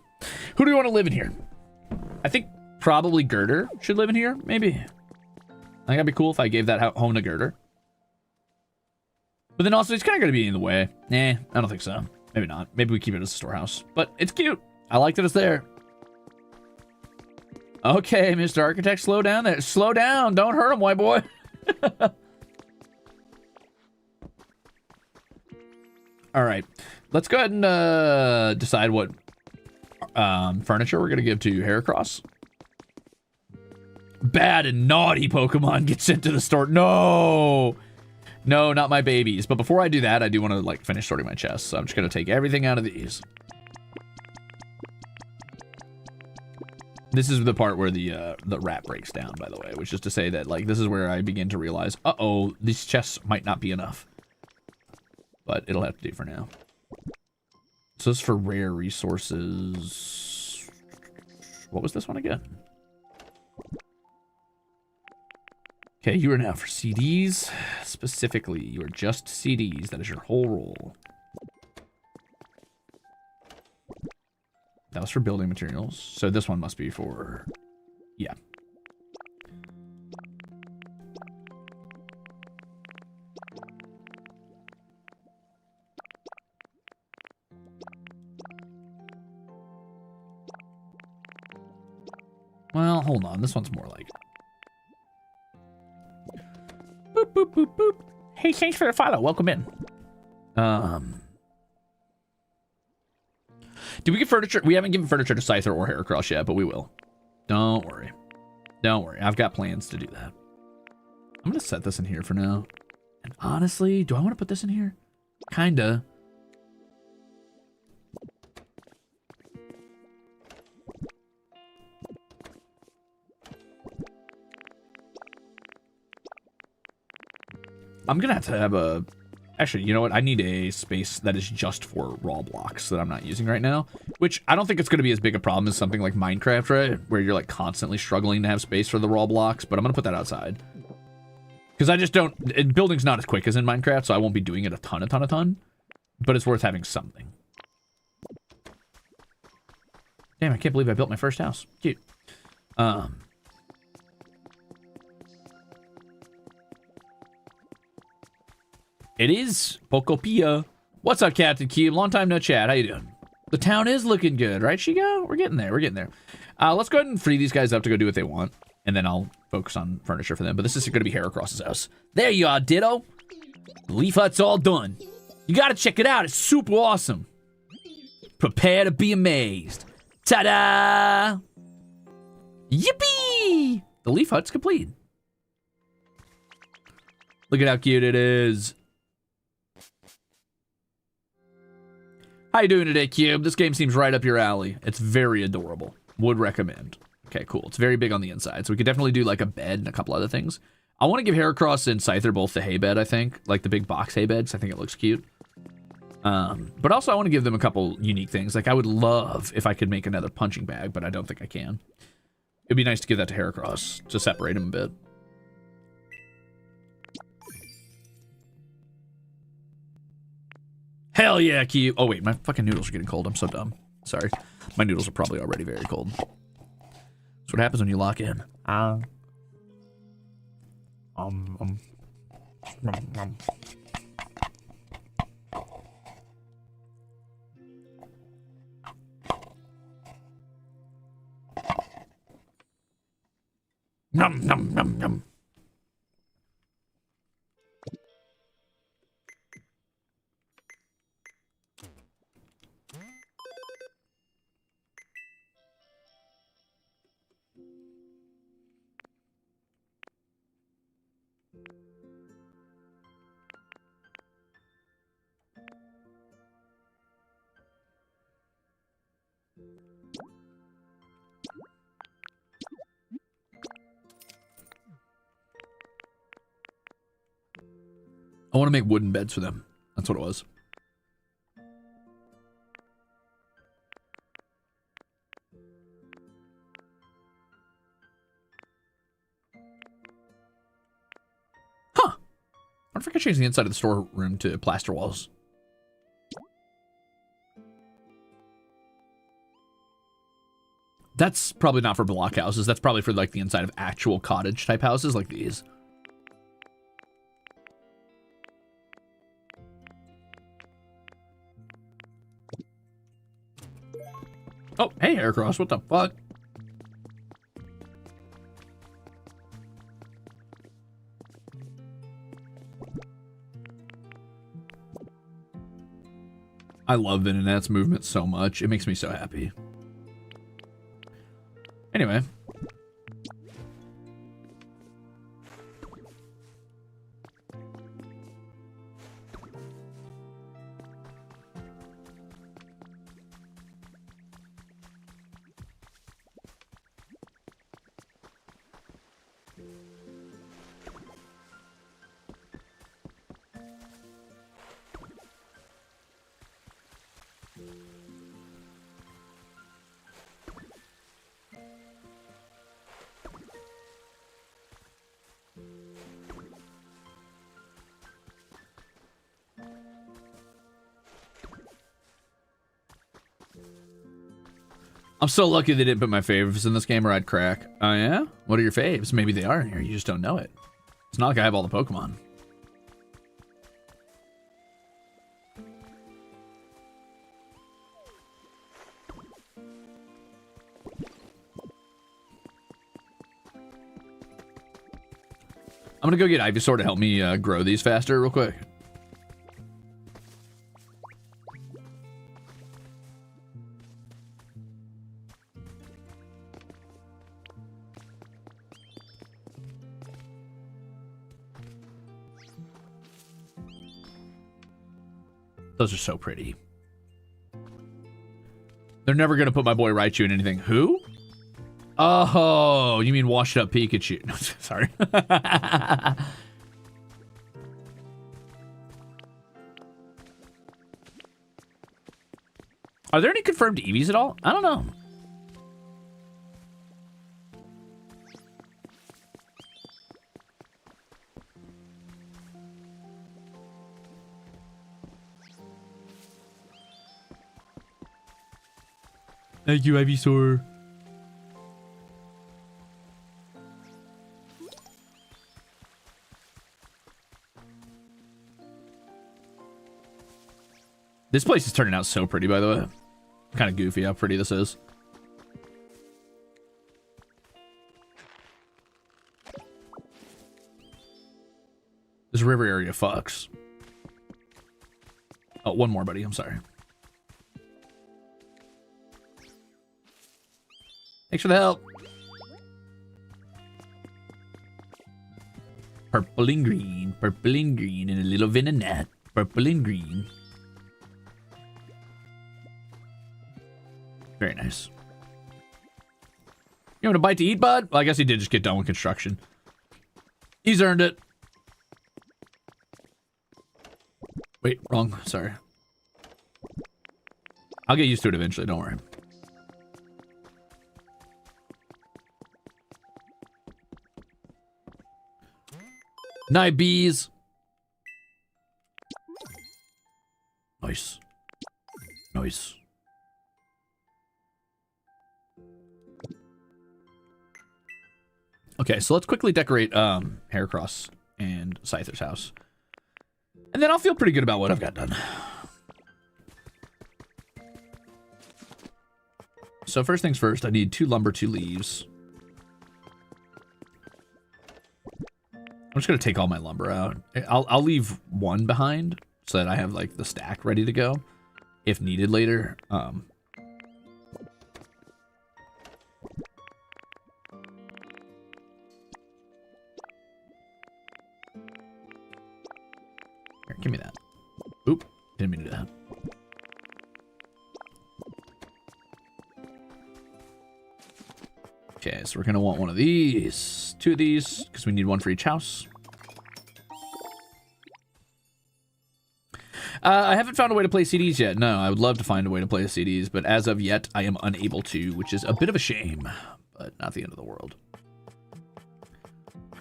Who do we want to live in here? I think probably Girder should live in here, maybe. I think that'd be cool if I gave that home to Girder. But then also, it's kind of going to be in the way. I don't think so. Maybe not. Maybe we keep it as a storehouse. But it's cute. I like that it's there. Okay, Mr. Architect, slow down there. Slow down. Don't hurt him, white boy. All right. Let's go ahead and decide what furniture we're going to give to Heracross. Bad and naughty Pokemon get sent to the store. No! No, not my babies. But before I do that, I do want to like finish sorting my chests. So I'm just going to take everything out of these. This is the part where the rat breaks down, by the way, which is to say that like this is where I begin to realize, uh-oh, these chests might not be enough. But it'll have to do for now. So this is for rare resources. What was this one again? Okay, you are now for CDs. Specifically, you are just CDs. That is your whole role. That was for building materials. So this one must be for... Yeah. Well, hold on. This one's more like... Boop, boop, boop, boop. Hey, thanks for the follow. Welcome in. Did we give furniture? We haven't given furniture to Scyther or Heracross yet, but we will. Don't worry. Don't worry. I've got plans to do that. I'm going to set this in here for now. And honestly, do I want to put this in here? Kinda. I'm gonna have to have a... Actually, you know what? I need a space that is just for raw blocks that I'm not using right now. Which, I don't think it's gonna be as big a problem as something like Minecraft, right? Where you're like constantly struggling to have space for the raw blocks. But I'm gonna put that outside. Because I just don't... Building's not as quick as in Minecraft, so I won't be doing it a ton. But it's worth having something. Damn, I can't believe I built my first house. Cute. It is Pokeopia. What's up, Captain Cube? Long time no chat. How you doing? The town is looking good, right, Shigo? We're getting there. We're getting there. Let's go ahead and free these guys up to go do what they want. And then I'll focus on furniture for them. But this is going to be Heracross's house. There you are, Ditto. The leaf hut's all done. You got to check it out. It's super awesome. Prepare to be amazed. Ta-da! Yippee! The leaf hut's complete. Look at how cute it is. How you doing today, Cube? This game seems right up your alley. It's very adorable. Would recommend. Okay, cool. It's very big on the inside, so we could definitely do like a bed and a couple other things. I want to give Heracross and Scyther both the hay bed, I think. Like the big box hay beds. I think it looks cute. But also I want to give them a couple unique things. Like I would love if I could make another punching bag, but I don't think I can. It'd be nice to give that to Heracross to separate him a bit. Hell yeah, Cube. Oh, wait, my fucking noodles are getting cold. I'm so dumb. Sorry. My noodles are probably already very cold. That's what happens when you lock in. Nom, nom, nom, nom. I want to make wooden beds for them. That's what it was. Huh. I wonder if I could change the inside of the storeroom to plaster walls. That's probably not for block houses. That's probably for like the inside of actual cottage type houses like these. Oh, hey, Aircross, what the fuck? I love Venonat's movement so much. It makes me so happy. Anyway. I'm so lucky they didn't put my favorites in this game or I'd crack. Oh yeah? What are your faves? Maybe they are in here, you just don't know it. It's not like I have all the Pokemon. I'm gonna go get Ivysaur to help me grow these faster real quick. Those are so pretty. They're never gonna put my boy Raichu in anything. Who? Oh, you mean washed up Pikachu. No, sorry. Are there any confirmed EVs at all? I don't know. Thank you, Ivysaur. This place is turning out so pretty, by the way. Kind of goofy how pretty this is. This river area fucks. Oh, one more, buddy. I'm sorry. Thanks for the help. Purple and green, and a little Venonat. Purple and green. Very nice. You want a bite to eat, bud? Well, I guess he did just get done with construction. He's earned it. Wait, wrong. Sorry. I'll get used to it eventually. Don't worry. Night bees. Nice. Nice. Okay, so let's quickly decorate Heracross and Scyther's house. And then I'll feel pretty good about what I've got done. So first things first, I need 2 lumber, 2 leaves. I'm just gonna take all my lumber out. I'll leave 1 behind so that I have like the stack ready to go if needed later. Here, give me that. Oop, didn't mean to do that. Okay, so we're gonna want one of these, 2 of these, because we need 1 for each house. I haven't found a way to play CDs yet. No, I would love to find a way to play CDs, but as of yet, I am unable to, which is a bit of a shame, but not the end of the world.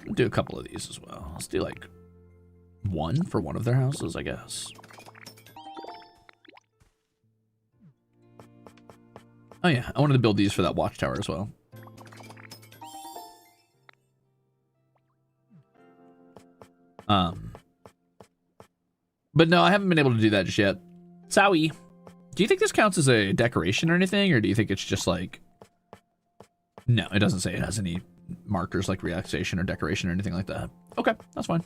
I'll do a couple of these as well. Let's do like one for one of their houses, I guess. Oh yeah, I wanted to build these for that watchtower as well. But no, I haven't been able to do that just yet. Sowie, do you think this counts as a decoration or anything, or do you think it's just like... No, it doesn't say it has any markers like relaxation or decoration or anything like that. Okay, that's fine.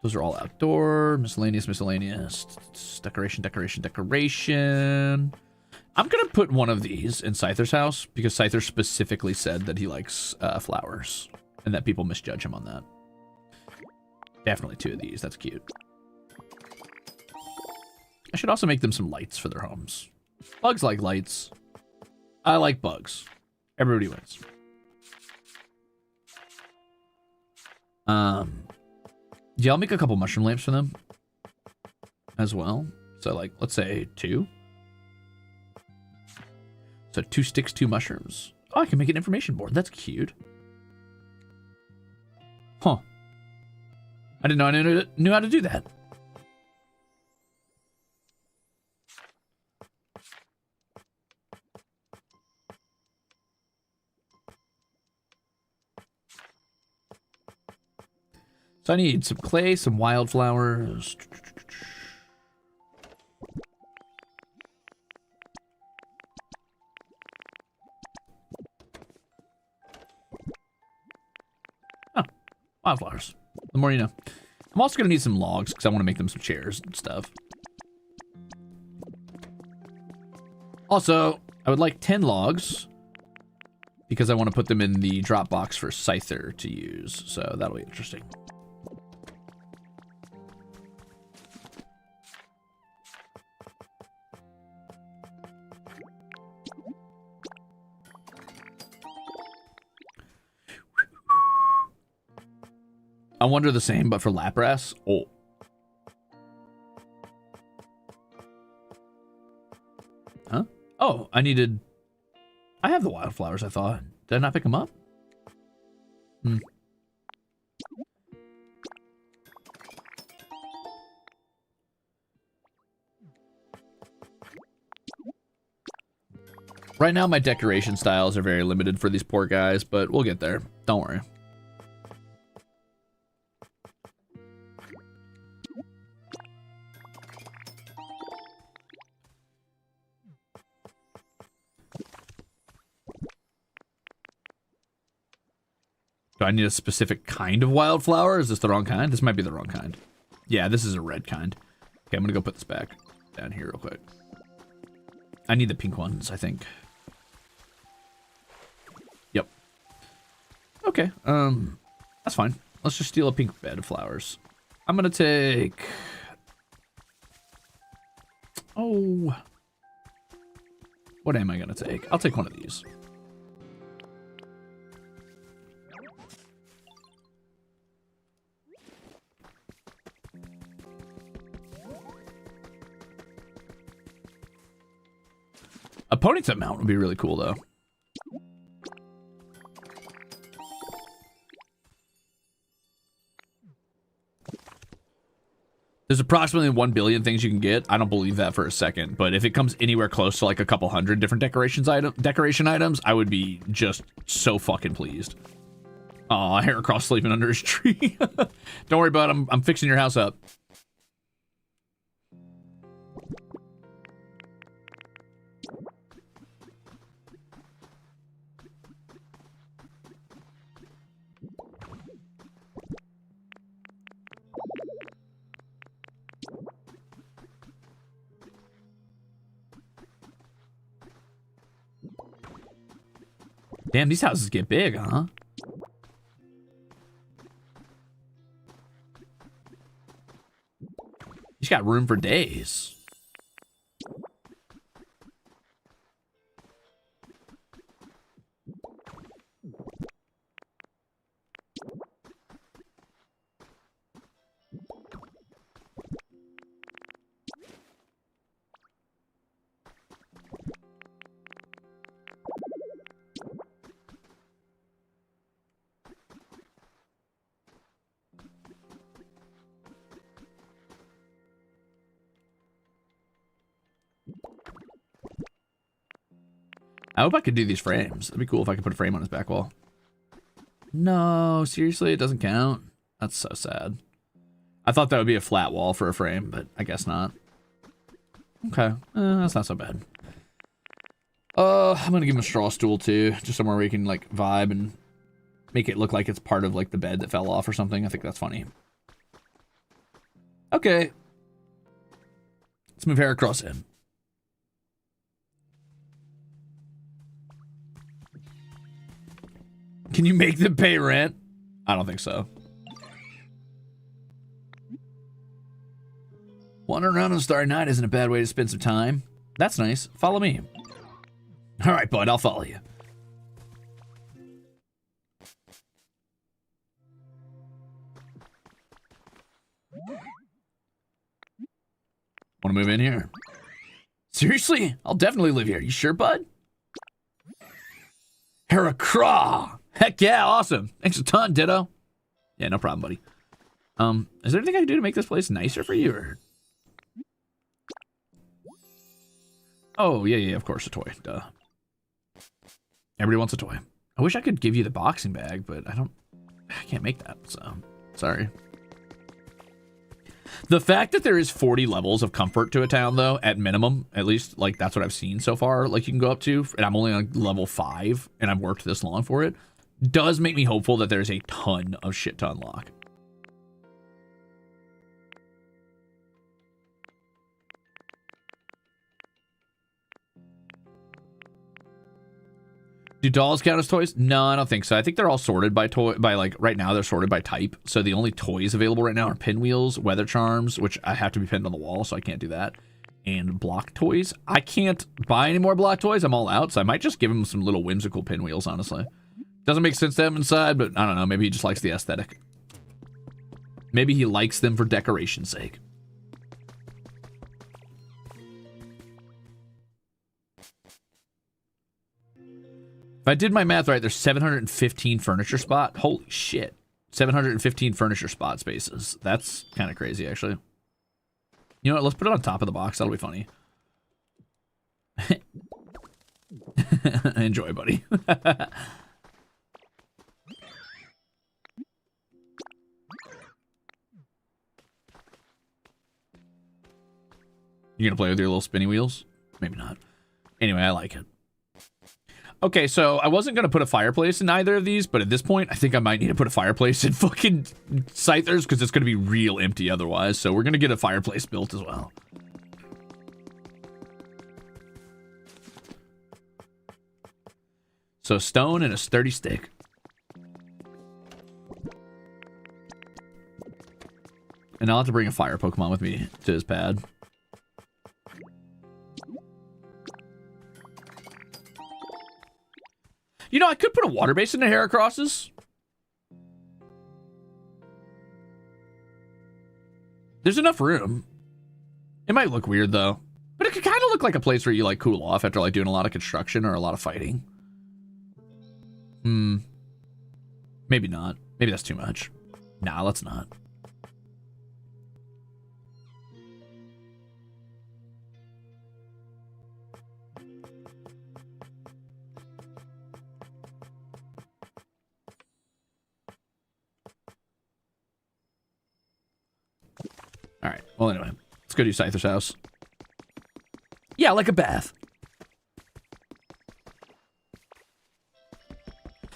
Those are all outdoor, miscellaneous, decoration. I'm gonna put one of these in Scyther's house because Scyther specifically said that he likes flowers and that people misjudge him on that. Definitely two of these, that's cute. I should also make them some lights for their homes. Bugs like lights. I like bugs. Everybody wins. Yeah, I'll make a couple mushroom lamps for them as well. So like, let's say 2. So 2 sticks, 2 mushrooms. Oh, I can make an information board. That's cute. Huh. I didn't know I knew how to do that. So I need some clay, some wildflowers. Oh, wildflowers. The more you know. I'm also going to need some logs because I want to make them some chairs and stuff. Also, I would like 10 logs because I want to put them in the drop box for Scyther to use. So that'll be interesting. I wonder the same, but for Lapras. Oh. Huh? Oh, I have the wildflowers, I thought. Did I not pick them up? Hmm. Right now, my decoration styles are very limited for these poor guys, but we'll get there. Don't worry. Do I need a specific kind of wildflower? Is this the wrong kind? This might be the wrong kind. Yeah, this is a red kind. Okay, I'm gonna go put this back down here real quick. I need the pink ones, I think. Yep. Okay, that's fine. Let's just steal a pink bed of flowers. I'm gonna take... Oh. What am I gonna take? I'll take one of these. A ponytail mount would be really cool, though. There's approximately 1 billion things you can get. I don't believe that for a second, but if it comes anywhere close to like a couple hundred different decoration items, I would be just so fucking pleased. Aw, Heracross sleeping under his tree. Don't worry about it. I'm fixing your house up. Damn, these houses get big, huh? He's got room for days. I hope I could do these frames. That'd be cool if I could put a frame on his back wall. No, seriously, it doesn't count? That's so sad. I thought that would be a flat wall for a frame, but I guess not. Okay, that's not so bad. I'm gonna give him a straw stool too, just somewhere where he can like vibe and make it look like it's part of like the bed that fell off or something. I think that's funny. Okay. Let's move Heracross in. Can you make them pay rent? I don't think so. Wandering around on a starry night isn't a bad way to spend some time. That's nice. Follow me. All right, bud, I'll follow you. Want to move in here? Seriously? I'll definitely live here. You sure, bud? Heracross! Heck yeah, awesome. Thanks a ton, Ditto. Yeah, no problem, buddy. Is there anything I can do to make this place nicer for you? Or... Oh, yeah, of course, a toy. Duh. Everybody wants a toy. I wish I could give you the boxing bag, but I can't make that, so sorry. The fact that there is 40 levels of comfort to a town, though, at minimum, at least, like, that's what I've seen so far, like, you can go up to, and I'm only on level 5, and I've worked this long for it, does make me hopeful that there's a ton of shit to unlock. Do dolls count as toys? No, I don't think so. I think they're all sorted by like right now they're sorted by type. So the only toys available right now are pinwheels, weather charms, which I have to be pinned on the wall, so I can't do that. And block toys. I can't buy any more block toys. I'm all out, so I might just give him some little whimsical pinwheels, honestly. Doesn't make sense to have them inside, but I don't know. Maybe he just likes the aesthetic. Maybe he likes them for decoration's sake. If I did my math right, there's 715 furniture spot. Holy shit. 715 furniture spot spaces. That's kind of crazy, actually. You know what? Let's put it on top of the box. That'll be funny. Enjoy, buddy. You gonna play with your little spinny wheels? Maybe not. Anyway, I like it. Okay, so I wasn't going to put a fireplace in either of these, but at this point, I think I might need to put a fireplace in fucking Scythers because it's going to be real empty otherwise. So we're going to get a fireplace built as well. So stone and a sturdy stick. And I'll have to bring a fire Pokemon with me to his pad. You know, I could put a water basin in Heracross's. There's enough room. It might look weird, though. But it could kind of look like a place where you, like, cool off after, like, doing a lot of construction or a lot of fighting. Maybe not. Maybe that's too much. Nah, let's not. All right. Well, anyway, let's go to Scyther's house. Yeah, like a bath.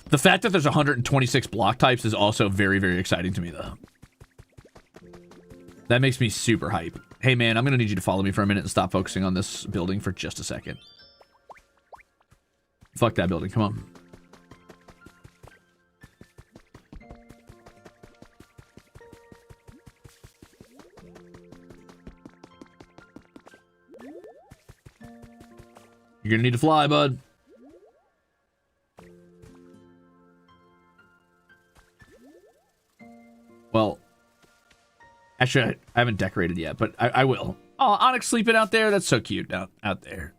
The fact that there's 126 block types is also very, very exciting to me, though. That makes me super hype. Hey, man, I'm going to need you to follow me for a minute and stop focusing on this building for just a second. Fuck that building. Come on. You're gonna need to fly, bud. Well, actually, I haven't decorated yet, but I will. Oh, Onyx sleeping out there. That's so cute out there.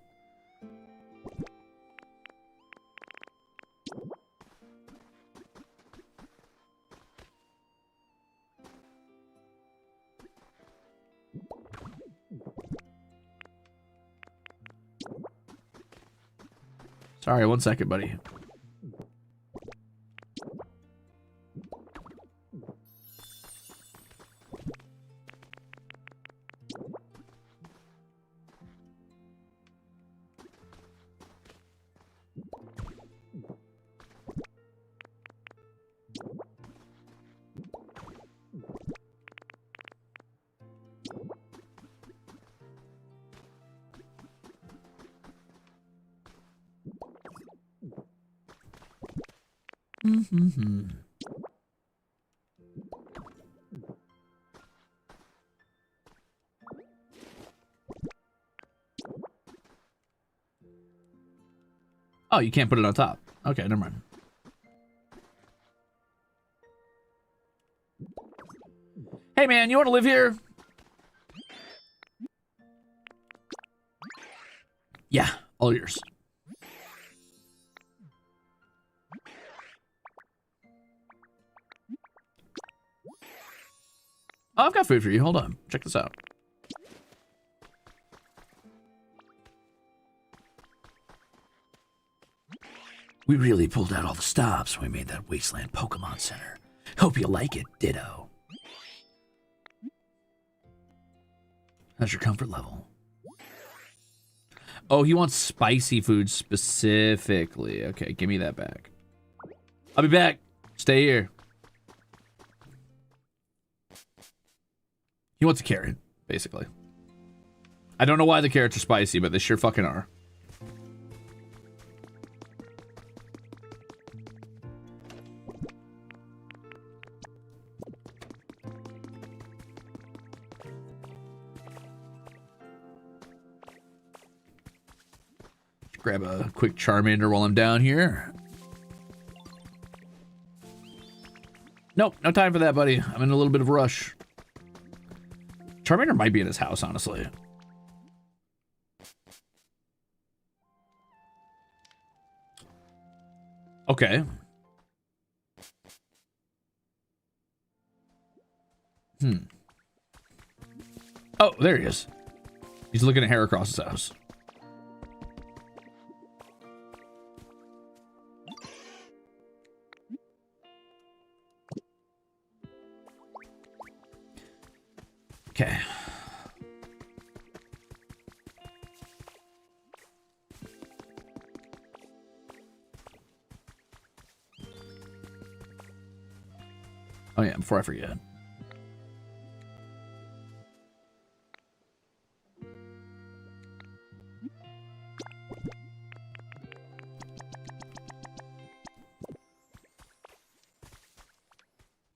Sorry, 1 second, buddy. Oh, you can't put it on top. Okay, never mind. Hey, man, you want to live here? Yeah, all yours. Oh, I've got food for you. Hold on. Check this out. We really pulled out all the stops when we made that Wasteland Pokemon Center. Hope you like it, ditto. How's your comfort level? Oh, he wants spicy food specifically. Okay, give me that back. I'll be back. Stay here. He wants a carrot, basically. I don't know why the carrots are spicy, but they sure fucking are. Grab a quick Charmander while I'm down here. Nope, no time for that, buddy. I'm in a little bit of a rush. Charmander might be in his house, honestly. Okay. Oh, there he is. He's looking at Heracross's house. Okay. Oh yeah, before I forget.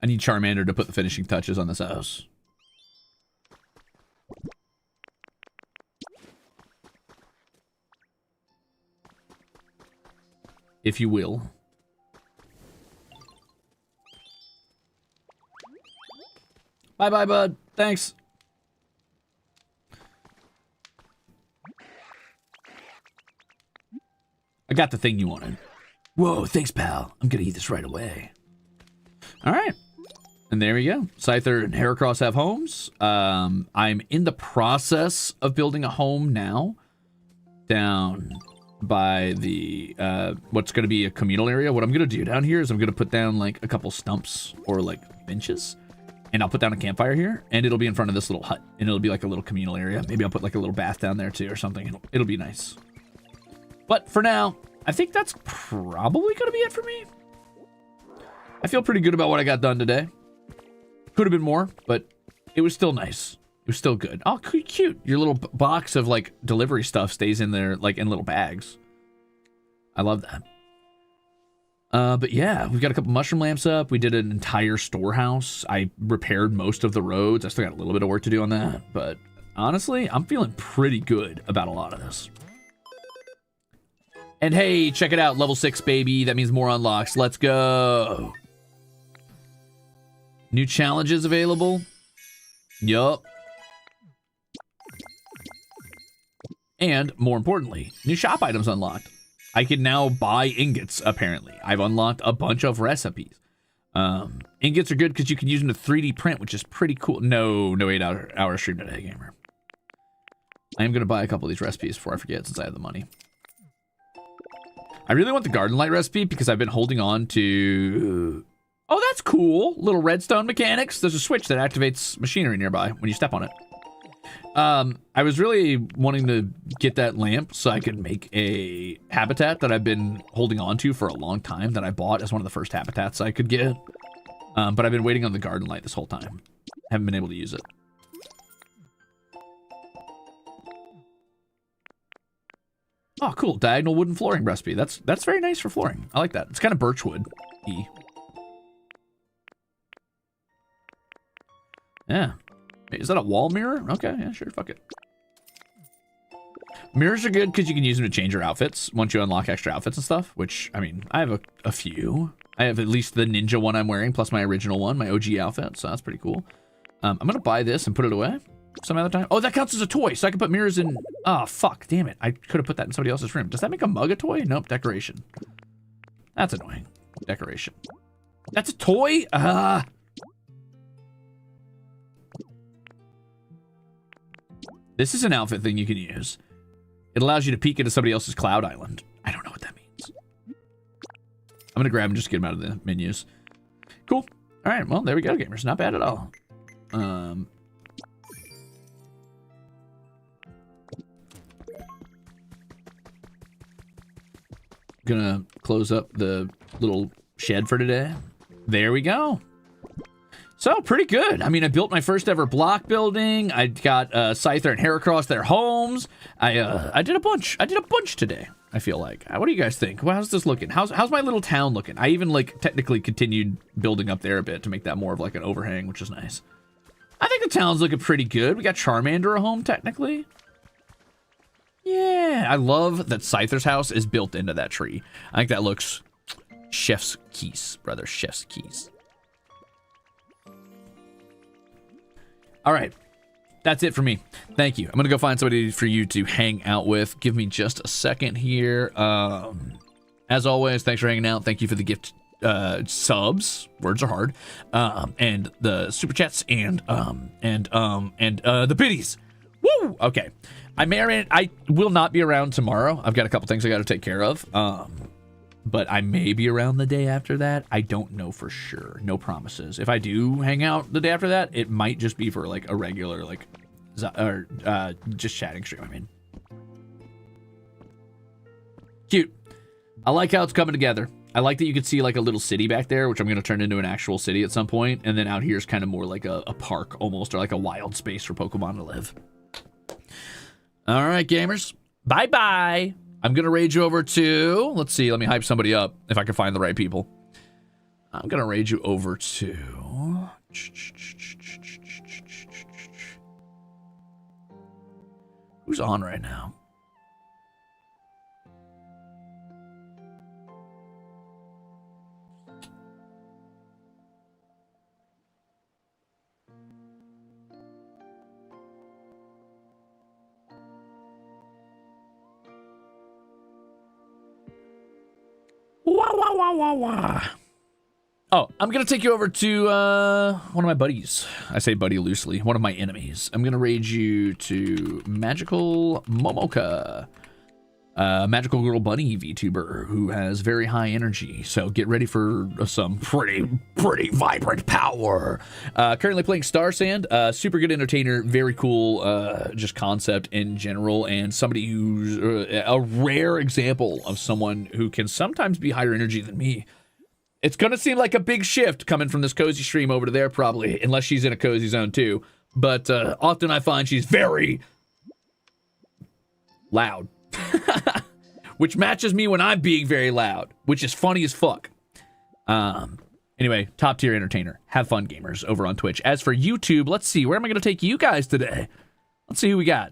I need Charmander to put the finishing touches on this house. If you will. Bye-bye, bud. Thanks. I got the thing you wanted. Whoa, thanks, pal. I'm gonna eat this right away. All right. And there we go. Scyther and Heracross have homes. I'm in the process of building a home now. Down by the what's going to be a communal area. What I'm going to do down here is I'm going to put down like a couple stumps or like benches, and I'll put down a campfire here, and it'll be in front of this little hut, and it'll be like a little communal area. Maybe I'll put like a little bath down there too or something. It'll be nice. But for now, I think that's probably going to be it for me. I feel pretty good about what I got done today. Could have been more, but it was still nice. It was still good. Oh, cute. Your little box of, like, delivery stuff stays in there, like, in little bags. I love that. But yeah, we've got a couple mushroom lamps up. We did an entire storehouse. I repaired most of the roads. I still got a little bit of work to do on that. But honestly, I'm feeling pretty good about a lot of this. And hey, check it out. Level 6, baby. That means more unlocks. Let's go. New challenges available. Yup. And, more importantly, new shop items unlocked. I can now buy ingots, apparently. I've unlocked a bunch of recipes. Ingots are good because you can use them to 3D print, which is pretty cool. No 8-hour stream today, gamer. I am going to buy a couple of these recipes before I forget, since I have the money. I really want the garden light recipe because I've been holding on to... Oh, that's cool. Little redstone mechanics. There's a switch that activates machinery nearby when you step on it. I was really wanting to get that lamp so I could make a habitat that I've been holding on to for a long time that I bought as one of the first habitats I could get. But I've been waiting on the garden light this whole time. Haven't been able to use it. Oh, cool. Diagonal wooden flooring recipe. That's very nice for flooring. I like that. It's kind of birchwood-y. Yeah. Wait, is that a wall mirror? Okay, yeah, sure. Fuck it. Mirrors are good because you can use them to change your outfits once you unlock extra outfits and stuff, which, I mean, I have a few. I have at least the ninja one I'm wearing, plus my original one, my OG outfit, so that's pretty cool. I'm going to buy this and put it away some other time. Oh, that counts as a toy, so I can put mirrors in... Oh, fuck, damn it. I could have put that in somebody else's room. Does that make a mug a toy? Nope, decoration. That's annoying. Decoration. That's a toy? This is an outfit thing you can use. It allows you to peek into somebody else's cloud island. I don't know what that means. I'm gonna grab him just to get him out of the menus. Cool. All right, well, there we go, gamers. Not bad at all. Gonna close up the little shed for today. There we go. So, pretty good. I mean, I built my first ever block building. I got Scyther and Heracross their homes. I did a bunch. I did a bunch today, I feel like. What do you guys think? Well, how's this looking? How's my little town looking? I even, like, technically continued building up there a bit to make that more of, like, an overhang, which is nice. I think the town's looking pretty good. We got Charmander a home, technically. Yeah, I love that Scyther's house is built into that tree. I think that looks chef's keys, brother. Chef's keys. All right, that's it for me. Thank you. I'm gonna go find somebody for you to hang out with. Give me just a second here. As always, thanks for hanging out. Thank you for the gift subs. Words are hard. And the super chats and the biddies. Woo! Okay. I will not be around tomorrow. I've got a couple things I got to take care of. But I may be around the day after that. I don't know for sure. No promises. If I do hang out the day after that, it might just be for like a regular, like, just chatting stream, I mean. Cute. I like how it's coming together. I like that you can see like a little city back there, which I'm going to turn into an actual city at some point. And then out here is kind of more like a park almost, or like a wild space for Pokemon to live. All right, gamers. Bye-bye. I'm going to raid you over to... Let's see. Let me hype somebody up if I can find the right people. I'm going to raid you over to... Who's on right now? Oh, I'm going to take you over to one of my buddies. I say buddy loosely. One of my enemies. I'm going to raid you to Magical Momoka. Magical Girl Bunny VTuber who has very high energy. So get ready for some pretty vibrant power. Currently playing Star Sand. Super good entertainer. Very cool just concept in general. And somebody who's a rare example of someone who can sometimes be higher energy than me. It's going to seem like a big shift coming from this cozy stream over to there probably. Unless she's in a cozy zone too. But often I find she's very loud. Which matches me when I'm being very loud, which is funny as fuck. Anyway, top tier entertainer. Have fun, gamers, over on Twitch. As for YouTube, let's see. Where am I going to take you guys today? Let's see who we got.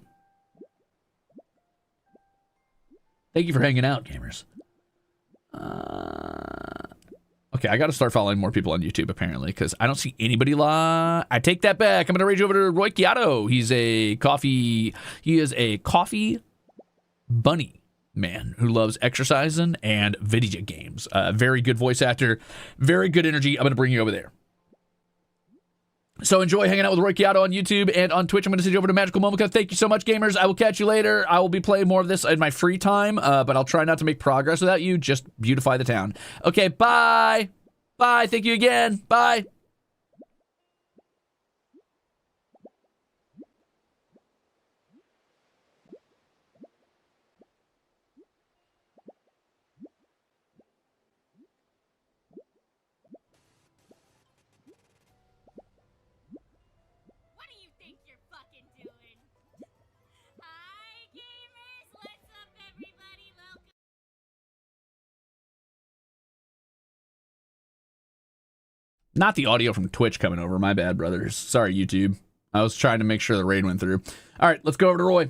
Thank you for hanging out, gamers. Okay, I got to start following more people on YouTube, apparently, because I don't see anybody live. I take that back. I'm going to raid you over to Roy Chiato. He is a coffee bunny man who loves exercising and video games. Very good voice actor, very good energy. I'm going to bring you over there. So enjoy hanging out with Roy Kiato on YouTube and on Twitch. I'm going to send you over to Magical Momoka. Thank you so much, gamers. I will catch you later. I will be playing more of this in my free time, but I'll try not to make progress without you. Just beautify the town. Okay, bye. Bye. Thank you again. Bye. Not the audio from Twitch coming over. My bad, brothers. Sorry, YouTube. I was trying to make sure the raid went through. All right, let's go over to Roy.